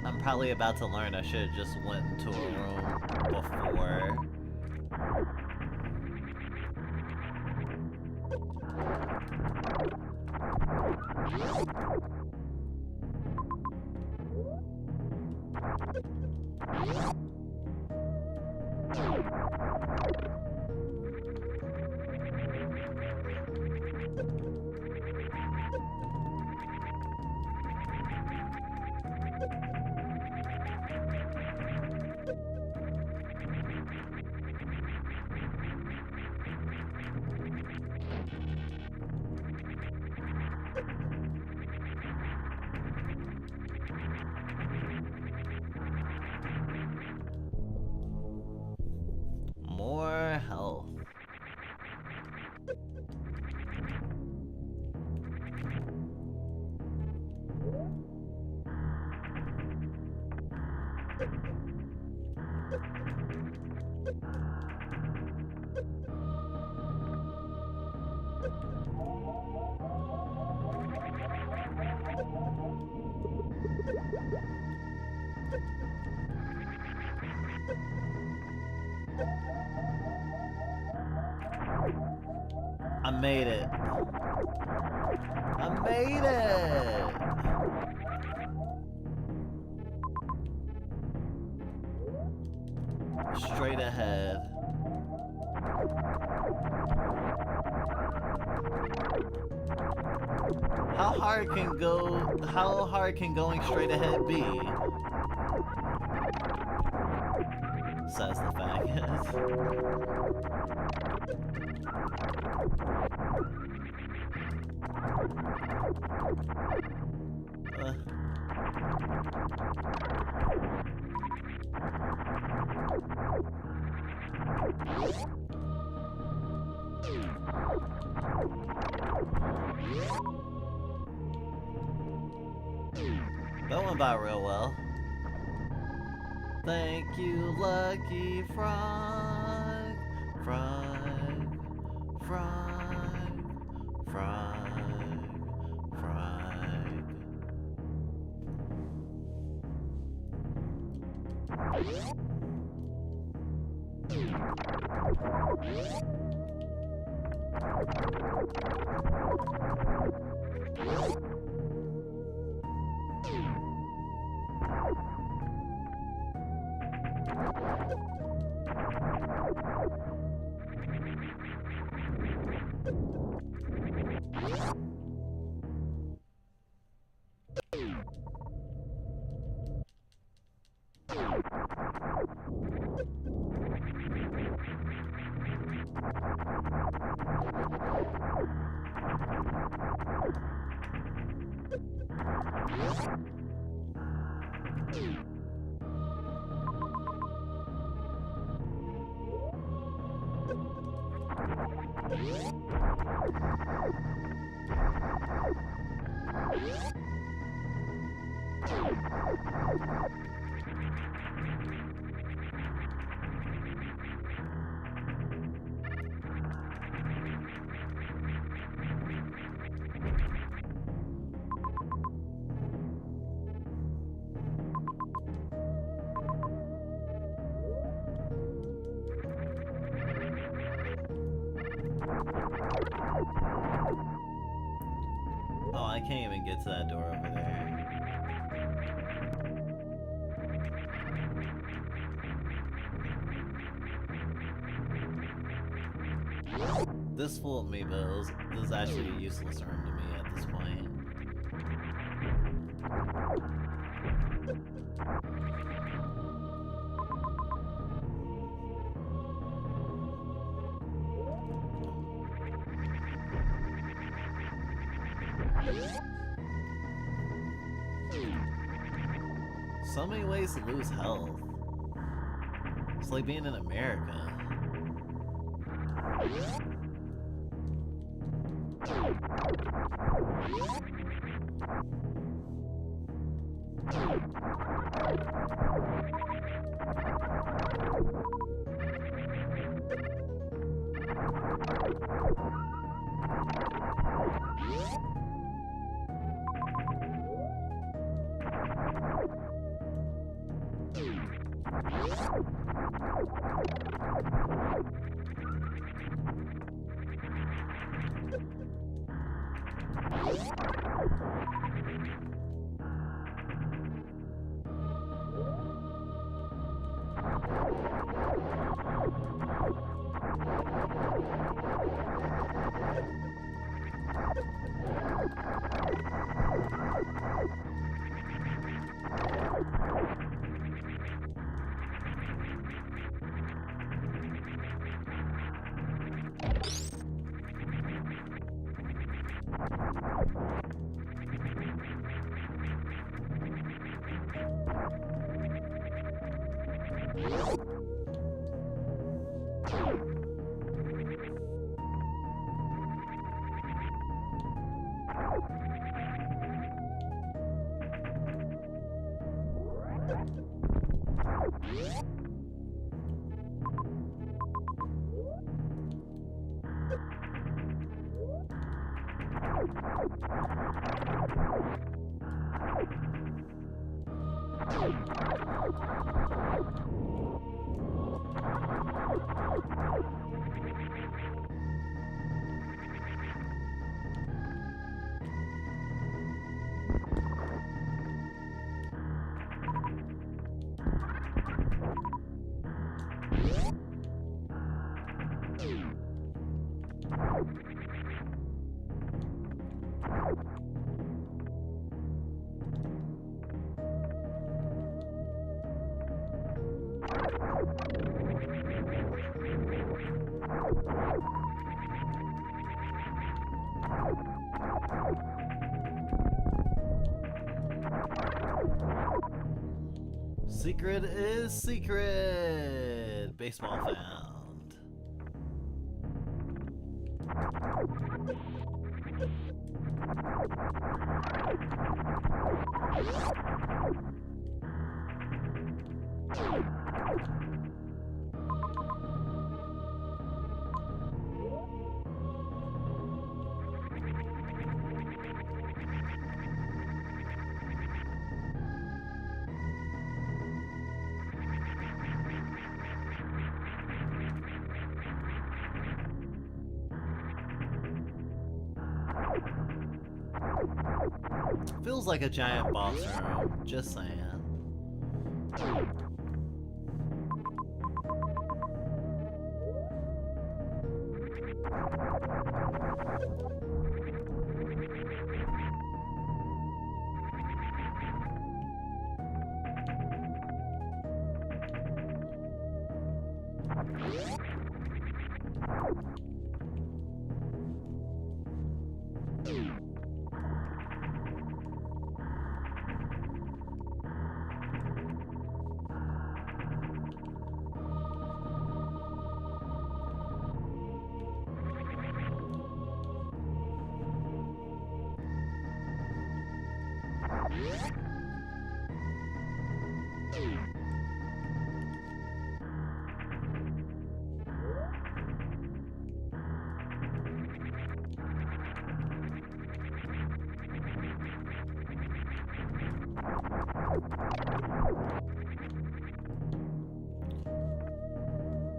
I'm probably about to learn I should have just went into a room before. More health. I made it. I made it. Straight ahead. How hard can going straight ahead be? Says the faggot. That went by real well. Thank you, Lucky Frog. Frog. Frog. Frog. Frog. Oh, I can't even get to that door over there. This fooled me, Bills. This is actually a useless room to me at this point. So many ways to lose health. It's like being in America. Secret is secret! Baseball found. Feels like a giant boss room, just saying.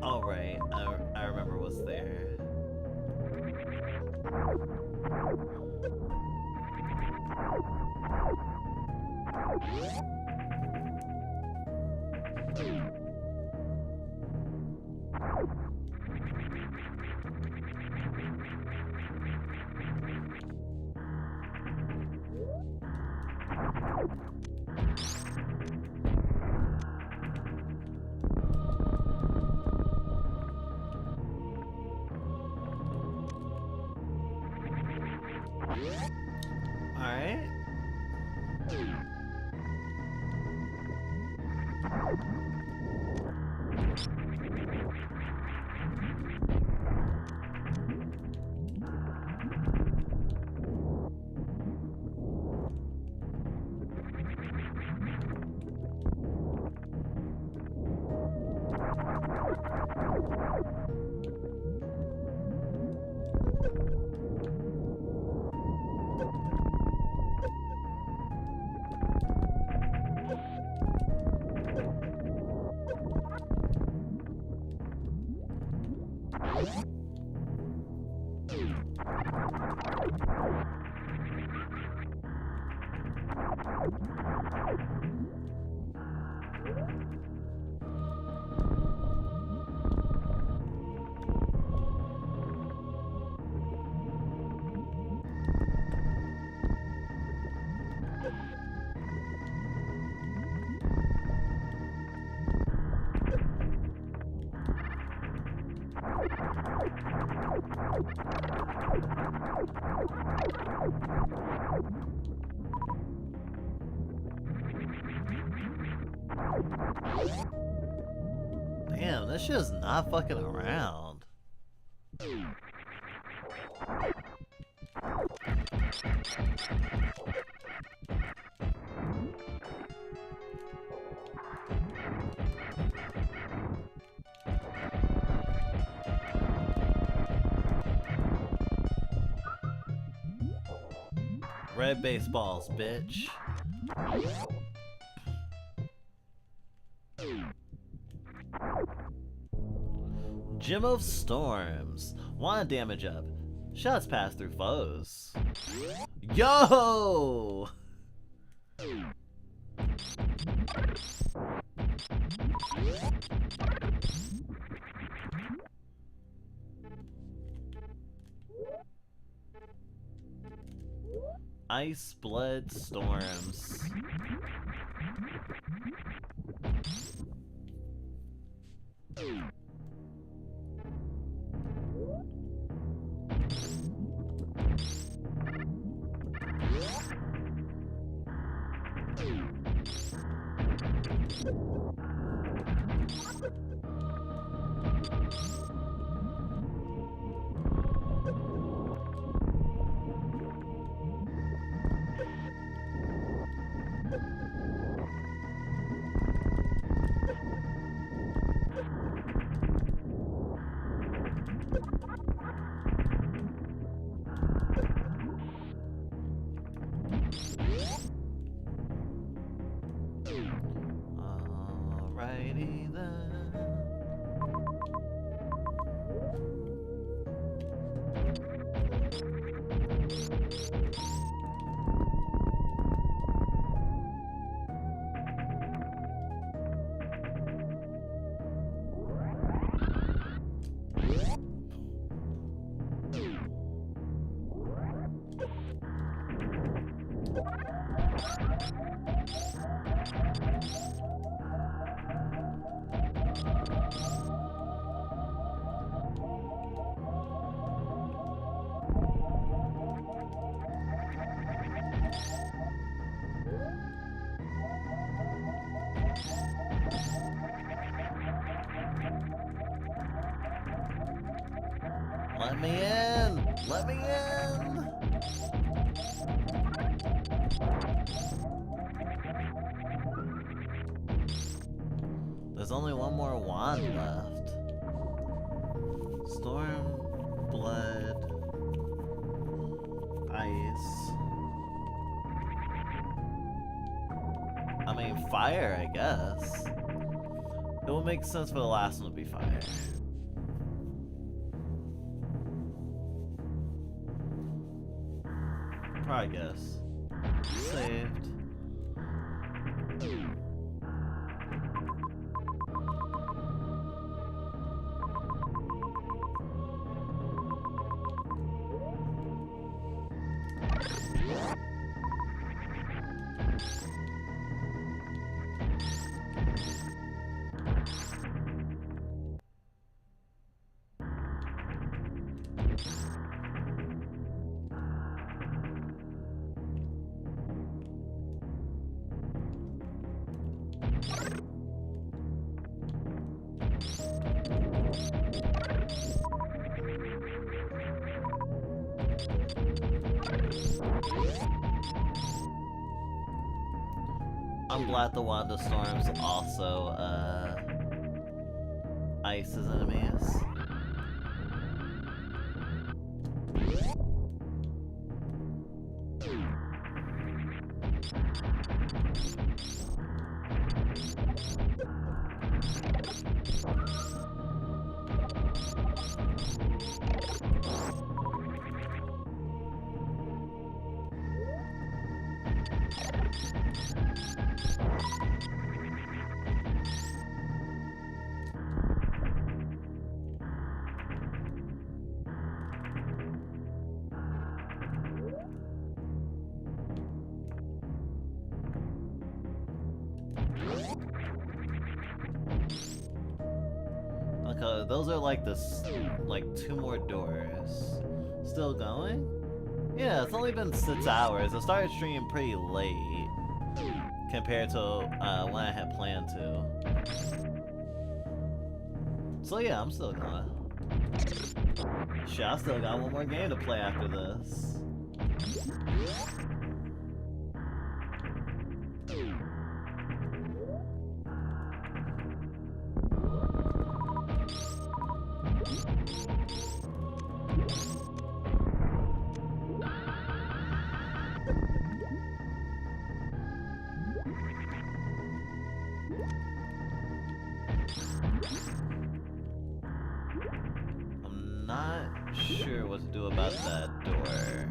All right, I remember what's there. All right. Damn, this shit is not fucking around. Red baseballs, bitch. Gem of Storms. Want damage up. Shots pass through foes. Yo! Ice Blood Storms. Let me in! Let me in! There's only one more wand left. Storm, blood, ice. I mean, fire, I guess. It would make sense for the last one to be fire. Probably guess. Saved. I'm glad the Wand of Storms also ices enemies. Okay, those are like like 2 more doors. Still going? Yeah, it's only been 6 hours. I started streaming pretty late compared to when I had planned to. So yeah, I'm still going. Shit, I still got 1 more game to play after this. I'm not sure what to do about that door.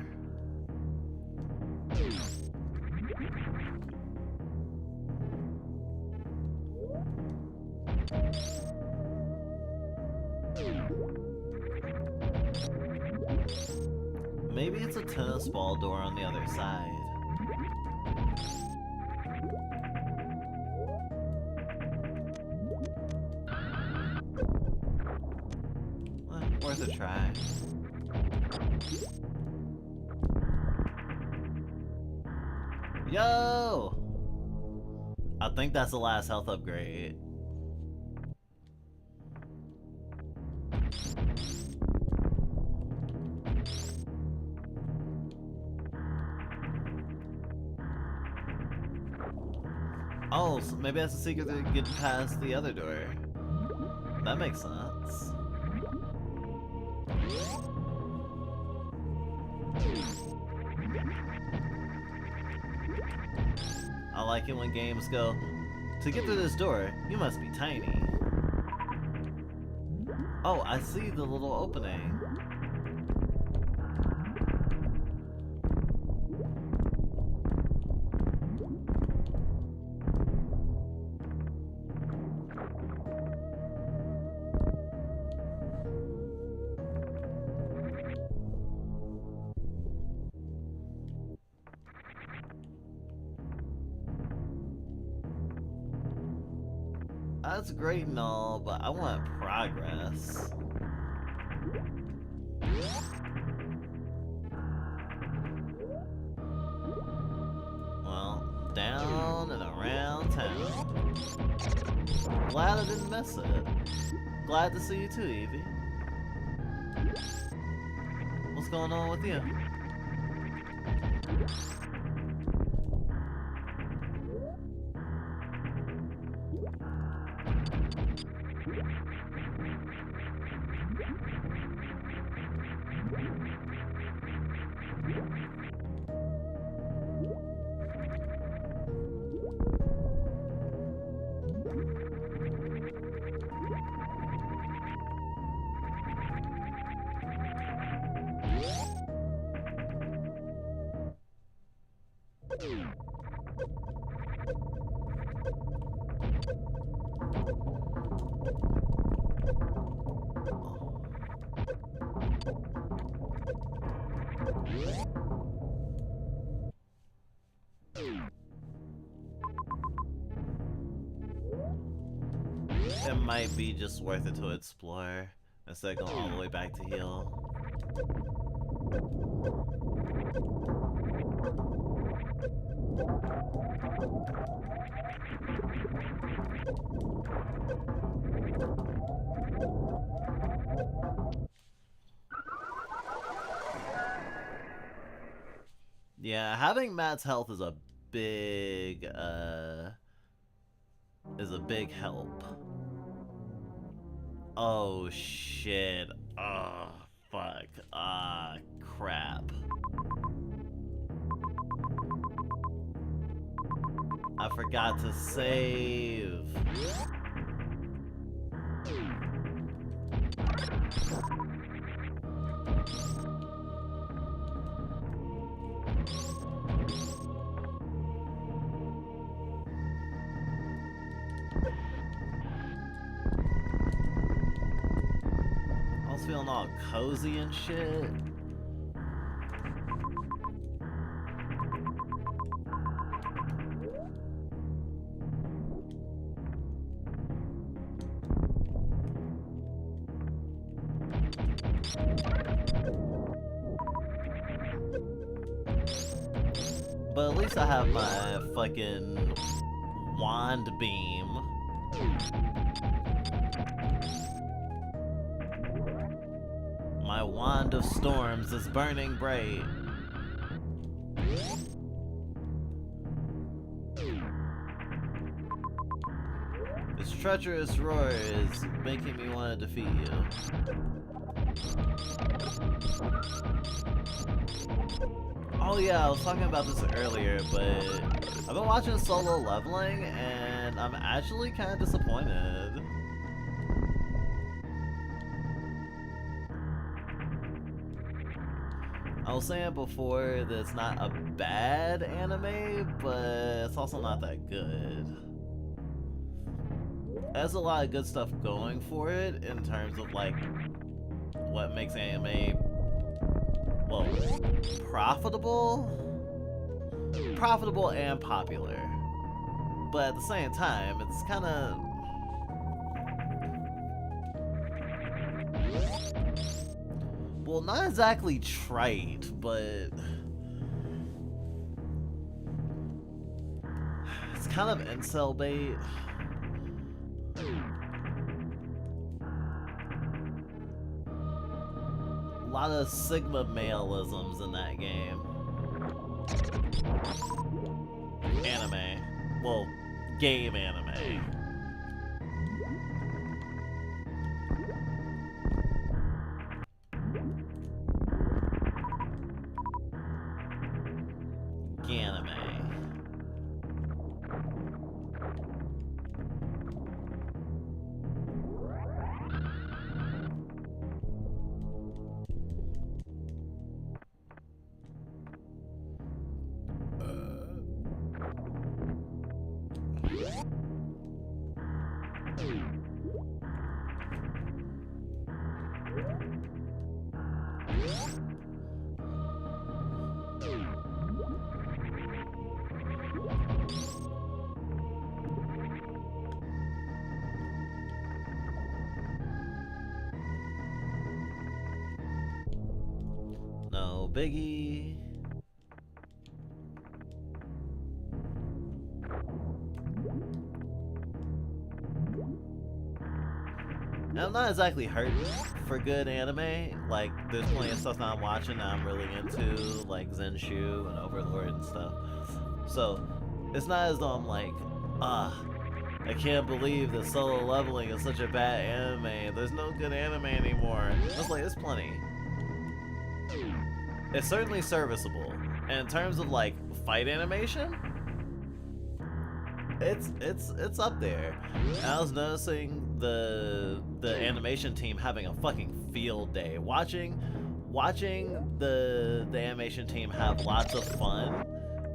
Maybe it's a tennis ball door on the other side. Well, worth a try. Yo! I think that's the last health upgrade. Oh, so maybe that's the secret to getting past the other door. That makes sense. I like it when games go, to get through this door, you must be tiny. Oh, I see the little opening. That's great and all, but I want progress. Well, down and around town. Glad I didn't miss it. Glad to see you too, Evie. going on with you? It might be just worth it to explore instead of going all the way back to heal. Yeah, having Matt's health is a big help. Oh shit. Oh fuck. Ah crap. I forgot to save. I was feeling all cozy and shit. But at least I have my fucking wand beam. My wand of storms is burning bright. This treacherous roar is making me want to defeat you. Oh yeah, I was talking about this earlier, but I've been watching Solo Leveling and I'm actually kind of disappointed. I was saying before that it's not a bad anime, but it's also not that good. It has a lot of good stuff going for it in terms of like what makes anime, well, profitable and popular. But at the same time, it's kind of well, not exactly trite, but it's kind of incel bait. A lot of Sigma maleisms in that game. Anime. Well, game anime. Ganime. No biggie. And I'm not exactly hurting for good anime. Like, there's plenty of stuff that I'm watching that I'm really into, like Zenshu and Overlord and stuff. So, it's not as though I'm like, I can't believe that Solo Leveling is such a bad anime. There's no good anime anymore. It's like, there's plenty. It's certainly serviceable. And in terms of like fight animation, it's up there. And I was noticing the animation team having a fucking field day. Watching the animation team have lots of fun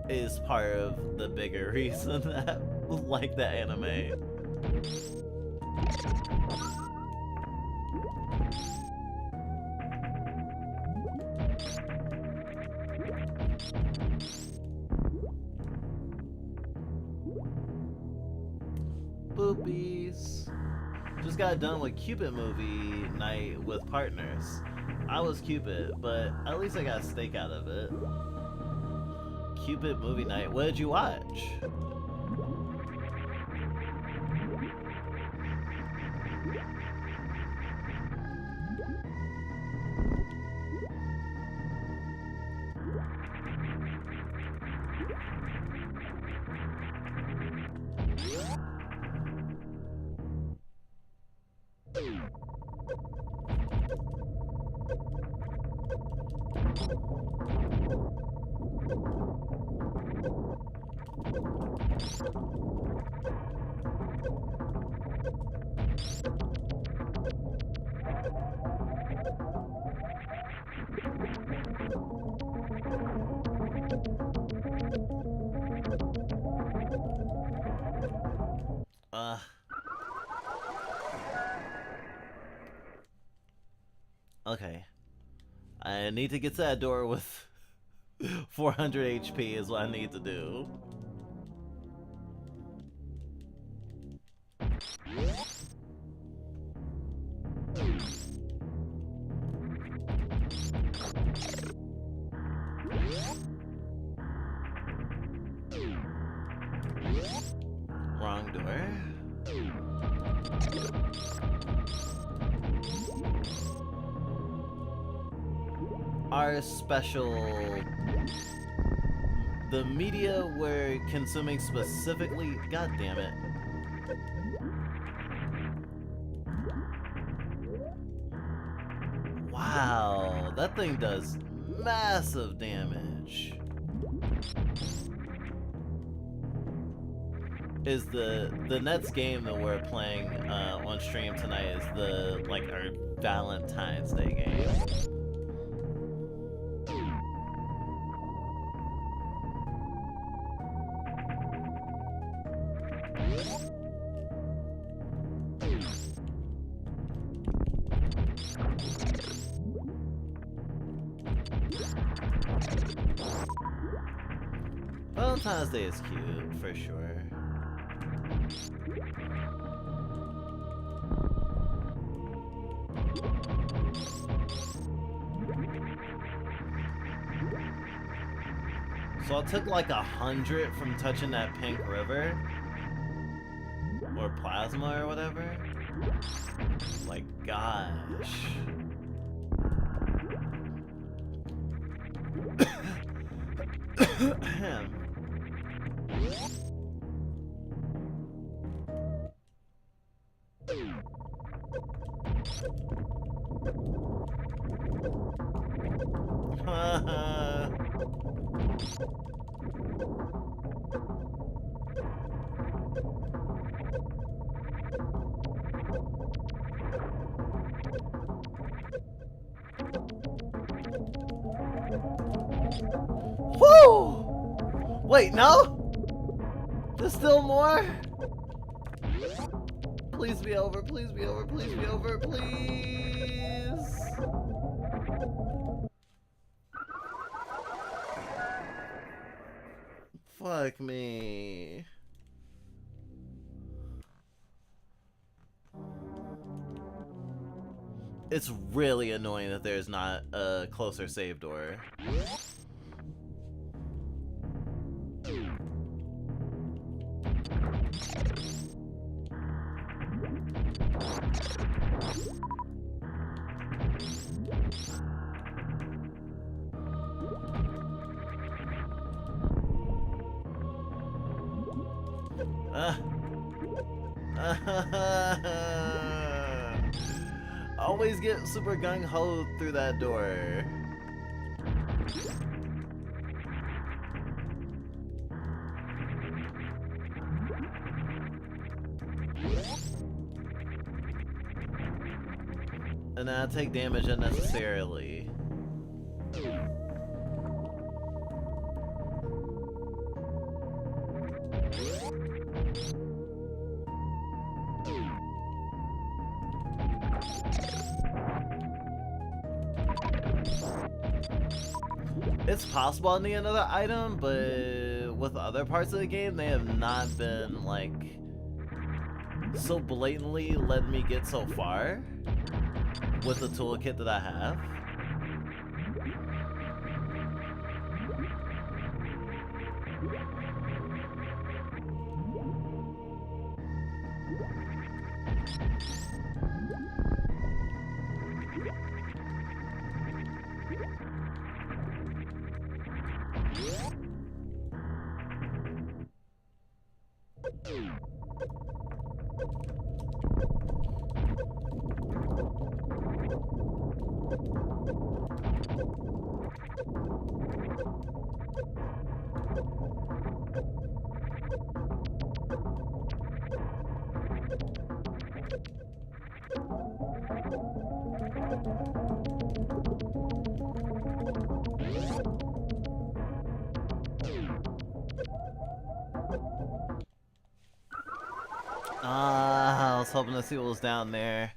is part of the bigger reason that I like that anime. Boopies. Just got done with Cupid movie night with partners. I was Cupid, but at least I got a steak out of it. Cupid movie night. What did you watch? Okay. I need to get to that door with 400 HP is what I need to do. Wrong door. Our special... The media we're consuming specifically... God damn it. Wow, that thing does massive damage. Is the next game that we're playing on stream tonight is the our Valentine's Day game. Valentine's Day is cute, for sure. So I took like 100 from touching that pink river. Or plasma or whatever. Like, gosh. Woo! Wait, no? There's still more? Please be over, please be over, please be over, please! Fuck me. It's really annoying that there's not a closer save door. Always get super gung-ho through that door. And then I take damage unnecessarily. It's possible I need another item, but with other parts of the game, they have not been, like, so blatantly letting me get so far with the toolkit that I have. I was hoping to see what was down there.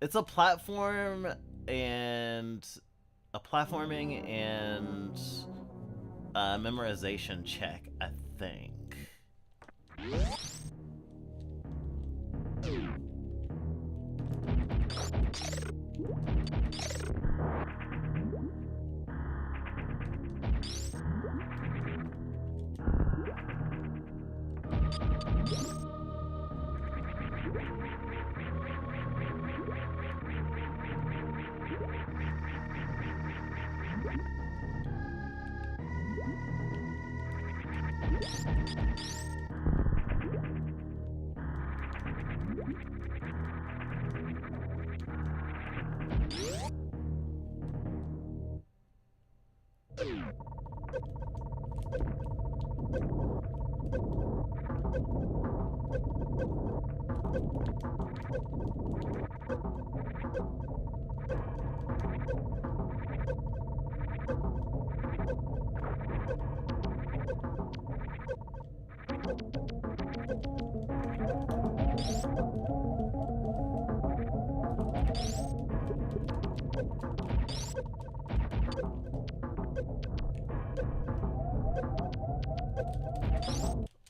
It's a platform and a platforming and memorization check, I think.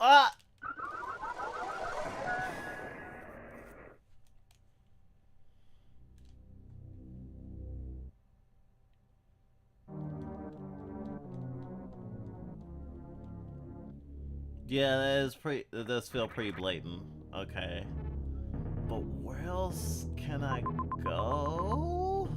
Ah! Yeah, that does feel pretty blatant. Okay. But where else can I go?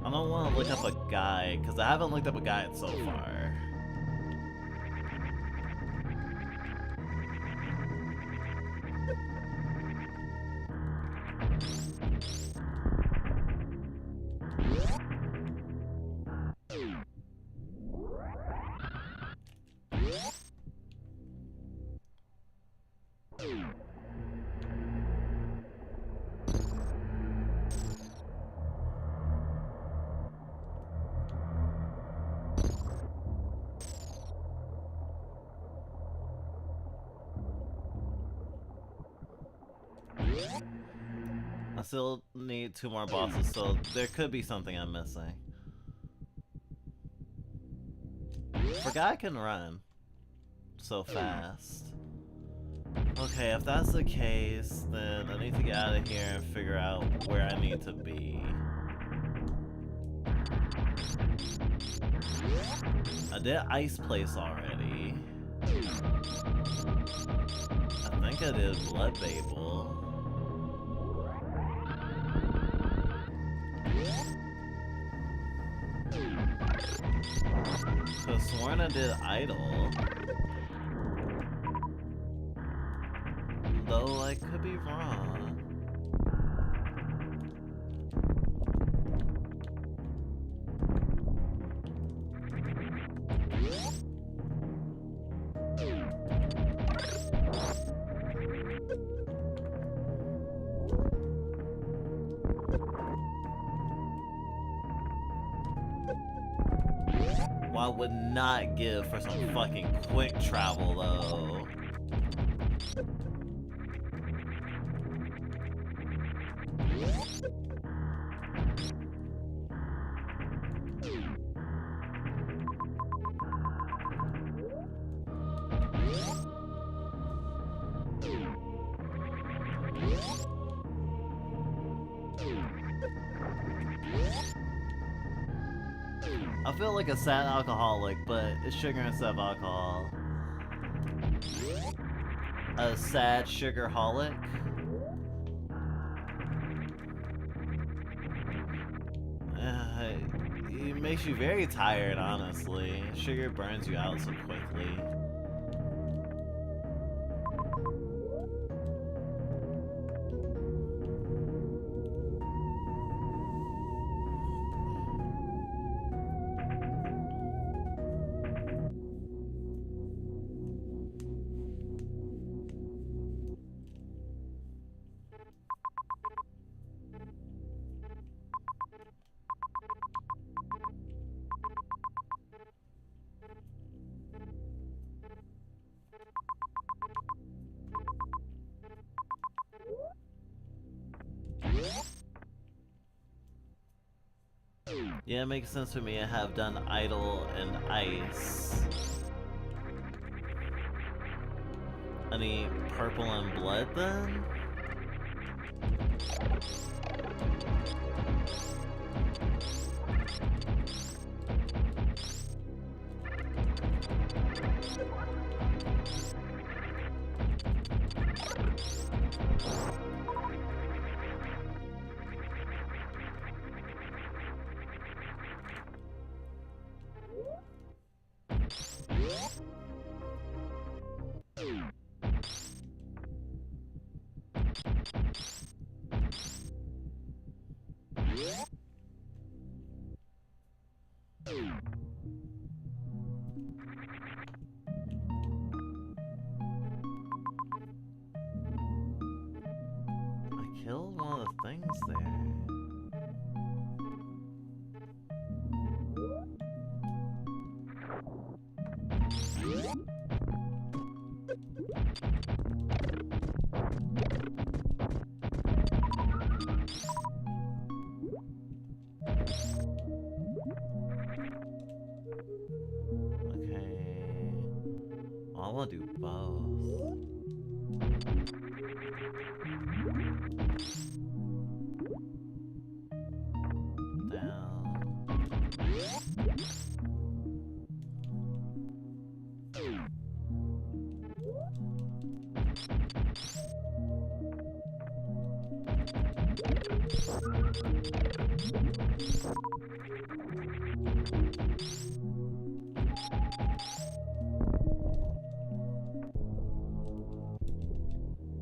I don't want to look up a guide, because I haven't looked up a guide so far. I still need 2 more bosses, so there could be something I'm missing. Forgot I can run so fast. Okay, if that's the case, then I need to get out of here and figure out where I need to be. I did Ice Place already. I think I did Blood Babel. So sworn I did idle. Though I could be wrong. Well, I would not give for some fucking quick travel though. I feel like a sad alcoholic, but it's sugar instead of alcohol. A sad sugarholic. It makes you very tired, honestly. Sugar burns you out so quickly. Yeah, it makes sense for me. I have done idle and ice. Any purple and blood then? I killed one of the things there. Okay. Well, I want to do both.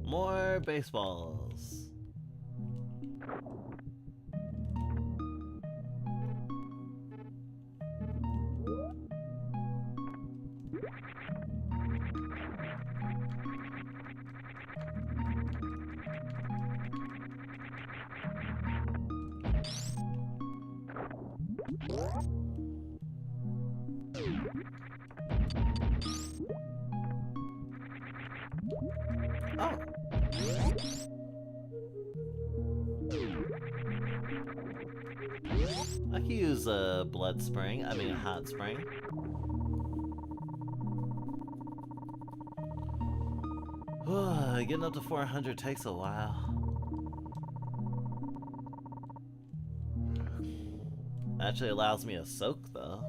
More baseballs. Oh. I could use a blood spring, I mean a hot spring. Getting up to 400 takes a while. Actually allows me a soak though.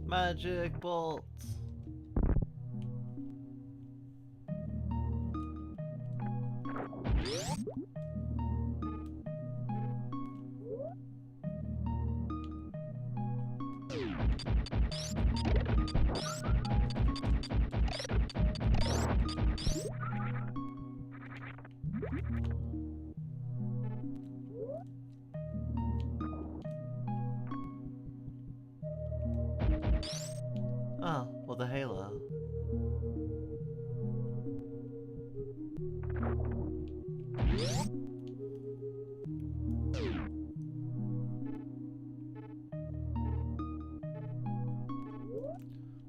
Magic bolts. Oh, well, the halo.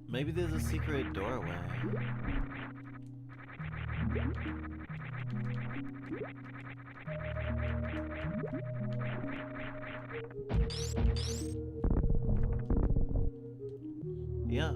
Maybe there's a secret doorway. Yeah.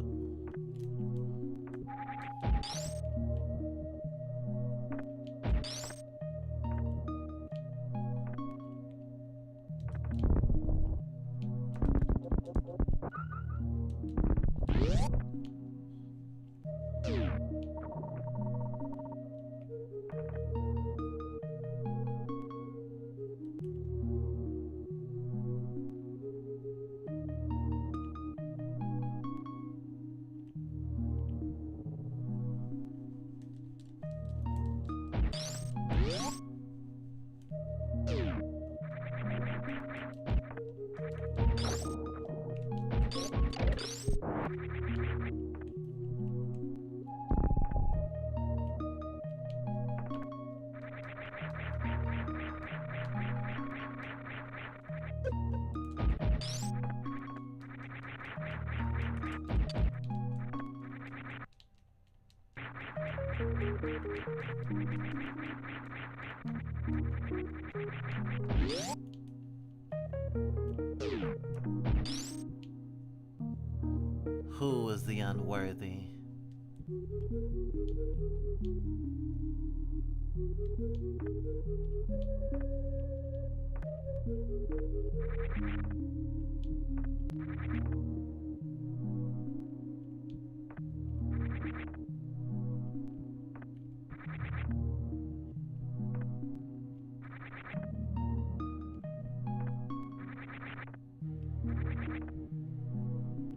Who is the unworthy?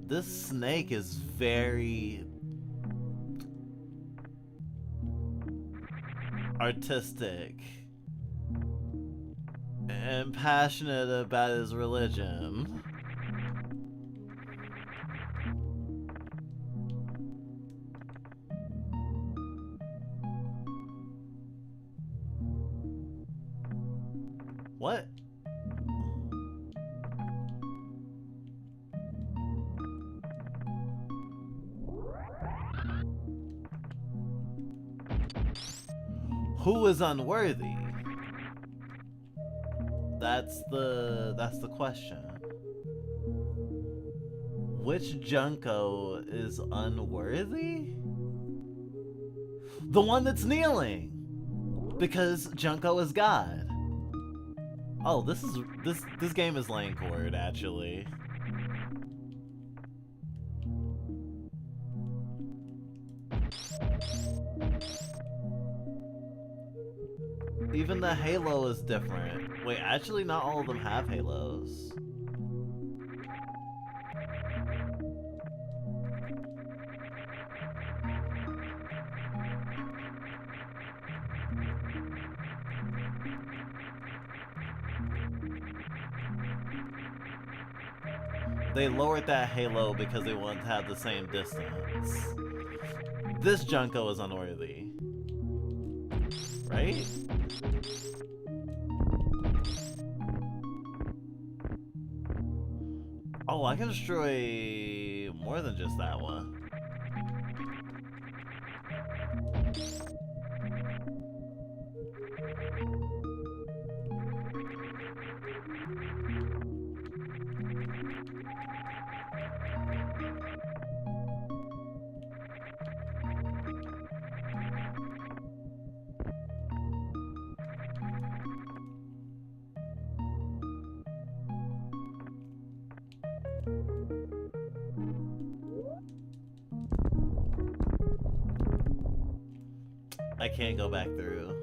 This snake is very artistic and passionate about his religion. What? Who is unworthy? That's the question. Which Junko is unworthy? The one that's kneeling! Because Junko is God. Oh, this game is laying chord, actually. Even the halo is different. Wait, actually not all of them have halos. They lowered that halo because they wanted to have the same distance. This Junko is unworthy. Right? Oh, I can destroy more than just that one. I can't go back through.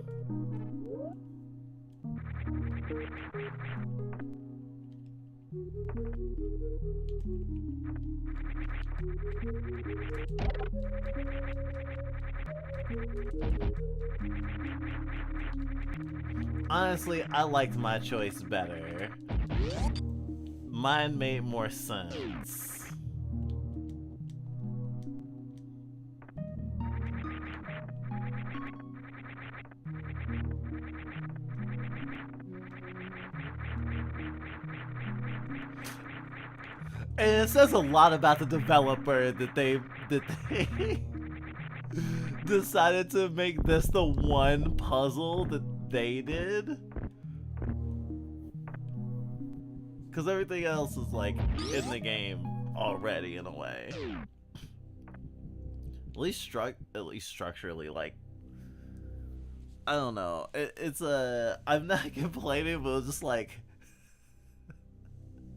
Honestly, I liked my choice better. Mine made more sense. And it says a lot about the developer that they decided to make this the one puzzle that they did. Because everything else is like in the game already in a way. At least structurally, like, I don't know. It's I'm not complaining, but it was just like,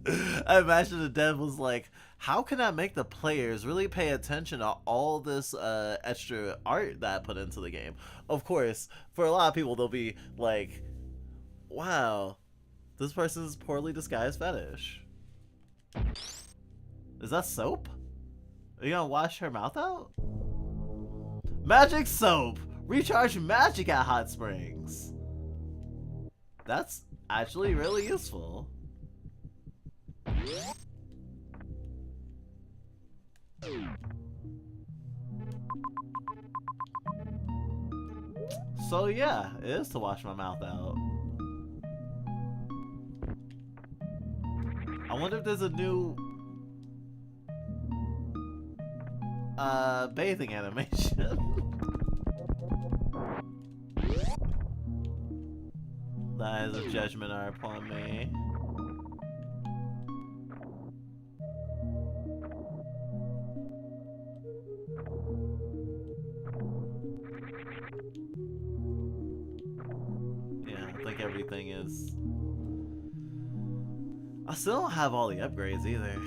I imagine the dev was like, how can I make the players really pay attention to all this extra art that I put into the game? Of course, for a lot of people, they'll be like, wow, this person's poorly disguised fetish. Is that soap? Are you gonna wash her mouth out? Magic soap! Recharge magic at hot springs! That's actually really useful. So yeah, it is to wash my mouth out. I wonder if there's a new bathing animation. The eyes of judgment are upon me. Yeah, I think everything is... I still don't have all the upgrades either.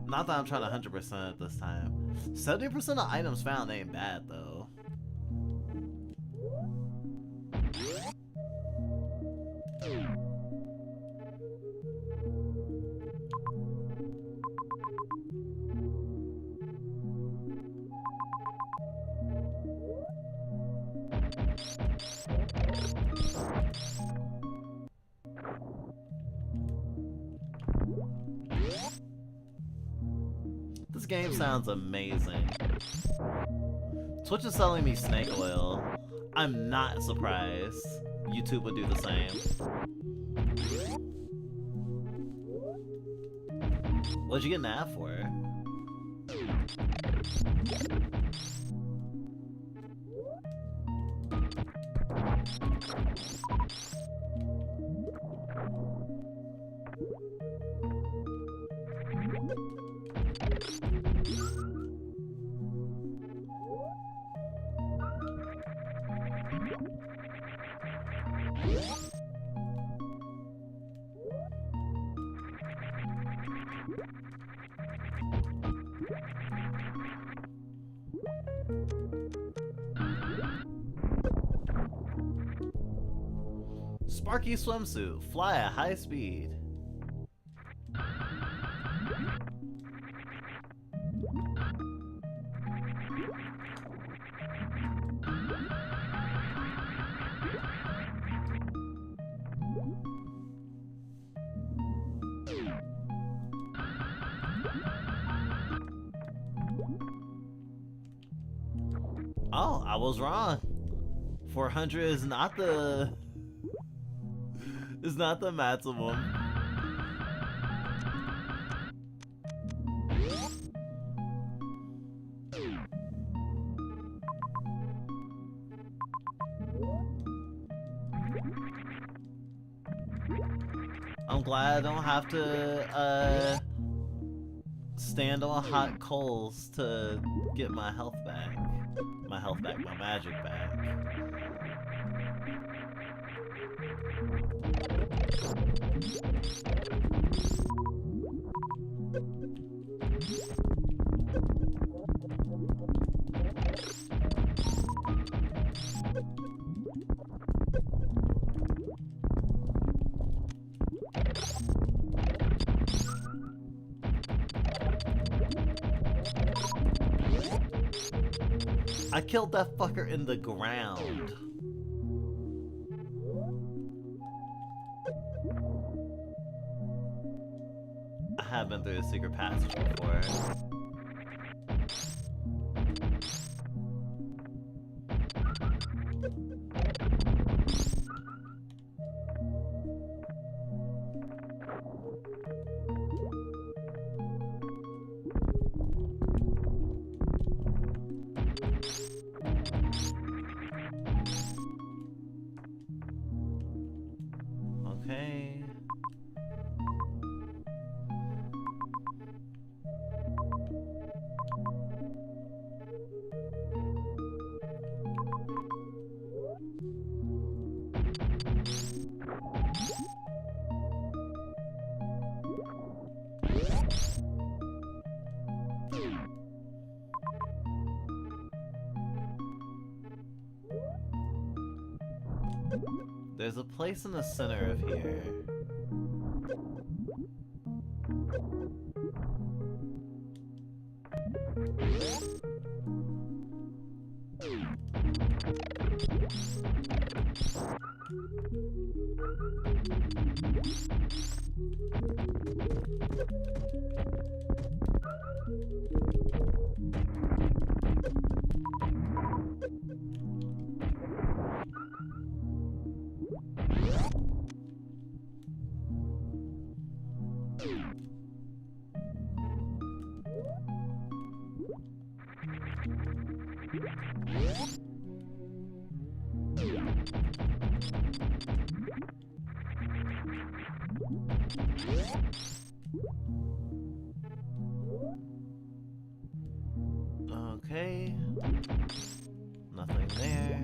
Not that I'm trying to 100% at this time. 70% of items found ain't bad though. This game sounds amazing. Twitch is selling me snake oil. I'm not surprised. YouTube would do the same. What'd you get an app for? Sparky swimsuit, fly at high speed. I was wrong. 400 is not the maximum. I'm glad I don't have to stand on hot coals to get my health back. My magic back. I killed that fucker in the ground. I have been through a secret passage before. Okay. There's a place in the center of here. Okay. Nothing there.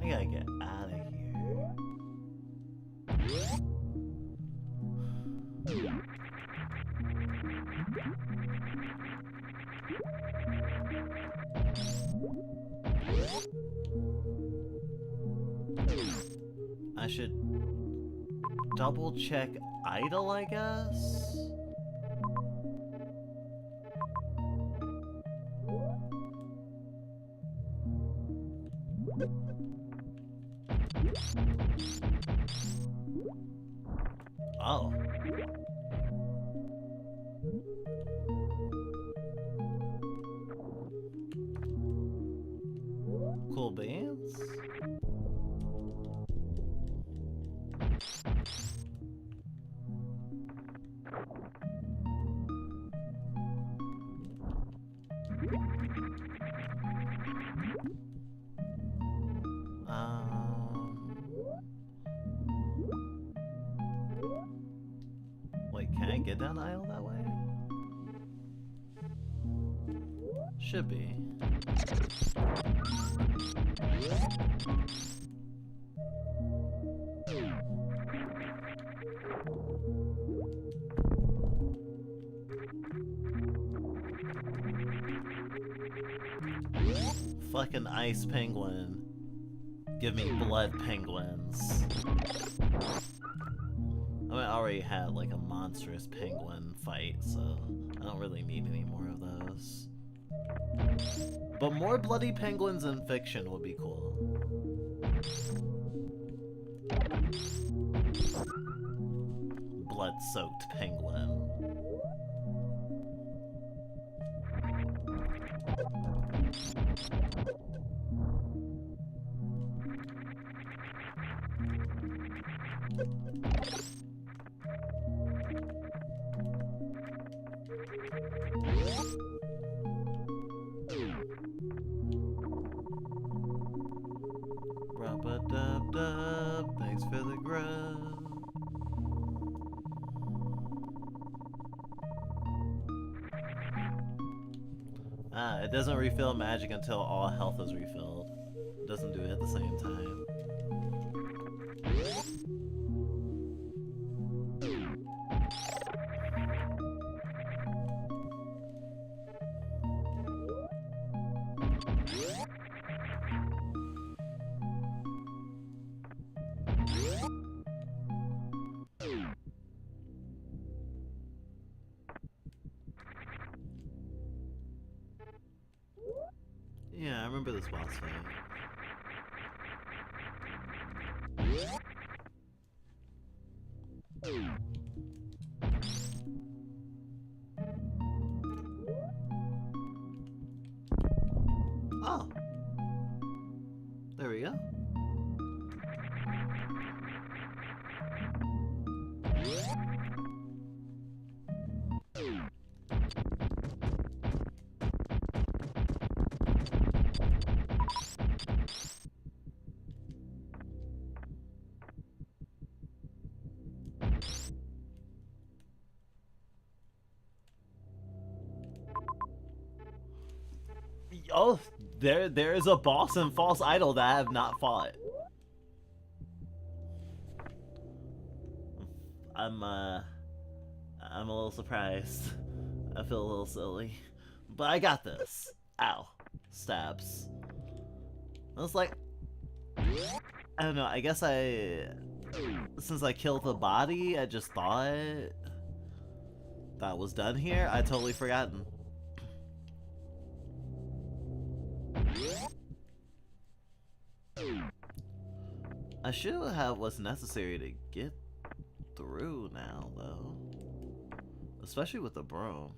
I gotta get out of here. I should double check idle, I guess? Oh. Cool beans? Wait, can I get down the aisle that way? Should be. fucking ice penguin. Give me blood penguins. I mean, I already had like a monstrous penguin fight, so I don't really need any more of those. But more bloody penguins in fiction would be cool. Blood-soaked penguin. Rub-a-dub-dub, thanks for the grub. Ah, it doesn't refill magic until all health is refilled. It doesn't do it at the same time. Yeah, I remember this boss fight. Oh. There we go. Oh, there is a boss in False Idol that I have not fought. I'm a little surprised. I feel a little silly. But I got this. Ow. Stabs. I was like, I don't know, I guess since I killed the body, I just thought that was done here. I totally forgotten. I should have what's necessary to get through now, though. Especially with the broom.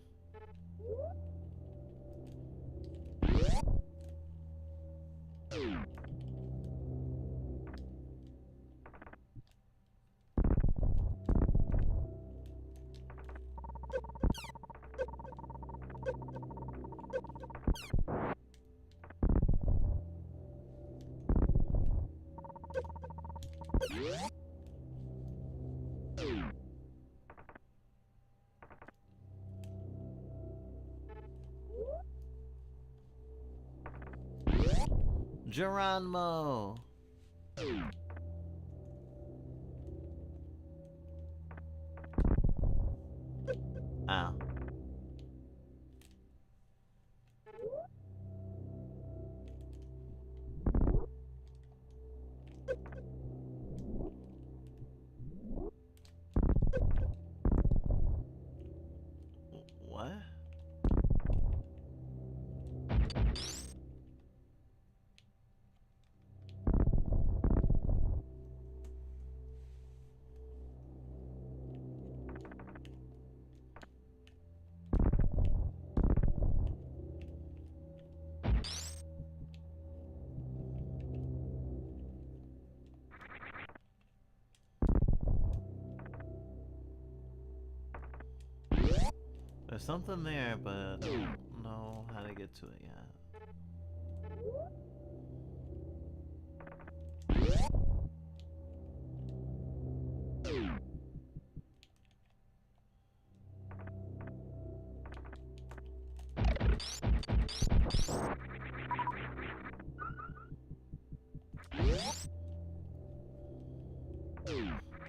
Geronimo! Ow. What? There's something there, but I don't know how to get to it yet.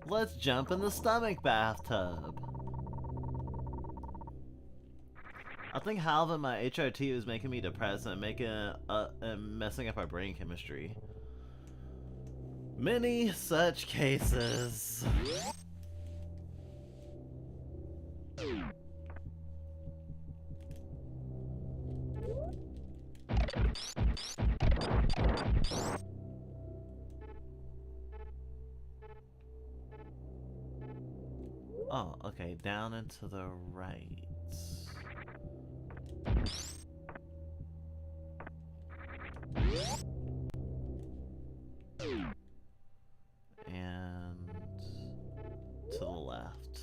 Let's jump in the stomach bathtub. I think halving my HRT was making me depressed and and messing up our brain chemistry. Many such cases. Oh, okay, down and to the right. And to the left.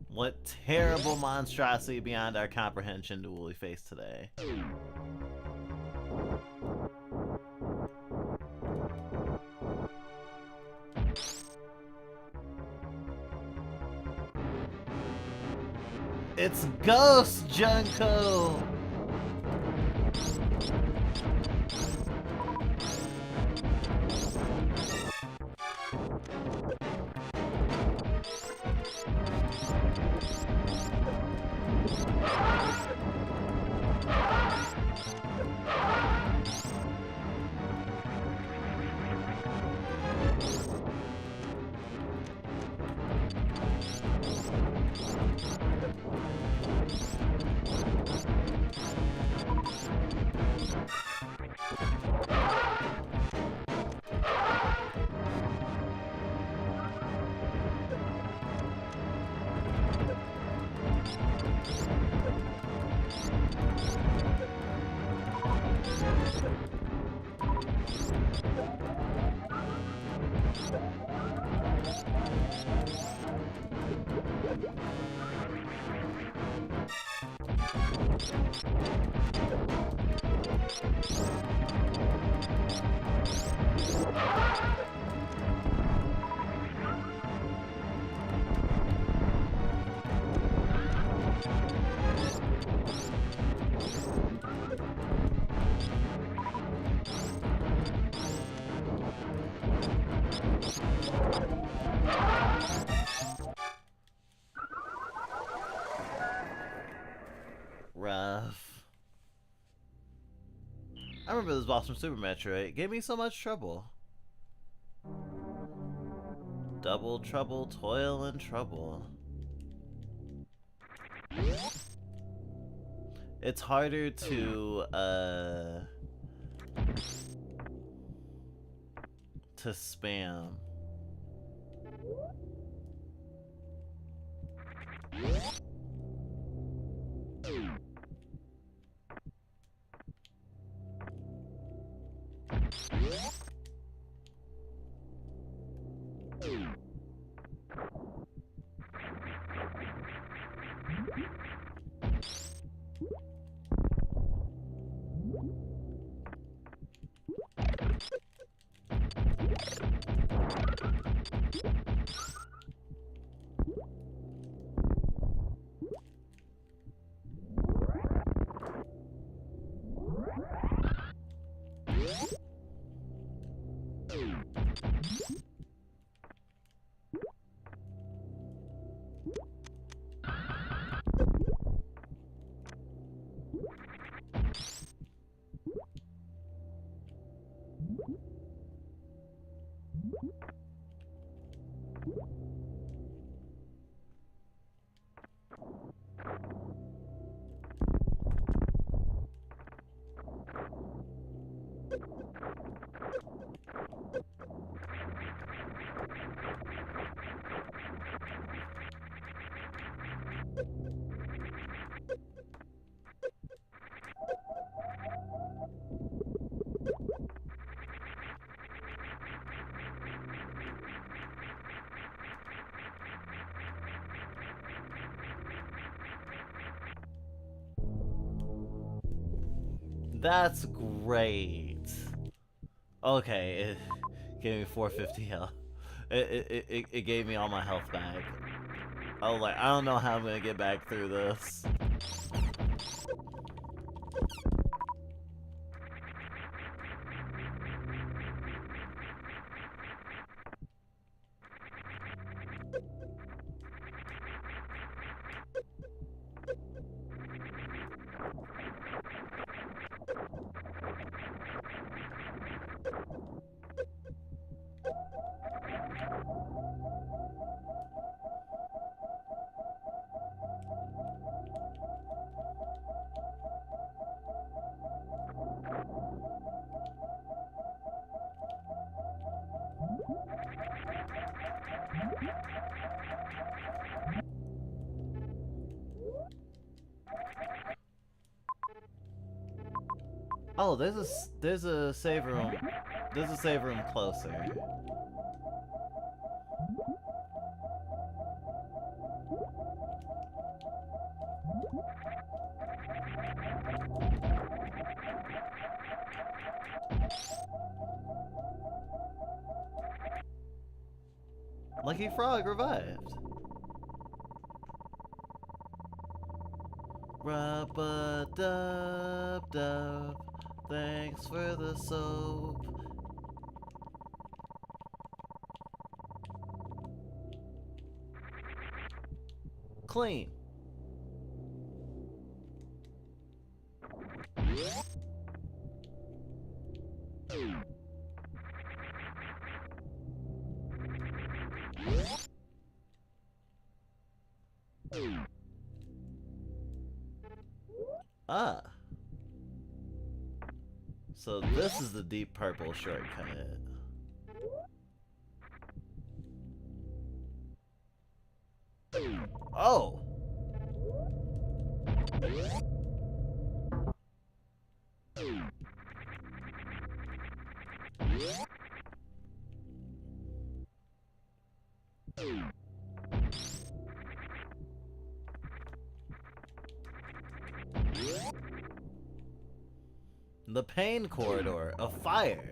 What terrible monstrosity beyond our comprehension will we face today? It's Ghost Junko! Rough. I remember this boss from Super Metroid. It gave me so much trouble. Double trouble, toil and trouble. It's harder to spam. That's great. Okay, it gave me 450 health. It gave me all my health back. I was like, I don't know how I'm gonna get back through this. Oh, there's a save room. There's a save room closer. Lucky Frog revived. Rub-a-dub-dub. Thanks for the soap. Clean. Ah. So this is the deep purple shortcut. Oh! The pain corridor of fire.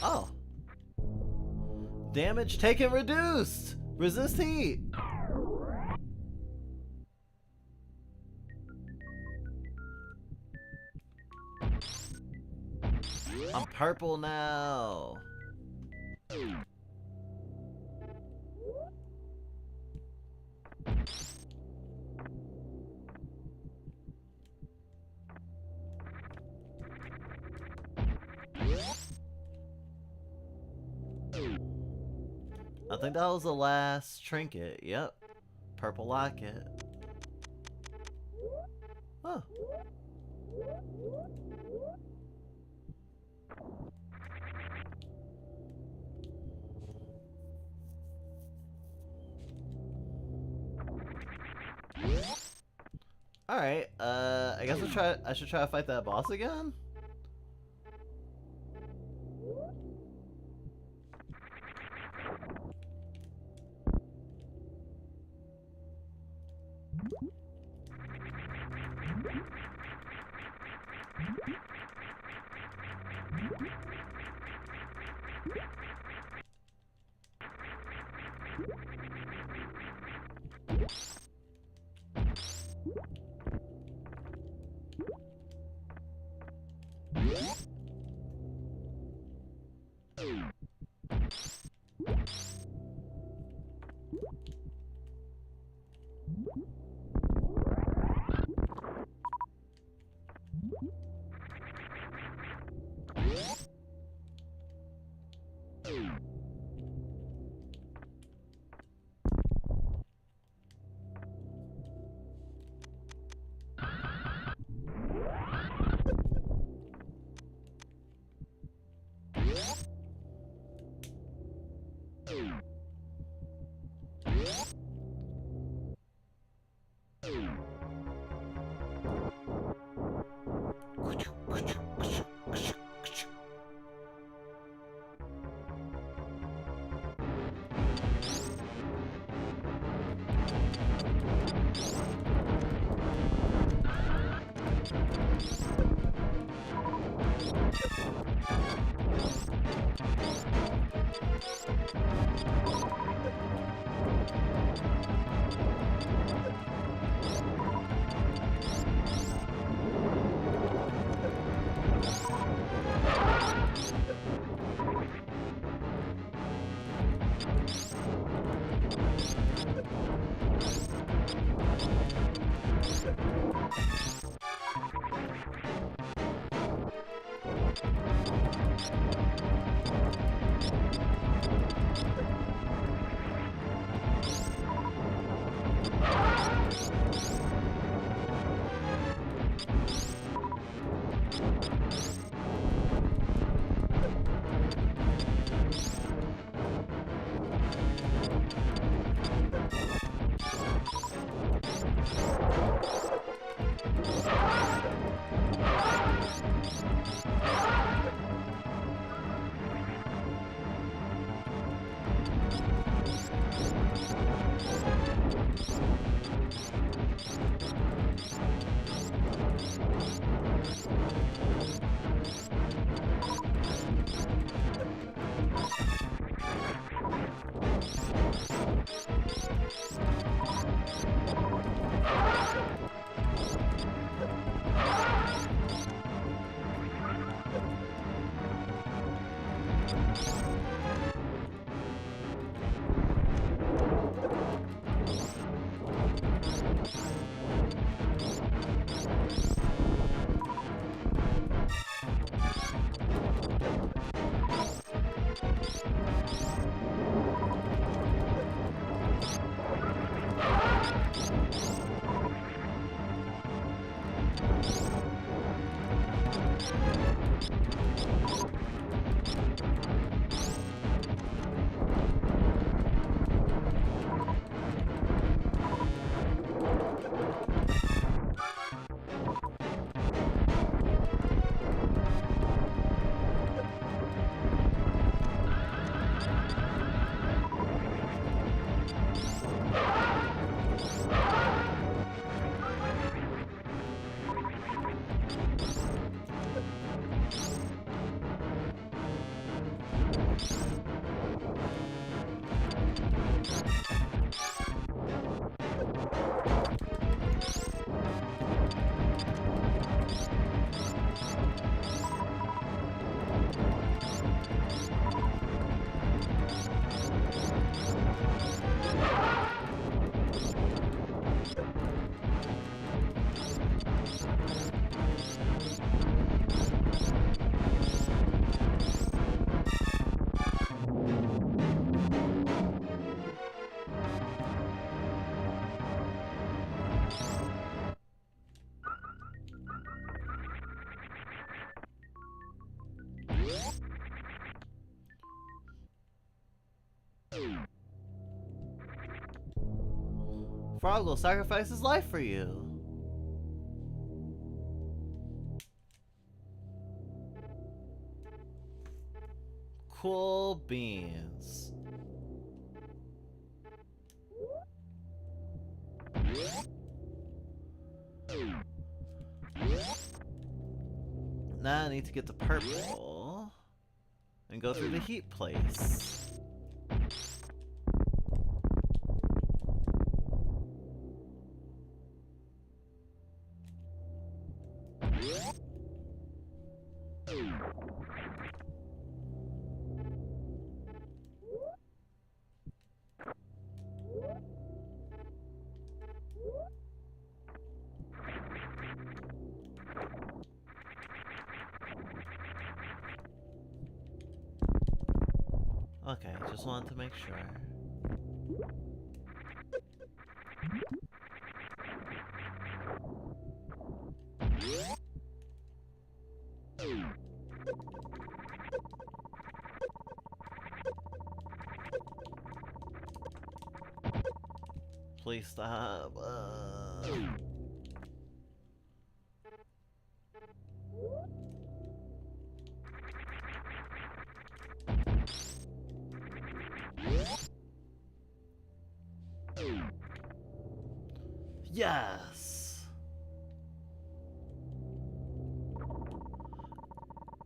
Oh. Damage taken reduced. Resist heat. I'm purple now. I think that was the last trinket. Yep. Purple locket. Huh. Alright, I guess I should try to fight that boss again? Frog will sacrifice his life for you. Cool beans. Now I need to get the purple and go through the heat place. Okay, just wanted to make sure. Please stop. Yes.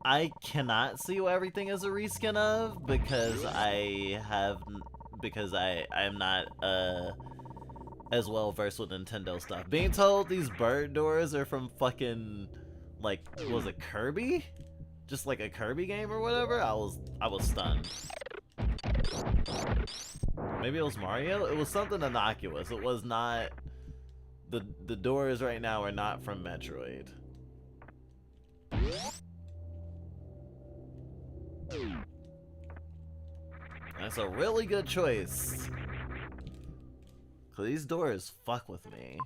I cannot see what everything is a reskin of because I am not as well versed with Nintendo stuff. Being told these bird doors are from fucking, like, was it Kirby? Just like a Kirby game or whatever? I was stunned. Maybe it was Mario? It was something innocuous. It was not the doors right now are not from Metroid. That's a really good choice. Cause these doors fuck with me.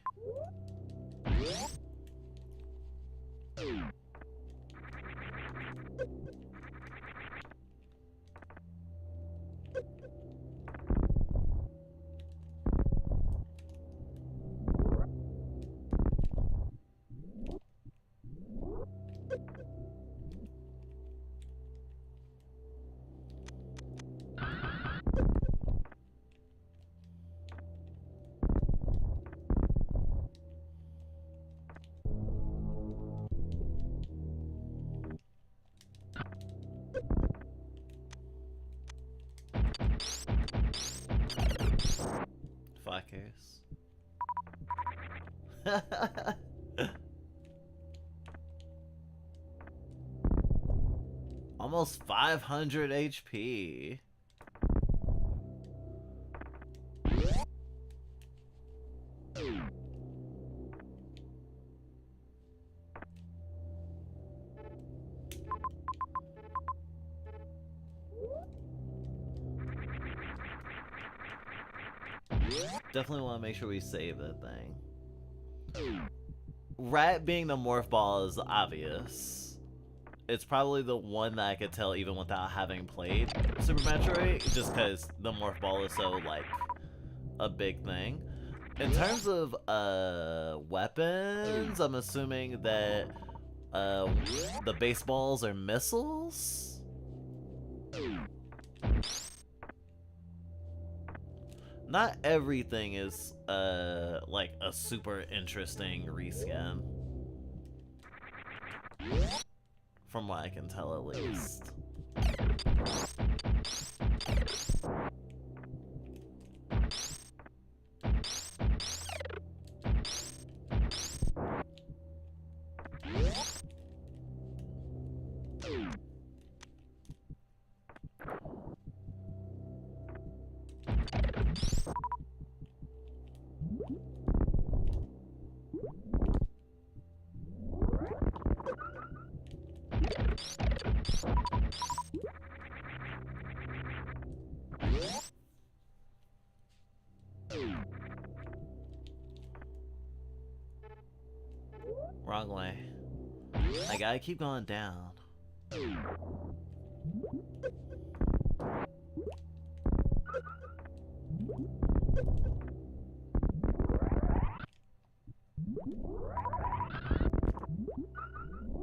Fuckers. Almost 500 HP. Definitely want to make sure we save that thing. Rat being the morph ball is obvious. It's probably the one that I could tell even without having played Super Metroid, just because the morph ball is so, like, a big thing. In terms of weapons, I'm assuming that the baseballs are missiles? Not everything is like a super interesting reskin. From what I can tell, at least. Wrong way. I gotta keep going down.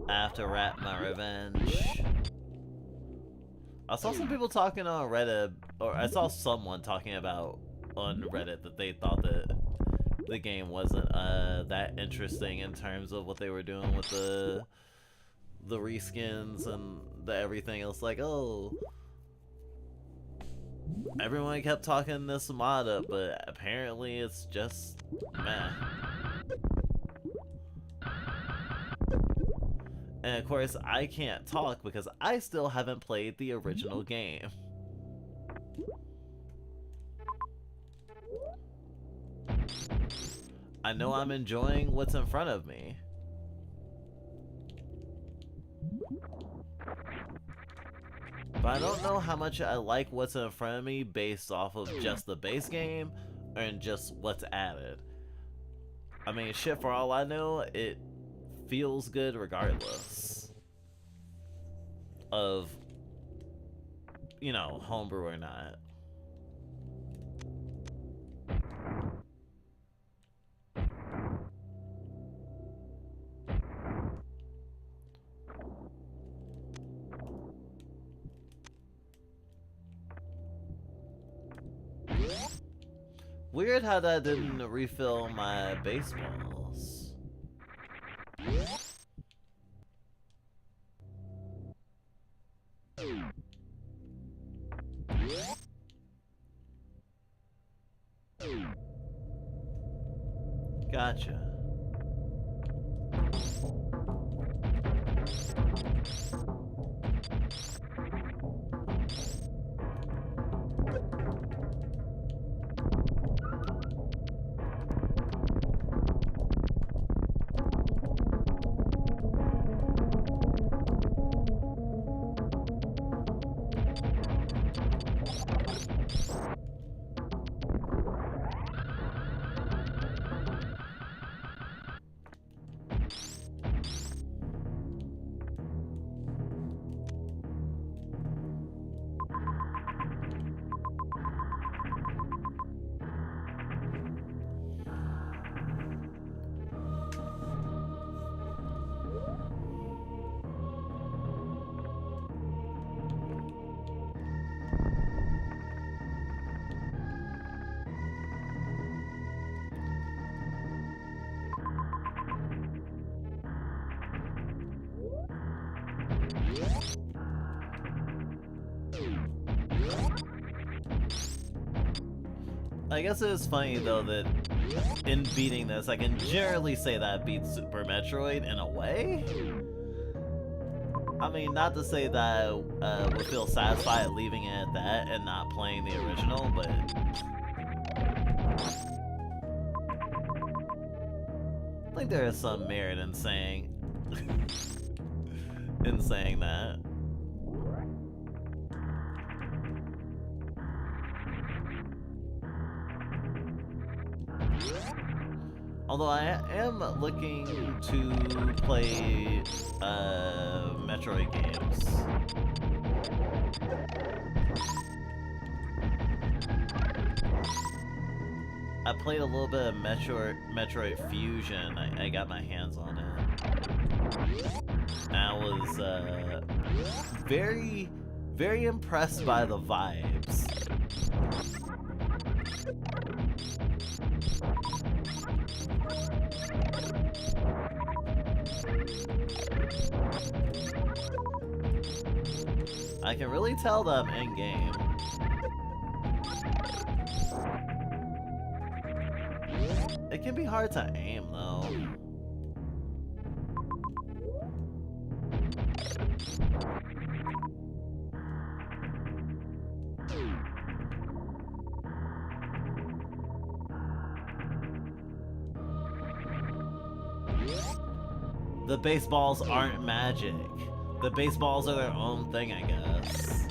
I have to wrap my revenge. I saw some people talking on Reddit, or I saw someone talking about on Reddit that they thought that the game wasn't that interesting in terms of what they were doing with the reskins and the everything else. Like, oh, everyone kept talking this mod up, but apparently it's just meh. And of course, I can't talk because I still haven't played the original game. I know I'm enjoying what's in front of me. But but I don't know how much I like what's in front of me based off of just the base game and just what's added. I mean, shit, for all I know, it feels good regardless of, you know, homebrew or not. Weird how that didn't refill my baseballs. Gotcha. I guess it is funny though that in beating this, I can generally say that I beat Super Metroid in a way. I mean, not to say that I would feel satisfied leaving it at that and not playing the original, but I think there is some merit in saying that. Although I am looking to play Metroid games. I played a little bit of Metroid Fusion. I got my hands on it. And I was very, very impressed by the vibes. I can really tell them in game. It can be hard to aim though. The baseballs aren't magic. The baseballs are their own thing, I guess.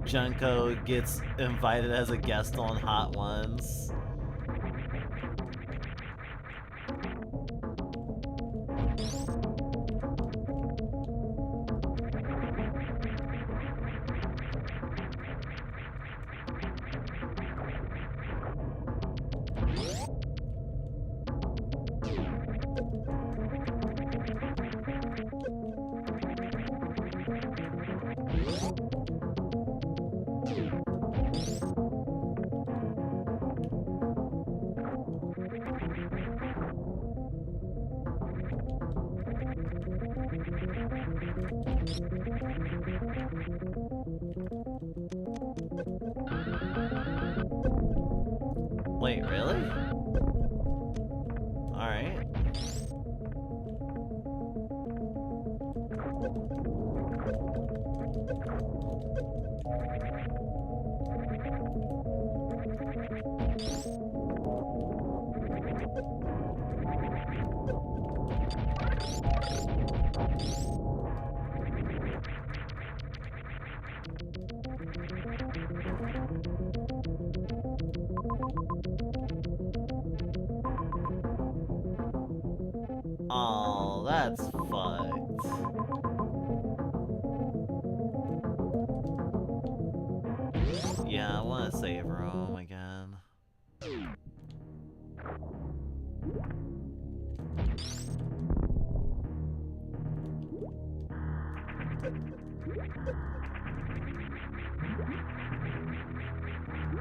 Junkoid gets invited as a guest on Hot Ones. Oh, that's fucked. Yeah, I want to save room again.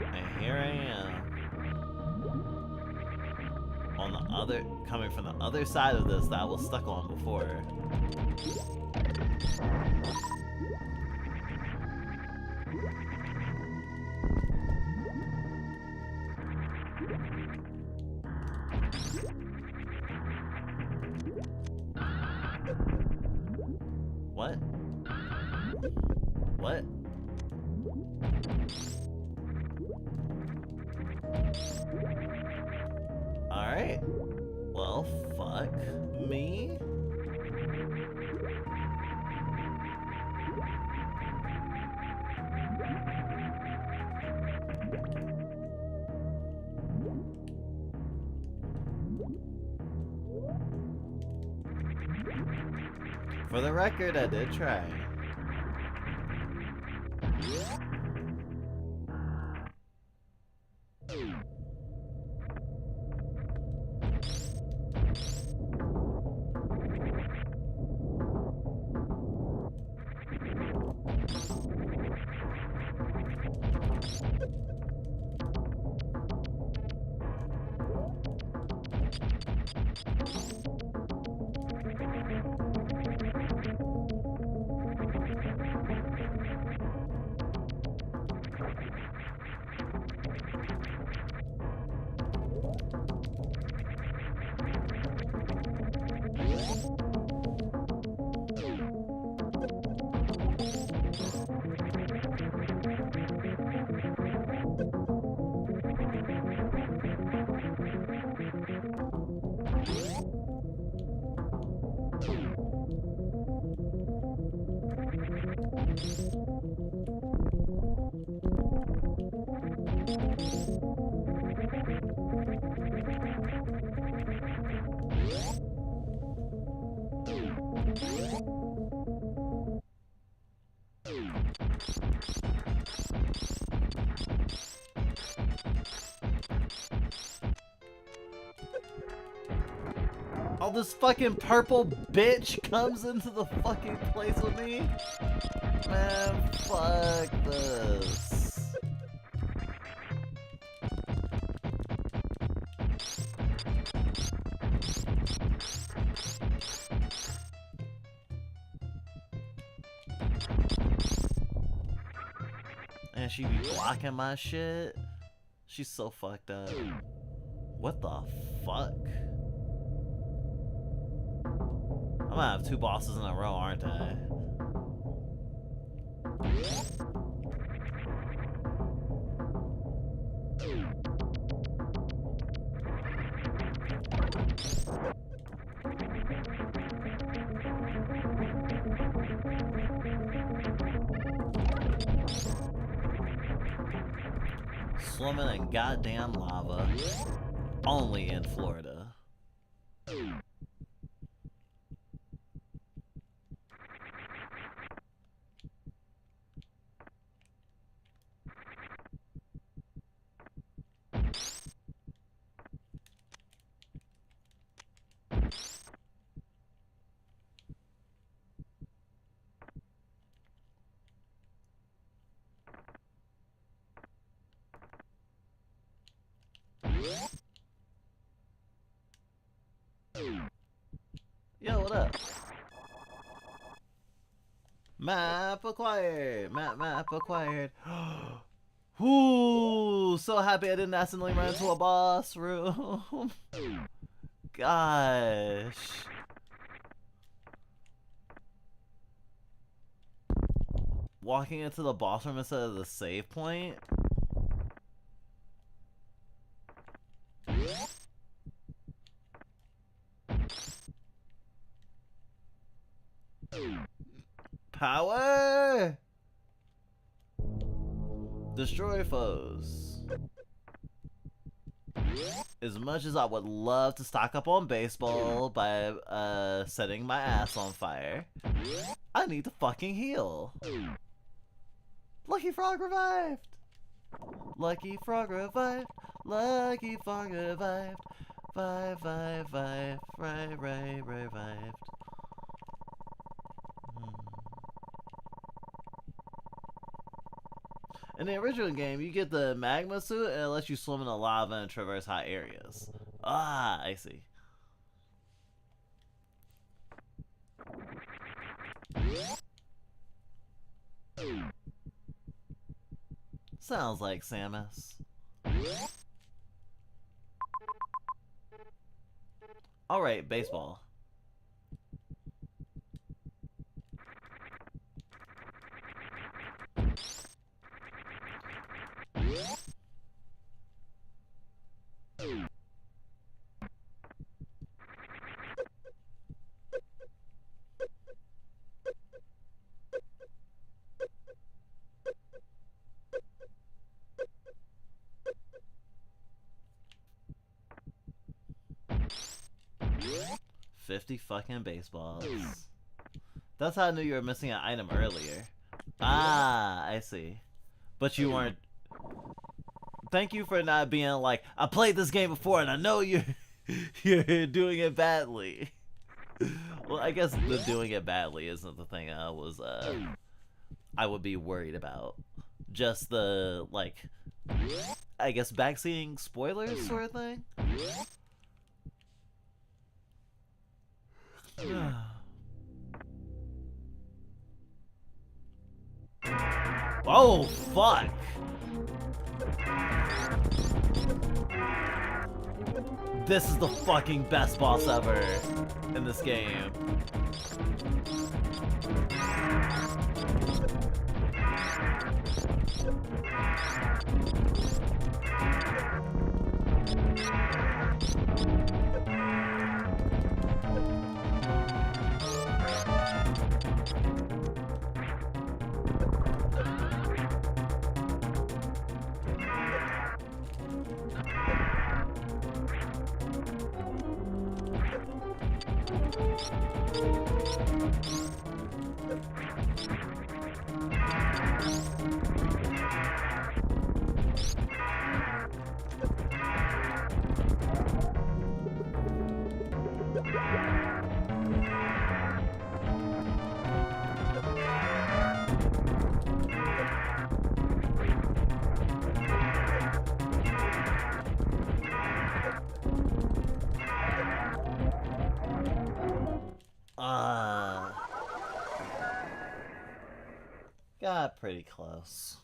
And here I am. On the other, coming from the other side of this that I was stuck on before. What? What? Alright. Well, fuck me. For the record, I did try. Oh, this fucking purple bitch comes into the fucking place with me? Man, fuck this. And she be blocking my shit? She's so fucked up. What the fuck? I'm gonna have two bosses in a row, aren't I? Swimming in goddamn lava. Only in Florida. Yo, what up? Map acquired! Map acquired. Ooh, so happy I didn't accidentally run into a boss room. Gosh. walking into the boss room instead of the save point. Power! Destroy foes. As much as I would love to stock up on baseball by setting my ass on fire, I need to fucking heal. Lucky Frog revived! Lucky Frog revived! Lucky Frog revived! Revived. In the original game, you get the magma suit and it lets you swim in the lava and traverse high areas. Ah, I see. Sounds like Samus. Alright, baseball. $50 fucking baseballs. That's how I knew you were missing an item earlier. Ah, I see. But you weren't. Thank you for not being like, I played this game before and I know you're doing it badly. Well, I guess the doing it badly isn't the thing I would be worried about. Just the, like, I guess backseating spoilers sort of thing. Oh, fuck! This is the fucking best boss ever in this game. Got pretty close.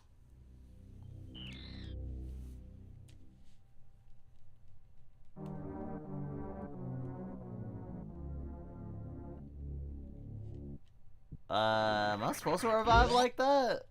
Am I supposed to revive like that?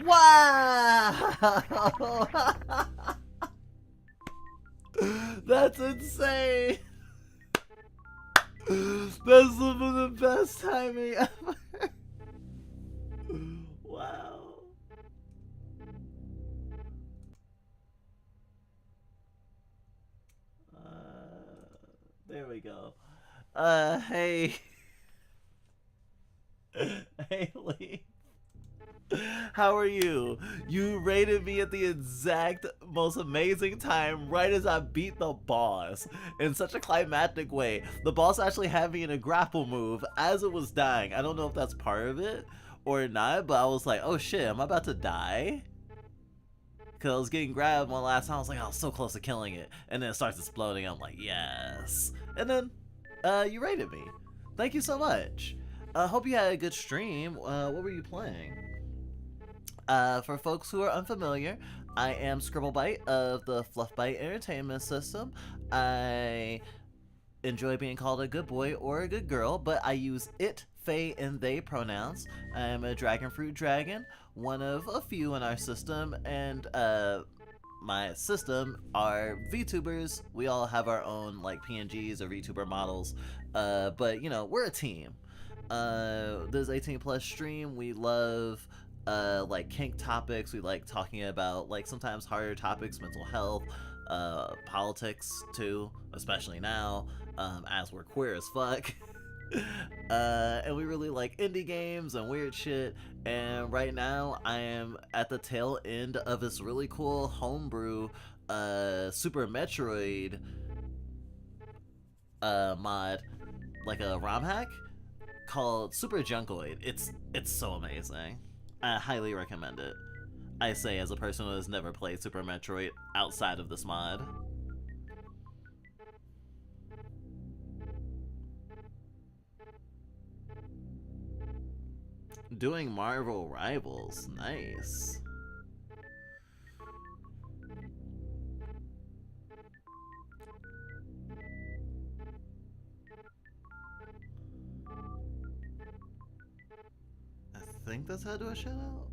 Wow! That's insane! That's some of the best timing ever! Wow. There we go. Hey. Hey, Lee. How are you? You rated me at the exact most amazing time right as I beat the boss in such a climactic way. The boss actually had me in a grapple move as it was dying. I don't know if that's part of it or not, but I was like, oh shit, am I about to die? Because I was getting grabbed one last time. I was like, I was so close to killing it. And then it starts exploding. I'm like, yes. And then you rated me. Thank you so much. I hope you had a good stream. What were you playing? For folks who are unfamiliar, I am Scribblebite of the Fluffbite Entertainment System. I enjoy being called a good boy or a good girl, but I use it, they, and they pronouns. I am a dragon fruit dragon, one of a few in our system, and my system are VTubers. We all have our own like PNGs or VTuber models, but you know, we're a team. This 18 plus stream, we love like kink topics. We like talking about like sometimes harder topics, mental health, politics too, especially now, as we're queer as fuck. And we really like indie games and weird shit. And right now I am at the tail end of this really cool homebrew Super Metroid mod, like a ROM hack called Super Junkoid. It's so amazing. I highly recommend it. I say as a person who has never played Super Metroid outside of this mod. Doing Marvel Rivals, nice. I think that's how to do a shout out.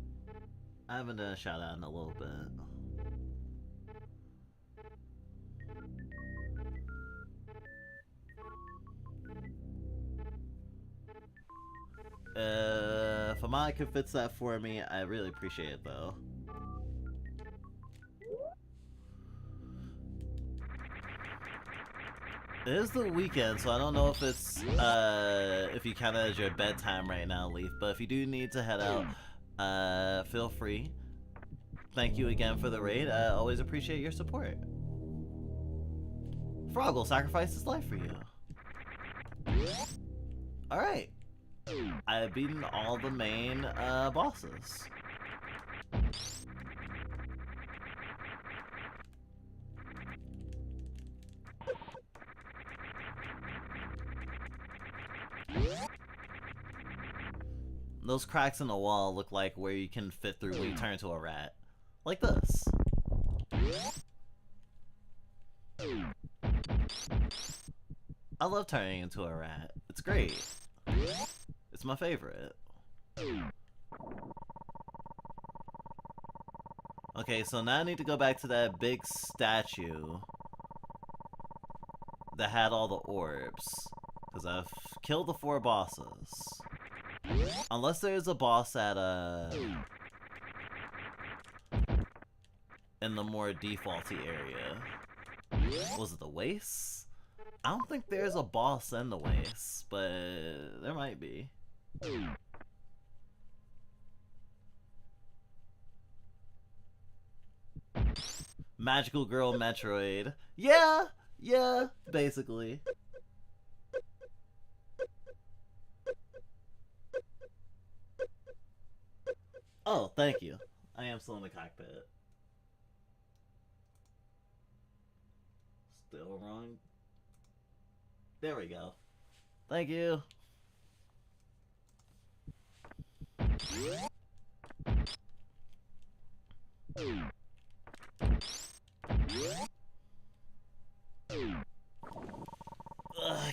I haven't done a shout out in a little bit. If Amaya could fix that for me, I really appreciate it though. It is the weekend, so I don't know if it's if you count it as your bedtime right now, Leaf. But if you do need to head out, feel free. Thank you again for the raid. I always appreciate your support. Frog will sacrifice his life for you. Alright. I have beaten all the main bosses. Those cracks in the wall look like where you can fit through when you turn into a rat. Like this. I love turning into a rat. It's great. It's my favorite. Okay, so now I need to go back to that big statue that had all the orbs. Because I've killed the 4 bosses. Unless there's a boss at in the more defaulty area. Was it the Waste? I don't think there's a boss in the Waste, but there might be. Magical Girl Metroid. Yeah, basically. Oh, thank you. I am still in the cockpit. Still wrong. There we go. Thank you.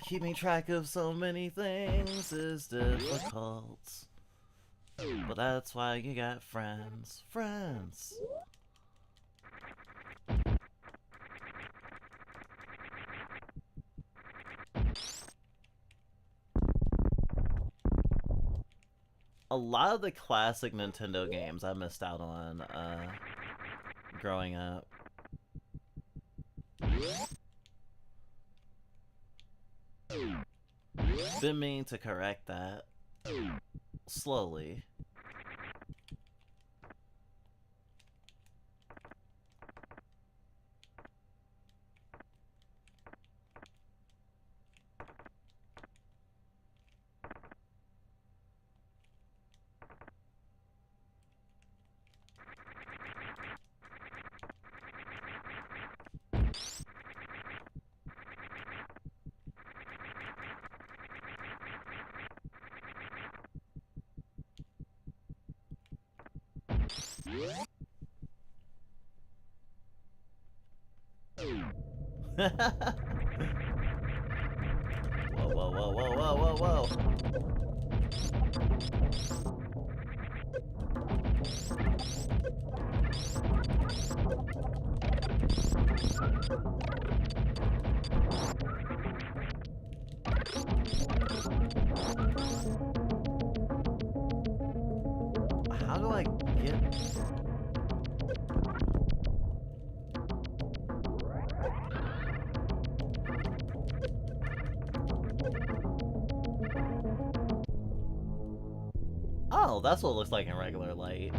Keeping track of so many things is difficult. But that's why you got friends. Friends! A lot of the classic Nintendo games I missed out on growing up. Been meaning to correct that. Slowly. Whoa, whoa, whoa, whoa, whoa, whoa, whoa. How do I get... Oh, that's what it looks like in regular light.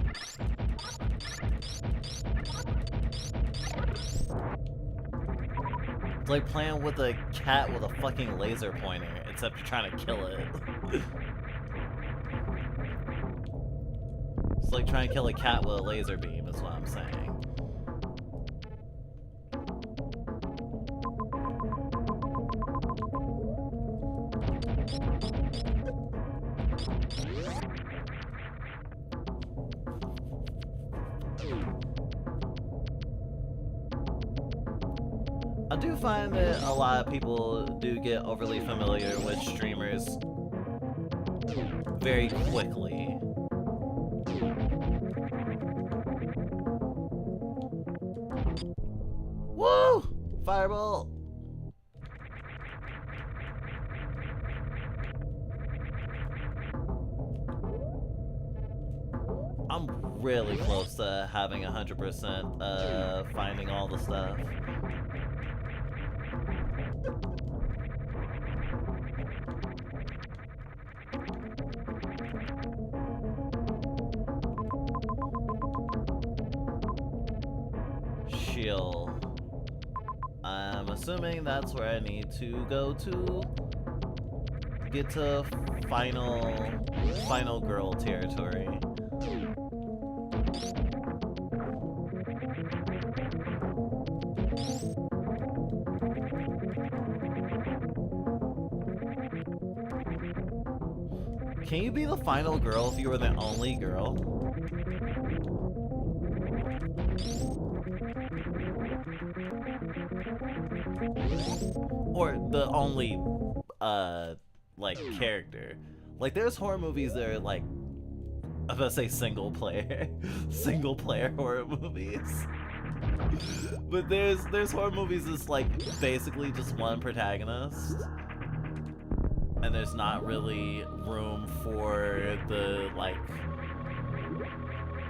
It's like playing with a cat with a fucking laser pointer, except you're trying to kill it. It's like trying to kill a cat with a laser beam, is what I'm saying. I do find that a lot of people do get overly familiar with streamers very quickly. Woo! Fireball! I'm really close to having 100% finding all the stuff. Shield. I'm assuming that's where I need to go to get to final girl territory. Can you be the final girl if you were the only girl? Or the only, like, character. Like, there's horror movies that are, like, I'm gonna say single player horror movies. But there's horror movies that's, like, basically just one protagonist. And there's not really room for the, like,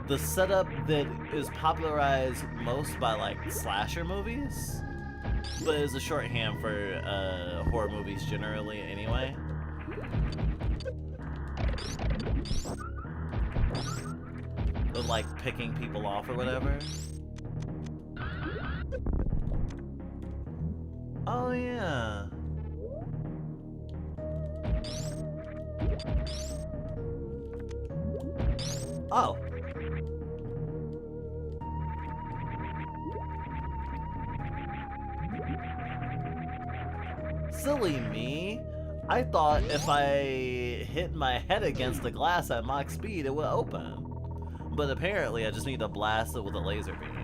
the setup that is popularized most by, like, slasher movies, but is a shorthand for horror movies generally anyway. Of, like, picking people off or whatever. Oh yeah. Oh. Silly me. I thought if I hit my head against the glass at Mach speed, it would open. But apparently I just need to blast it with a laser beam.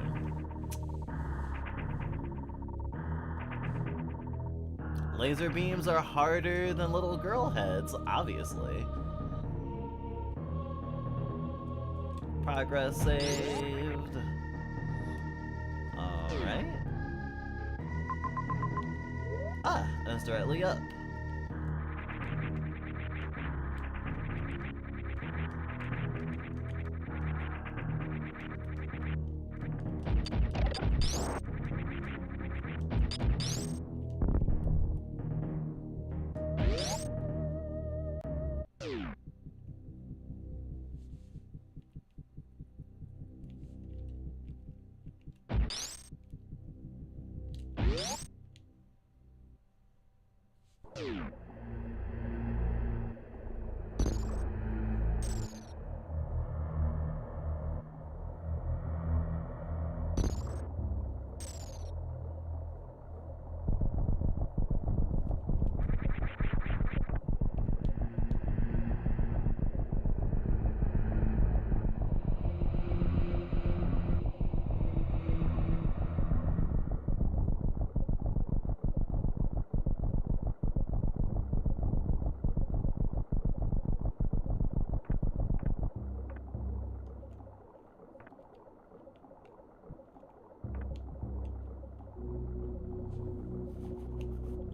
Laser beams are harder than little girl heads, obviously. Progress saved. Alright. Ah, and it's directly up.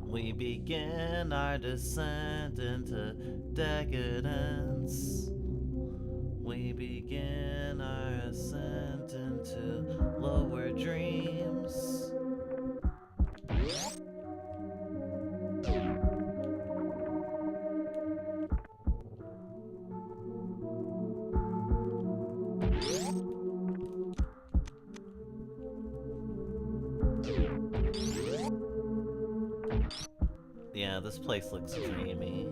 We begin our descent into decadence. We begin our ascent into lower dreams. Yeah, this place looks dreamy.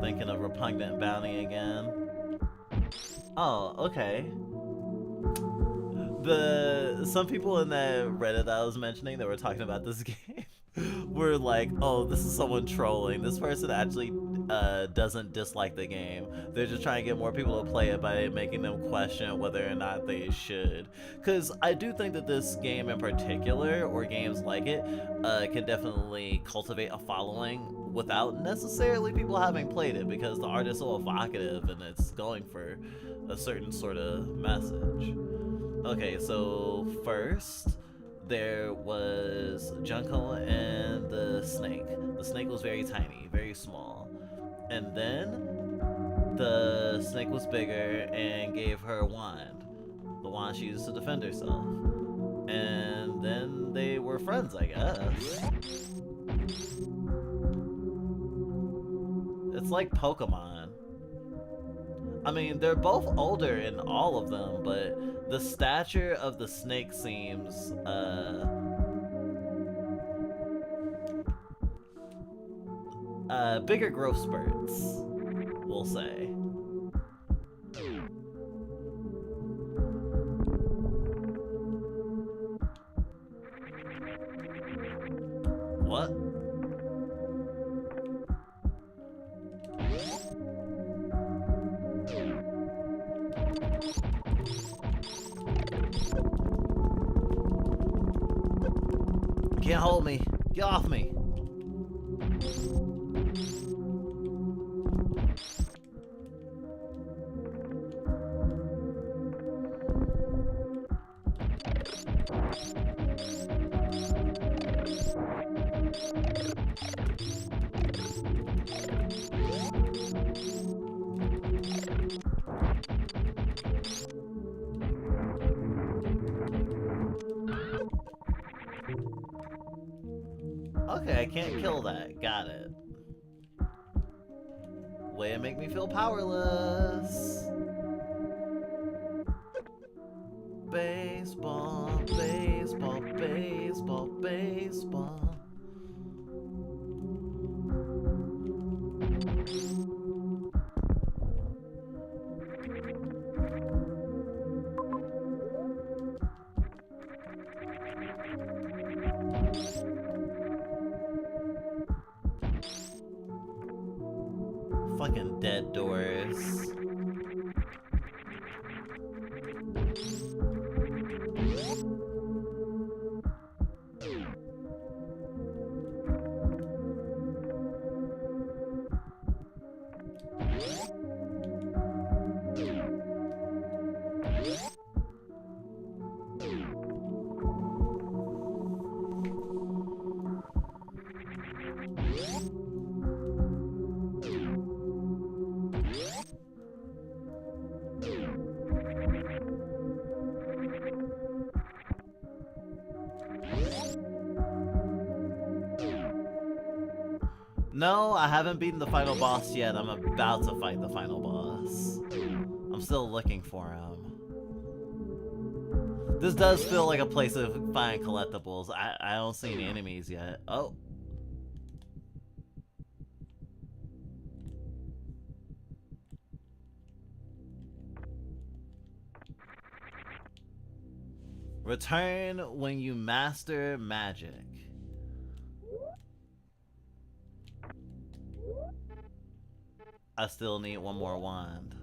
Thinking of Repugnant Bounty again. Oh, okay. Some people in that Reddit that I was mentioning that were talking about this game were like, oh, this is someone trolling. This person actually doesn't dislike the game. They're just trying to get more people to play it by making them question whether or not they should. Because I do think that this game in particular, or games like it, can definitely cultivate a following without necessarily people having played it, because the art is so evocative and it's going for a certain sort of message. Okay, so first, there was Junko and the snake. The snake was very tiny, very small. And then the snake was bigger and gave her a wand. The wand she used to defend herself. And then they were friends, I guess. It's like Pokemon. I mean, they're both older in all of them, but the stature of the snake seems, bigger growth spurts, we'll say. What? Can't hold me. Get off me. Okay, I can't kill that. Got it. Way to make me feel powerless. Baseball, baseball, baseball, baseball. Fucking dead doors. No, I haven't beaten the final boss yet. I'm about to fight the final boss. I'm still looking for him. This does feel like a place to find collectibles. I don't see any enemies yet. Oh. Return when you master magic. I still need one more wand.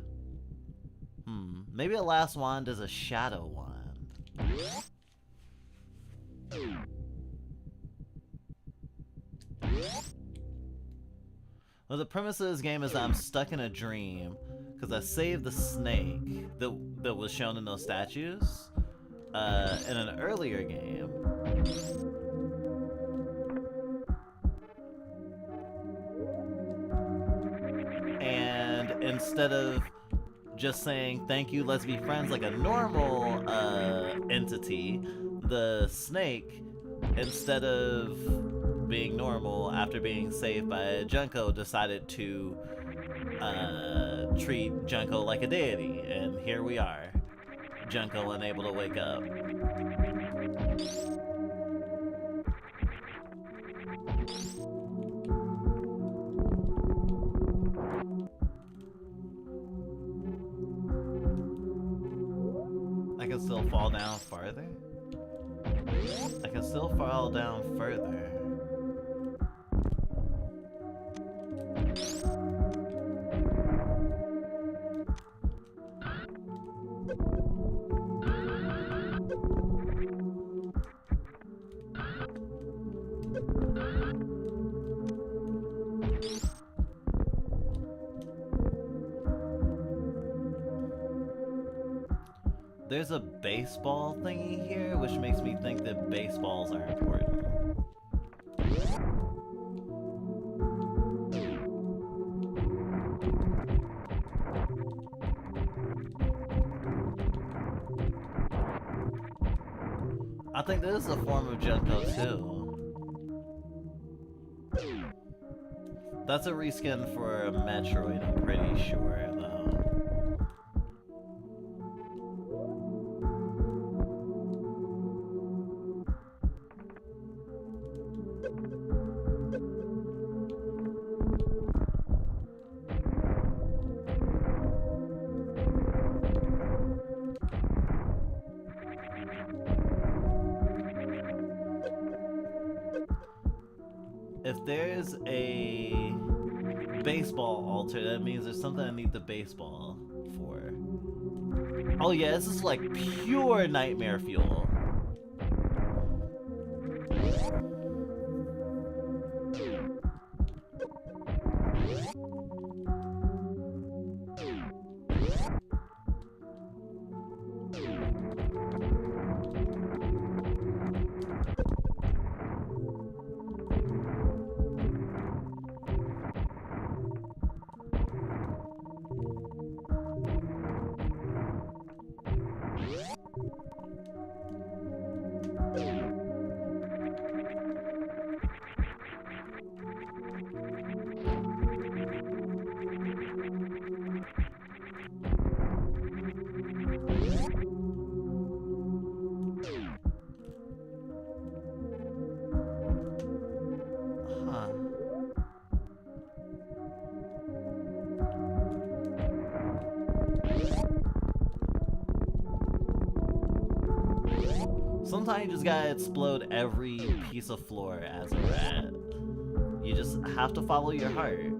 Maybe a last wand is a shadow wand. Well, the premise of this game is that I'm stuck in a dream because I saved the snake that was shown in those statues in an earlier game. And instead of just saying thank you, let's be friends like a normal entity, the snake, instead of being normal after being saved by Junko, decided to treat Junko like a deity, and here we are, Junko unable to wake up. I can still fall down farther? I can still fall down further. There's a baseball thingy here, which makes me think that baseballs are important. I think this is a form of Junko too. That's a reskin for a Metroid, I'm pretty sure, though. If there's a baseball altar, that means there's something I need the baseball for. Oh yeah, this is like pure nightmare fuel. Sometimes you just gotta explode every piece of floor as a rat. You just have to follow your heart.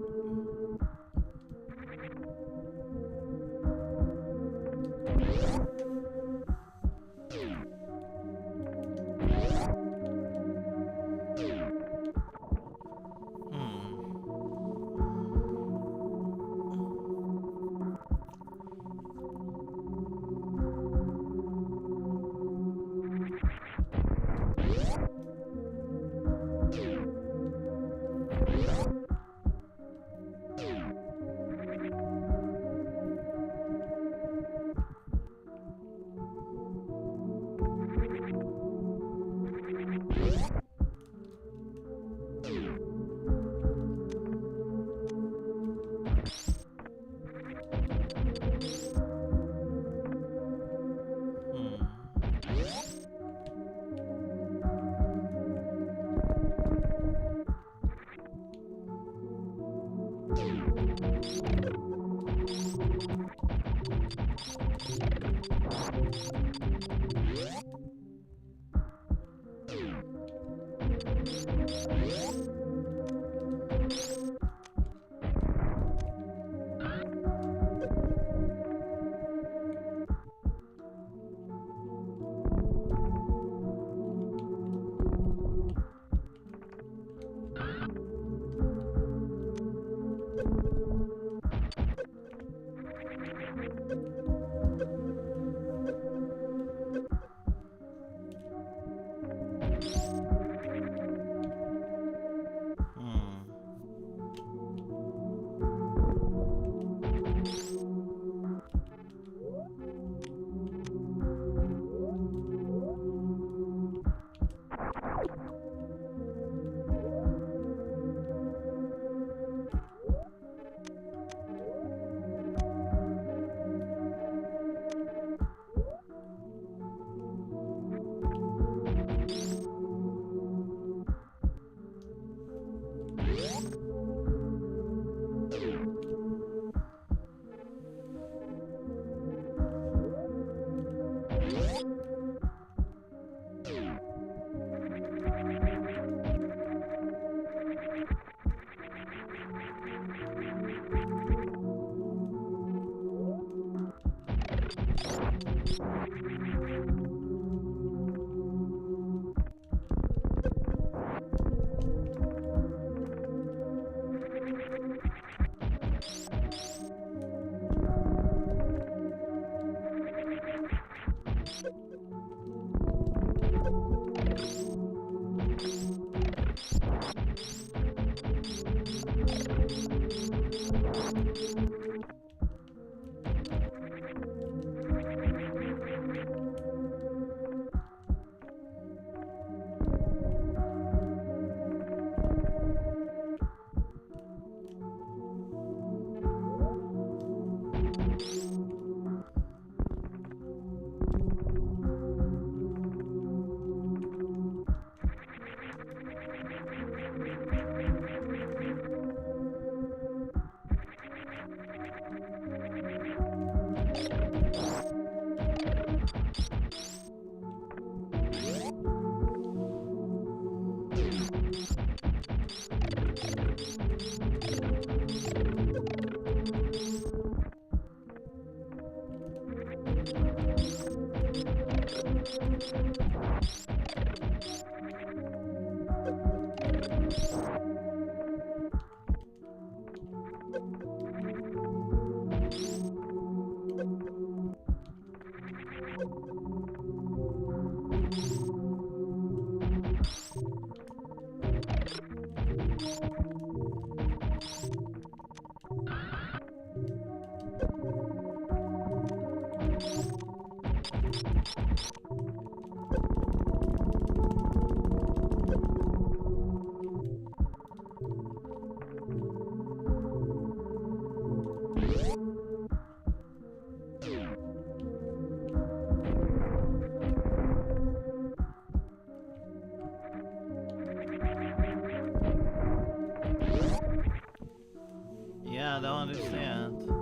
Yeah, I don't understand.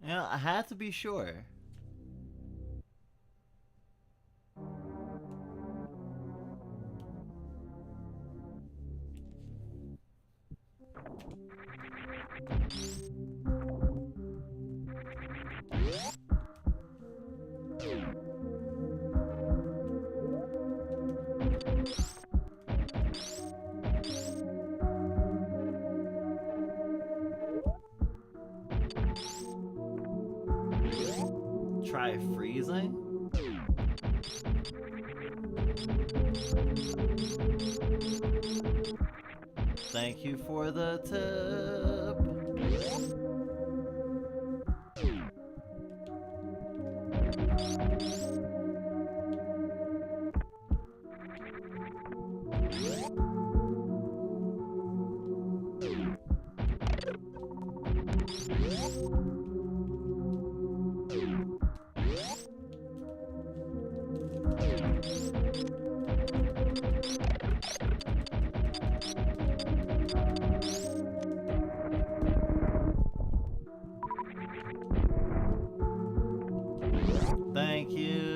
Yeah, I had to be sure. try freezing? Thank you for the tip. Thank you.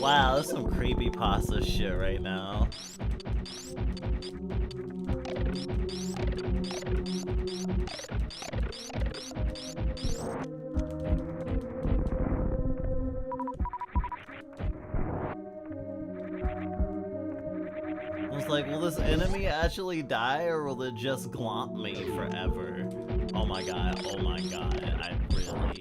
Wow, that's some creepypasta shit right now. I was like, will this enemy actually die or will it just glomp me forever? Oh my god, I really...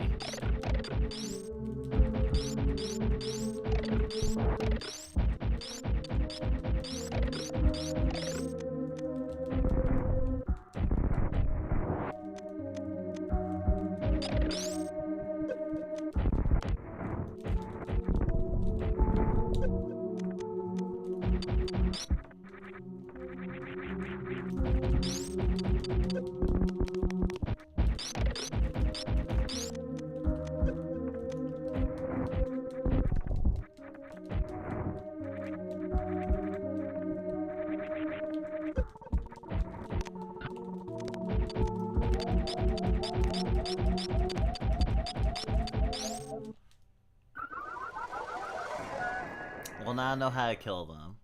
Well, now I know how to kill them.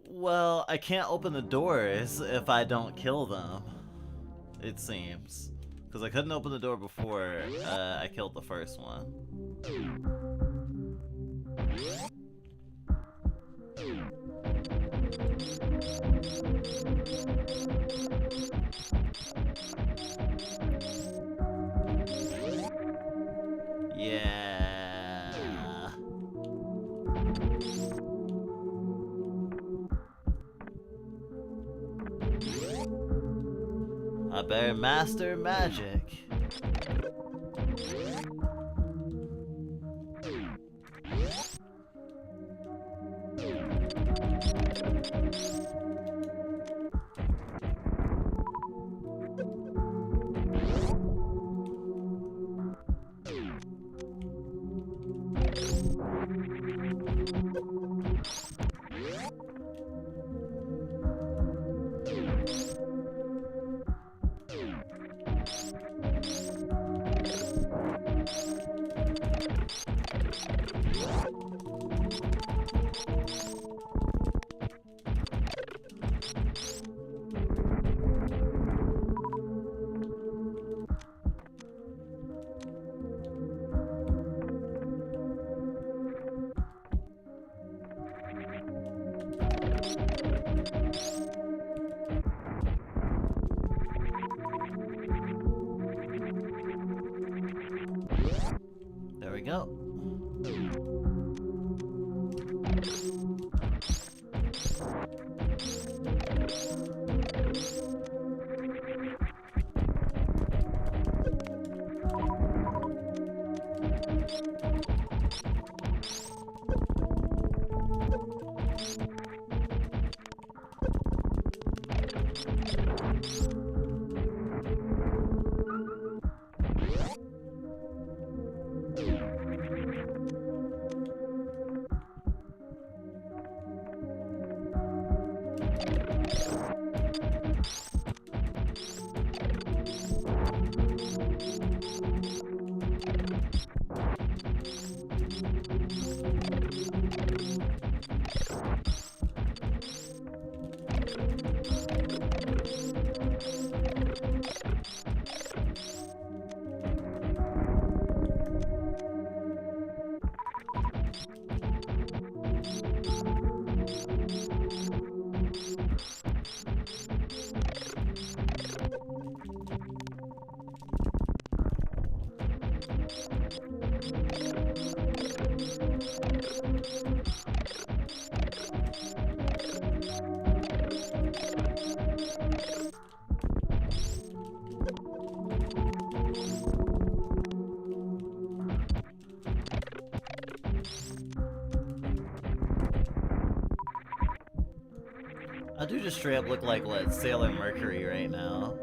Well, I can't open the doors if I don't kill them, it seems. Because I couldn't open the door before I killed the first one. Yeah. I better master magic. go. I do just straight up look like, what, Sailor Mercury right now.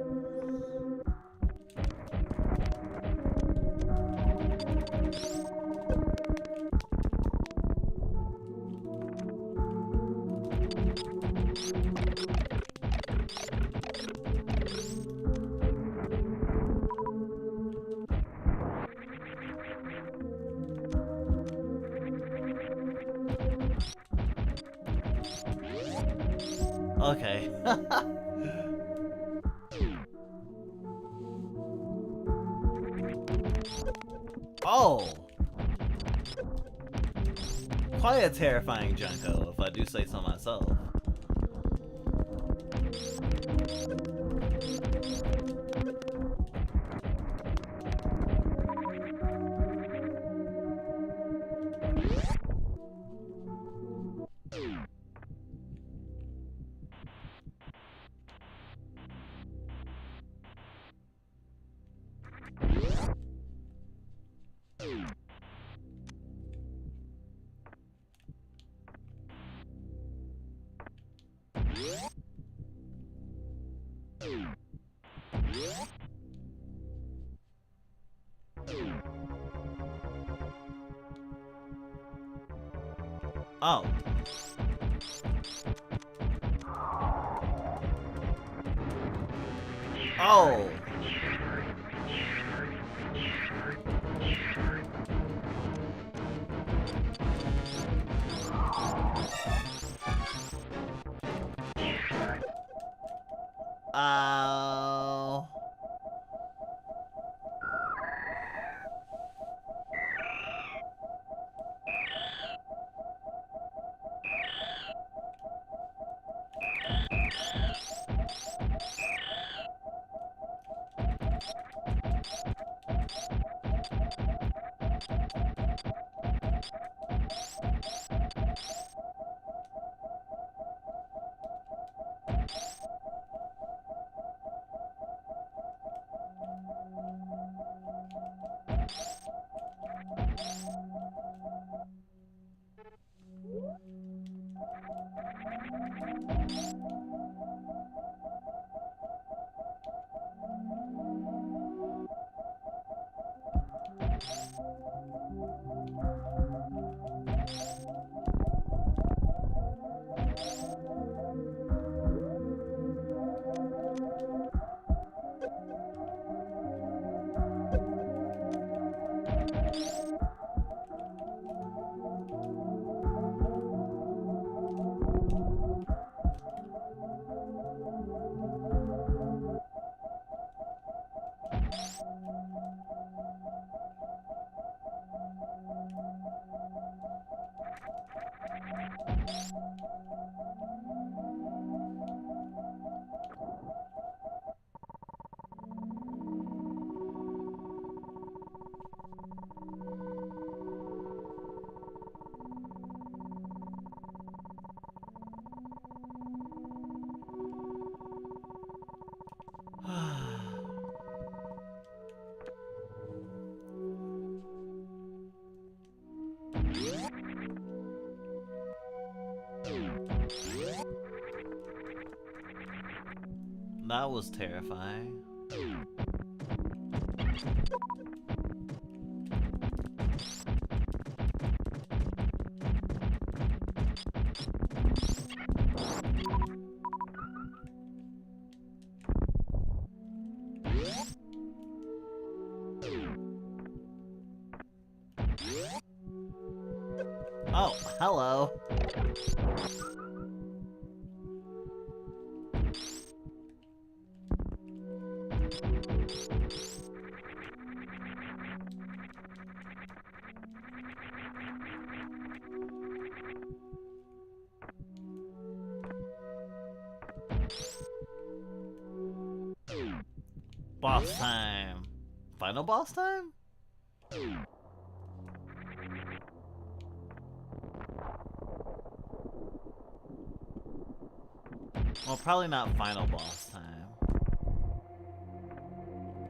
Okay. Oh! Quite a terrifying Junko, if I do say so myself. Oh. Oh. Oh. That was terrifying. Oh, hello. Boss time. Final boss time? Well, probably not final boss time.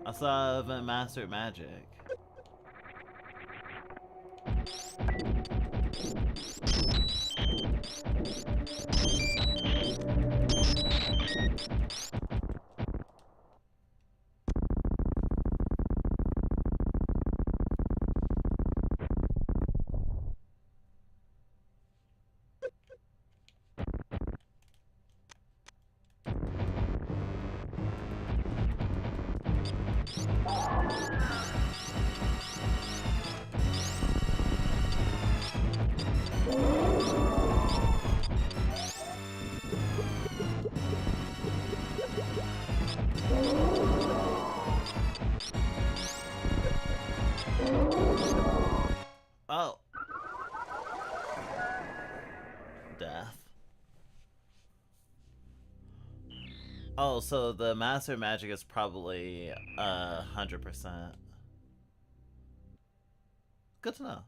I saw Aethermancer magic. Oh. Death. Oh, so the master magic is probably 100%. Good to know.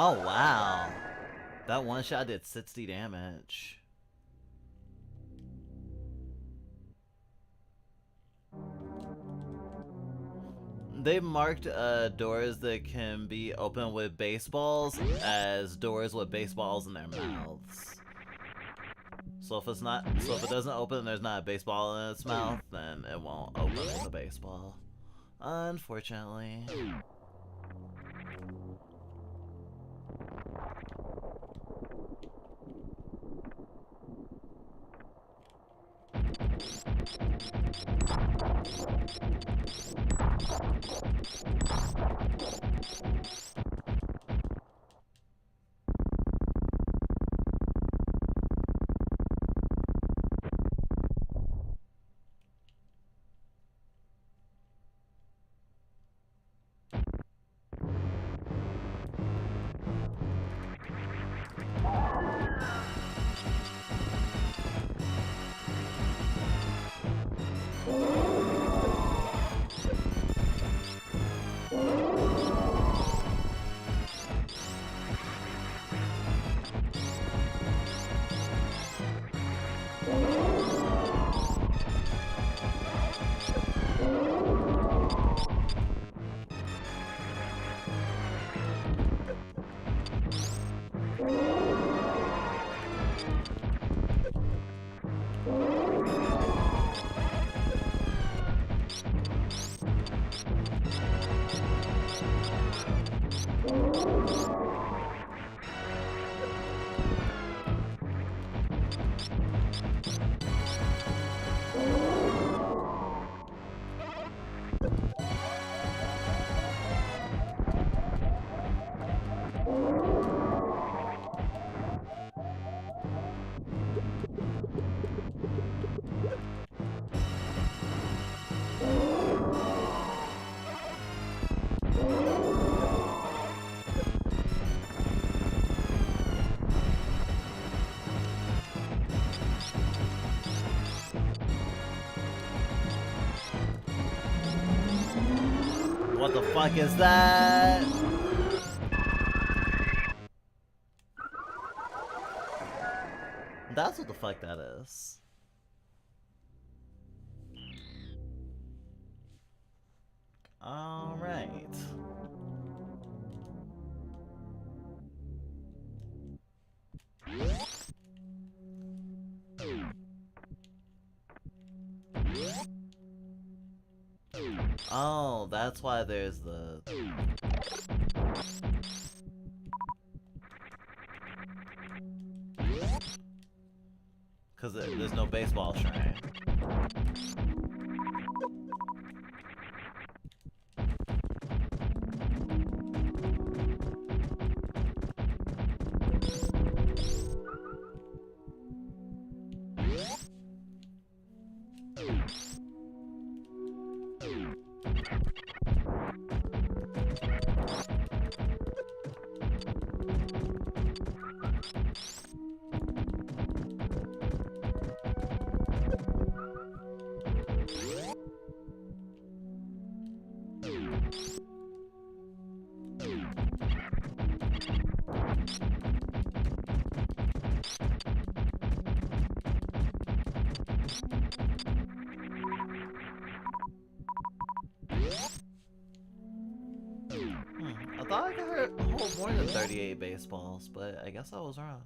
Oh wow, that one shot did 60 damage. They've marked doors that can be opened with baseballs as doors with baseballs in their mouths. So if it doesn't open and there's not a baseball in its mouth, then it won't open with a baseball. Unfortunately. What the fuck is that? That's what the fuck that is. All right. Oh, that's why there's the... Because there's no baseball shrine. I thought I could hold more than 38 baseballs, but I guess I was wrong.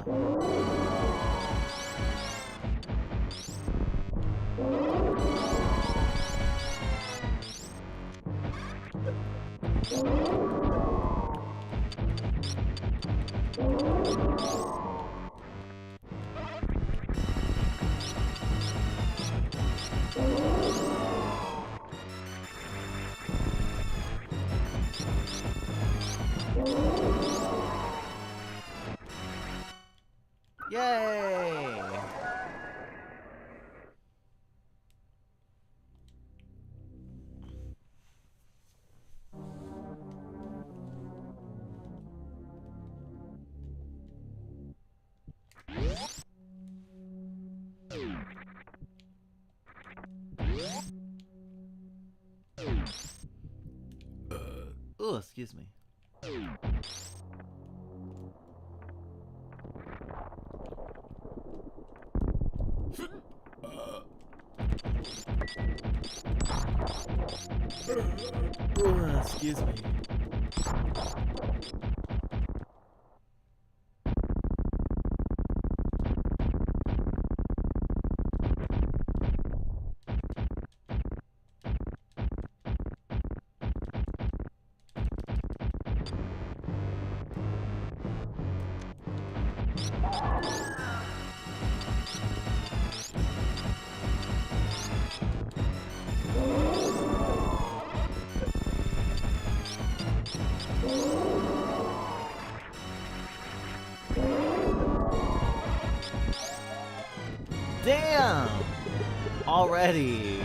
Damn. Yay! Oh, excuse me. Oh, excuse me. Damn! Already.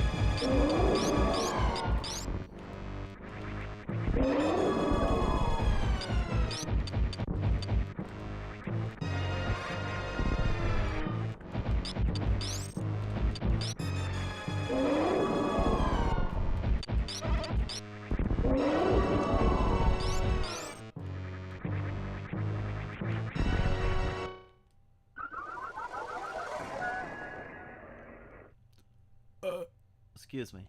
Excuse me.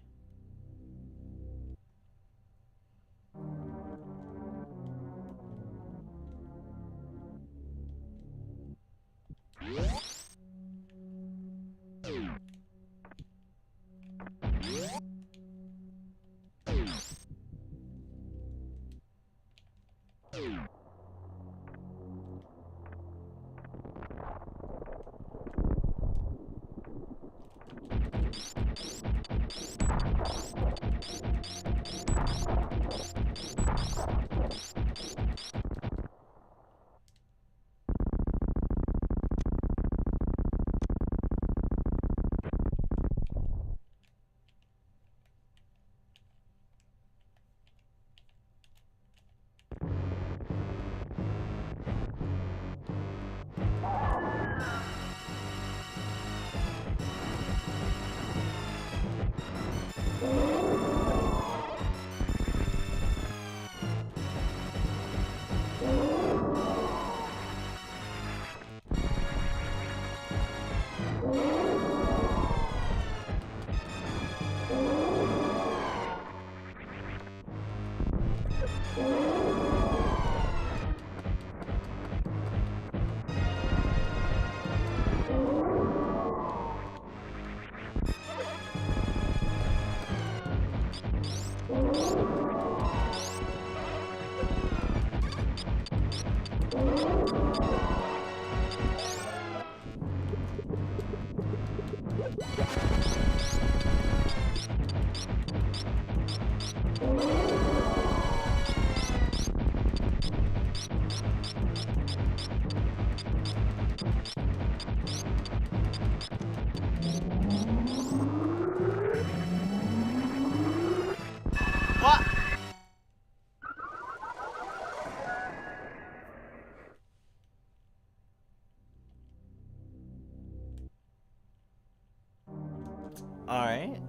What? Alright.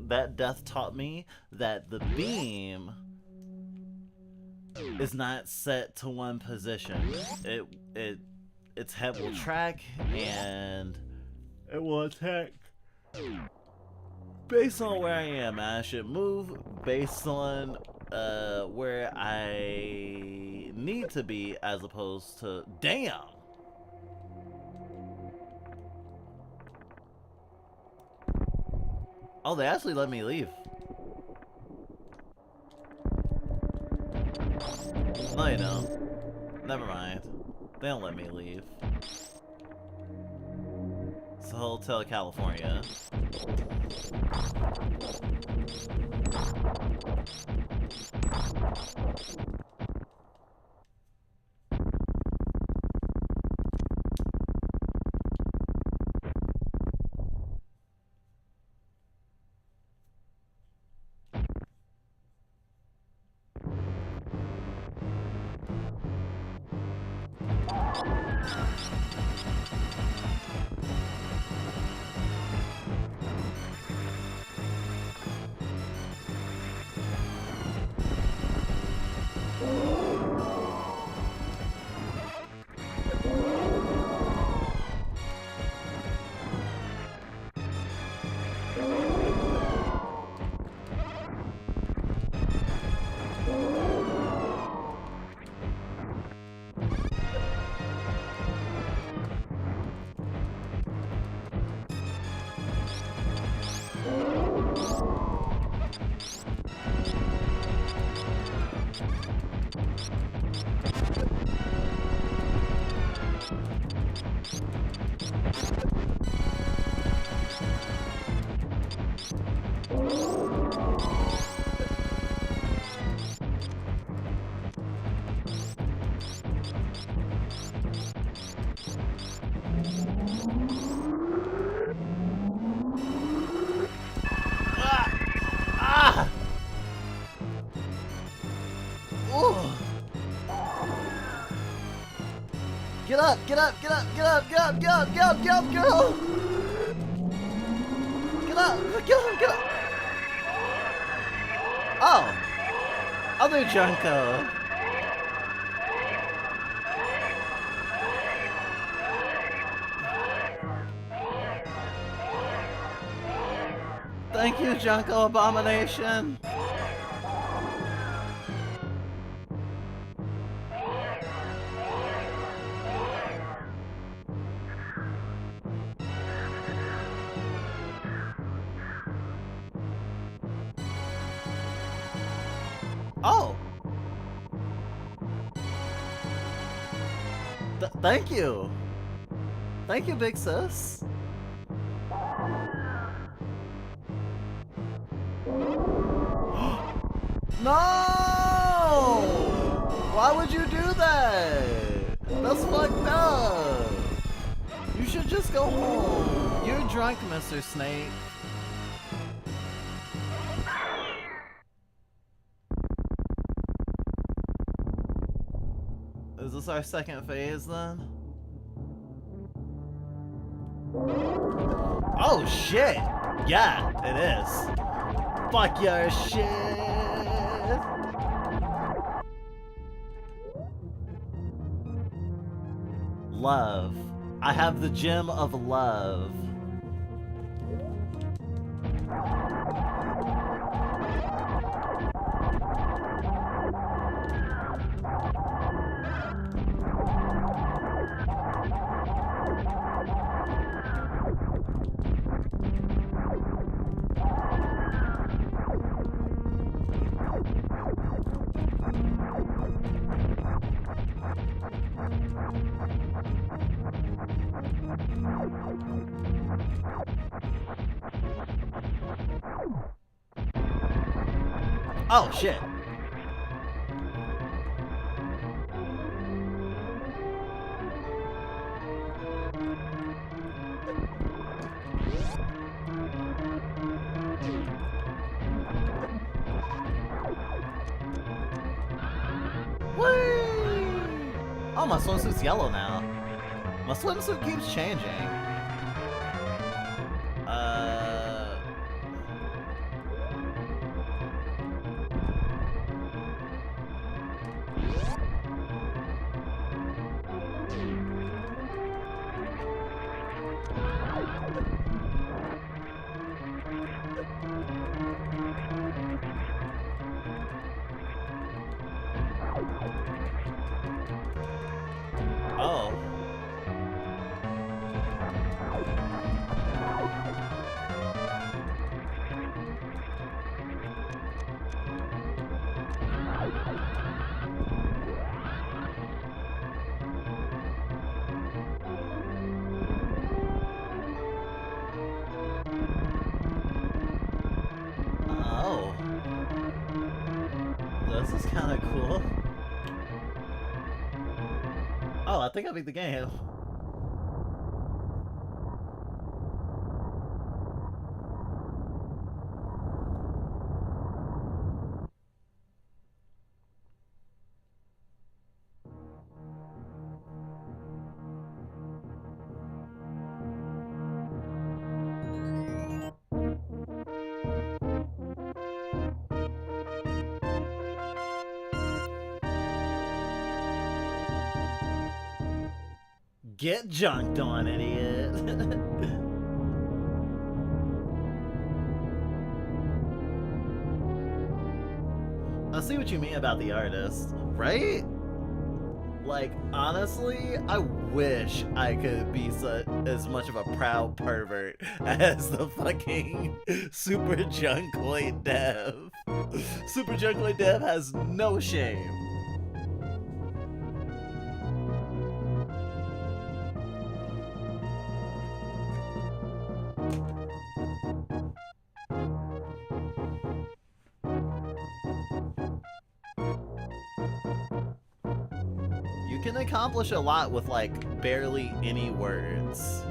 That death taught me that the beam is not set to one position. Its head will track and it will attack based on where I am. I should move based on where I need to be as opposed to damn. Oh, they actually let me leave. No, you don't. Never mind. They don't let me leave. It's the Hotel California. Get up, get up, get up, get up, get up, get up, get up, get up, get up! Get up, get up, get up! Oh! Other Junko! Thank you, Junko Abomination! Oh! Thank you! Thank you, big sis! No! Why would you do that? That's fucked up! You should just go home. You're drunk, Mr. Snake. Is this our second phase then? Oh shit! Yeah, it is. Fuck your shit! Love. I have the gem of love. Oh shit. Whee! Oh, my swimsuit's yellow now. My swimsuit keeps changing. Oh, I think I beat the game. Get junked on, idiot. I see what you mean about the artist, right? Like, honestly, I wish I could be as much of a proud pervert as the fucking Super Junkoid dev. Super Junkoid dev has no shame. You can accomplish a lot with, like, barely any words.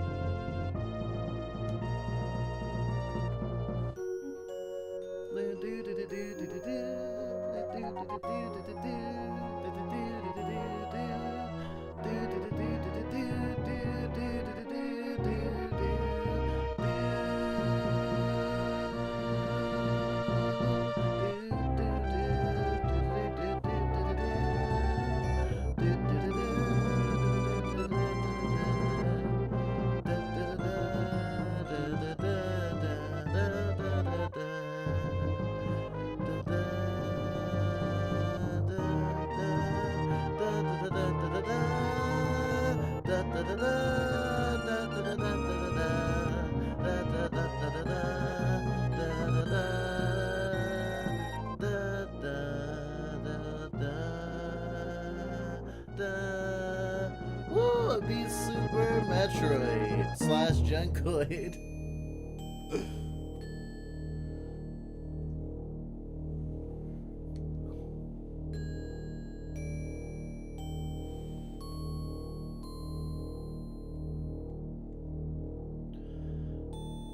Woo! It beats Super Metroid / Junkoid.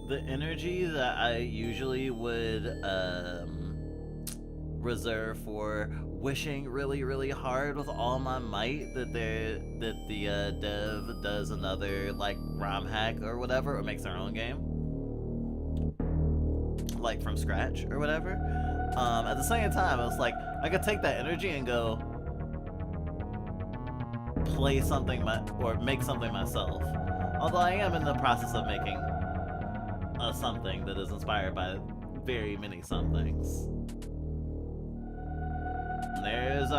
The energy that I usually would reserve for wishing really hard with all my might that the dev does another like ROM hack or whatever, or makes their own game, like from scratch or whatever. At the same time, it's like I could take that energy and go play something or make something myself. Although I am in the process of making a something that is inspired by very many somethings. There's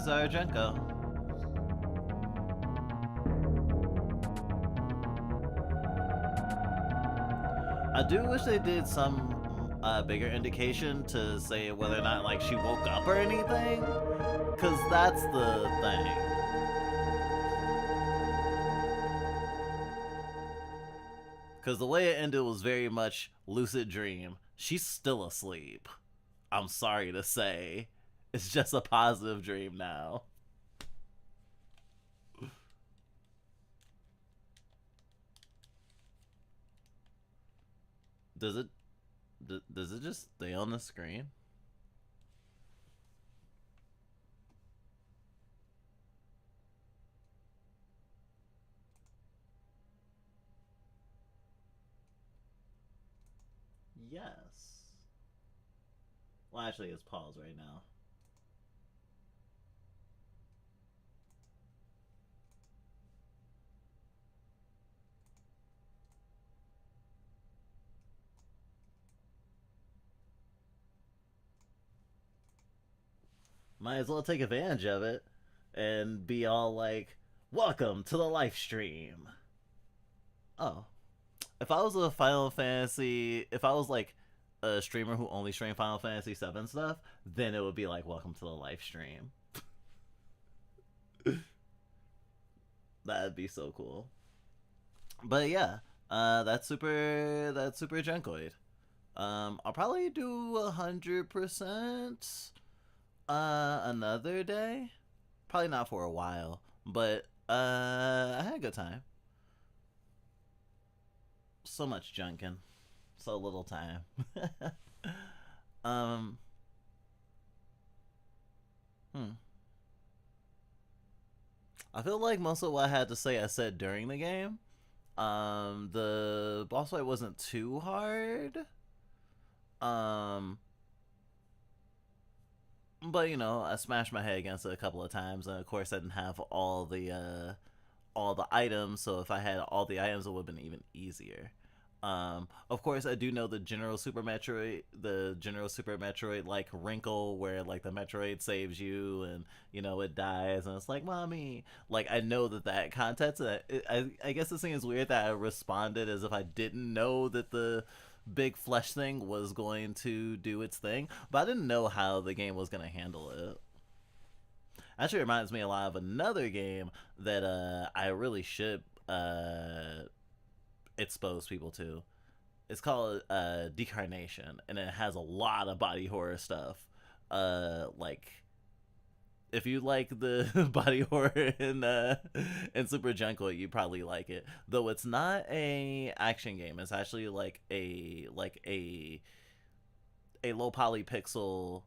our Junko. I do wish they did some bigger indication to say whether or not like she woke up or anything, cause that's the thing. Cause the way it ended was very much lucid dream. She's still asleep. I'm sorry to say. It's just a positive dream now. Does it just stay on the screen? Yes. Well, actually, it's paused right now. Might as well take advantage of it and be all like, welcome to the live stream. Oh. If I was a Final Fantasy, if I was like a streamer who only streamed Final Fantasy 7 stuff, then it would be like, welcome to the live stream. That'd be so cool. But yeah, that's super Junkoid. I'll probably do 100% another day. Probably not for a while, but I had a good time. So much junking, so little time. um. I feel like most of what I had to say I said during the game. The boss fight wasn't too hard. But you know, I smashed my head against it a couple of times, and of course I didn't have all the items, so if I had all the items it would have been even easier. Of course I do know the general Super Metroid like wrinkle where like the Metroid saves you and you know it dies and it's like mommy. Like I know that context. I guess it seems weird that I responded as if I didn't know that the big flesh thing was going to do its thing, but I didn't know how the game was going to handle it. Actually reminds me a lot of another game that I really should expose people to. It's called Decarnation, and it has a lot of body horror stuff. Like if you like the body horror in Super Junkoid, you probably like it. Though it's not a action game. It's actually like a low poly pixel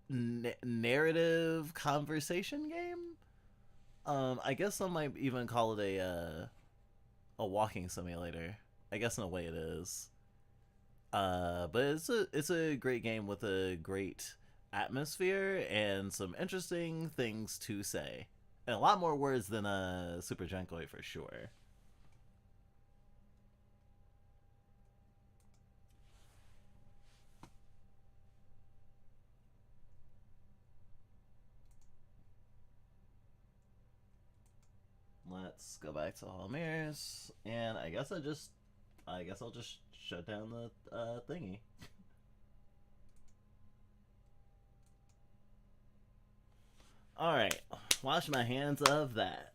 narrative conversation game. I guess some might even call it a walking simulator. I guess in a way it is. But it's a great game with a great atmosphere and some interesting things to say, and a lot more words than Super Junkoid for sure. Let's go back to all mirrors, and I guess I'll just shut down the thingy. All right, wash my hands of that.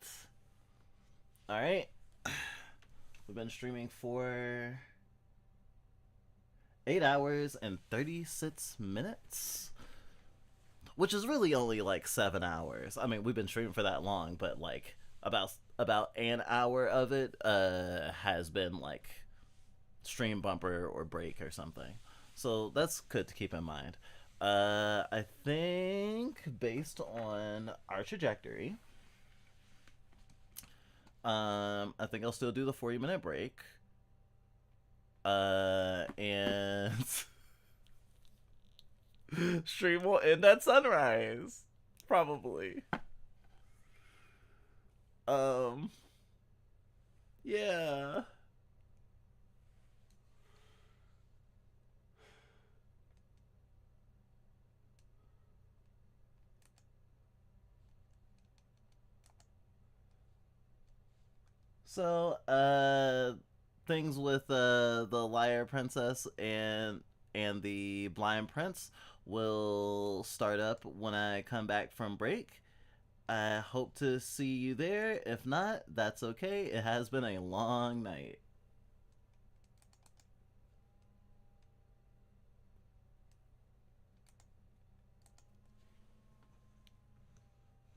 All right, we've been streaming for 8 hours and 36 minutes, which is really only like 7 hours. I mean, we've been streaming for that long, but like about an hour of it has been like stream bumper or break or something, so that's good to keep in mind. I think based on our trajectory, I think I'll still do the 40-minute break, and stream will end at sunrise probably. Yeah. So, things with the Liar Princess and the Blind Prince will start up when I come back from break. I hope to see you there. If not, that's okay. It has been a long night.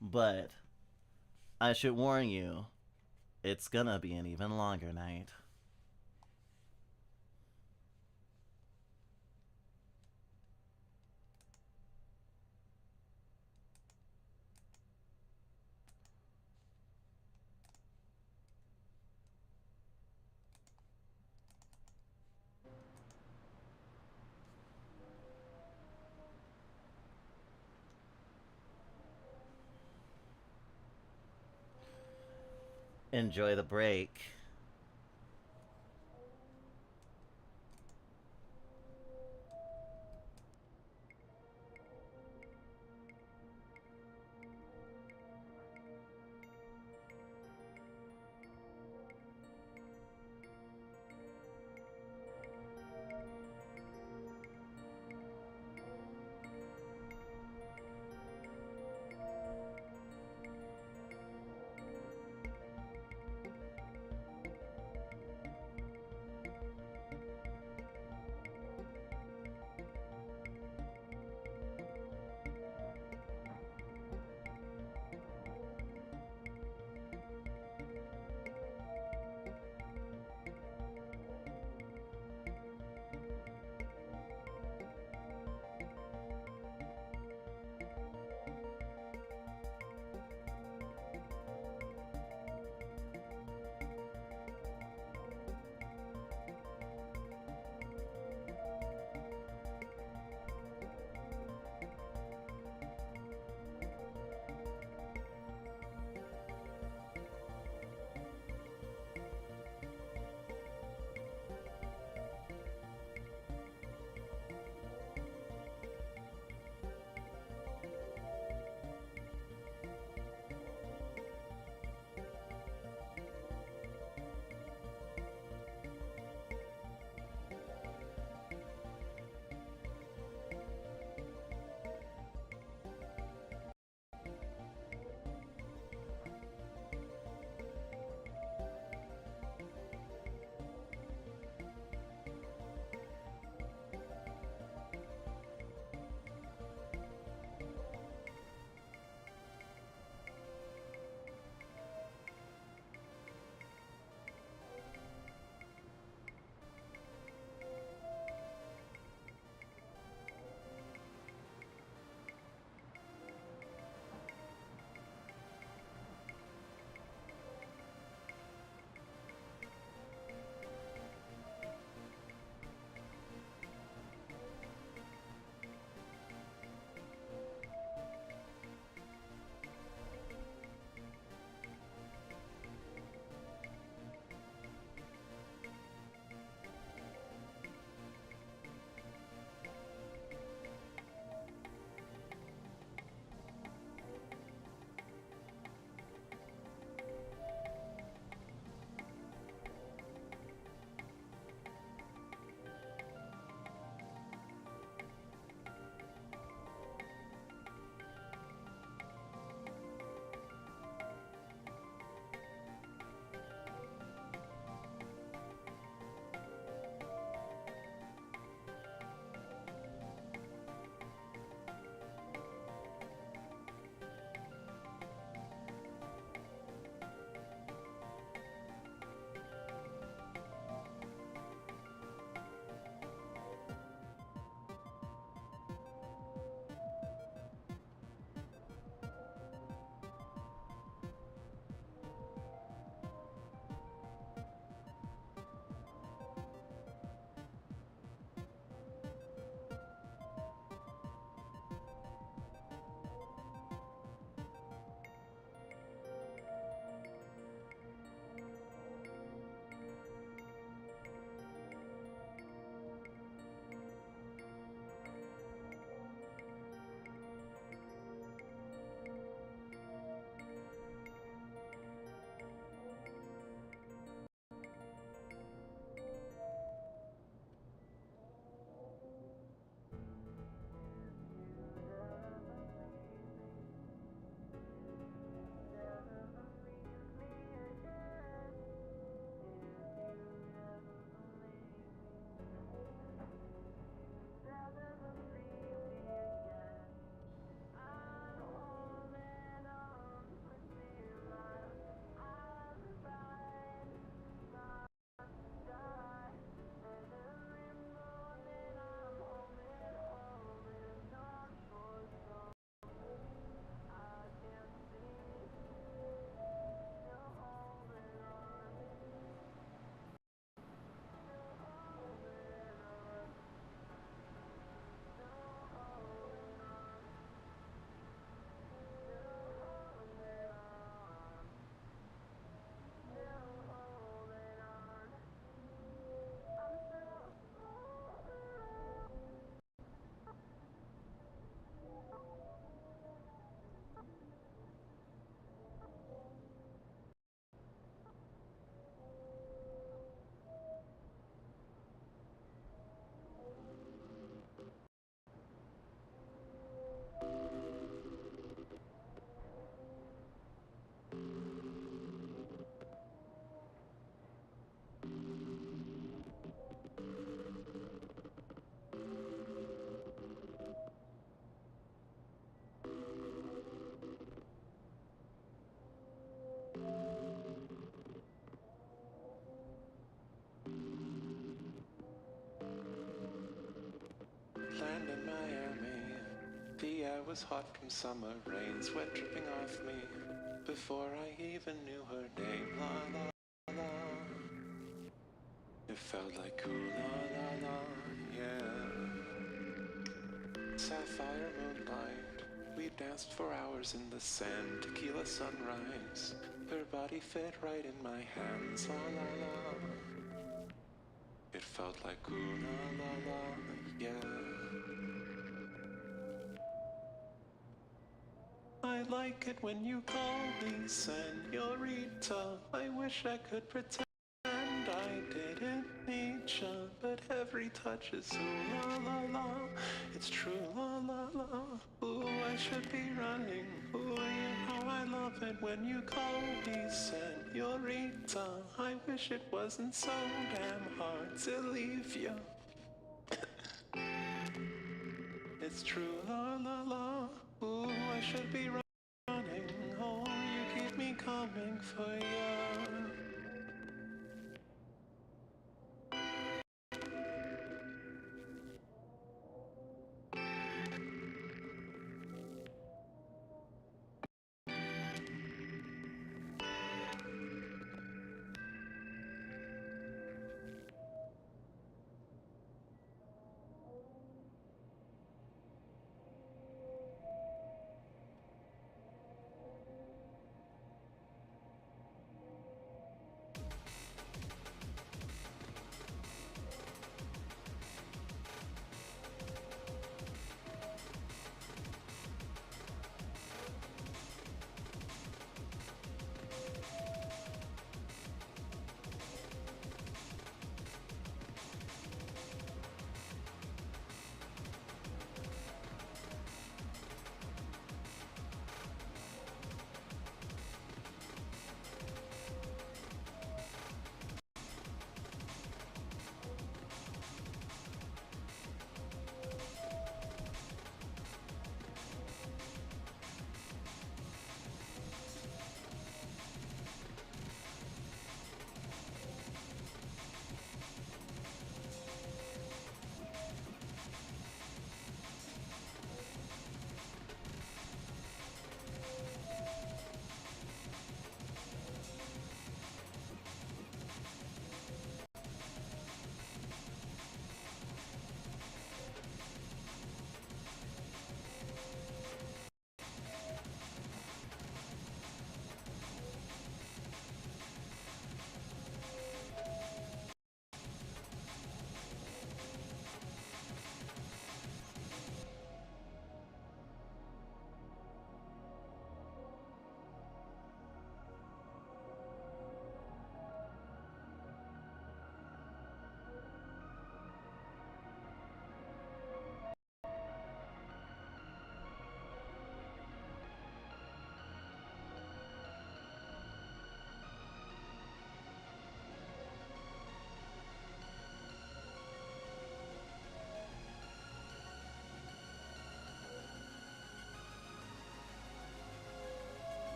But I should warn you, it's gonna be an even longer night. Enjoy the break. Miami. The air was hot from summer rain, sweat dripping off me. Before I even knew her name, la la la. It felt like ooh la la la, yeah. Sapphire moonlight, we danced for hours in the sand, tequila sunrise. Her body fit right in my hands, la la la. It felt like ooh la la la, yeah. I like it when you call me senorita. I wish I could pretend I didn't need ya, but every touch is ooh la la la. It's true la la la. Ooh, I should be running. Ooh, you know I love it when you call me senorita. I wish it wasn't so damn hard to leave ya. It's true la la la. Ooh, I should be running. Oh, you keep me coming for ya.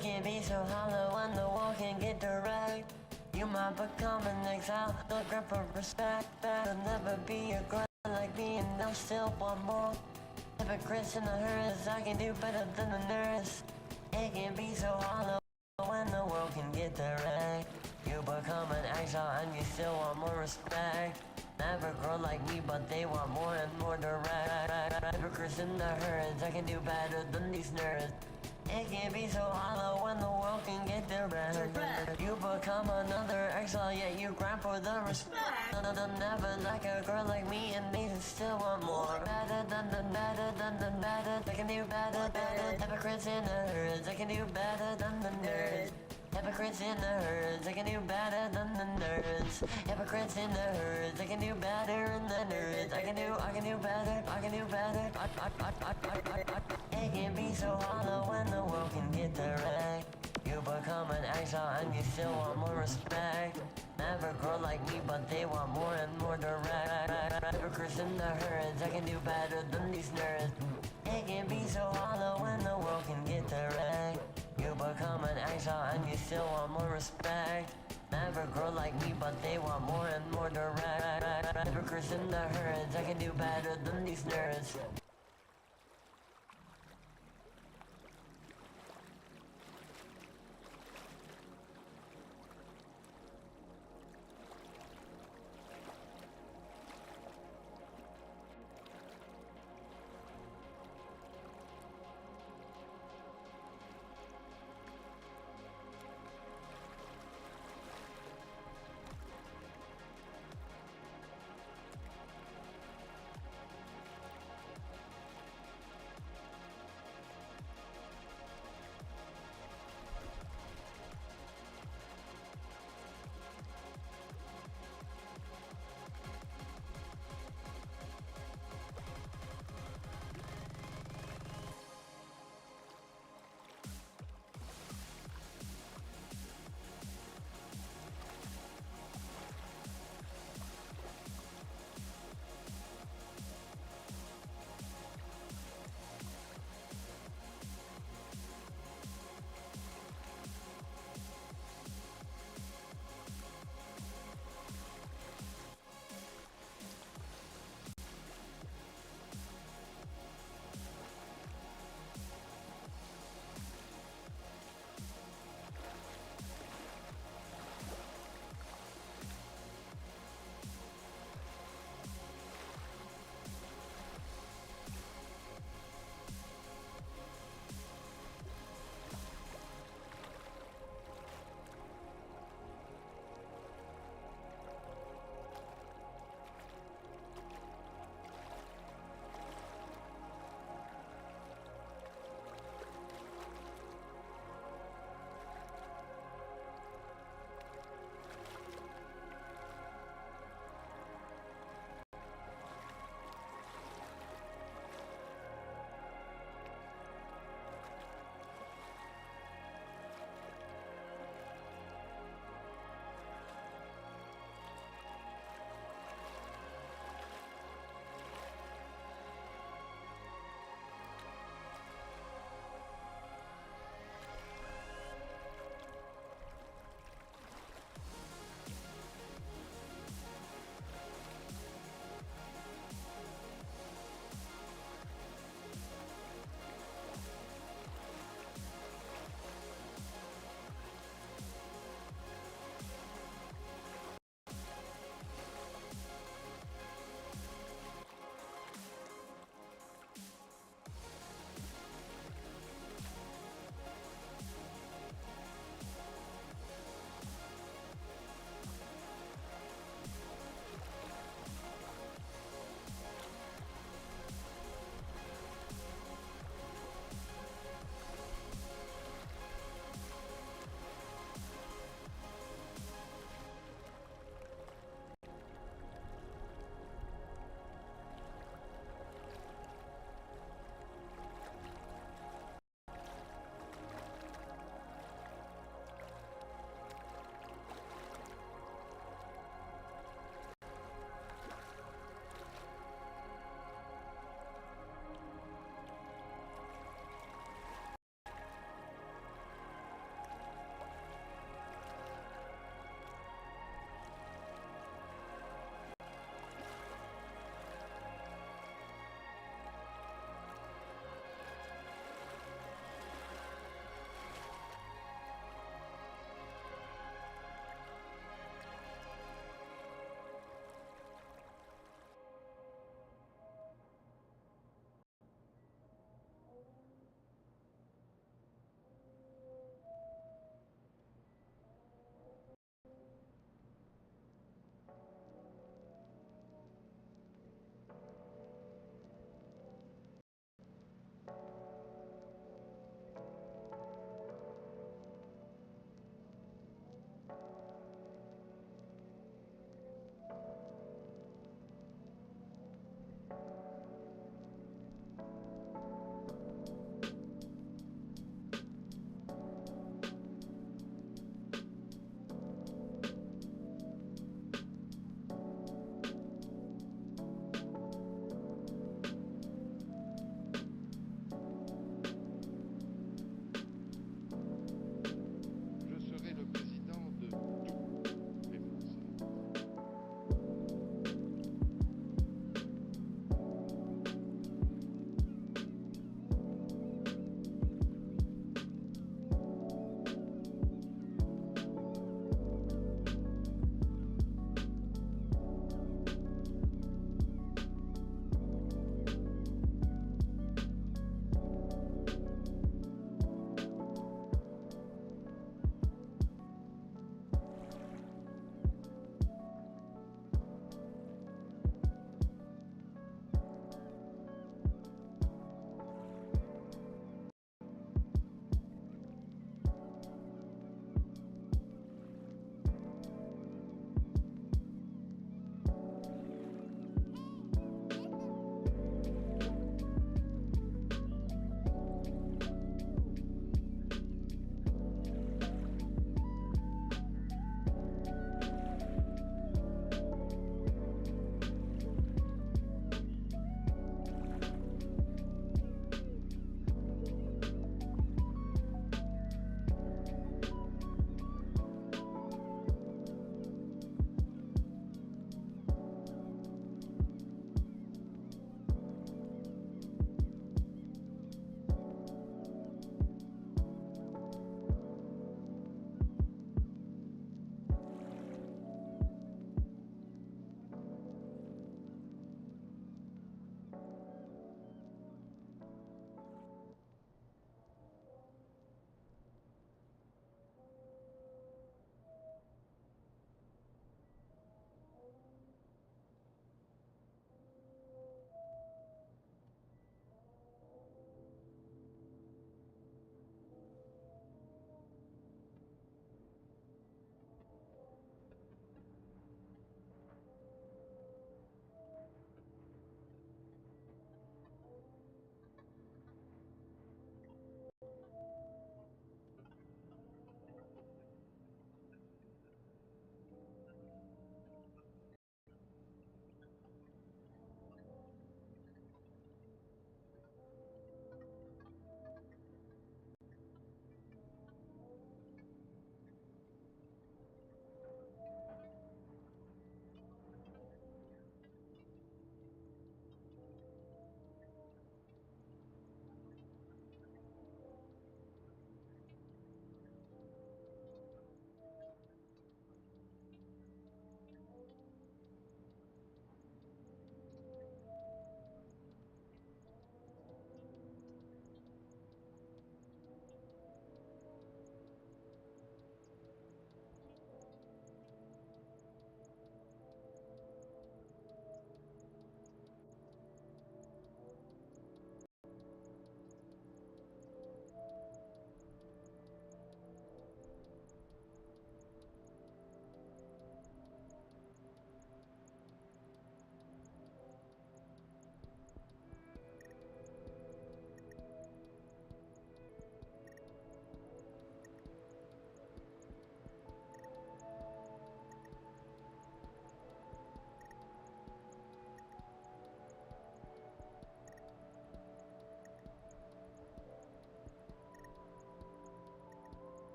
It can be so hollow when the wall can get direct. You might become an exile, no grip for respect. There'll never be a girl like me and they'll still want more. Hypocrites in the hers, I can do better than the nurse. It can be so hollow when the world can get direct. You become an exile and you still want more respect. Never grow like me, but they want more and more direct. Hypocrites in the herds, I can do better than these nerds. It can be so hollow when the world can get direct. You become another exile, yet you grind for the respect. Never like a girl like me, and they still want more. Better than the better. I can do better. Hypocrites in the herds, I can do better than the nerds. Hypocrites in the herds, I can do better than the nerds. Hypocrites in the herds, I can do better than the nerds. I can do better. It can be so hollow when the world can get direct. You become an exile and you still want more respect. Never grow like me, but they want more and more direct. Hypocrites in the herds, I can do better than these nerds. It can be so hollow when the world can get direct. You become an exile and you still want more respect. Never grow like me, but they want more and more direct. Hypocrites in the herds, I can do better than these nerds.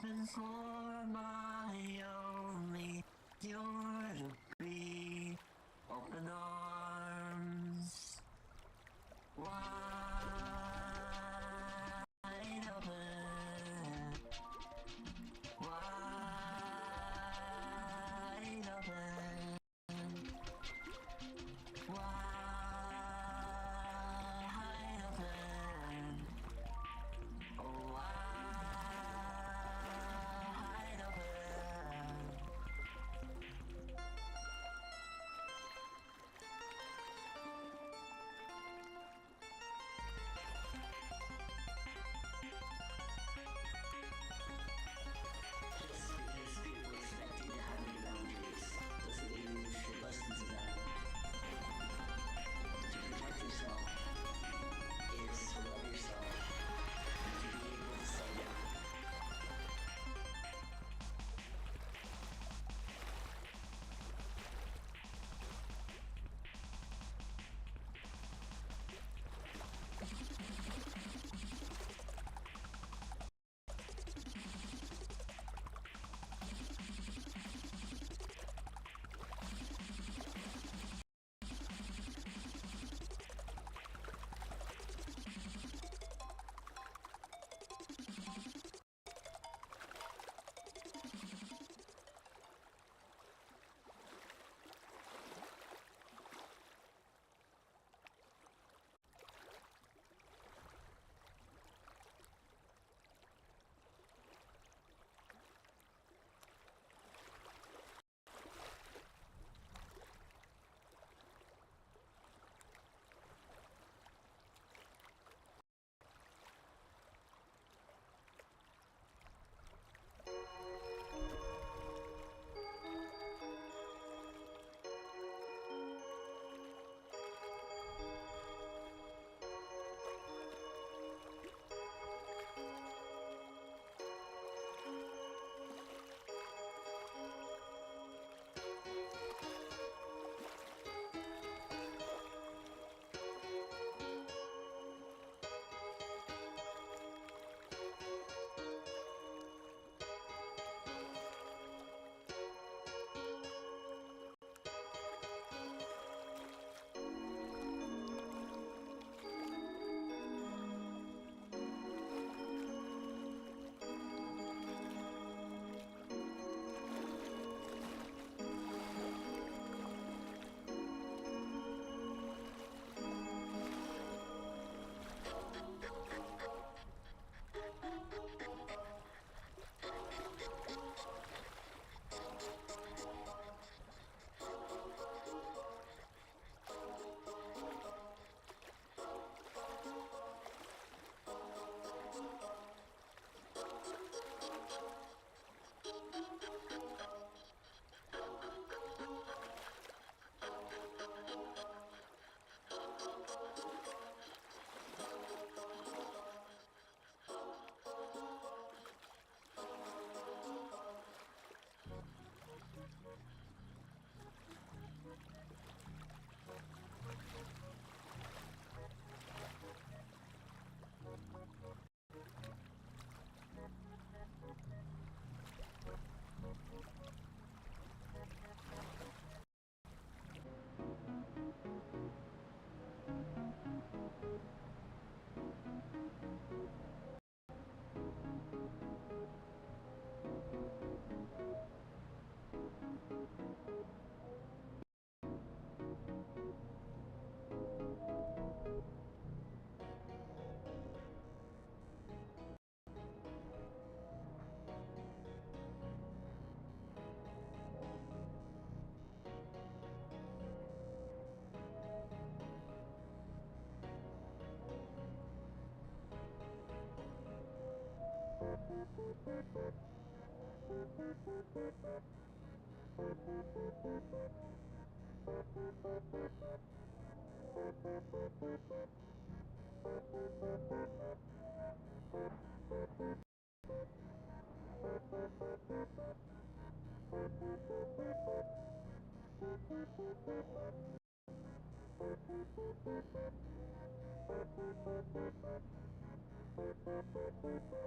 open for my only cure to be. Open arms, wide open, wide open, wide open, wide open. Just because people expect you to have any boundaries doesn't mean you should listen to them. To protect yourself is to love yourself and to be able to say no.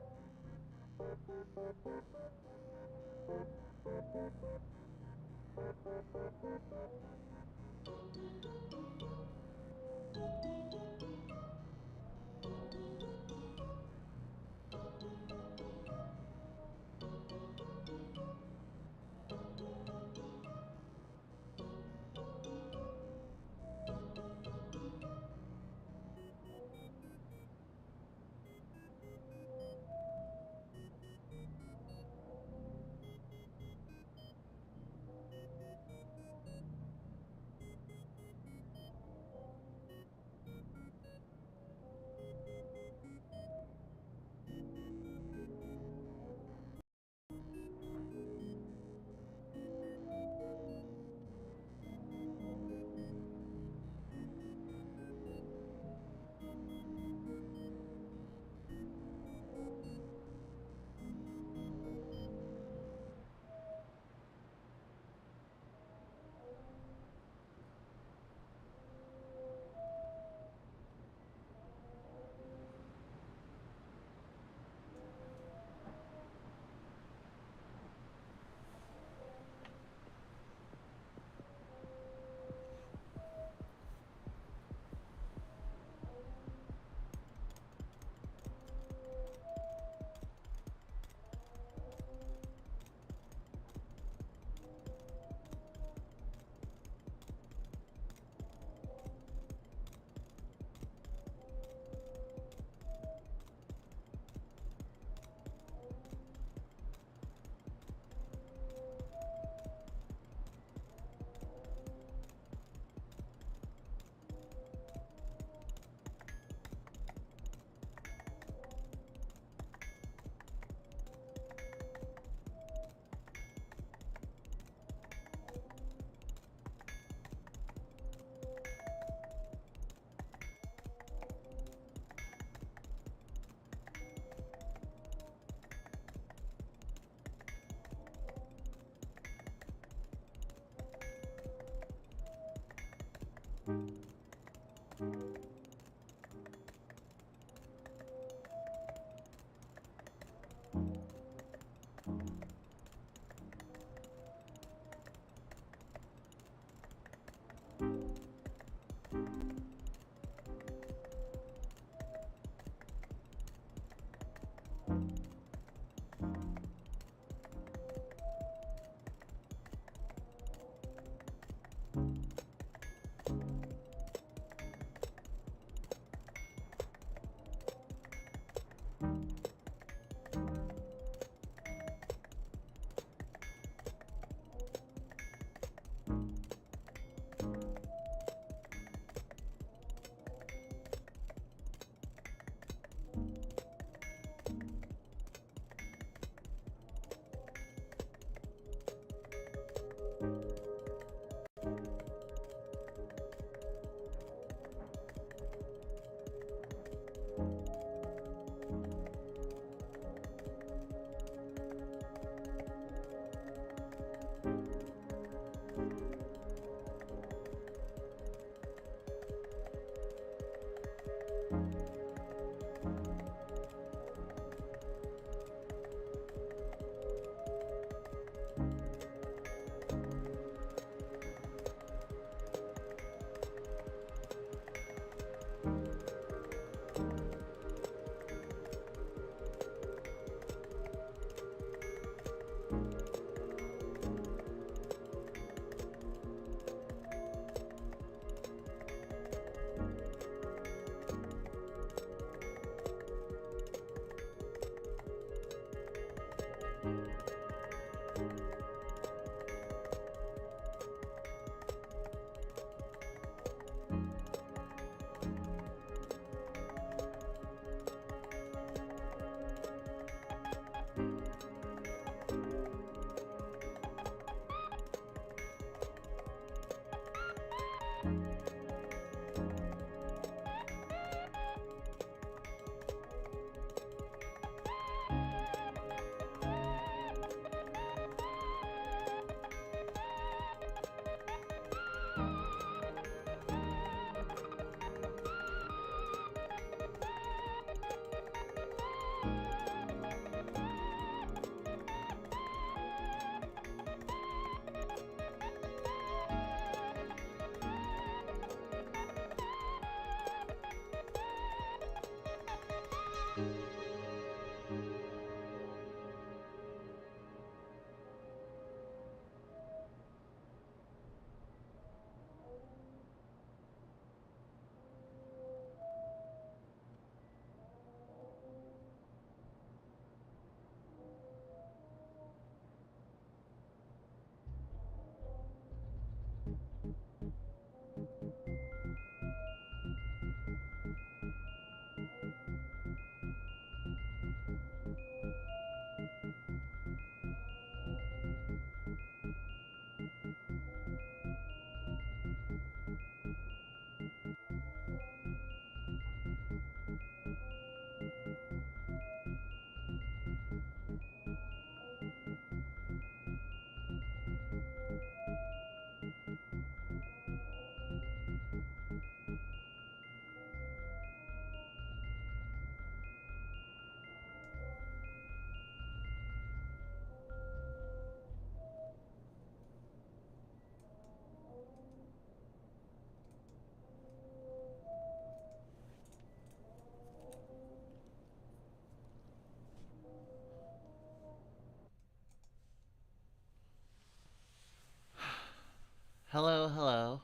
Hello, hello.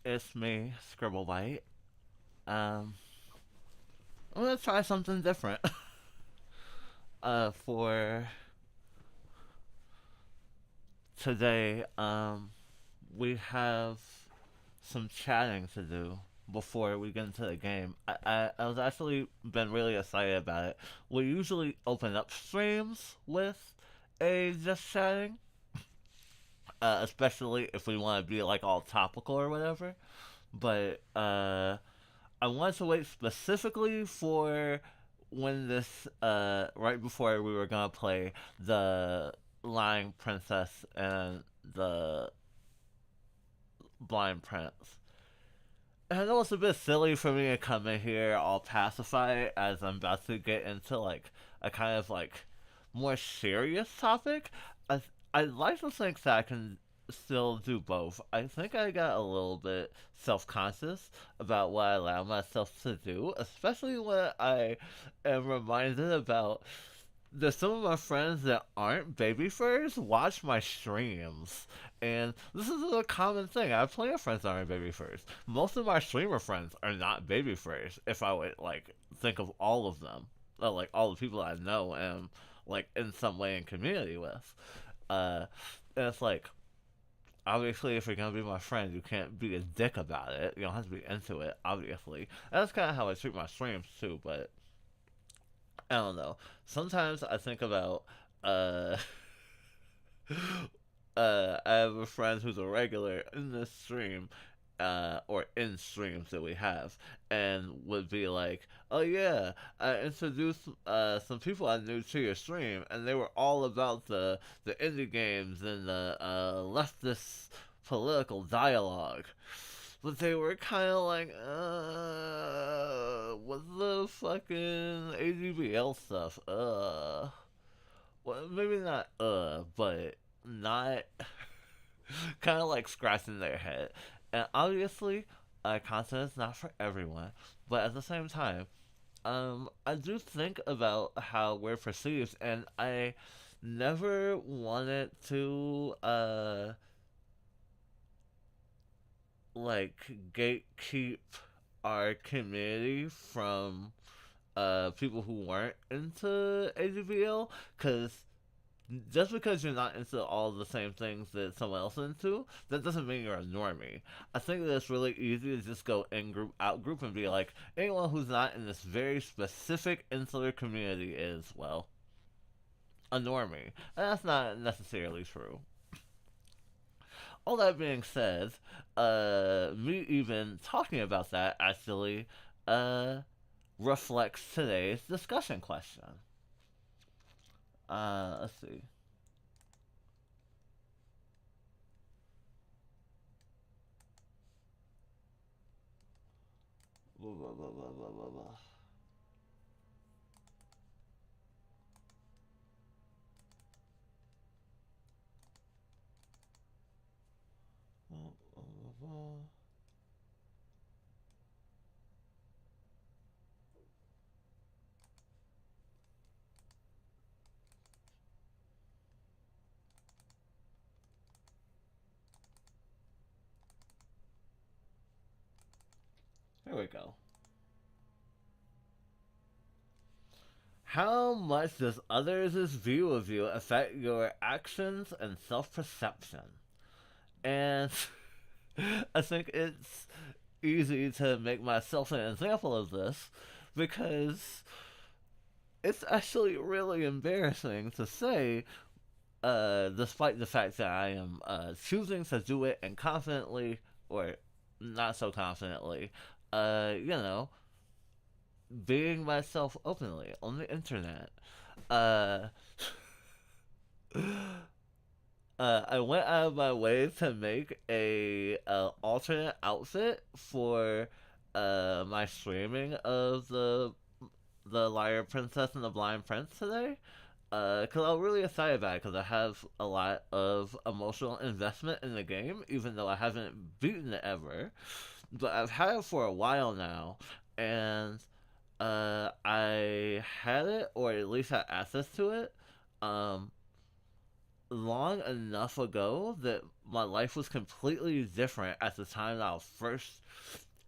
It's me, Scribblebite. I'm gonna try something different. For today, we have some chatting to do before we get into the game. I was actually been really excited about it. We usually open up streams with a just chatting, especially if we want to be like all topical or whatever. But I wanted to wait specifically for when this right before we were gonna play the Lying Princess and the Blind Prince. And I know it's a bit silly for me to come in here all pacified as I'm about to get into like a kind of like more serious topic. I I like to think that I can still do both. I think I got a little bit self conscious about what I allow myself to do, especially when I am reminded about there's some of my friends that aren't baby furs watch my streams. And this is a common thing. I have plenty of friends that aren't baby furs. Most of my streamer friends are not baby furs, if I would like think of all of them. Like all the people I know and like in some way in community with. And it's like obviously if you're gonna be my friend you can't be a dick about it. You don't have to be into it, obviously. And that's kinda how I treat my streams too, but I don't know. Sometimes I think about uh I have a friend who's a regular in this stream, or in streams that we have, and would be like, "Oh yeah, I introduced some people I knew to your stream, and they were all about the indie games and the leftist political dialogue." But they were kind of like, what's the fucking ADBL stuff? Well, maybe not, but not kind of like scratching their head. And obviously, content is not for everyone, but at the same time, I do think about how we're perceived, and I never wanted to, like, gatekeep our community from, people who weren't into ADVL, because just because you're not into all the same things that someone else is into, that doesn't mean you're a normie. I think that it's really easy to just go in group, out group, and be like, anyone who's not in this very specific insular community is, well, a normie. And that's not necessarily true. All that being said, me even talking about that actually, reflects today's discussion question. Let's see. Blah, blah, blah, blah, blah, blah, blah. Blah, blah, blah, blah. we go. How much does others' view of you affect your actions and self-perception? And I think it's easy to make myself an example of this because it's actually really embarrassing to say, despite the fact that I am choosing to do it and confidently, or not so confidently, you know, being myself openly on the internet. I went out of my way to make a alternate outfit for my streaming of the Liar Princess and the Blind Prince today. Because I'm really excited about it, because I have a lot of emotional investment in the game, even though I haven't beaten it ever. But I've had it for a while now, and I had it, or at least had access to it, long enough ago that my life was completely different at the time that I was first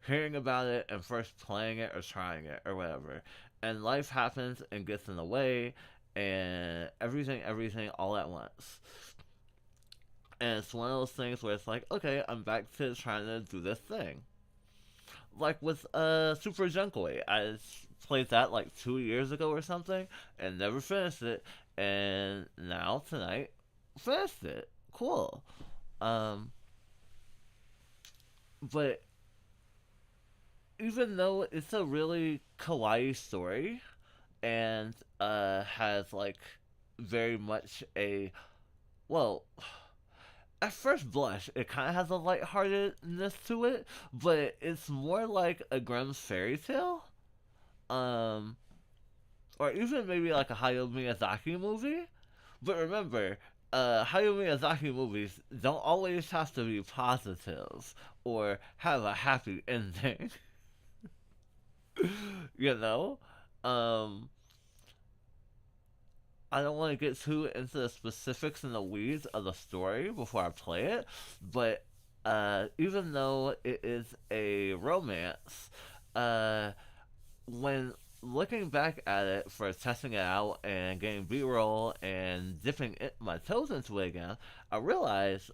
hearing about it and first playing it or trying it or whatever. And life happens and gets in the way, and everything all at once. And it's one of those things where it's like, okay, I'm back to trying to do this thing. Like with Super Junkoid, I played that like 2 years ago or something, and never finished it. And now tonight, finished it. Cool. But even though it's a really kawaii story, and has like very much a, well, at first blush, it kind of has a lightheartedness to it, but it's more like a Grimm's fairy tale, or even maybe like a Hayao Miyazaki movie. But remember, Hayao Miyazaki movies don't always have to be positive or have a happy ending. You know? I don't want to get too into the specifics and the weeds of the story before I play it, but even though it is a romance, when looking back at it for testing it out and getting B-roll and dipping my toes into it again, I realized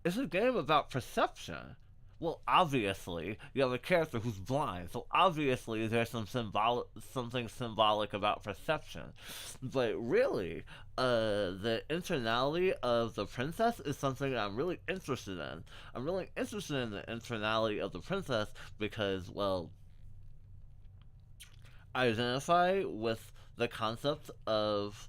it's a game about perception. Well, obviously, you have a character who's blind, so obviously there's something symbolic about perception. But really, the internality of the princess is something that I'm really interested in. I'm really interested in the internality of the princess because, well, I identify with the concept of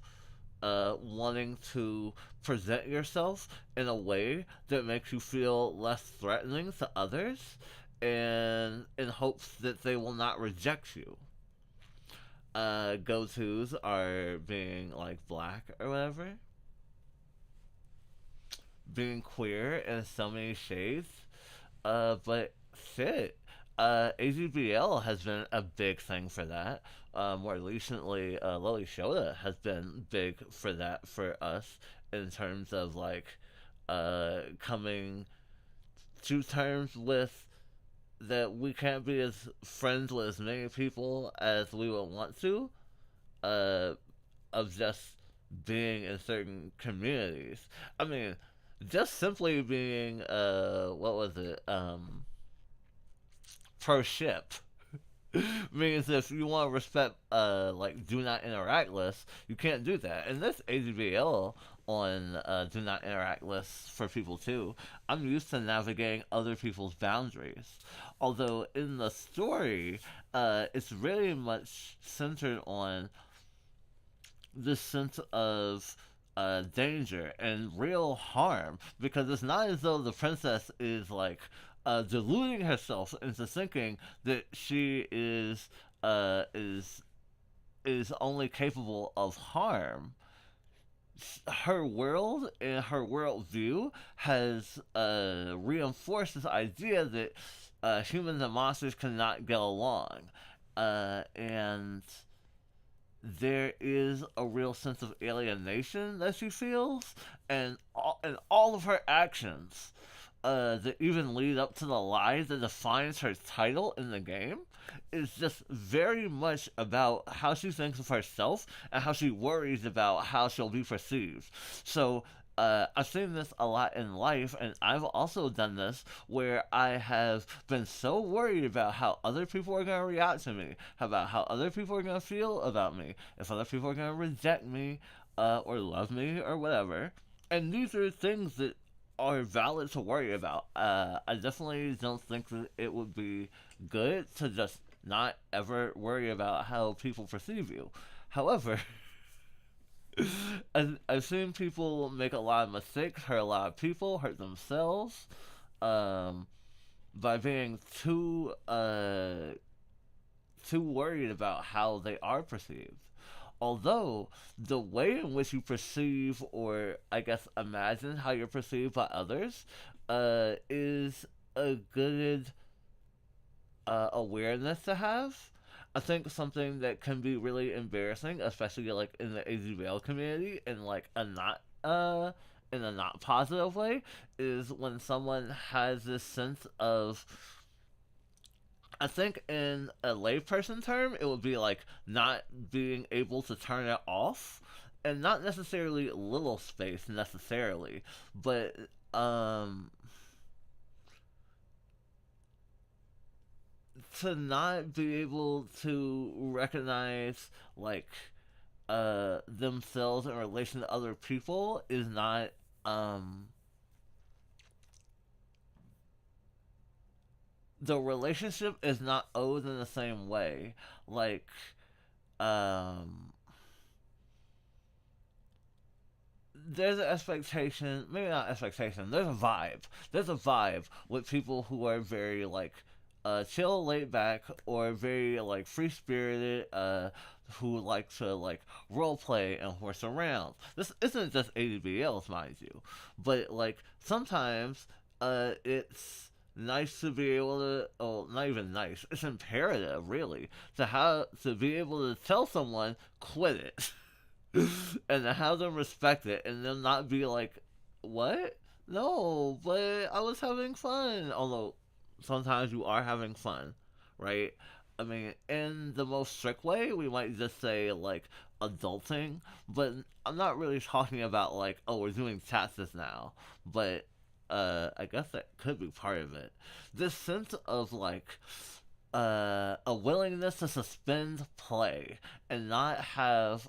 wanting to present yourself in a way that makes you feel less threatening to others, and in hopes that they will not reject you. Go-tos are being like black or whatever, being queer in so many shades, but shit, AGBL has been a big thing for that. More recently, Lily Shota has been big for that for us in terms of like coming to terms with that we can't be as friends with as many people as we would want to, of just being in certain communities. I mean, just simply being what was it, pro ship means if you want to respect like do not interact lists, you can't do that. And this AGBL on do not interact lists for people too. I'm used to navigating other people's boundaries. Although in the story, it's really much centered on this sense of danger and real harm, because it's not as though the princess is like deluding herself into thinking that she is only capable of harm. Her world and her worldview has reinforced this idea that humans and monsters cannot get along, and there is a real sense of alienation that she feels, and all of her actions that even lead up to the lie that defines her title in the game is just very much about how she thinks of herself and how she worries about how she'll be perceived. So I've seen this a lot in life, and I've also done this where I have been so worried about how other people are going to react to me, about how other people are going to feel about me, if other people are going to reject me, or love me, or whatever. And these are things that are valid to worry about. I definitely don't think that it would be good to just not ever worry about how people perceive you. However, I've seen people make a lot of mistakes, hurt a lot of people, hurt themselves, by being too worried about how they are perceived. Although the way in which you perceive, or I guess imagine how you're perceived by others, is a good awareness to have. I think something that can be really embarrassing, especially like in the AZBL community, in like a not in a not positive way, is when someone has this sense of, I think in a layperson term, it would be like not being able to turn it off, and not necessarily little space necessarily, but to not be able to recognize like themselves in relation to other people is not the relationship is not owed in the same way. Like there's an expectation, maybe not expectation, there's a vibe. There's a vibe with people who are very like chill, laid back, or very like free spirited, who like to like role play and horse around. This isn't just ADBLs, mind you, but like sometimes it's nice to be able to, oh, not even nice, it's imperative really to be able to tell someone quit it. And to have them respect it and then not be like, what? No, but I was having fun. Although sometimes you are having fun, right? I mean, in the most strict way, we might just say like adulting, but I'm not really talking about like, oh, we're doing taxes now, but I guess that could be part of it. This sense of like a willingness to suspend play and not have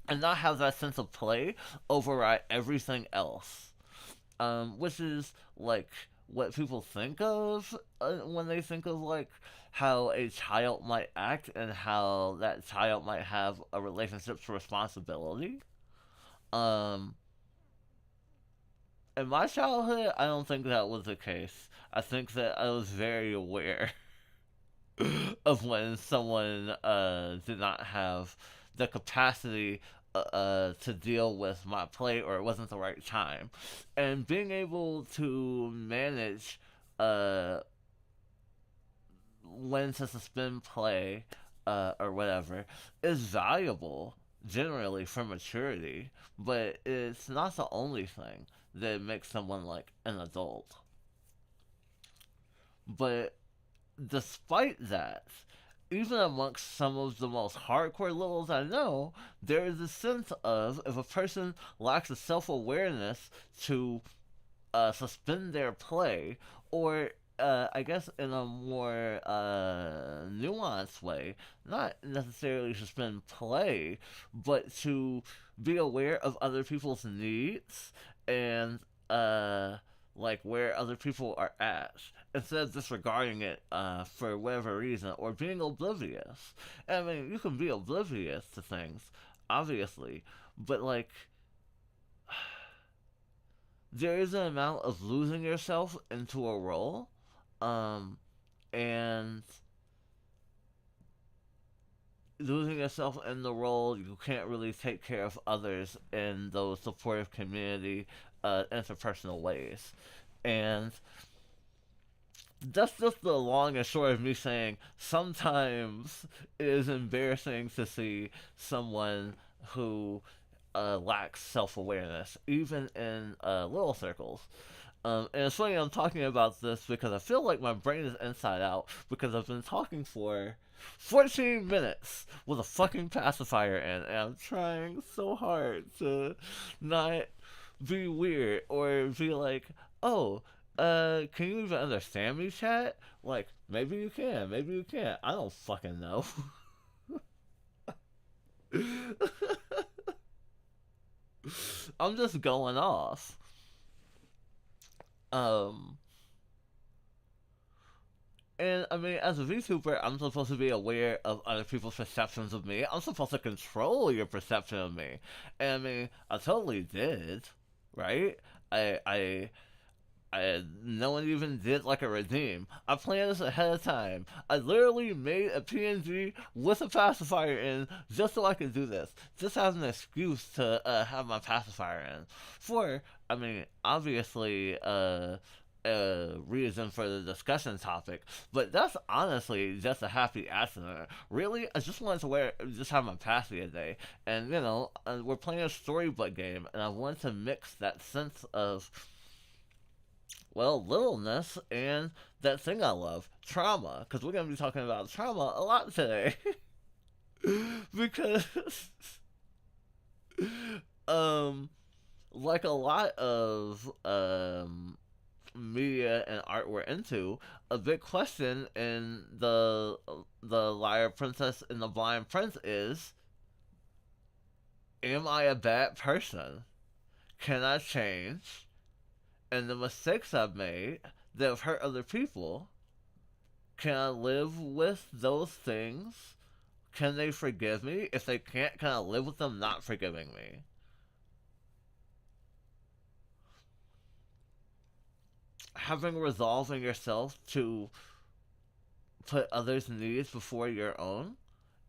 that sense of play override everything else, which is like what people think of when they think of like how a child might act and how that child might have a relationship to responsibility. Um, in my childhood, I don't think that was the case. I think that I was very aware of when someone did not have the capacity to deal with my play, or it wasn't the right time. And being able to manage when to suspend play or whatever is valuable generally for maturity, but it's not the only thing that makes someone like an adult. But despite that, even amongst some of the most hardcore levels I know, there is a sense of, if a person lacks a self-awareness to suspend their play, or I guess in a more nuanced way, not necessarily suspend play, but to be aware of other people's needs and like where other people are at, instead of disregarding it for whatever reason, or being oblivious. I mean, you can be oblivious to things, obviously, but like there is an amount of losing yourself into a role, and losing yourself in the role, you can't really take care of others in those supportive community, interpersonal ways. And that's just the long and short of me saying sometimes it is embarrassing to see someone who lacks self-awareness, even in little circles. And it's funny I'm talking about this because I feel like my brain is inside out because I've been talking for 14 minutes with a fucking pacifier in, and I'm trying so hard to not be weird or be like, oh, can you even understand me, chat? Like, maybe you can, maybe you can't. I don't fucking know. I'm just going off. And I mean, as a VTuber, I'm supposed to be aware of other people's perceptions of me. I'm supposed to control your perception of me. And I mean, I totally did, right? I no one even did like a redeem. I planned this ahead of time. I literally made a PNG with a pacifier in just so I could do this. Just as an excuse to have my pacifier in. For, I mean, obviously, reason for the discussion topic, but that's honestly just a happy accident. Really, I just wanted to just have my passy a day, and you know, we're playing a storybook game, and I wanted to mix that sense of, well, littleness and that thing I love, trauma, because we're gonna be talking about trauma a lot today, because, like a lot of media and art we're into, a big question in the Liar Princess and the Blind Prince is, am I a bad person? Can I change? And the mistakes I've made that have hurt other people, can I live with those things? Can they forgive me? If they can't, can I live with them not forgiving me? Having resolve in yourself to put others' needs before your own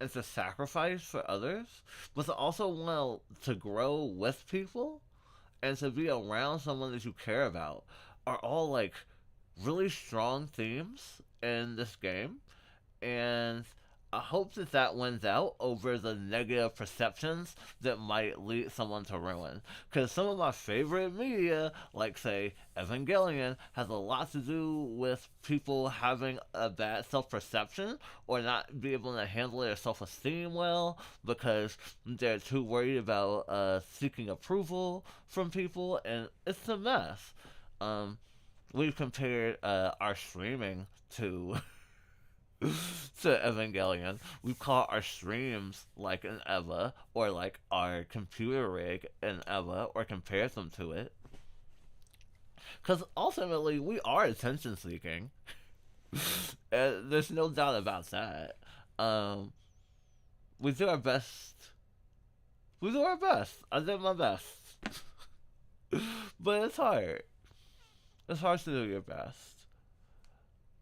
and to sacrifice for others, but to also want to grow with people and to be around someone that you care about are all like really strong themes in this game. And I hope that that wins out over the negative perceptions that might lead someone to ruin. Because some of my favorite media, like say Evangelion, has a lot to do with people having a bad self-perception or not be able to handle their self-esteem well because they're too worried about seeking approval from people, and it's a mess. We've compared our streaming to to Evangelion. We call our streams like an EVA, or like our computer rig an EVA, or compare them to it. Because ultimately, we are attention seeking. There's no doubt about that. We do our best. We do our best. I did my best. But it's hard. It's hard to do your best.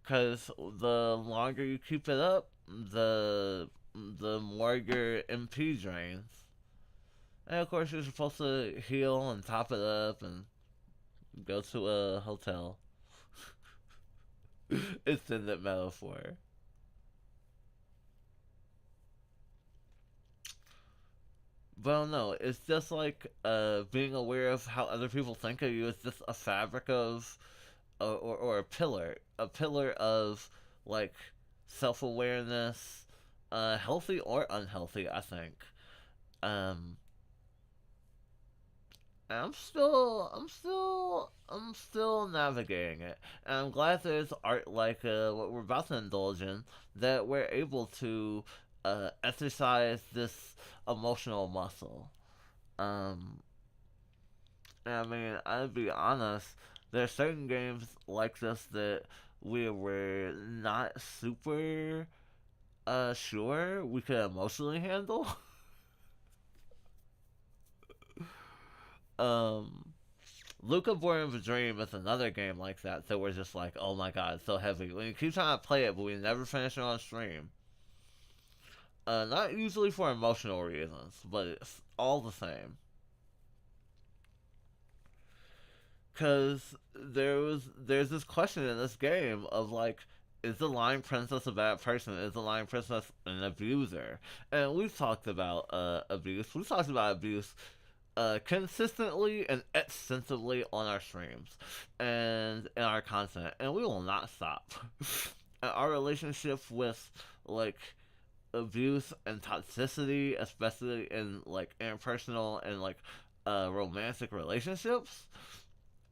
Because the longer you keep it up, the more your MP drains. And of course, you're supposed to heal and top it up and go to a hotel. It's in that metaphor. But no, it's just like being aware of how other people think of you is just a fabric of or a pillar of like self-awareness, healthy or unhealthy, I think. And I'm still navigating it, and I'm glad there's art like what we're about to indulge in that we're able to exercise this emotional muscle. And I mean, I'll be honest, there are certain games like this that we were not super sure we could emotionally handle. Luca Born of a Dream is another game like that, so we're just like, oh my god, it's so heavy. We keep trying to play it, but we never finish it on stream. Not usually for emotional reasons, but it's all the same. Because there's this question in this game of like, is the Lion Princess a bad person? Is the Lion Princess an abuser? And we've talked about abuse. We've talked about abuse consistently and extensively on our streams and in our content, and we will not stop. And our relationship with like abuse and toxicity, especially in like interpersonal and like romantic relationships,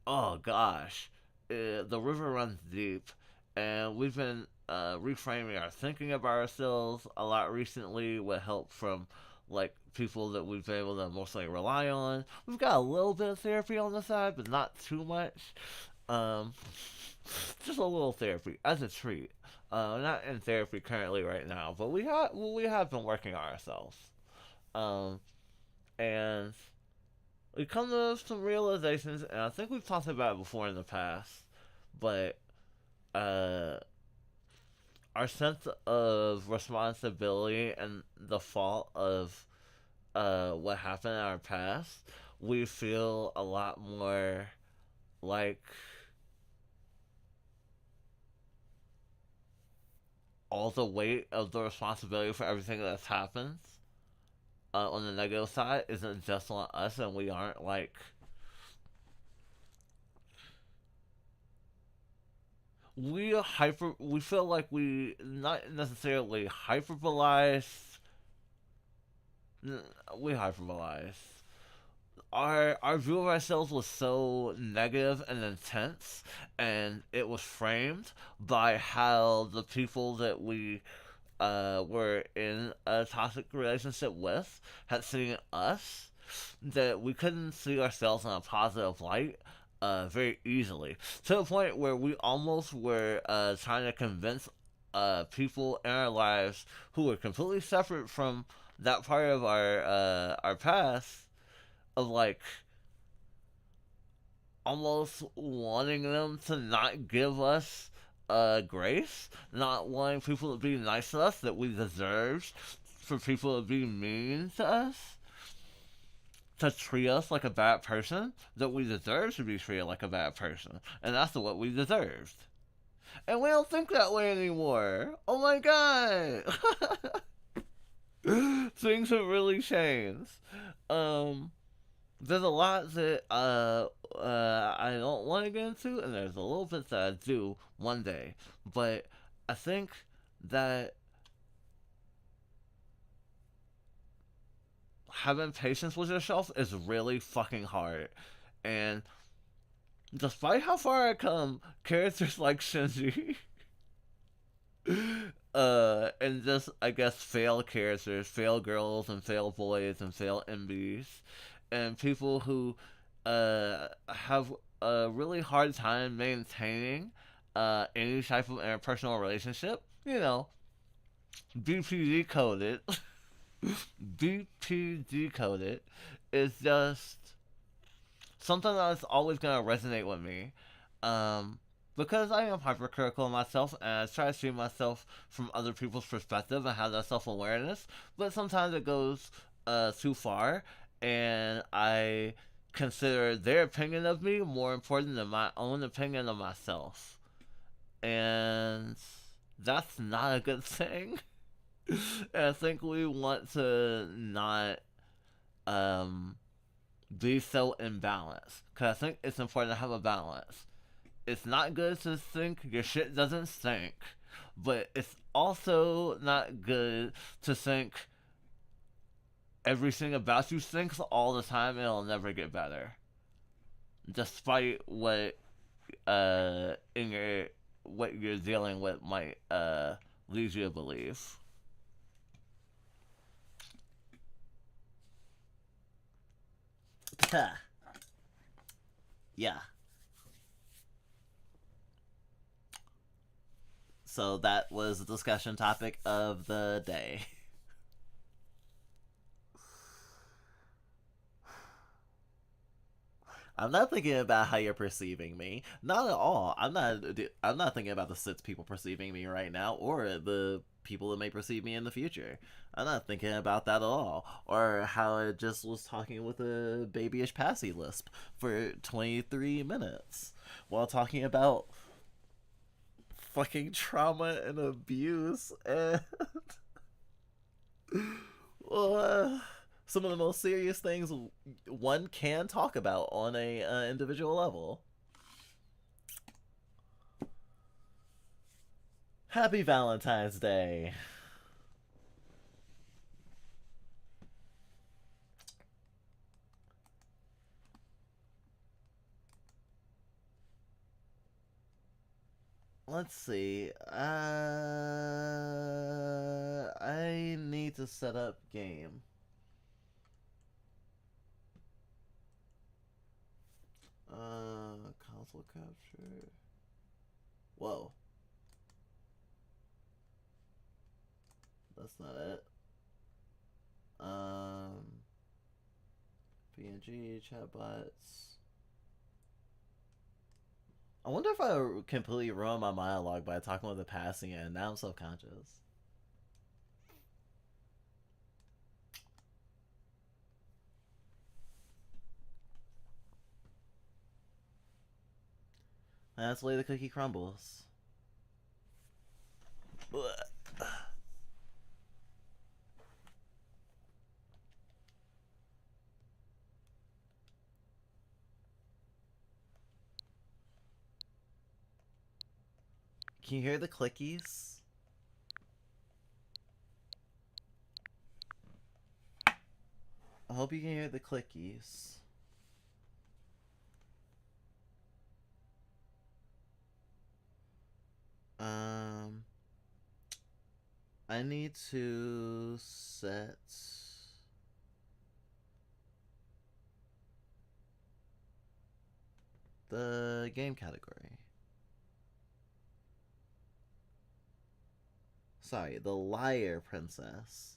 oh gosh, the river runs deep, and we've been reframing our thinking about ourselves a lot recently with help from like people that we've been able to mostly rely on. We've got a little bit of therapy on the side, but not too much. Um, just a little therapy as a treat. Not in therapy currently right now, but we have been working on ourselves. Um, and we come to some realizations, and I think we've talked about it before in the past, but uh, our sense of responsibility and the fault of what happened in our past, we feel a lot more like all the weight of the responsibility for everything that's happened on the negative side isn't just on us, and we aren't like we feel like we not necessarily hyperbolize. We hyperbolize. Our view of ourselves was so negative and intense, and it was framed by how the people that we were in a toxic relationship with had seen us, that we couldn't see ourselves in a positive light very easily, to the point where we almost were trying to convince people in our lives who were completely separate from that part of our past, of like almost wanting them to not give us grace, not wanting people to be nice to us, that we deserved for people to be mean to us, to treat us like a bad person, that we deserve to be treated like a bad person, and that's what we deserved. And we don't think that way anymore. Oh my god! Things have really changed. There's a lot that I don't want to get into, and there's a little bit that I do one day. But I think that having patience with yourself is really fucking hard. And despite how far I come, characters like Shinji and just, I guess, fail characters, fail girls and fail boys and fail MBs, and people who have a really hard time maintaining any type of interpersonal relationship, you know, BPD coded, BPD coded, is just something that's always gonna resonate with me. Because I am hypercritical of myself, and I try to see myself from other people's perspective and have that self-awareness, but sometimes it goes too far, and I consider their opinion of me more important than my own opinion of myself. And that's not a good thing. And I think we want to not be so imbalanced, because I think it's important to have a balance. It's not good to think your shit doesn't stink, but it's also not good to think everything about you stinks all the time and it'll never get better, despite what what you're dealing with might lead you to believe. Yeah. So that was the discussion topic of the day. I'm not thinking about how you're perceiving me. Not at all. I'm not thinking about the 6 people perceiving me right now, or the people that may perceive me in the future. I'm not thinking about that at all. Or how I just was talking with a babyish passy lisp for 23 minutes while talking about fucking trauma and abuse and some of the most serious things one can talk about on a individual level. Happy Valentine's Day. Let's see. I need to set up game. Console capture. Whoa. That's not it. PNG, chatbots. I wonder if I completely ruined my monologue by talking with the passing and now I'm self-conscious. That's the way the cookie crumbles. Blech. Can you hear the clickies? I hope you can hear the clickies. I need to set the game category. Sorry, the Liar Princess.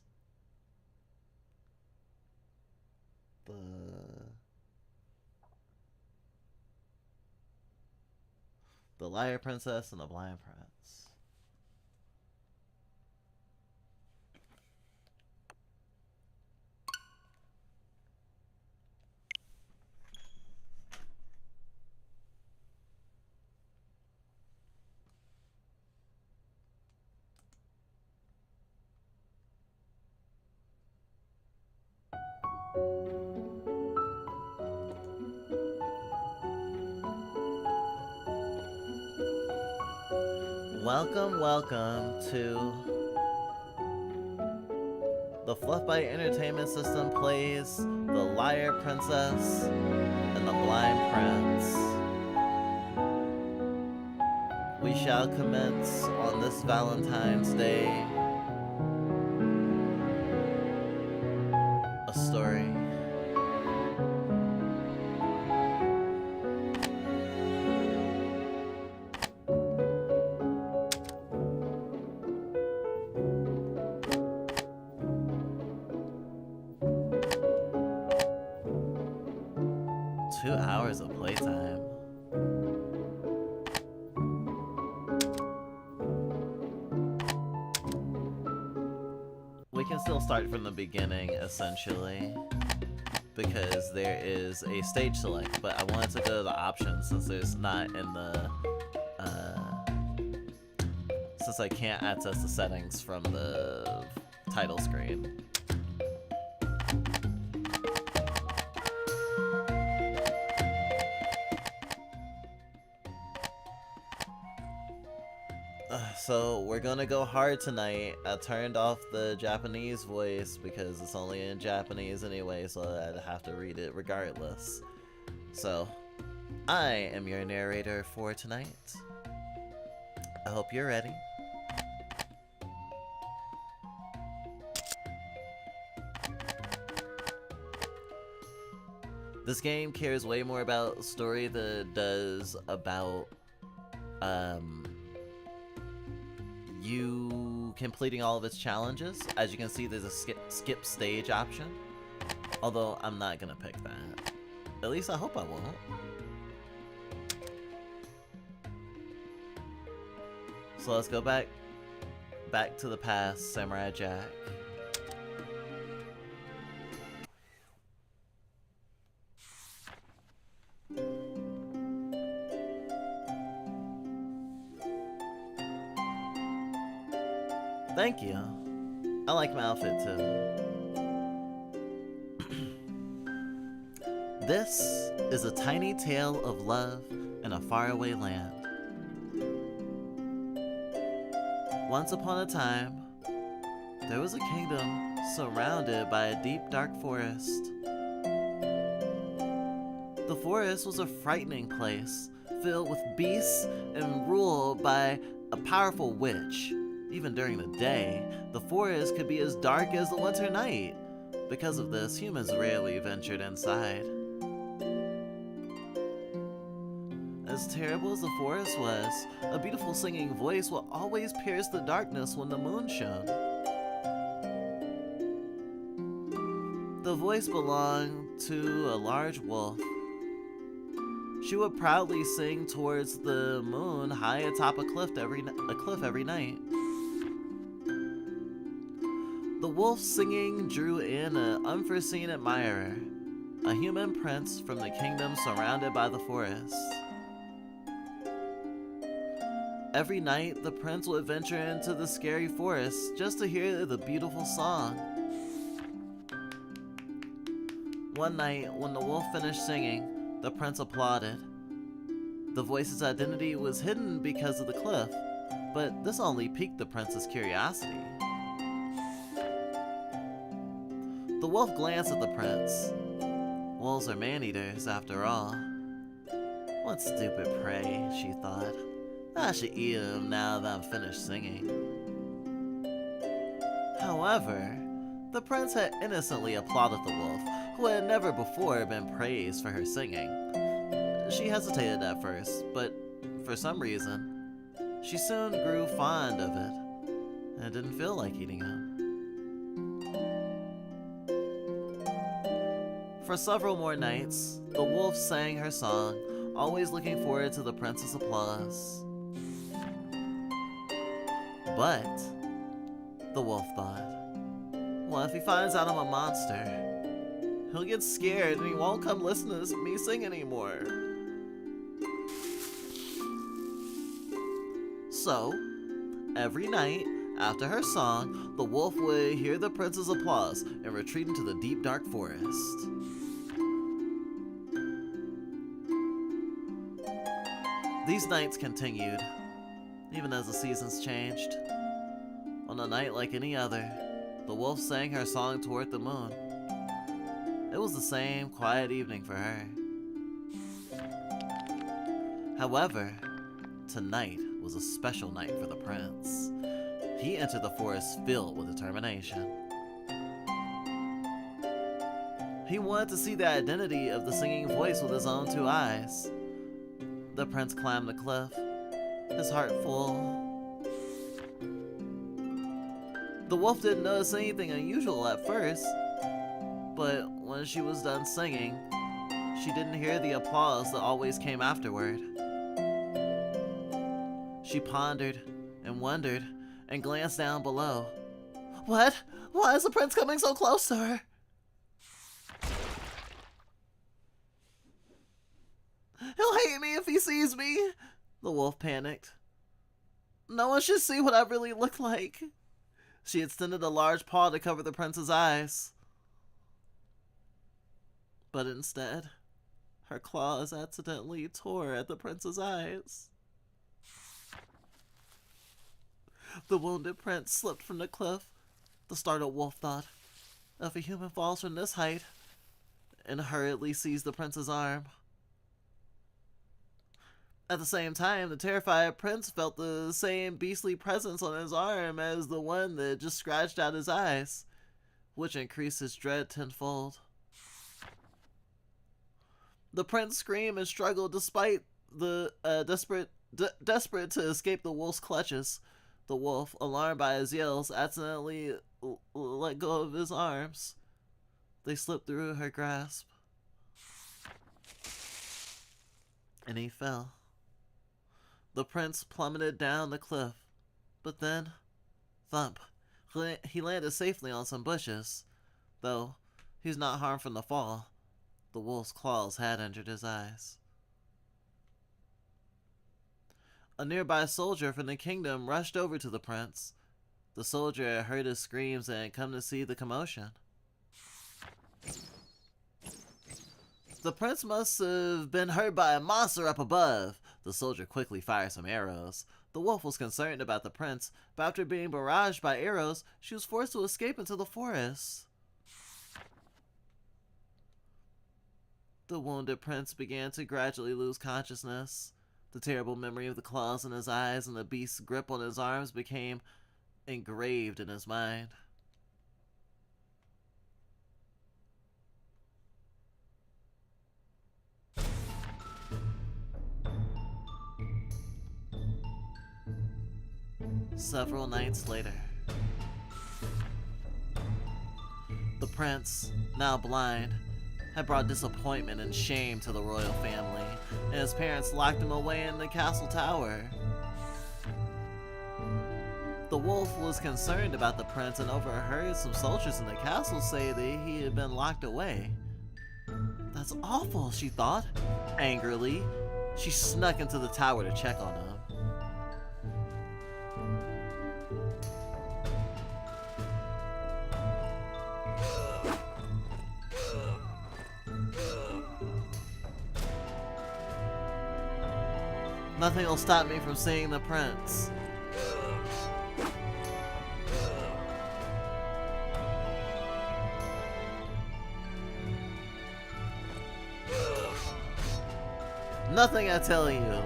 The Liar Princess and the Blind Prince. Welcome to the Fluffbite Entertainment System plays The Liar Princess and the Blind Prince. We shall commence on this Valentine's Day a story. Of playtime. We can still start from the beginning, essentially, because there is a stage select, but I wanted to go to the options since there's not in the, since I can't access the settings from the title screen. So we're gonna go hard tonight. I turned off the Japanese voice because it's only in Japanese anyway, so I'd have to read it regardless. So, I am your narrator for tonight. I hope you're ready. This game cares way more about story than it does about, you completing all of its challenges. As you can see, there's a skip stage option. Although, I'm not gonna pick that. At least I hope I won't. So let's go back to the past, Samurai Jack. Thank you. I like my outfit too. This is a tiny tale of love in a faraway land. Once upon a time, there was a kingdom surrounded by a deep, dark forest. The forest was a frightening place, filled with beasts and ruled by a powerful witch. Even during the day, the forest could be as dark as the winter night. Because of this, humans rarely ventured inside. As terrible as the forest was, a beautiful singing voice will always pierce the darkness when the moon shone. The voice belonged to a large wolf. She would proudly sing towards the moon high atop a cliff every night. The wolf's singing drew in an unforeseen admirer, a human prince from the kingdom surrounded by the forest. Every night, the prince would venture into the scary forest just to hear the beautiful song. One night, when the wolf finished singing, the prince applauded. The voice's identity was hidden because of the cliff, but this only piqued the prince's curiosity. The wolf glanced at the prince. Wolves are man-eaters, after all. What stupid prey, she thought. I should eat him now that I'm finished singing. However, the prince had innocently applauded the wolf, who had never before been praised for her singing. She hesitated at first, but for some reason, she soon grew fond of it, and didn't feel like eating him. For several more nights, the wolf sang her song, always looking forward to the prince's applause. But, the wolf thought, well, if he finds out I'm a monster, he'll get scared and he won't come listen to me sing anymore. So, every night, after her song, the wolf would hear the prince's applause and retreat into the deep, dark forest. These nights continued, even as the seasons changed. On a night like any other, the wolf sang her song toward the moon. It was the same quiet evening for her. However, tonight was a special night for the prince. He entered the forest filled with determination. He wanted to see the identity of the singing voice with his own two eyes. The prince climbed the cliff, his heart full. The wolf didn't notice anything unusual at first, but when she was done singing, she didn't hear the applause that always came afterward. She pondered and wondered and glanced down below. What? Why is the prince coming so close to her? He'll hate me if he sees me, the wolf panicked. No one should see what I really look like. She extended a large paw to cover the prince's eyes. But instead, her claws accidentally tore at the prince's eyes. The wounded prince slipped from the cliff. The startled wolf thought, if a human falls from this height, and hurriedly seized the prince's arm. At the same time, the terrified prince felt the same beastly presence on his arm as the one that just scratched out his eyes, which increased his dread tenfold. The prince screamed and struggled despite the desperate to escape the wolf's clutches. The wolf, alarmed by his yells, accidentally let go of his arms. They slipped through her grasp, and he fell. The prince plummeted down the cliff, but then, thump, he landed safely on some bushes. Though he was not harmed from the fall, the wolf's claws had injured his eyes. A nearby soldier from the kingdom rushed over to the prince. The soldier had heard his screams and had come to see the commotion. The prince must have been hurt by a monster up above. The soldier quickly fired some arrows. The wolf was concerned about the prince, but after being barraged by arrows, she was forced to escape into the forest. The wounded prince began to gradually lose consciousness. The terrible memory of the claws in his eyes and the beast's grip on his arms became engraved in his mind. Several nights later, the prince, now blind, had brought disappointment and shame to the royal family, and his parents locked him away in the castle tower. The wolf was concerned about the prince and overheard some soldiers in the castle say that he had been locked away. That's awful, she thought. Angrily, she snuck into the tower to check on him. Nothing will stop me from seeing the prince. Nothing, I tell you.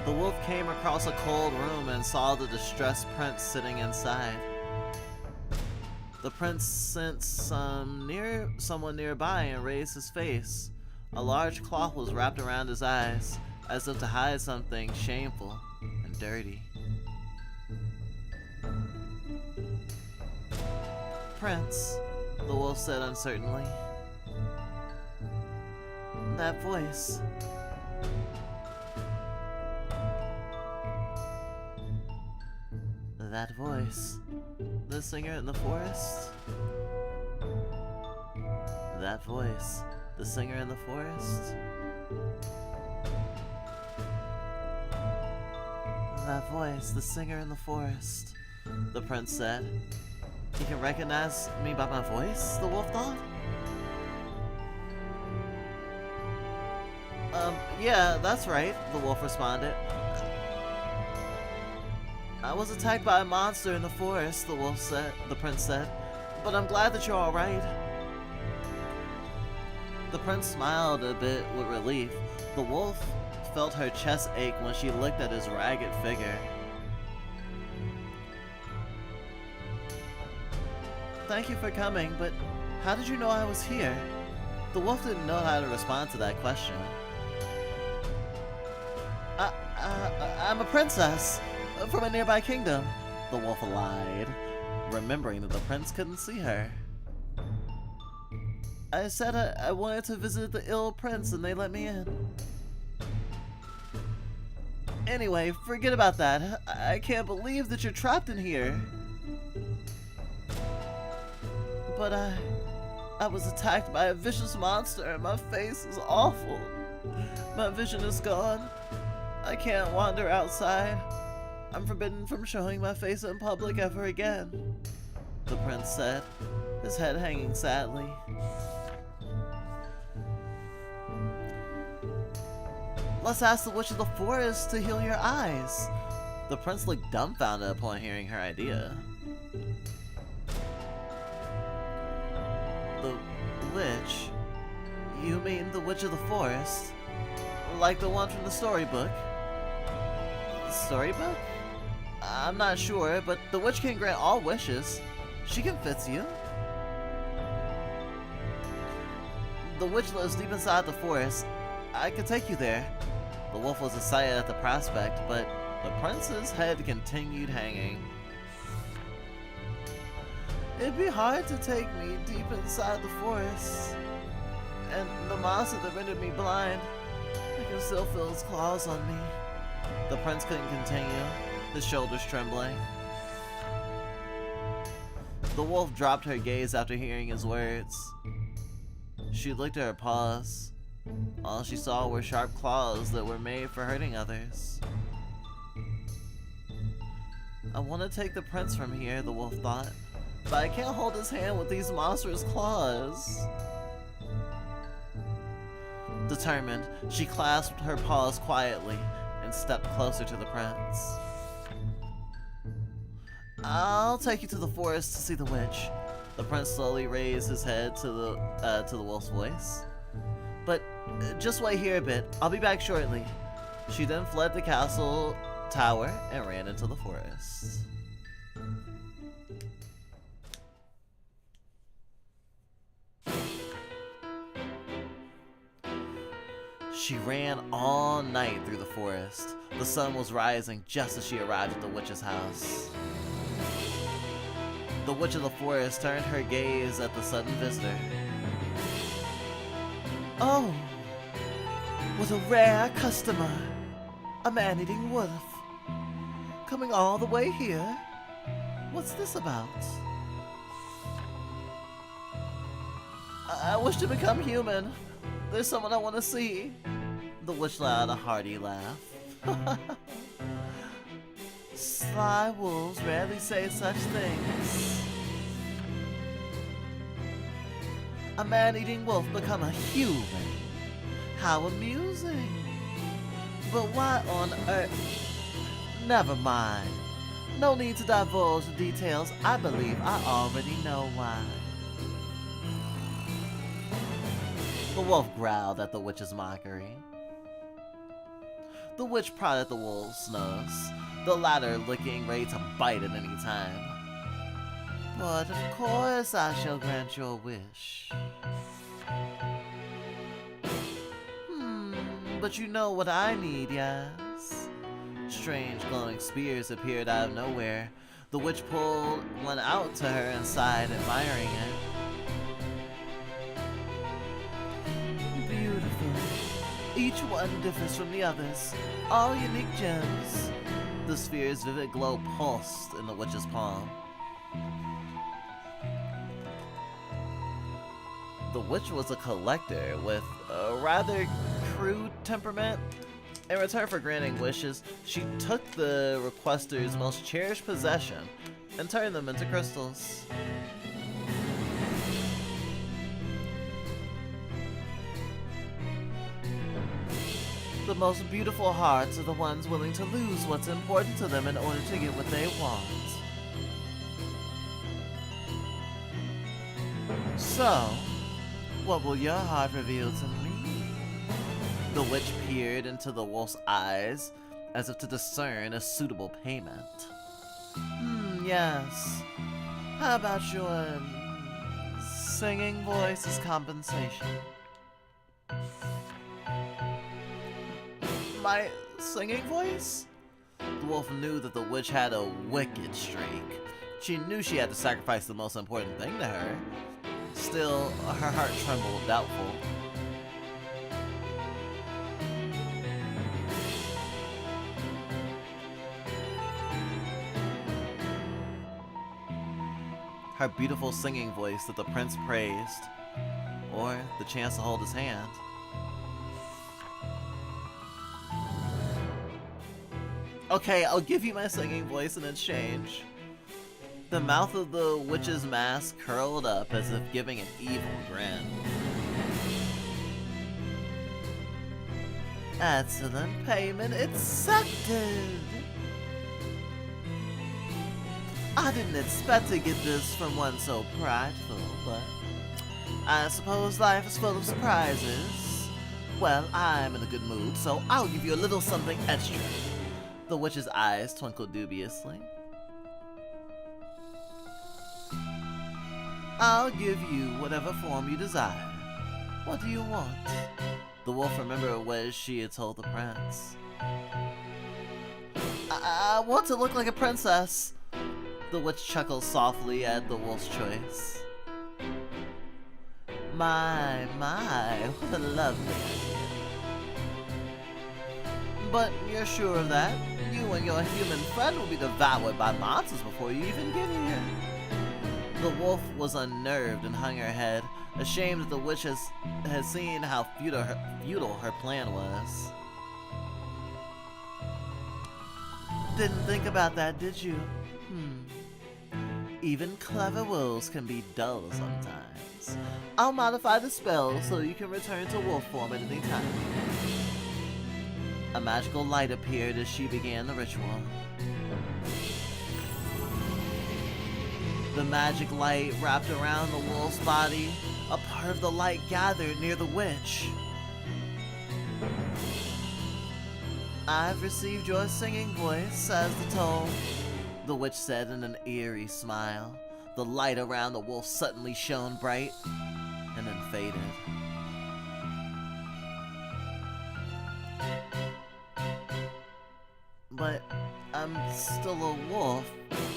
The wolf came across a cold room and saw the distressed prince sitting inside. The prince sensed someone nearby and raised his face. A large cloth was wrapped around his eyes, as if to hide something shameful and dirty. "Prince," the wolf said uncertainly. "That voice. That voice. The singer in the forest? That voice. The singer in the forest? That voice. The singer in the forest," the prince said. "He can recognize me by my voice," the wolf thought. Yeah, that's right," the wolf responded. "I was attacked by a monster in the forest," the prince said, "but I'm glad that you're alright." The prince smiled a bit with relief. The wolf felt her chest ache when she looked at his ragged figure. "Thank you for coming, but how did you know I was here?" The wolf didn't know how to respond to that question. I'm a princess from a nearby kingdom," the wolf lied, remembering that the prince couldn't see her. "I said I wanted to visit the ill prince and they let me in. Anyway, forget about that. I can't believe that you're trapped in here. But I was attacked by a vicious monster and my face is awful. My vision is gone. I can't wander outside. I'm forbidden from showing my face in public ever again," the prince said, his head hanging sadly. "Let's ask the Witch of the Forest to heal your eyes." The prince looked dumbfounded upon hearing her idea. "The witch? You mean the Witch of the Forest? Like the one from the storybook?" "The storybook? I'm not sure, but the witch can grant all wishes. She can fix you." "The witch lives deep inside the forest. I could take you there." The wolf was excited at the prospect, but the prince's head continued hanging. "It'd be hard to take me deep inside the forest. And the monster that rendered me blind, I can still feel his claws on me." The prince couldn't continue, his shoulders trembling. The wolf dropped her gaze after hearing his words. She looked at her paws. All she saw were sharp claws that were made for hurting others. I want to take the prince from here, the wolf thought, but I can't hold his hand with these monstrous claws. Determined, she clasped her paws quietly and stepped closer to the prince. I'll take you to the forest to see the witch. The prince slowly raised his head to the wolf's voice. But just wait here a bit. I'll be back shortly. She then fled the castle tower and ran into the forest. She ran all night through the forest. The sun was rising just as she arrived at the witch's house. The witch of the forest turned her gaze at the sudden visitor. Oh, what a rare customer. A man-eating wolf. Coming all the way here? What's this about? I wish to become human. There's someone I want to see. The witch let out a hearty laugh. Sly wolves rarely say such things. A man-eating wolf become a human. How amusing. But why on earth? Never mind. No need to divulge the details. I believe I already know why. The wolf growled at the witch's mockery. The witch prodded the wolf's nose, the latter looking ready to bite at any time. But of course I shall grant your wish. But you know what I need, yes? Strange glowing spears appeared out of nowhere. The witch pulled one out to her and sighed, admiring it. Beautiful. Each one differs from the others, all unique gems. The sphere's vivid glow pulsed in the witch's palm. The witch was a collector with a rather crude temperament. In return for granting wishes, she took the requester's most cherished possession and turned them into crystals. The most beautiful hearts are the ones willing to lose what's important to them in order to get what they want. So, what will your heart reveal to me? The witch peered into the wolf's eyes as if to discern a suitable payment. Yes. How about your singing voice as compensation? My singing voice? The wolf knew that the witch had a wicked streak. She knew she had to sacrifice the most important thing to her. Still, her heart trembled, doubtful. Her beautiful singing voice that the prince praised, or the chance to hold his hand. Okay, I'll give you my singing voice in exchange. The mouth of the witch's mask curled up as if giving an evil grin. Excellent, payment accepted! I didn't expect to get this from one so prideful, but I suppose life is full of surprises. Well, I'm in a good mood, so I'll give you a little something extra. The witch's eyes twinkled dubiously. I'll give you whatever form you desire. What do you want? The wolf remembered what she had told the prince. I want to look like a princess. The witch chuckled softly at the wolf's choice. My, what a lovely idea. But you're sure of that? You and your human friend will be devoured by monsters before you even get here. The wolf was unnerved and hung her head, ashamed that the witch had seen how futile her plan was. Didn't think about that, did you? Even clever wolves can be dull sometimes. I'll modify the spell so you can return to wolf form at any time. A magical light appeared as she began the ritual. The magic light wrapped around the wolf's body. A part of the light gathered near the witch. I've received your singing voice, says the toll. The witch said in an eerie smile. The light around the wolf suddenly shone bright and then faded. But I'm still a wolf.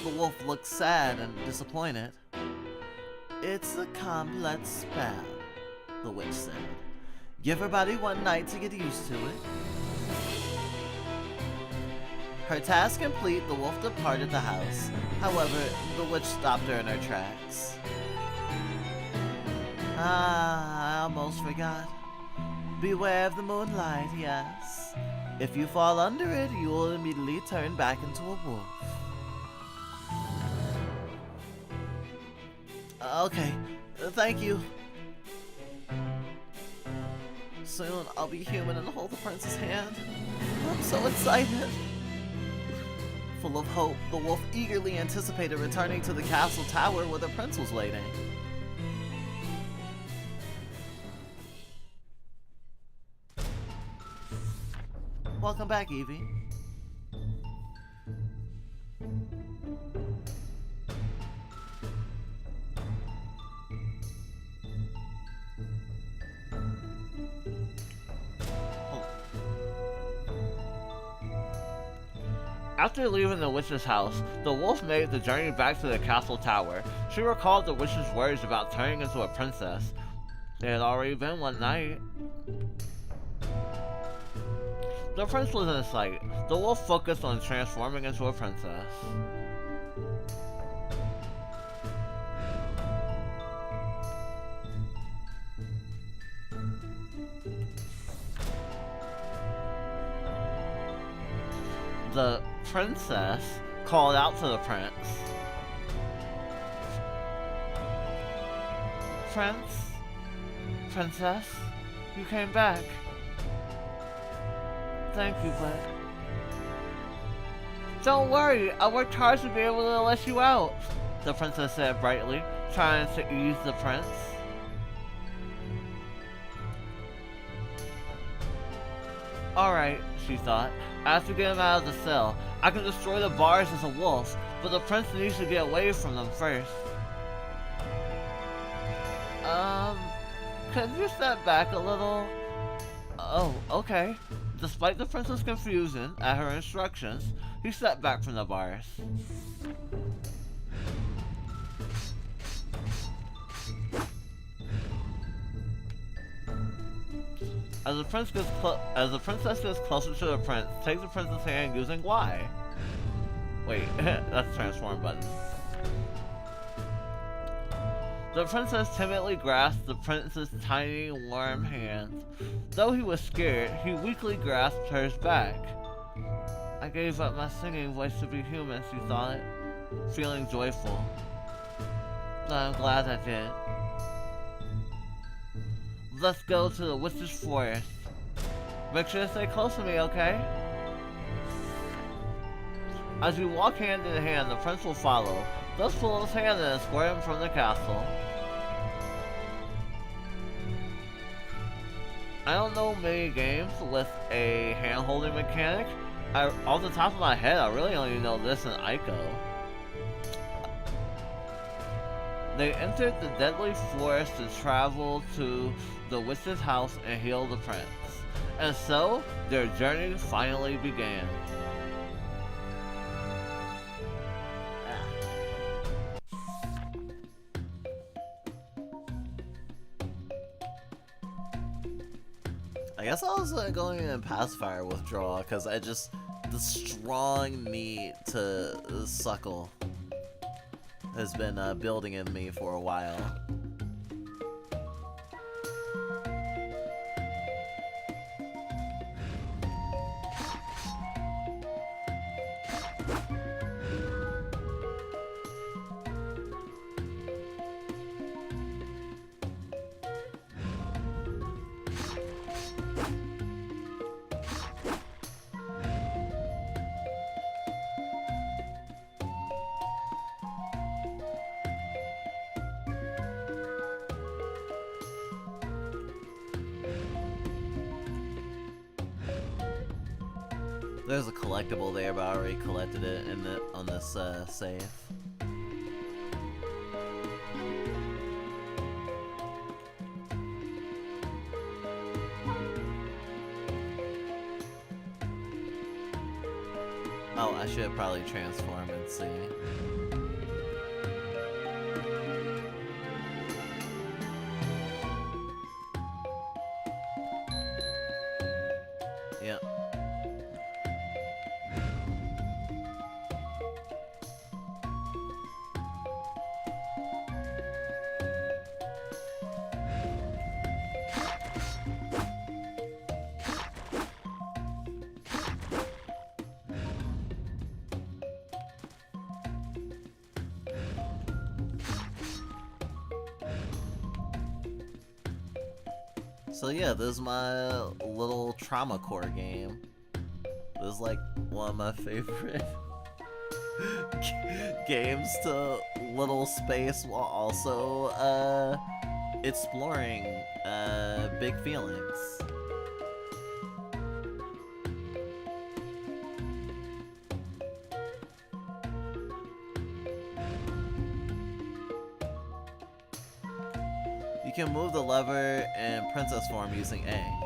The wolf looked sad and disappointed. It's a complex spell, the witch said. Give her body one night to get used to it. Her task complete, the wolf departed the house. However, the witch stopped her in her tracks. I almost forgot. Beware of the moonlight, yes. If you fall under it, you will immediately turn back into a wolf. Okay, thank you. Soon I'll be human and hold the prince's hand. I'm so excited. Full of hope, the wolf eagerly anticipated returning to the castle tower where the prince was waiting. Welcome back, Evie. After leaving the witch's house, the wolf made the journey back to the castle tower. She recalled the witch's words about turning into a princess. It had already been one night. The prince was in sight. The wolf focused on transforming into a princess. The princess called out to the prince. Princess, you came back. Thank you, but don't worry, I worked hard to be able to let you out, the princess said brightly, trying to ease the prince. Alright, she thought. I have to get him out of the cell. I can destroy the bars as a wolf, but the prince needs to get away from them first. Could you step back a little? Oh, okay. Despite the prince's confusion at her instructions, he stepped back from the bars. As the princess gets closer to the prince, take the prince's hand using Y. Wait, that's the transform button. The princess timidly grasped the prince's tiny, warm hand. Though he was scared, he weakly grasped hers back. I gave up my singing voice to be human, she thought, feeling joyful. But I'm glad I did. Let's go to the witch's forest. Make sure to stay close to me, okay? As you walk hand in hand, the prince will follow. Let's pull his hand and escort him from the castle. I don't know many games with a hand-holding mechanic. Off the top of my head, I really only know this in Ico. They entered the deadly forest to travel to the witch's house and heal the prince. And so, their journey finally began. I guess I was going in pacifier withdrawal because the strong need to suckle. has been building in me for a while. There's a collectible there, but I already collected it in on this save. Oh, I should probably transform and see. Yep. So yeah, this is my little trauma core game. This is like one of my favorite games to little space while also exploring big feelings. You can move the lever in princess form using A.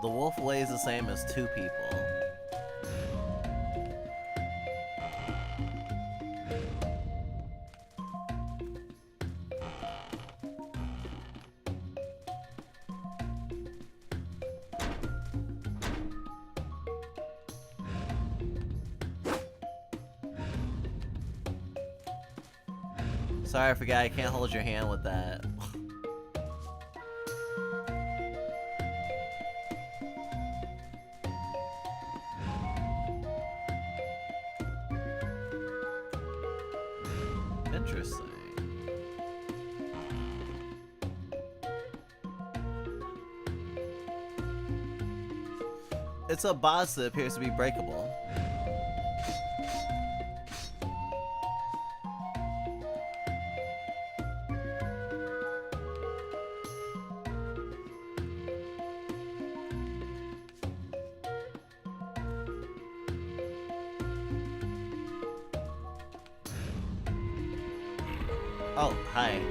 The wolf weighs the same as 2 people. Sorry, I forgot I can't hold your hand with that. Interesting. It's a boss that appears to be breakable. Oh, hi.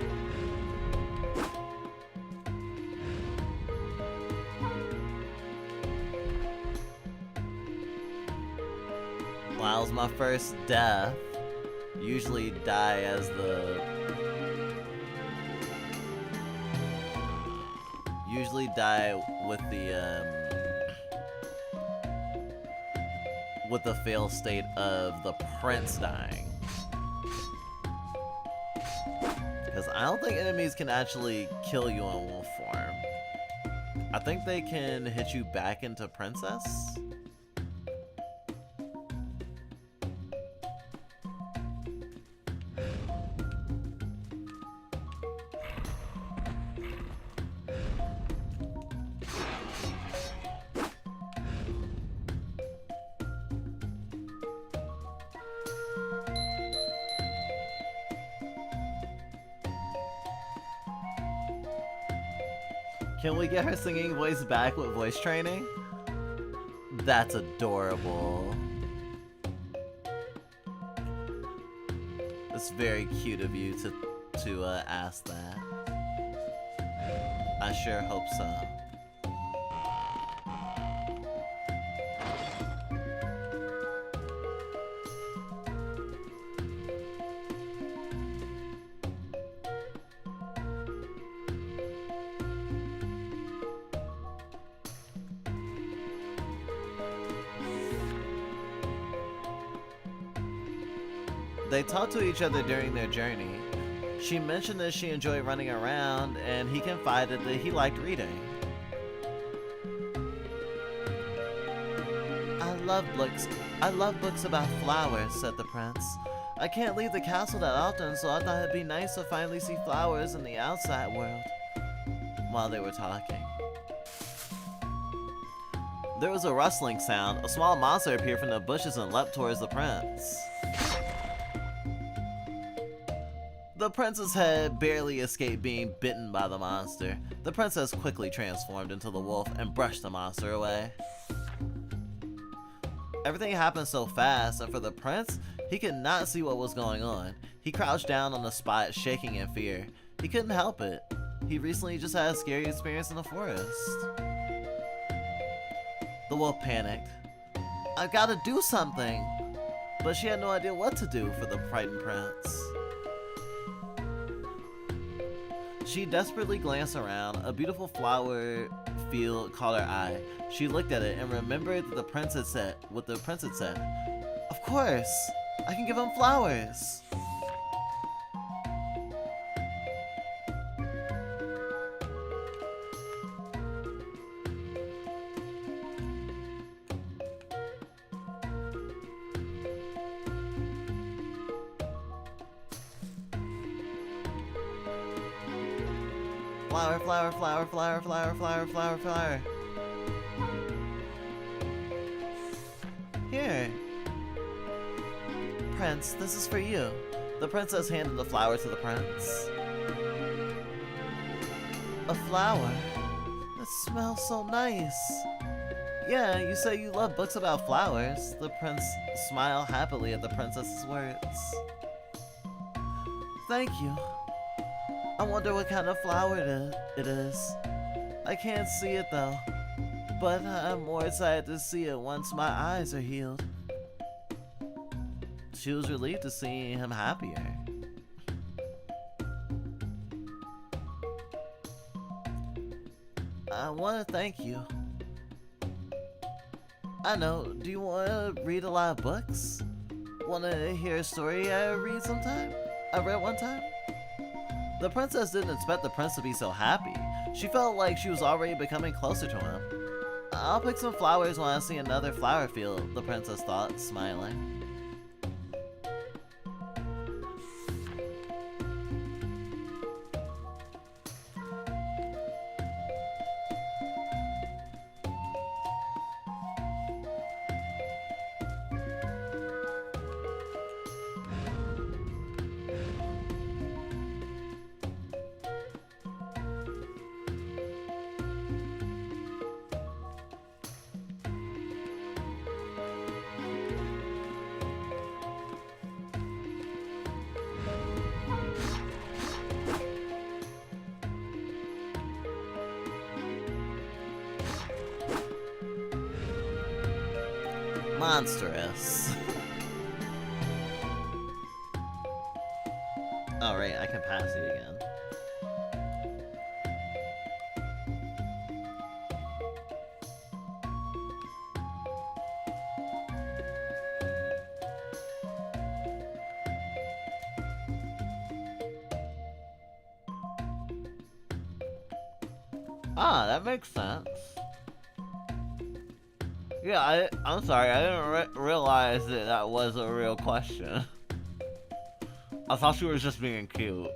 Wow, it was my first death. Usually die as the... Usually die with the fail state of the prince dying. Because I don't think enemies can actually kill you in wolf form. I think they can hit you back into princess. Can we get her singing voice back with voice training? That's adorable. It's very cute of you to ask that. I sure hope so. They talk to each other during their journey. She mentioned that she enjoyed running around, and he confided that he liked reading. I love books about flowers, said the prince. I can't leave the castle that often, so I thought it'd be nice to finally see flowers in the outside world. While they were talking, there was a rustling sound. A small monster appeared from the bushes and leapt towards the prince. The prince's head barely escaped being bitten by the monster. The princess quickly transformed into the wolf and brushed the monster away. Everything happened so fast, and for the prince, he could not see what was going on. He crouched down on the spot, shaking in fear. He couldn't help it. He recently just had a scary experience in the forest. The wolf panicked. I've got to do something! But she had no idea what to do for the frightened prince. She desperately glanced around. A beautiful flower field caught her eye. She looked at it and remembered that the prince had said, what the prince had said. Of course! I can give him flowers! Flower, flower, flower, flower, flower, flower, flower, flower. Here. Prince, this is for you. The princess handed the flower to the prince. A flower? It smells so nice. Yeah, you say you love books about flowers. The prince smiled happily at the princess's words. Thank you. I wonder what kind of flower it is. I can't see it though, but I'm more excited to see it once my eyes are healed. She was relieved to see him happier. I want to thank you. I know, do you want to read a lot of books? Want to hear a story I read one time? The princess didn't expect the prince to be so happy. She felt like she was already becoming closer to him. I'll pick some flowers when I see another flower field, the princess thought, smiling. Monstrous. Alright, I can pass you again. Ah, that makes sense. Yeah, I'm sorry, I didn't realize that that was a real question. I thought she was just being cute.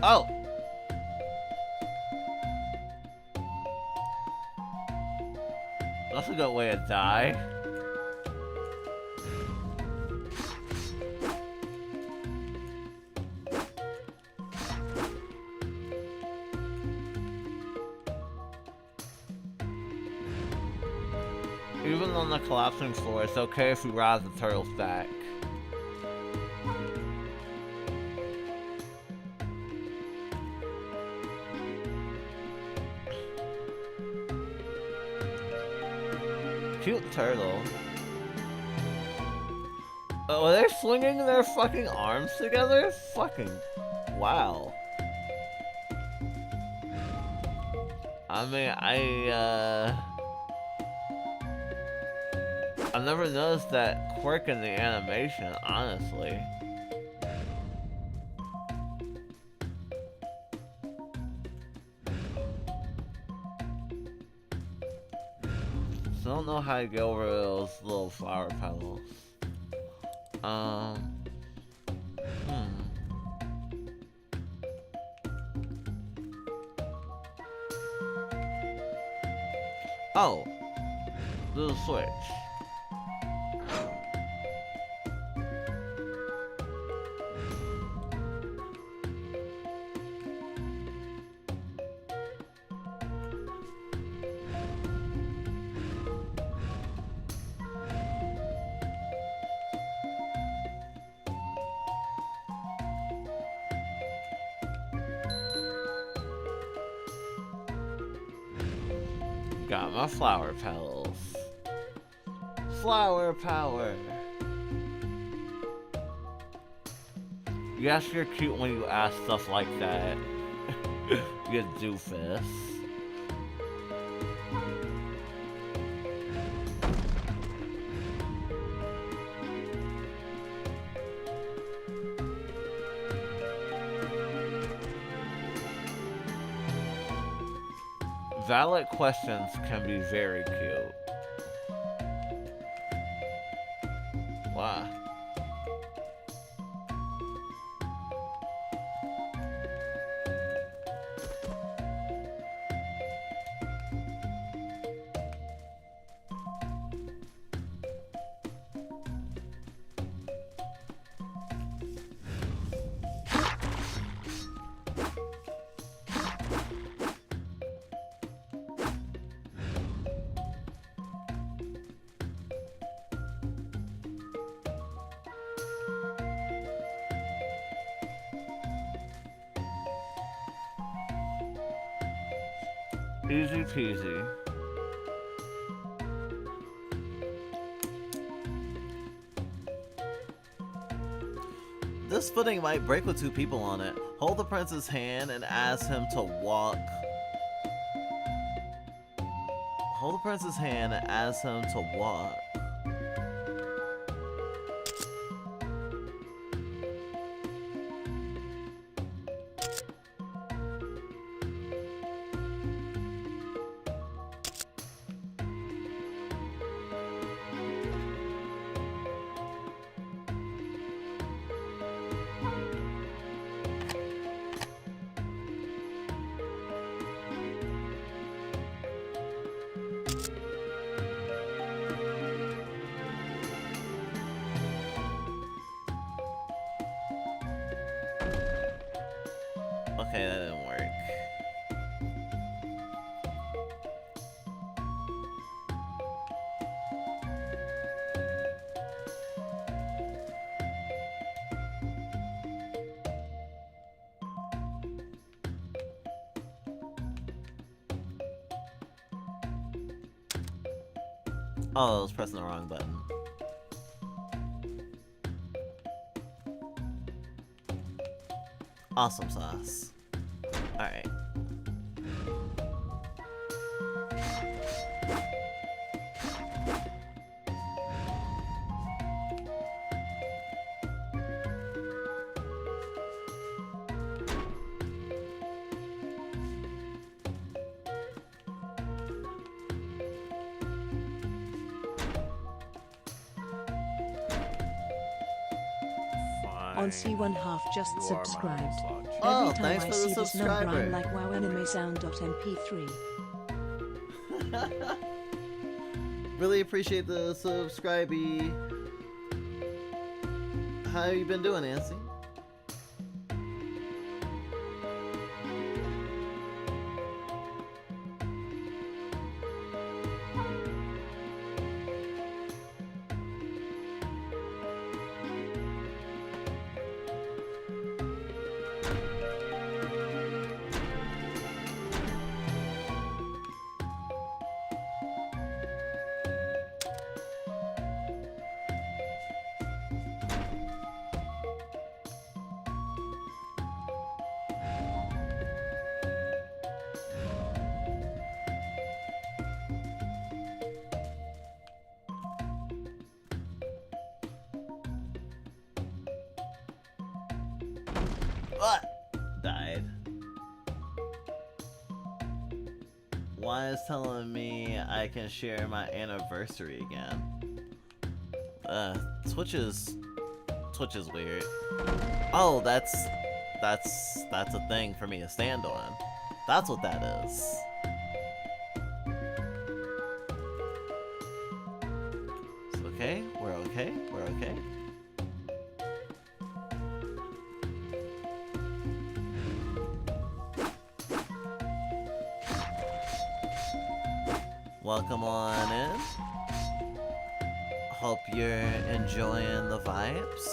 Oh! That's a good way to die. Even on the collapsing floor, it's okay if we rise the turtles back. Cute turtle. Oh, are they swinging their fucking arms together? Fucking wow. I mean, I've never noticed that quirk in the animation, honestly. So I don't know how to get over those little flower petals. Oh, there's a switch. Got my flower petals. Flower power. You guys are cute when you ask stuff like that. You doofus. Valid questions can be very cute. Wow. Easy peasy. This footing might break with two people on it. Hold the prince's hand and ask him to walk. Hold the prince's hand and ask him to walk. Okay, that didn't work. Oh, I was pressing the wrong button. Awesome sauce. Alright. On C1 half just subscribed. Oh, Every time thanks I for the see this number, subscriber. I'm like wowanimesound.mp3. Really appreciate the subscribey. How you been doing, Nancy? What? Died. Why is telling me I can share my anniversary again? Twitch is weird. Oh, that's a thing for me to stand on. That's what that is. It's okay. We're okay. We're okay. Welcome on in. Hope you're enjoying the vibes.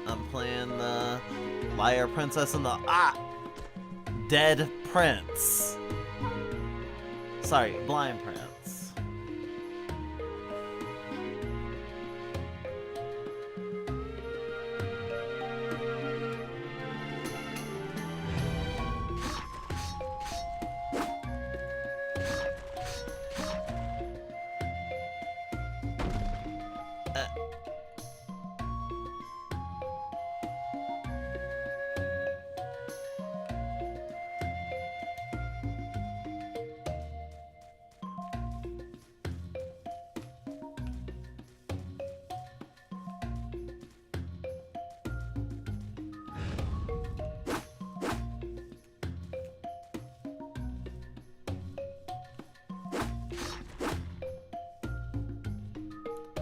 I'm playing the Liar Princess and the Dead Prince. Sorry, Blind Prince.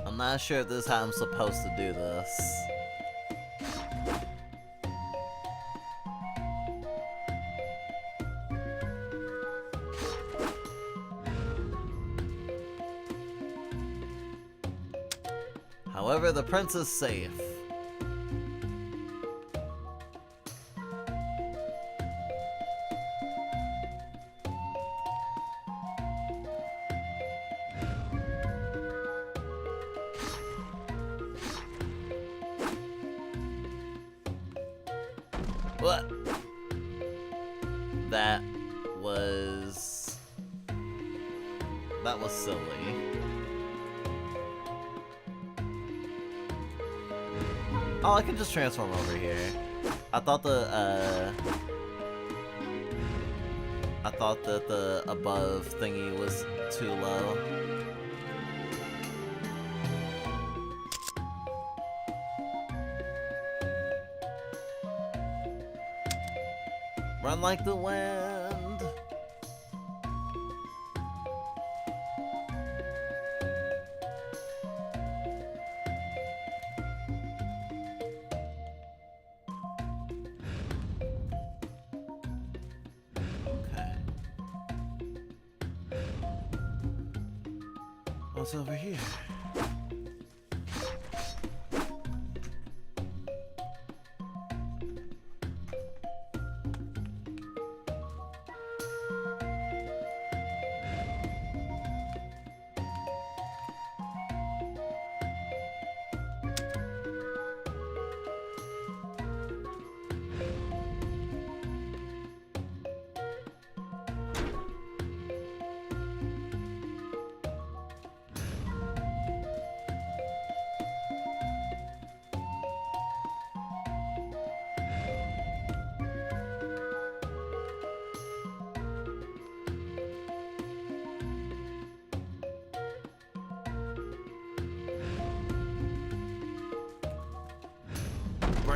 I'm not sure if this is how I'm supposed to do this. However, the prince is safe. What? That was silly. Oh, I can just transform over here. I thought that the above thingy was too low. Run like the wind. Okay. What's over here?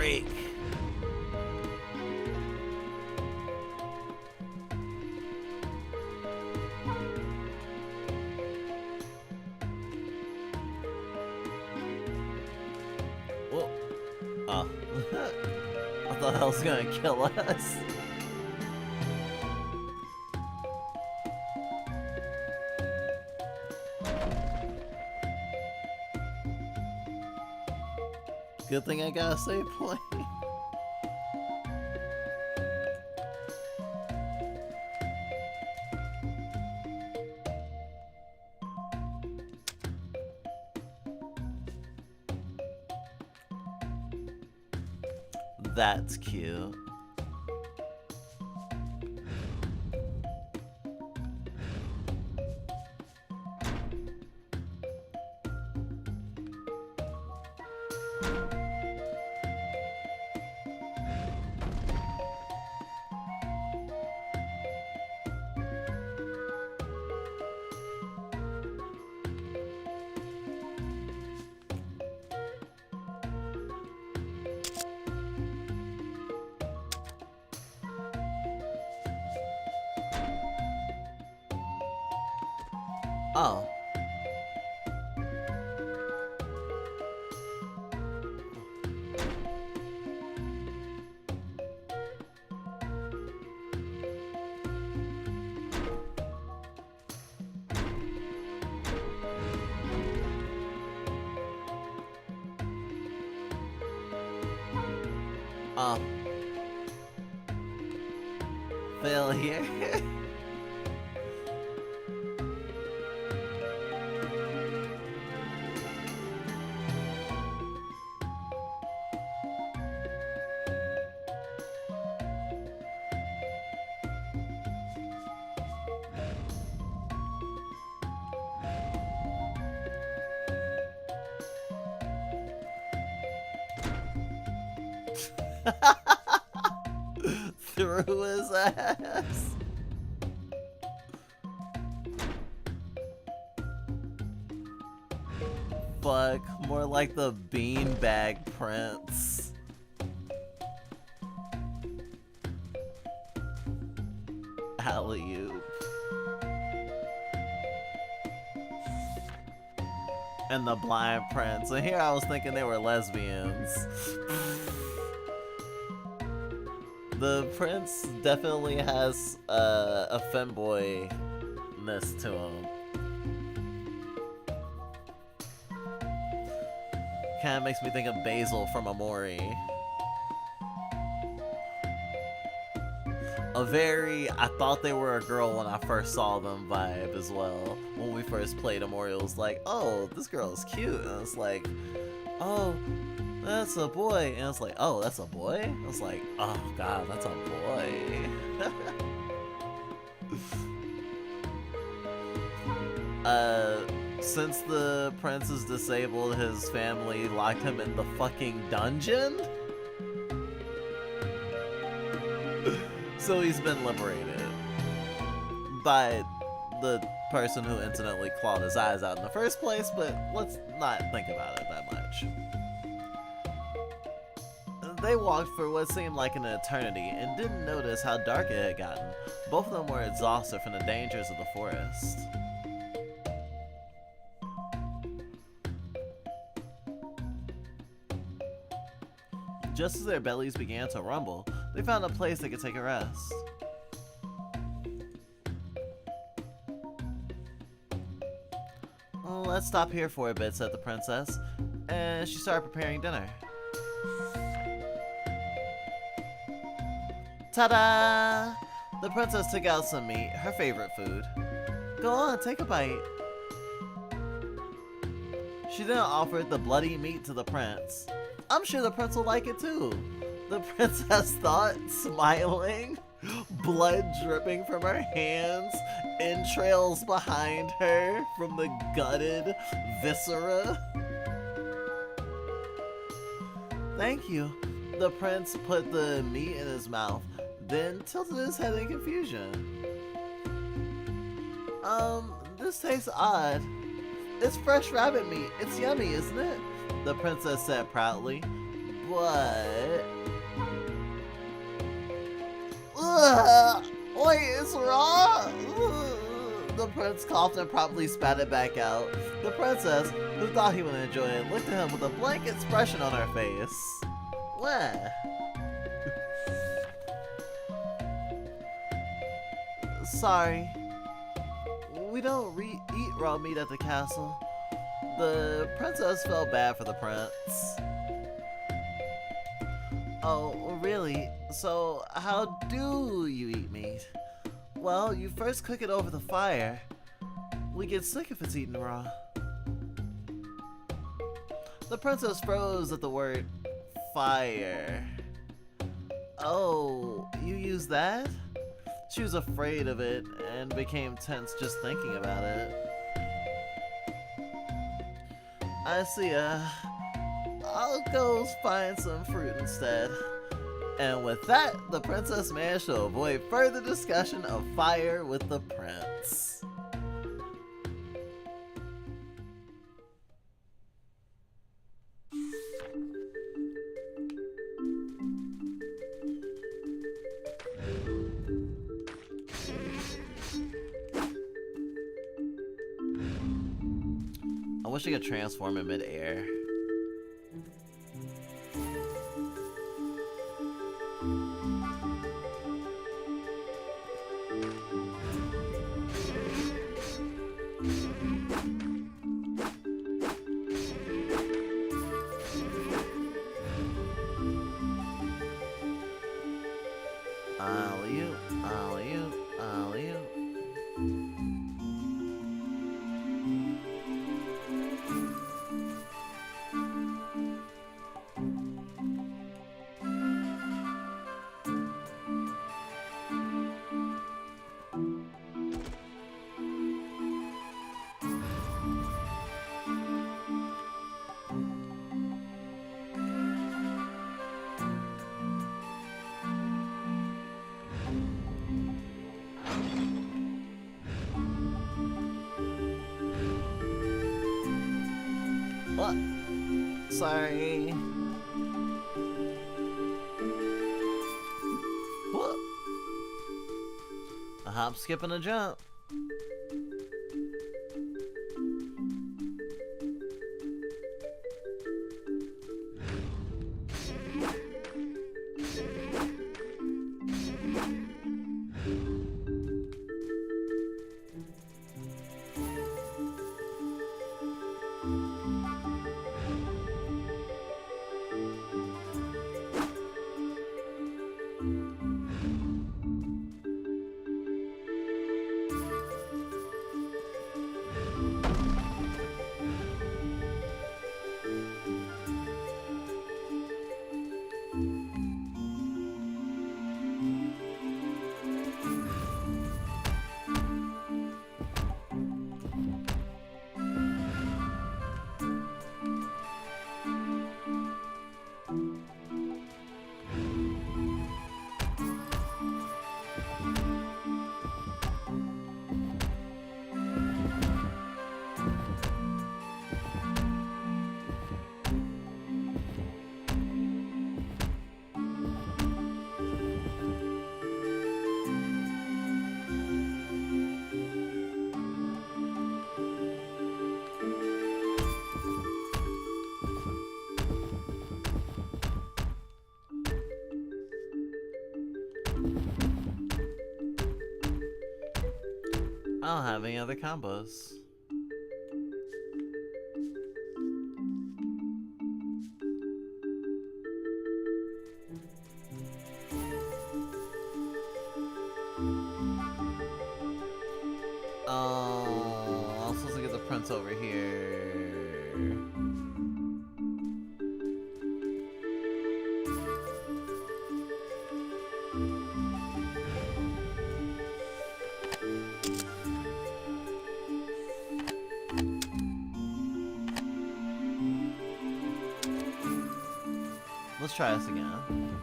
freak. Whoa. Oh. I thought that was gonna kill us. Good thing I got a save point. That's cute. Oh. Oh. Failure. Through his ass. Fuck, more like the beanbag prince. Alley-oop. And the blind prince. And here I was thinking they were lesbians. The prince definitely has a femboy-ness to him. Kinda makes me think of Basil from Amori. A very I thought they were a girl when I first saw them vibe as well. When we first played Amori, it was like, oh, this girl is cute. And it's like, oh, that's a boy. And it's like, oh, that's a boy? It's like, oh god, that's a boy. Since the prince is disabled, his family locked him in the fucking dungeon? So he's been liberated by the person who incidentally clawed his eyes out in the first place, but let's not think about it that much. They walked for what seemed like an eternity and didn't notice how dark it had gotten. Both of them were exhausted from the dangers of the forest. Just as their bellies began to rumble, they found a place they could take a rest. Well, let's stop here for a bit, said the princess, and she started preparing dinner. Ta-da! The princess took out some meat, her favorite food. Go on, take a bite. She then offered the bloody meat to the prince. I'm sure the prince will like it too. The princess thought, smiling, blood dripping from her hands, entrails behind her from the gutted viscera. Thank you. The prince put the meat in his mouth, then tilted his head in confusion. This tastes odd. It's fresh rabbit meat. It's yummy, isn't it? The princess said proudly. What? Ugh! Wait, it's raw! Ugh. The prince coughed and promptly spat it back out. The princess, who thought he would enjoy it, looked at him with a blank expression on her face. What? Sorry. We don't eat raw meat at the castle. The princess felt bad for the prince. Oh, really? So, how do you eat meat? Well, you first cook it over the fire. We get sick if it's eaten raw. The princess froze at the word fire. Oh, you use that? She was afraid of it and became tense just thinking about it. I see, I'll go find some fruit instead. And with that, the princess managed to avoid further discussion of fire with the prince. I wish I could transform in mid-air. Alley-oop, alley-oop, alley-oop. What? Sorry. What? A hop, skip, and a jump. I don't have any other combos. Oh, I'm supposed to get the prince over here. Let's try this again.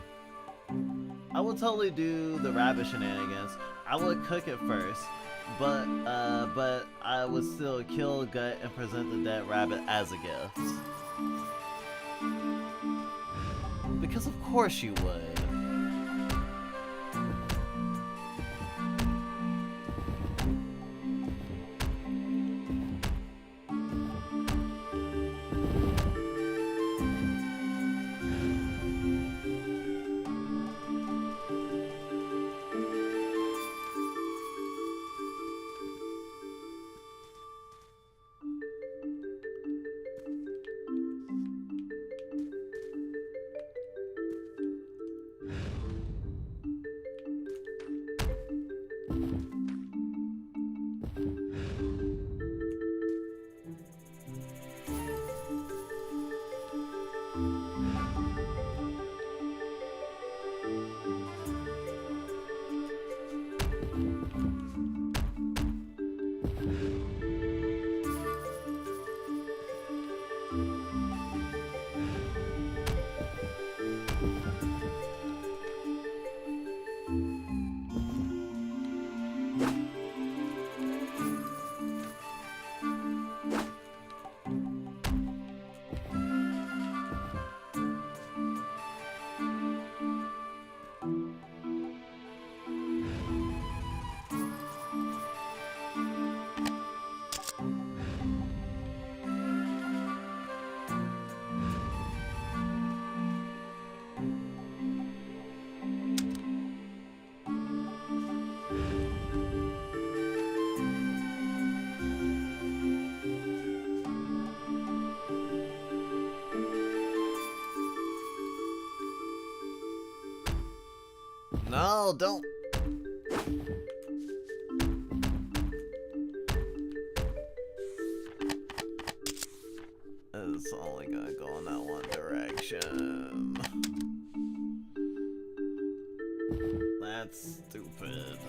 I would totally do the rabbit shenanigans. I would cook it first, but I would still kill, gut, and present the dead rabbit as a gift. Because of course you would. No, don't. It's only gonna go in that one direction. That's stupid.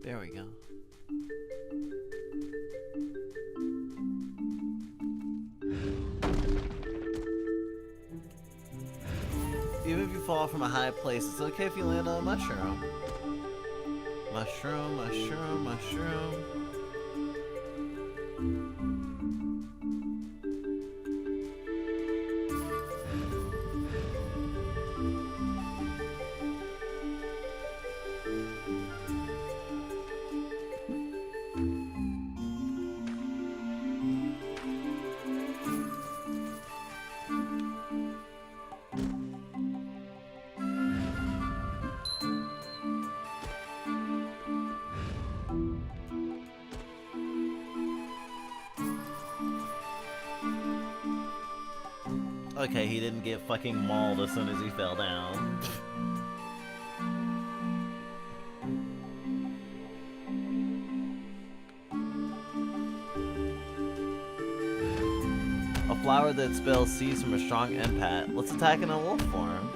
There we go. Even if you fall from a high place, it's okay if you land on a mushroom. Mushroom, mushroom, mushroom. Okay, he didn't get fucking mauled as soon as he fell down. A flower that spells seeds from a strong empath. Let's attack in a wolf form.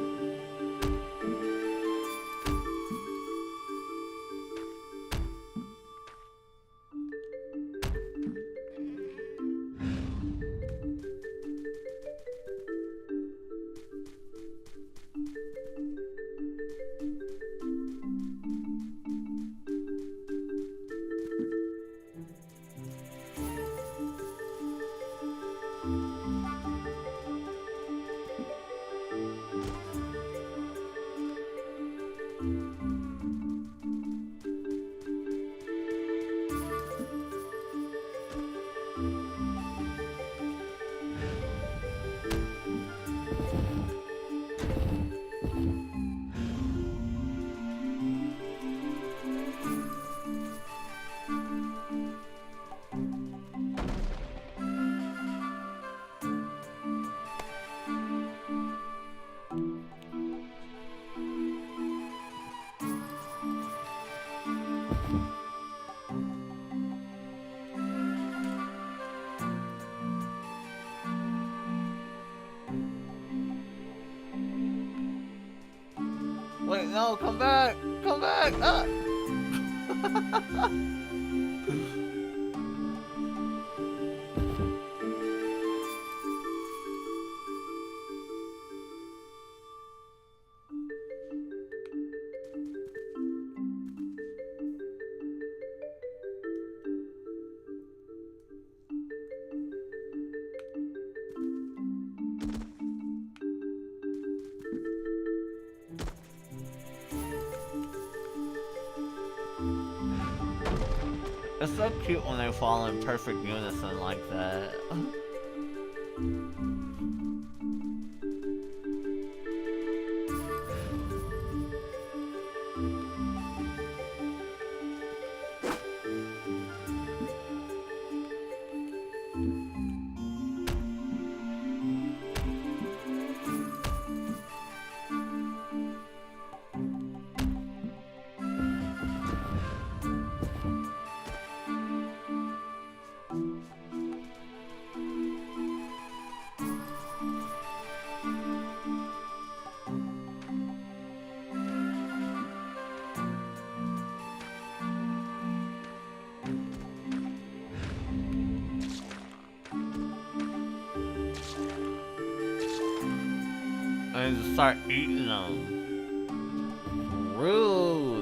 Wait, no, come back! Come back! Ah! It's so cute when they fall in perfect unison like that. And just start eating them. Rude.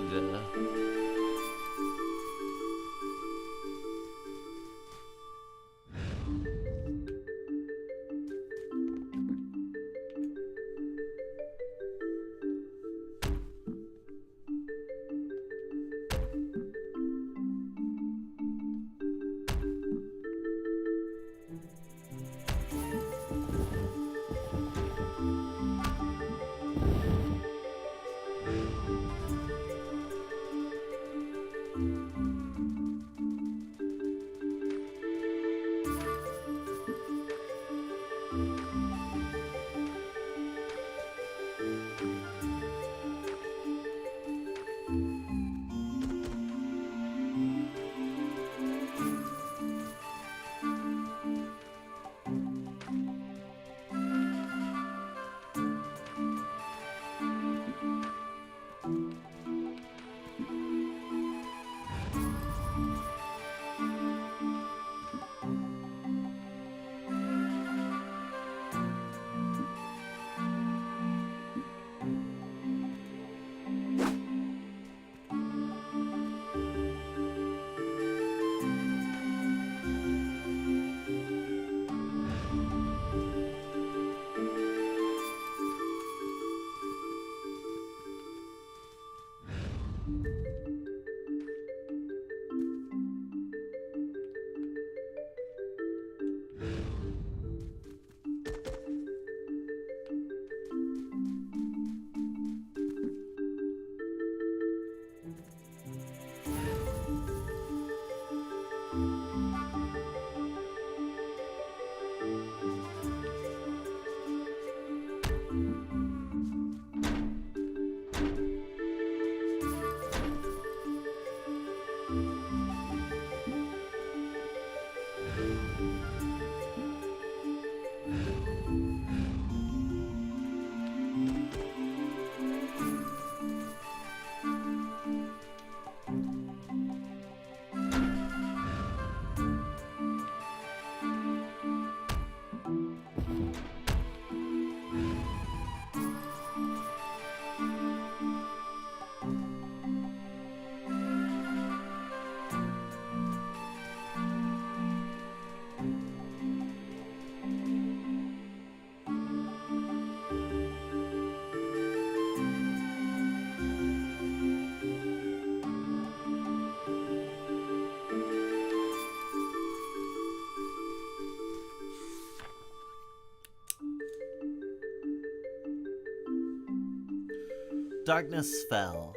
Darkness fell.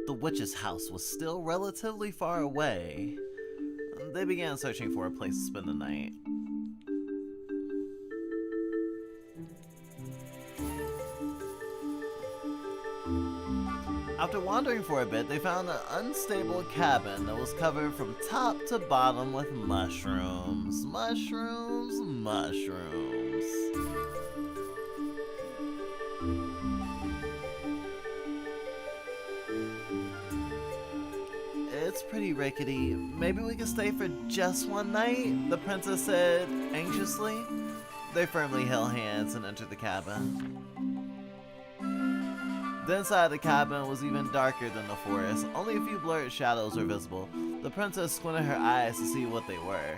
The witch's house was still relatively far away. They began searching for a place to spend the night. After wandering for a bit, they found an unstable cabin that was covered from top to bottom with mushrooms. Mushrooms, mushrooms. rickety. Maybe we can stay for just one night? The princess said anxiously. They firmly held hands and entered the cabin. The inside of the cabin was even darker than the forest. Only a few blurred shadows were visible. The princess squinted her eyes to see what they were.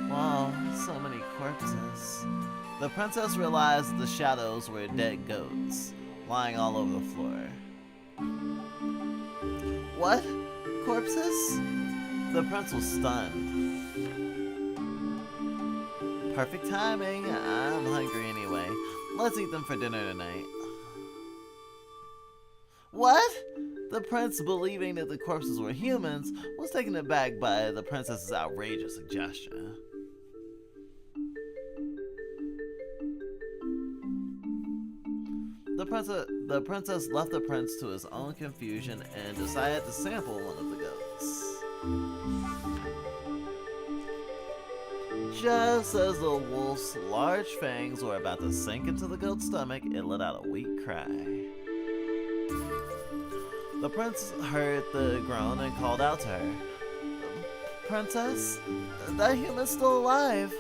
Wow, so many corpses. The princess realized the shadows were dead goats, lying all over the floor. What? Corpses? The prince was stunned. Perfect timing. I'm hungry anyway. Let's eat them for dinner tonight. What? The prince, believing that the corpses were humans, was taken aback by the princess's outrageous suggestion. The princess left the prince to his own confusion and decided to sample one of the goats. Just as the wolf's large fangs were about to sink into the goat's stomach, it let out a weak cry. The prince heard the groan and called out to her. "Princess, that human's still alive."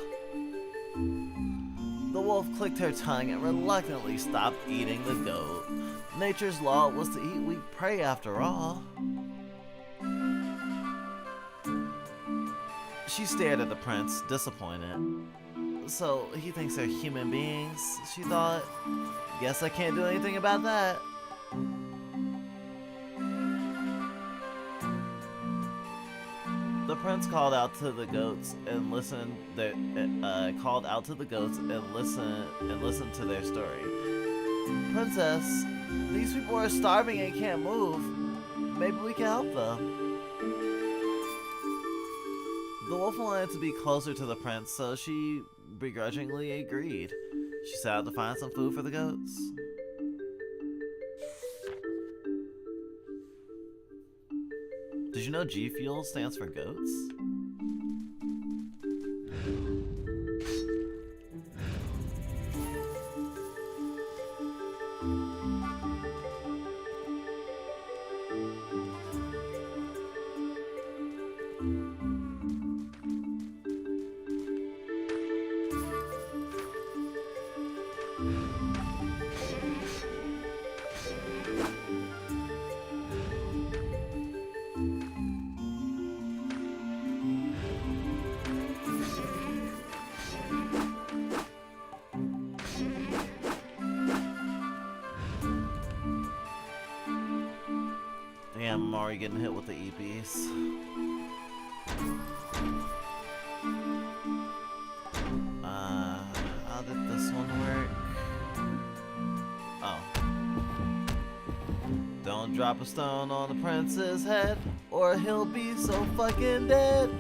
The wolf clicked her tongue and reluctantly stopped eating the goat. Nature's law was to eat weak prey after all. She stared at the prince, disappointed. So he thinks they're human beings, she thought. Guess I can't do anything about that. The prince called out to the goats and listened. Called out to the goats and listened to their story. "Princess, these people are starving and can't move. Maybe we can help them." The wolf wanted to be closer to the prince, so she begrudgingly agreed. She set out to find some food for the goats. Did you know G Fuel stands for goats? Damn, I'm already getting hit with the EPs. How did this one work? Oh. Don't drop a stone on the prince's head, or he'll be so fucking dead.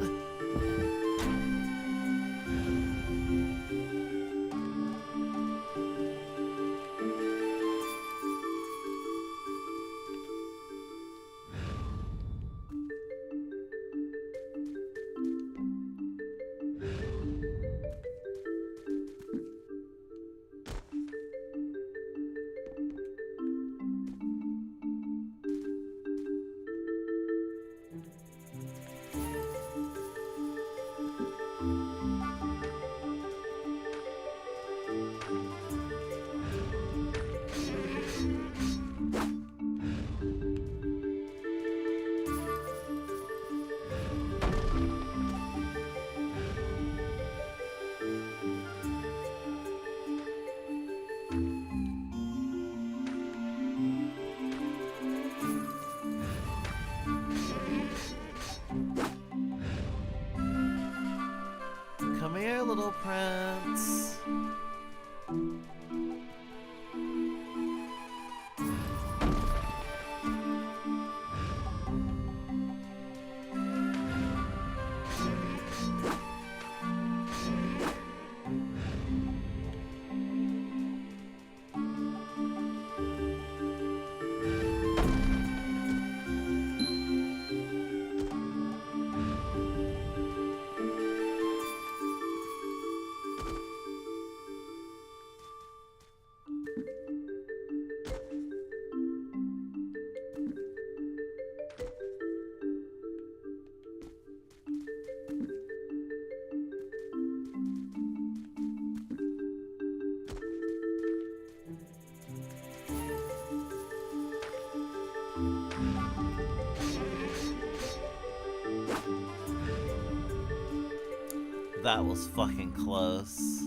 Come here, little prince. That was fucking close.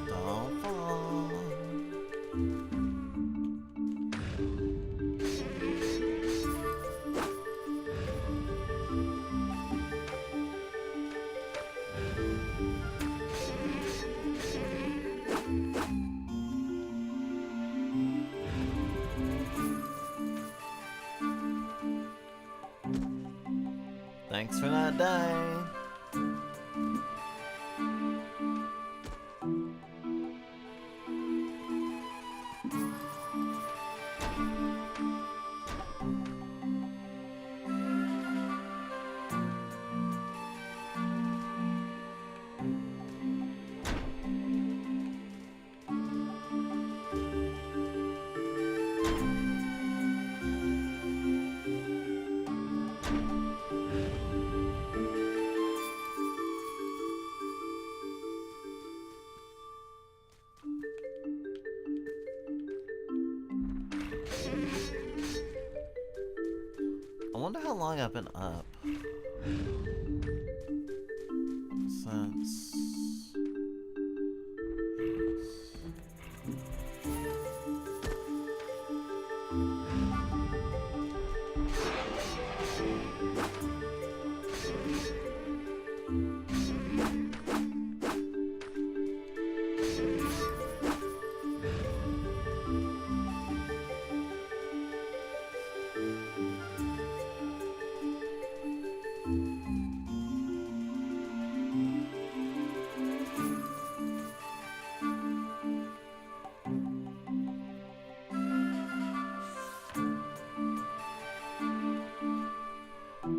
Don't fall. Thanks for not dying. I wonder how long I've been up since.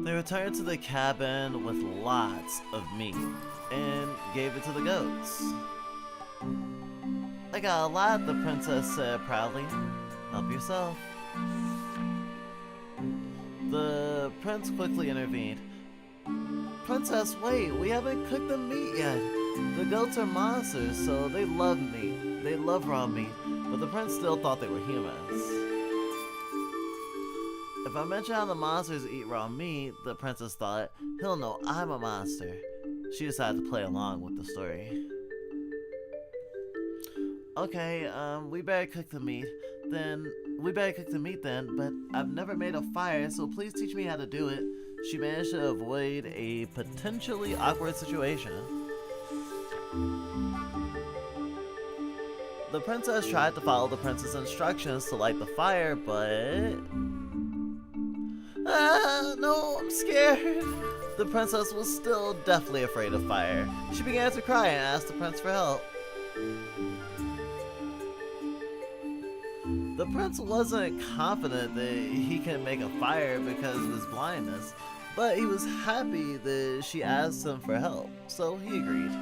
They returned to the cabin with lots of meat and gave it to the goats. I got a lot, the princess said proudly. Help yourself. The prince quickly intervened. Princess, wait, we haven't cooked the meat yet. The goats are monsters, so they love meat. They love raw meat, but the prince still thought they were humans. If I mention how the monsters eat raw meat, the princess thought, he'll know I'm a monster. She decided to play along with the story. Okay, we better cook the meat. Then, but I've never made a fire, so please teach me how to do it. She managed to avoid a potentially awkward situation. The princess tried to follow the prince's instructions to light the fire, but... no, I'm scared. The princess was still deathly afraid of fire. She began to cry and asked the prince for help. The prince wasn't confident that he could make a fire because of his blindness, but he was happy that she asked him for help, so he agreed.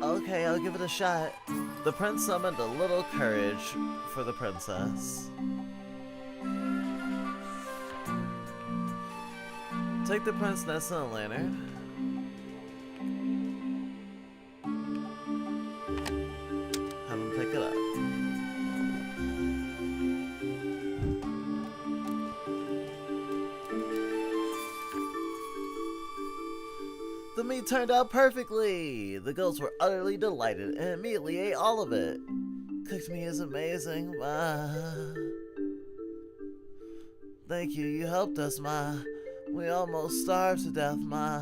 Okay, I'll give it a shot. The prince summoned a little courage for the princess. Take the princess in a lantern. Have him pick it up. The meat turned out perfectly! The goats were utterly delighted and immediately ate all of it. Cooked meat is amazing, Ma. Thank you, you helped us, Ma. We almost starved to death, Ma.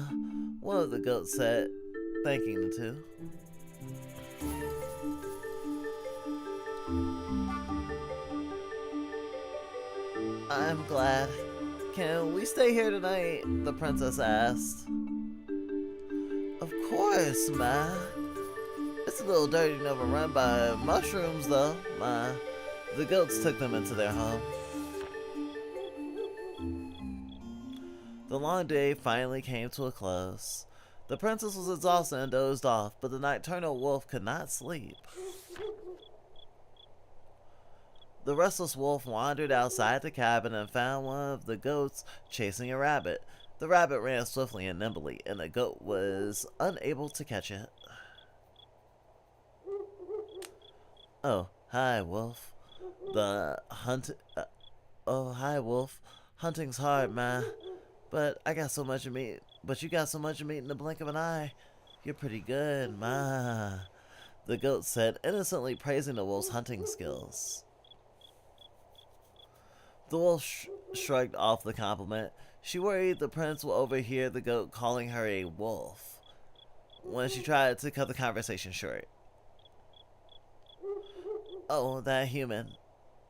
One of the goats said, thanking the two. I'm glad. Can we stay here tonight? The princess asked. Of course, Ma. It's a little dirty and overrun by mushrooms, though, Ma. The goats took them into their home. The long day finally came to a close. The princess was exhausted and dozed off, but the nocturnal wolf could not sleep. The restless wolf wandered outside the cabin and found one of the goats chasing a rabbit. The rabbit ran swiftly and nimbly, and the goat was unable to catch it. Oh, hi, wolf. Oh, hi, wolf. Hunting's hard, Ma. But I got so much meat. But you got so much meat in the blink of an eye. You're pretty good, Ma. The goat said, innocently praising the wolf's hunting skills. The wolf shrugged off the compliment. She worried the prince will overhear the goat calling her a wolf when she tried to cut the conversation short. Oh, that human.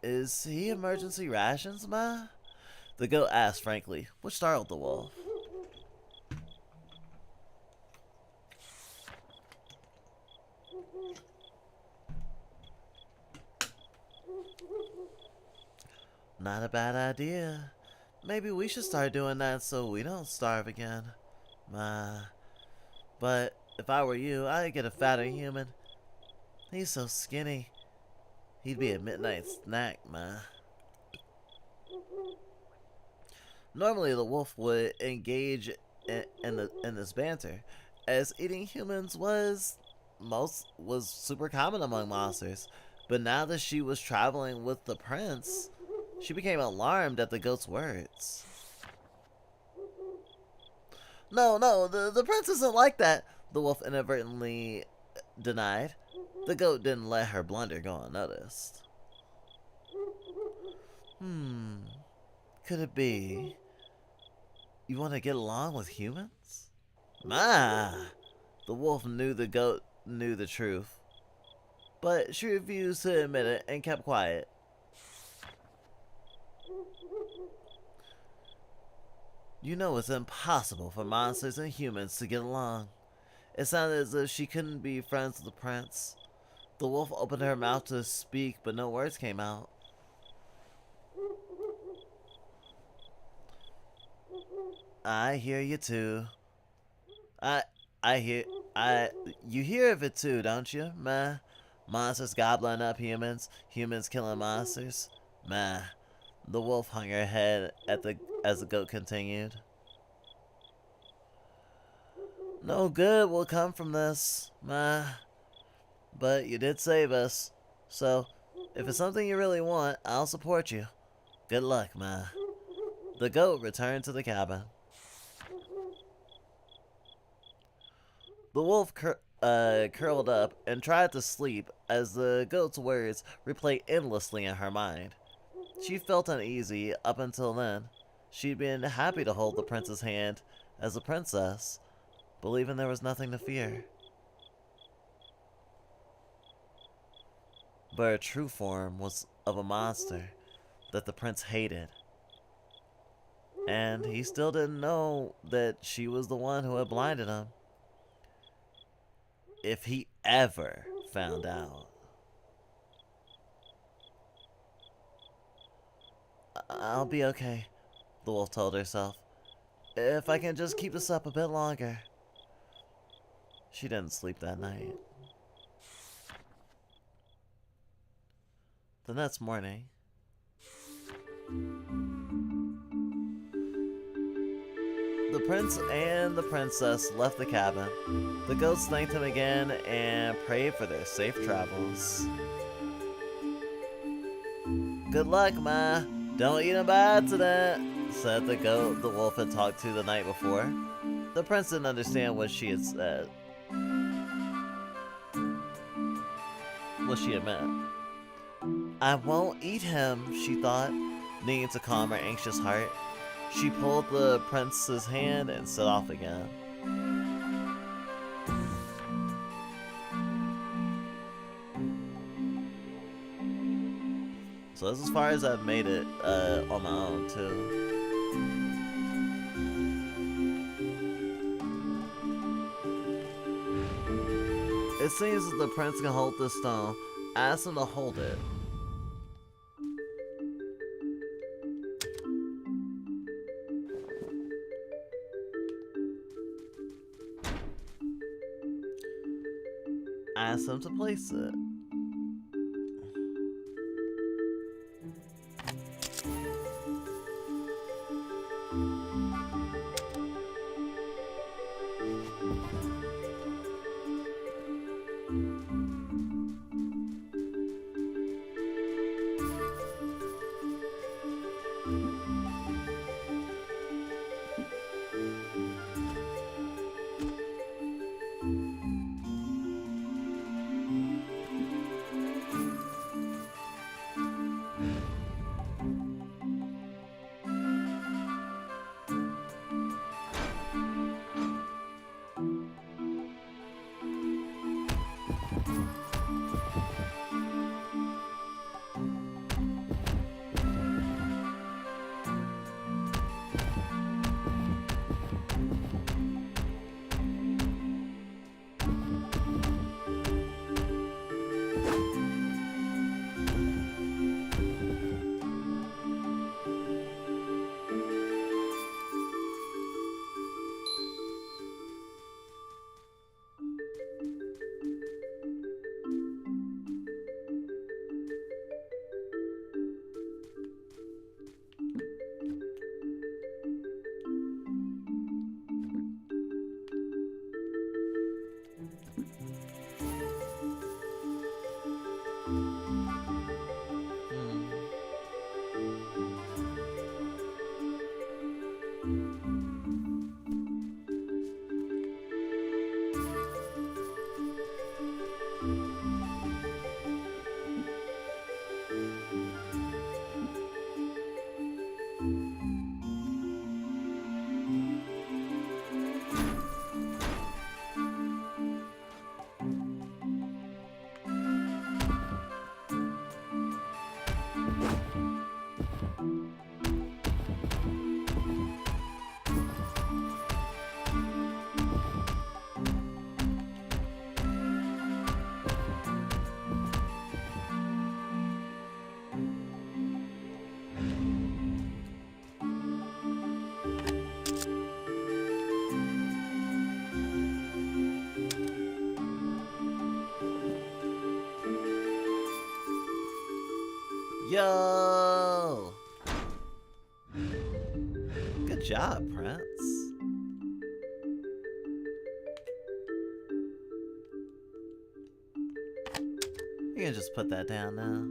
Is he emergency rations, Ma? The goat asked frankly, which startled the wolf. Not a bad idea. Maybe we should start doing that so we don't starve again, Ma. But if I were you, I'd get a fatter human. He's so skinny. He'd be a midnight snack, Ma. Normally, the wolf would engage in this banter, as eating humans was super common among monsters. But now that she was traveling with the prince, she became alarmed at the goat's words. No, the prince isn't like that, the wolf inadvertently denied. The goat didn't let her blunder go unnoticed. Could it be you want to get along with humans? Ma! The wolf knew the goat knew the truth, but she refused to admit it and kept quiet. You know it's impossible for monsters and humans to get along. It sounded as if she couldn't be friends with the prince. The wolf opened her mouth to speak, but no words came out. I hear you too. You hear of it too, don't you, Ma? Monsters gobbling up humans, humans killing monsters. Ma. The wolf hung her head as the goat continued. No good will come from this, Ma. But you did save us. So, if it's something you really want, I'll support you. Good luck, Ma. The goat returned to the cabin. The wolf curled up and tried to sleep as the goat's words replayed endlessly in her mind. She felt uneasy up until then. She'd been happy to hold the prince's hand as a princess, believing there was nothing to fear. But her true form was of a monster that the prince hated. And he still didn't know that she was the one who had blinded him. If he ever found out. I'll be okay, the wolf told herself. If I can just keep this up a bit longer. She didn't sleep that night. The next morning, the prince and the princess left the cabin. The goats thanked him again and prayed for their safe travels. Good luck, Ma. Don't eat him by accident, said the goat the wolf had talked to the night before. The prince didn't understand what she had said. What she had meant. I won't eat him, she thought, needing to calm her anxious heart. She pulled the prince's hand and set off again. So that's as far as I've made it on my own too. It seems that the prince can hold this stone. Ask him to hold it. Ask him to place it. Yo! Good job, Prince. You can just put that down now.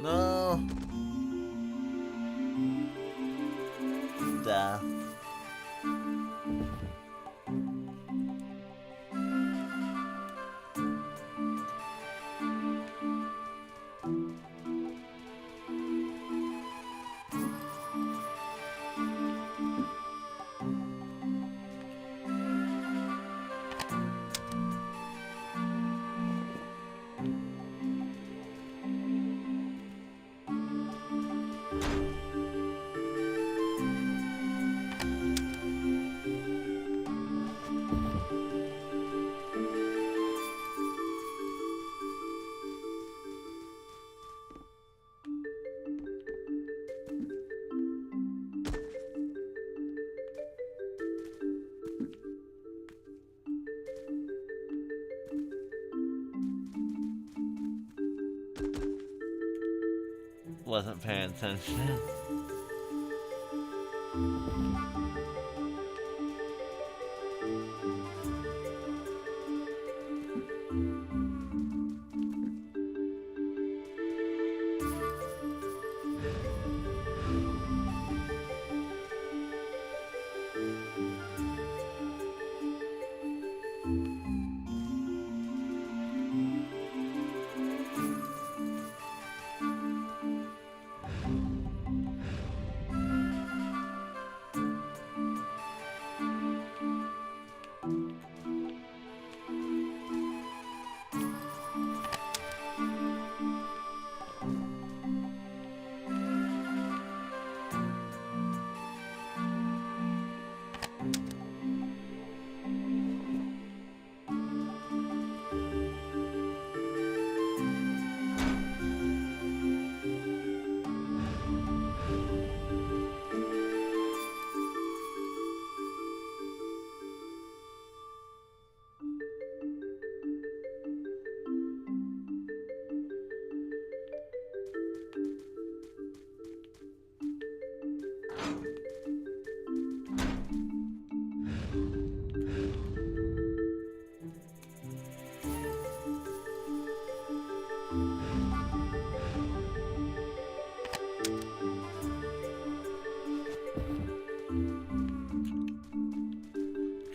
No. Death. wasn't paying attention.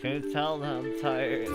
Can you tell that I'm tired?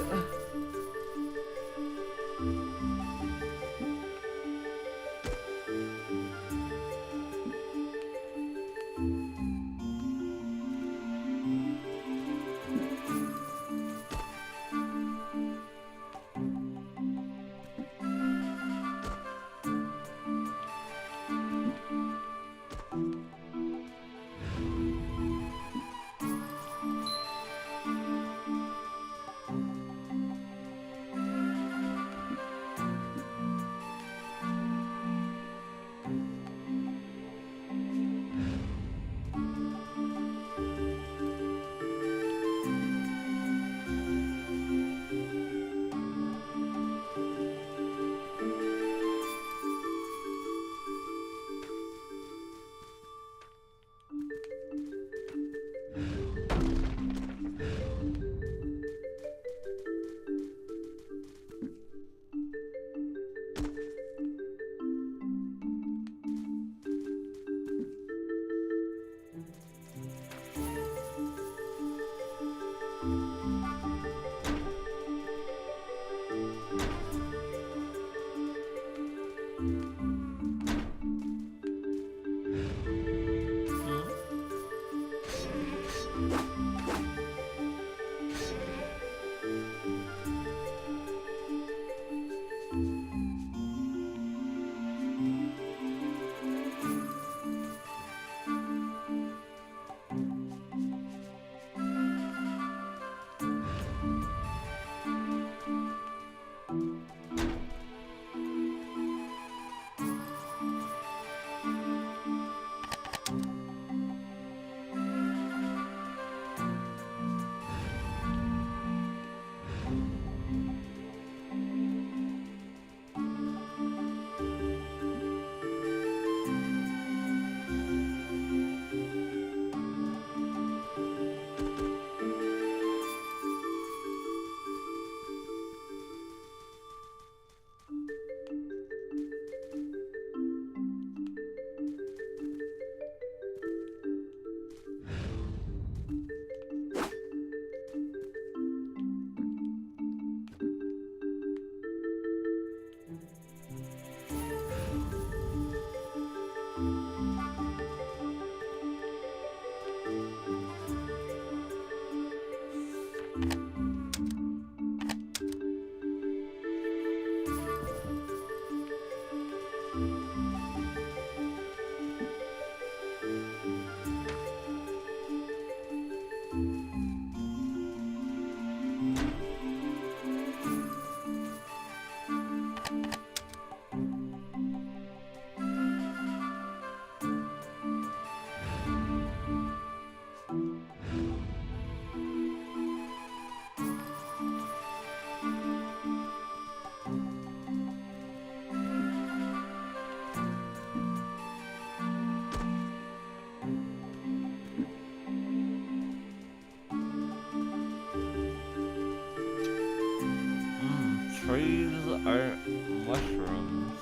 trees are mushrooms.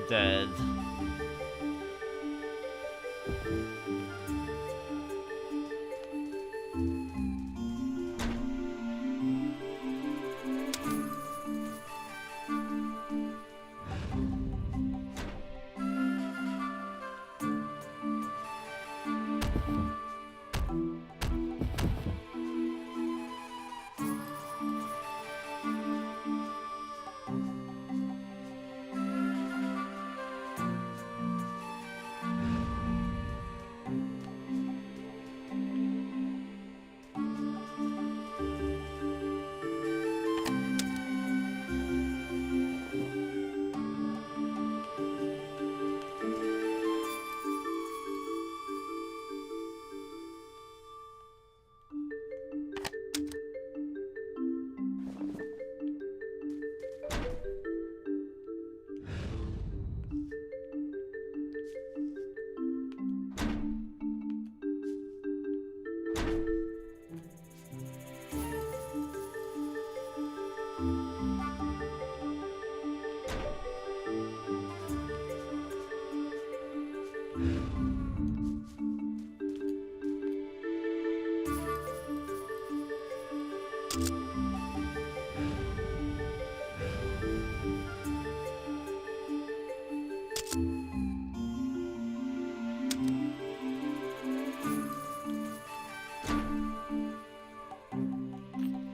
Dead.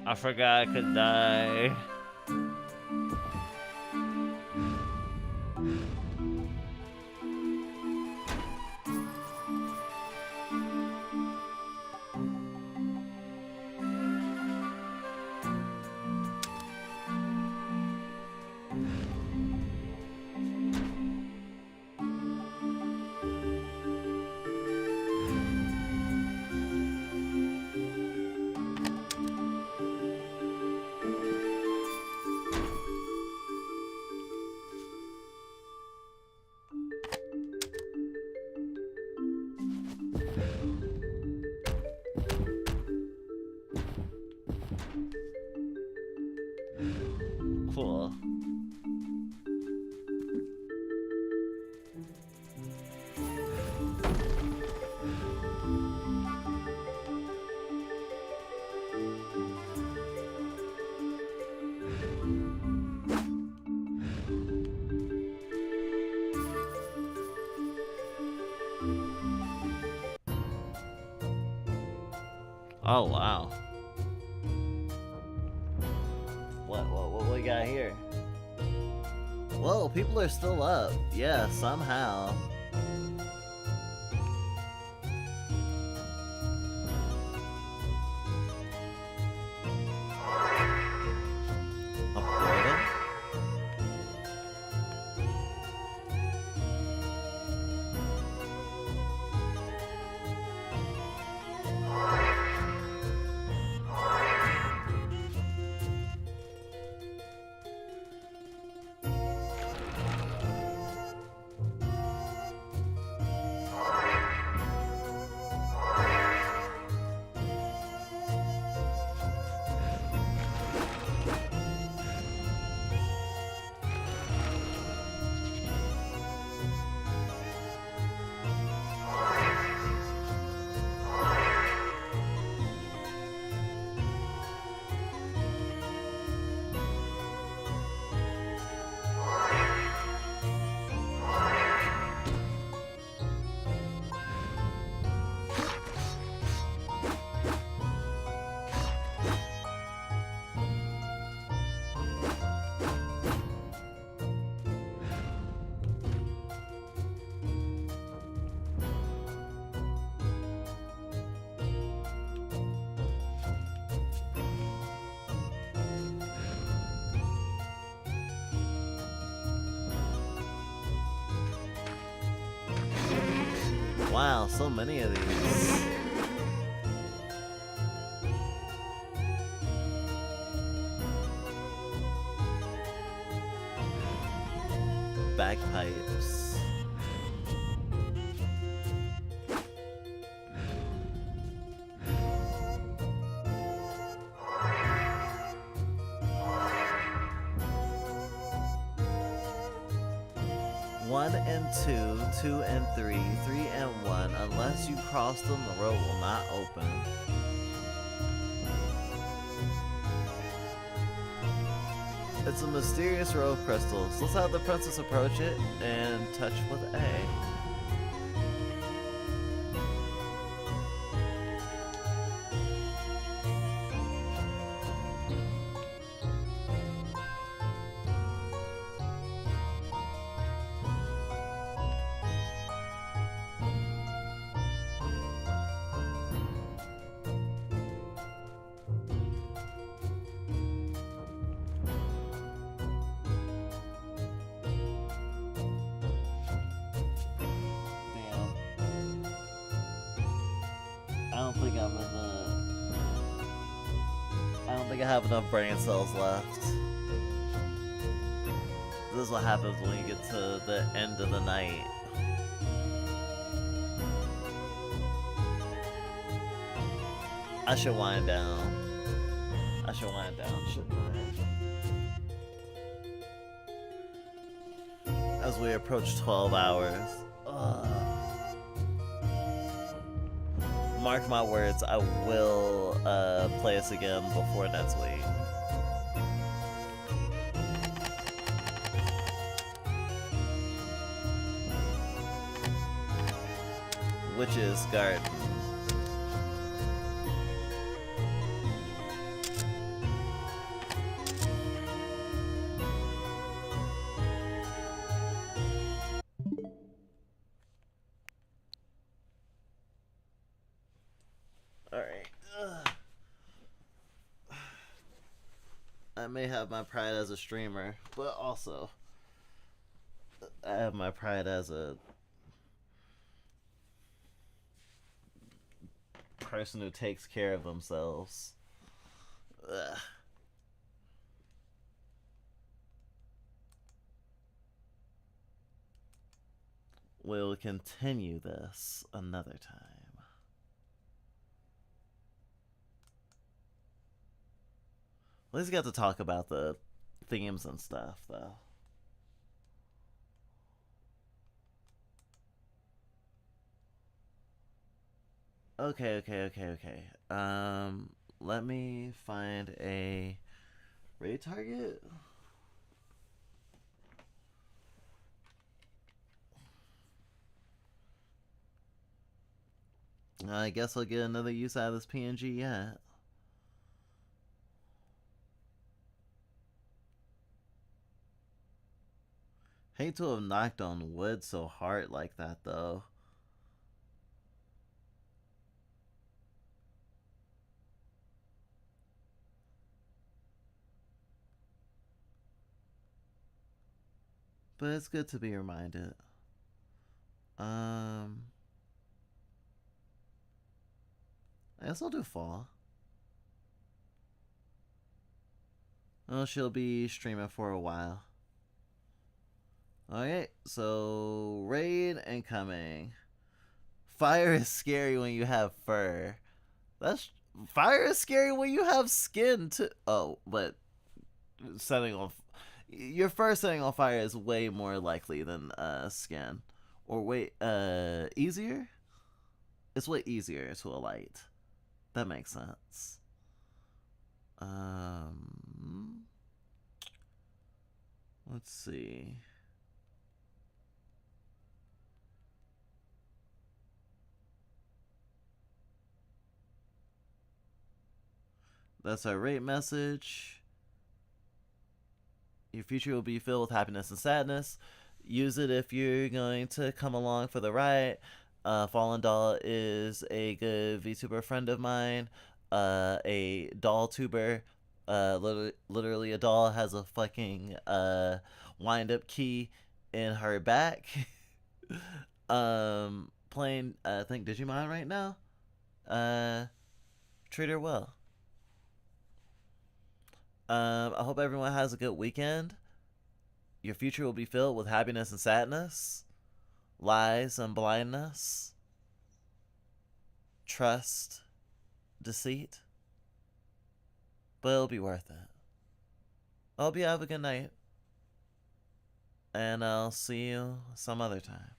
I forgot I could die. Cool. Oh wow. What we got here? Whoa, people are still up. Yeah, somehow. A portal? Wow, so many of these. Bagpipes. One and two, two and three, three and one. Unless you cross them, the road will not open. It's a mysterious row of crystals. Let's have the princess approach it and touch with A. I don't think I have enough brain cells left. This is what happens when you get to the end of the night. I should wind down. I should wind down, shouldn't I? As we approach 12 hours. Ugh. Mark my words, I will play this again before next week. Witch's Garden. I may have my pride as a streamer, but also I have my pride as a person who takes care of themselves. Ugh. We'll continue this another time. At least got to talk about the themes and stuff, though. Okay. Let me find a raid target. I guess I'll get another use out of this PNG yet. Hate to have knocked on wood so hard like that, though. But it's good to be reminded. I guess I'll do fall. Oh, she'll be streaming for a while. Okay, so raid incoming. Fire is scary when you have fur. Fire is scary when you have skin too. Oh, but your fur setting on fire is way more likely than skin. Or wait, easier? It's way easier to alight. That makes sense. Let's see. That's our rate message. Your future will be filled with happiness and sadness. Use it if you're going to come along for the ride. Fallen Doll is a good VTuber friend of mine. A doll tuber. Literally a doll has a fucking wind-up key in her back. playing, I think, Digimon right now. Treat her well. I hope everyone has a good weekend. Your future will be filled with happiness and sadness, lies and blindness, trust, deceit. But it'll be worth it. I hope you have a good night. And I'll see you some other time.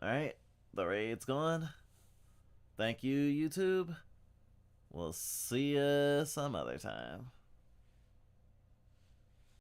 Alright, the raid's gone. Thank you, YouTube. We'll see you some other time.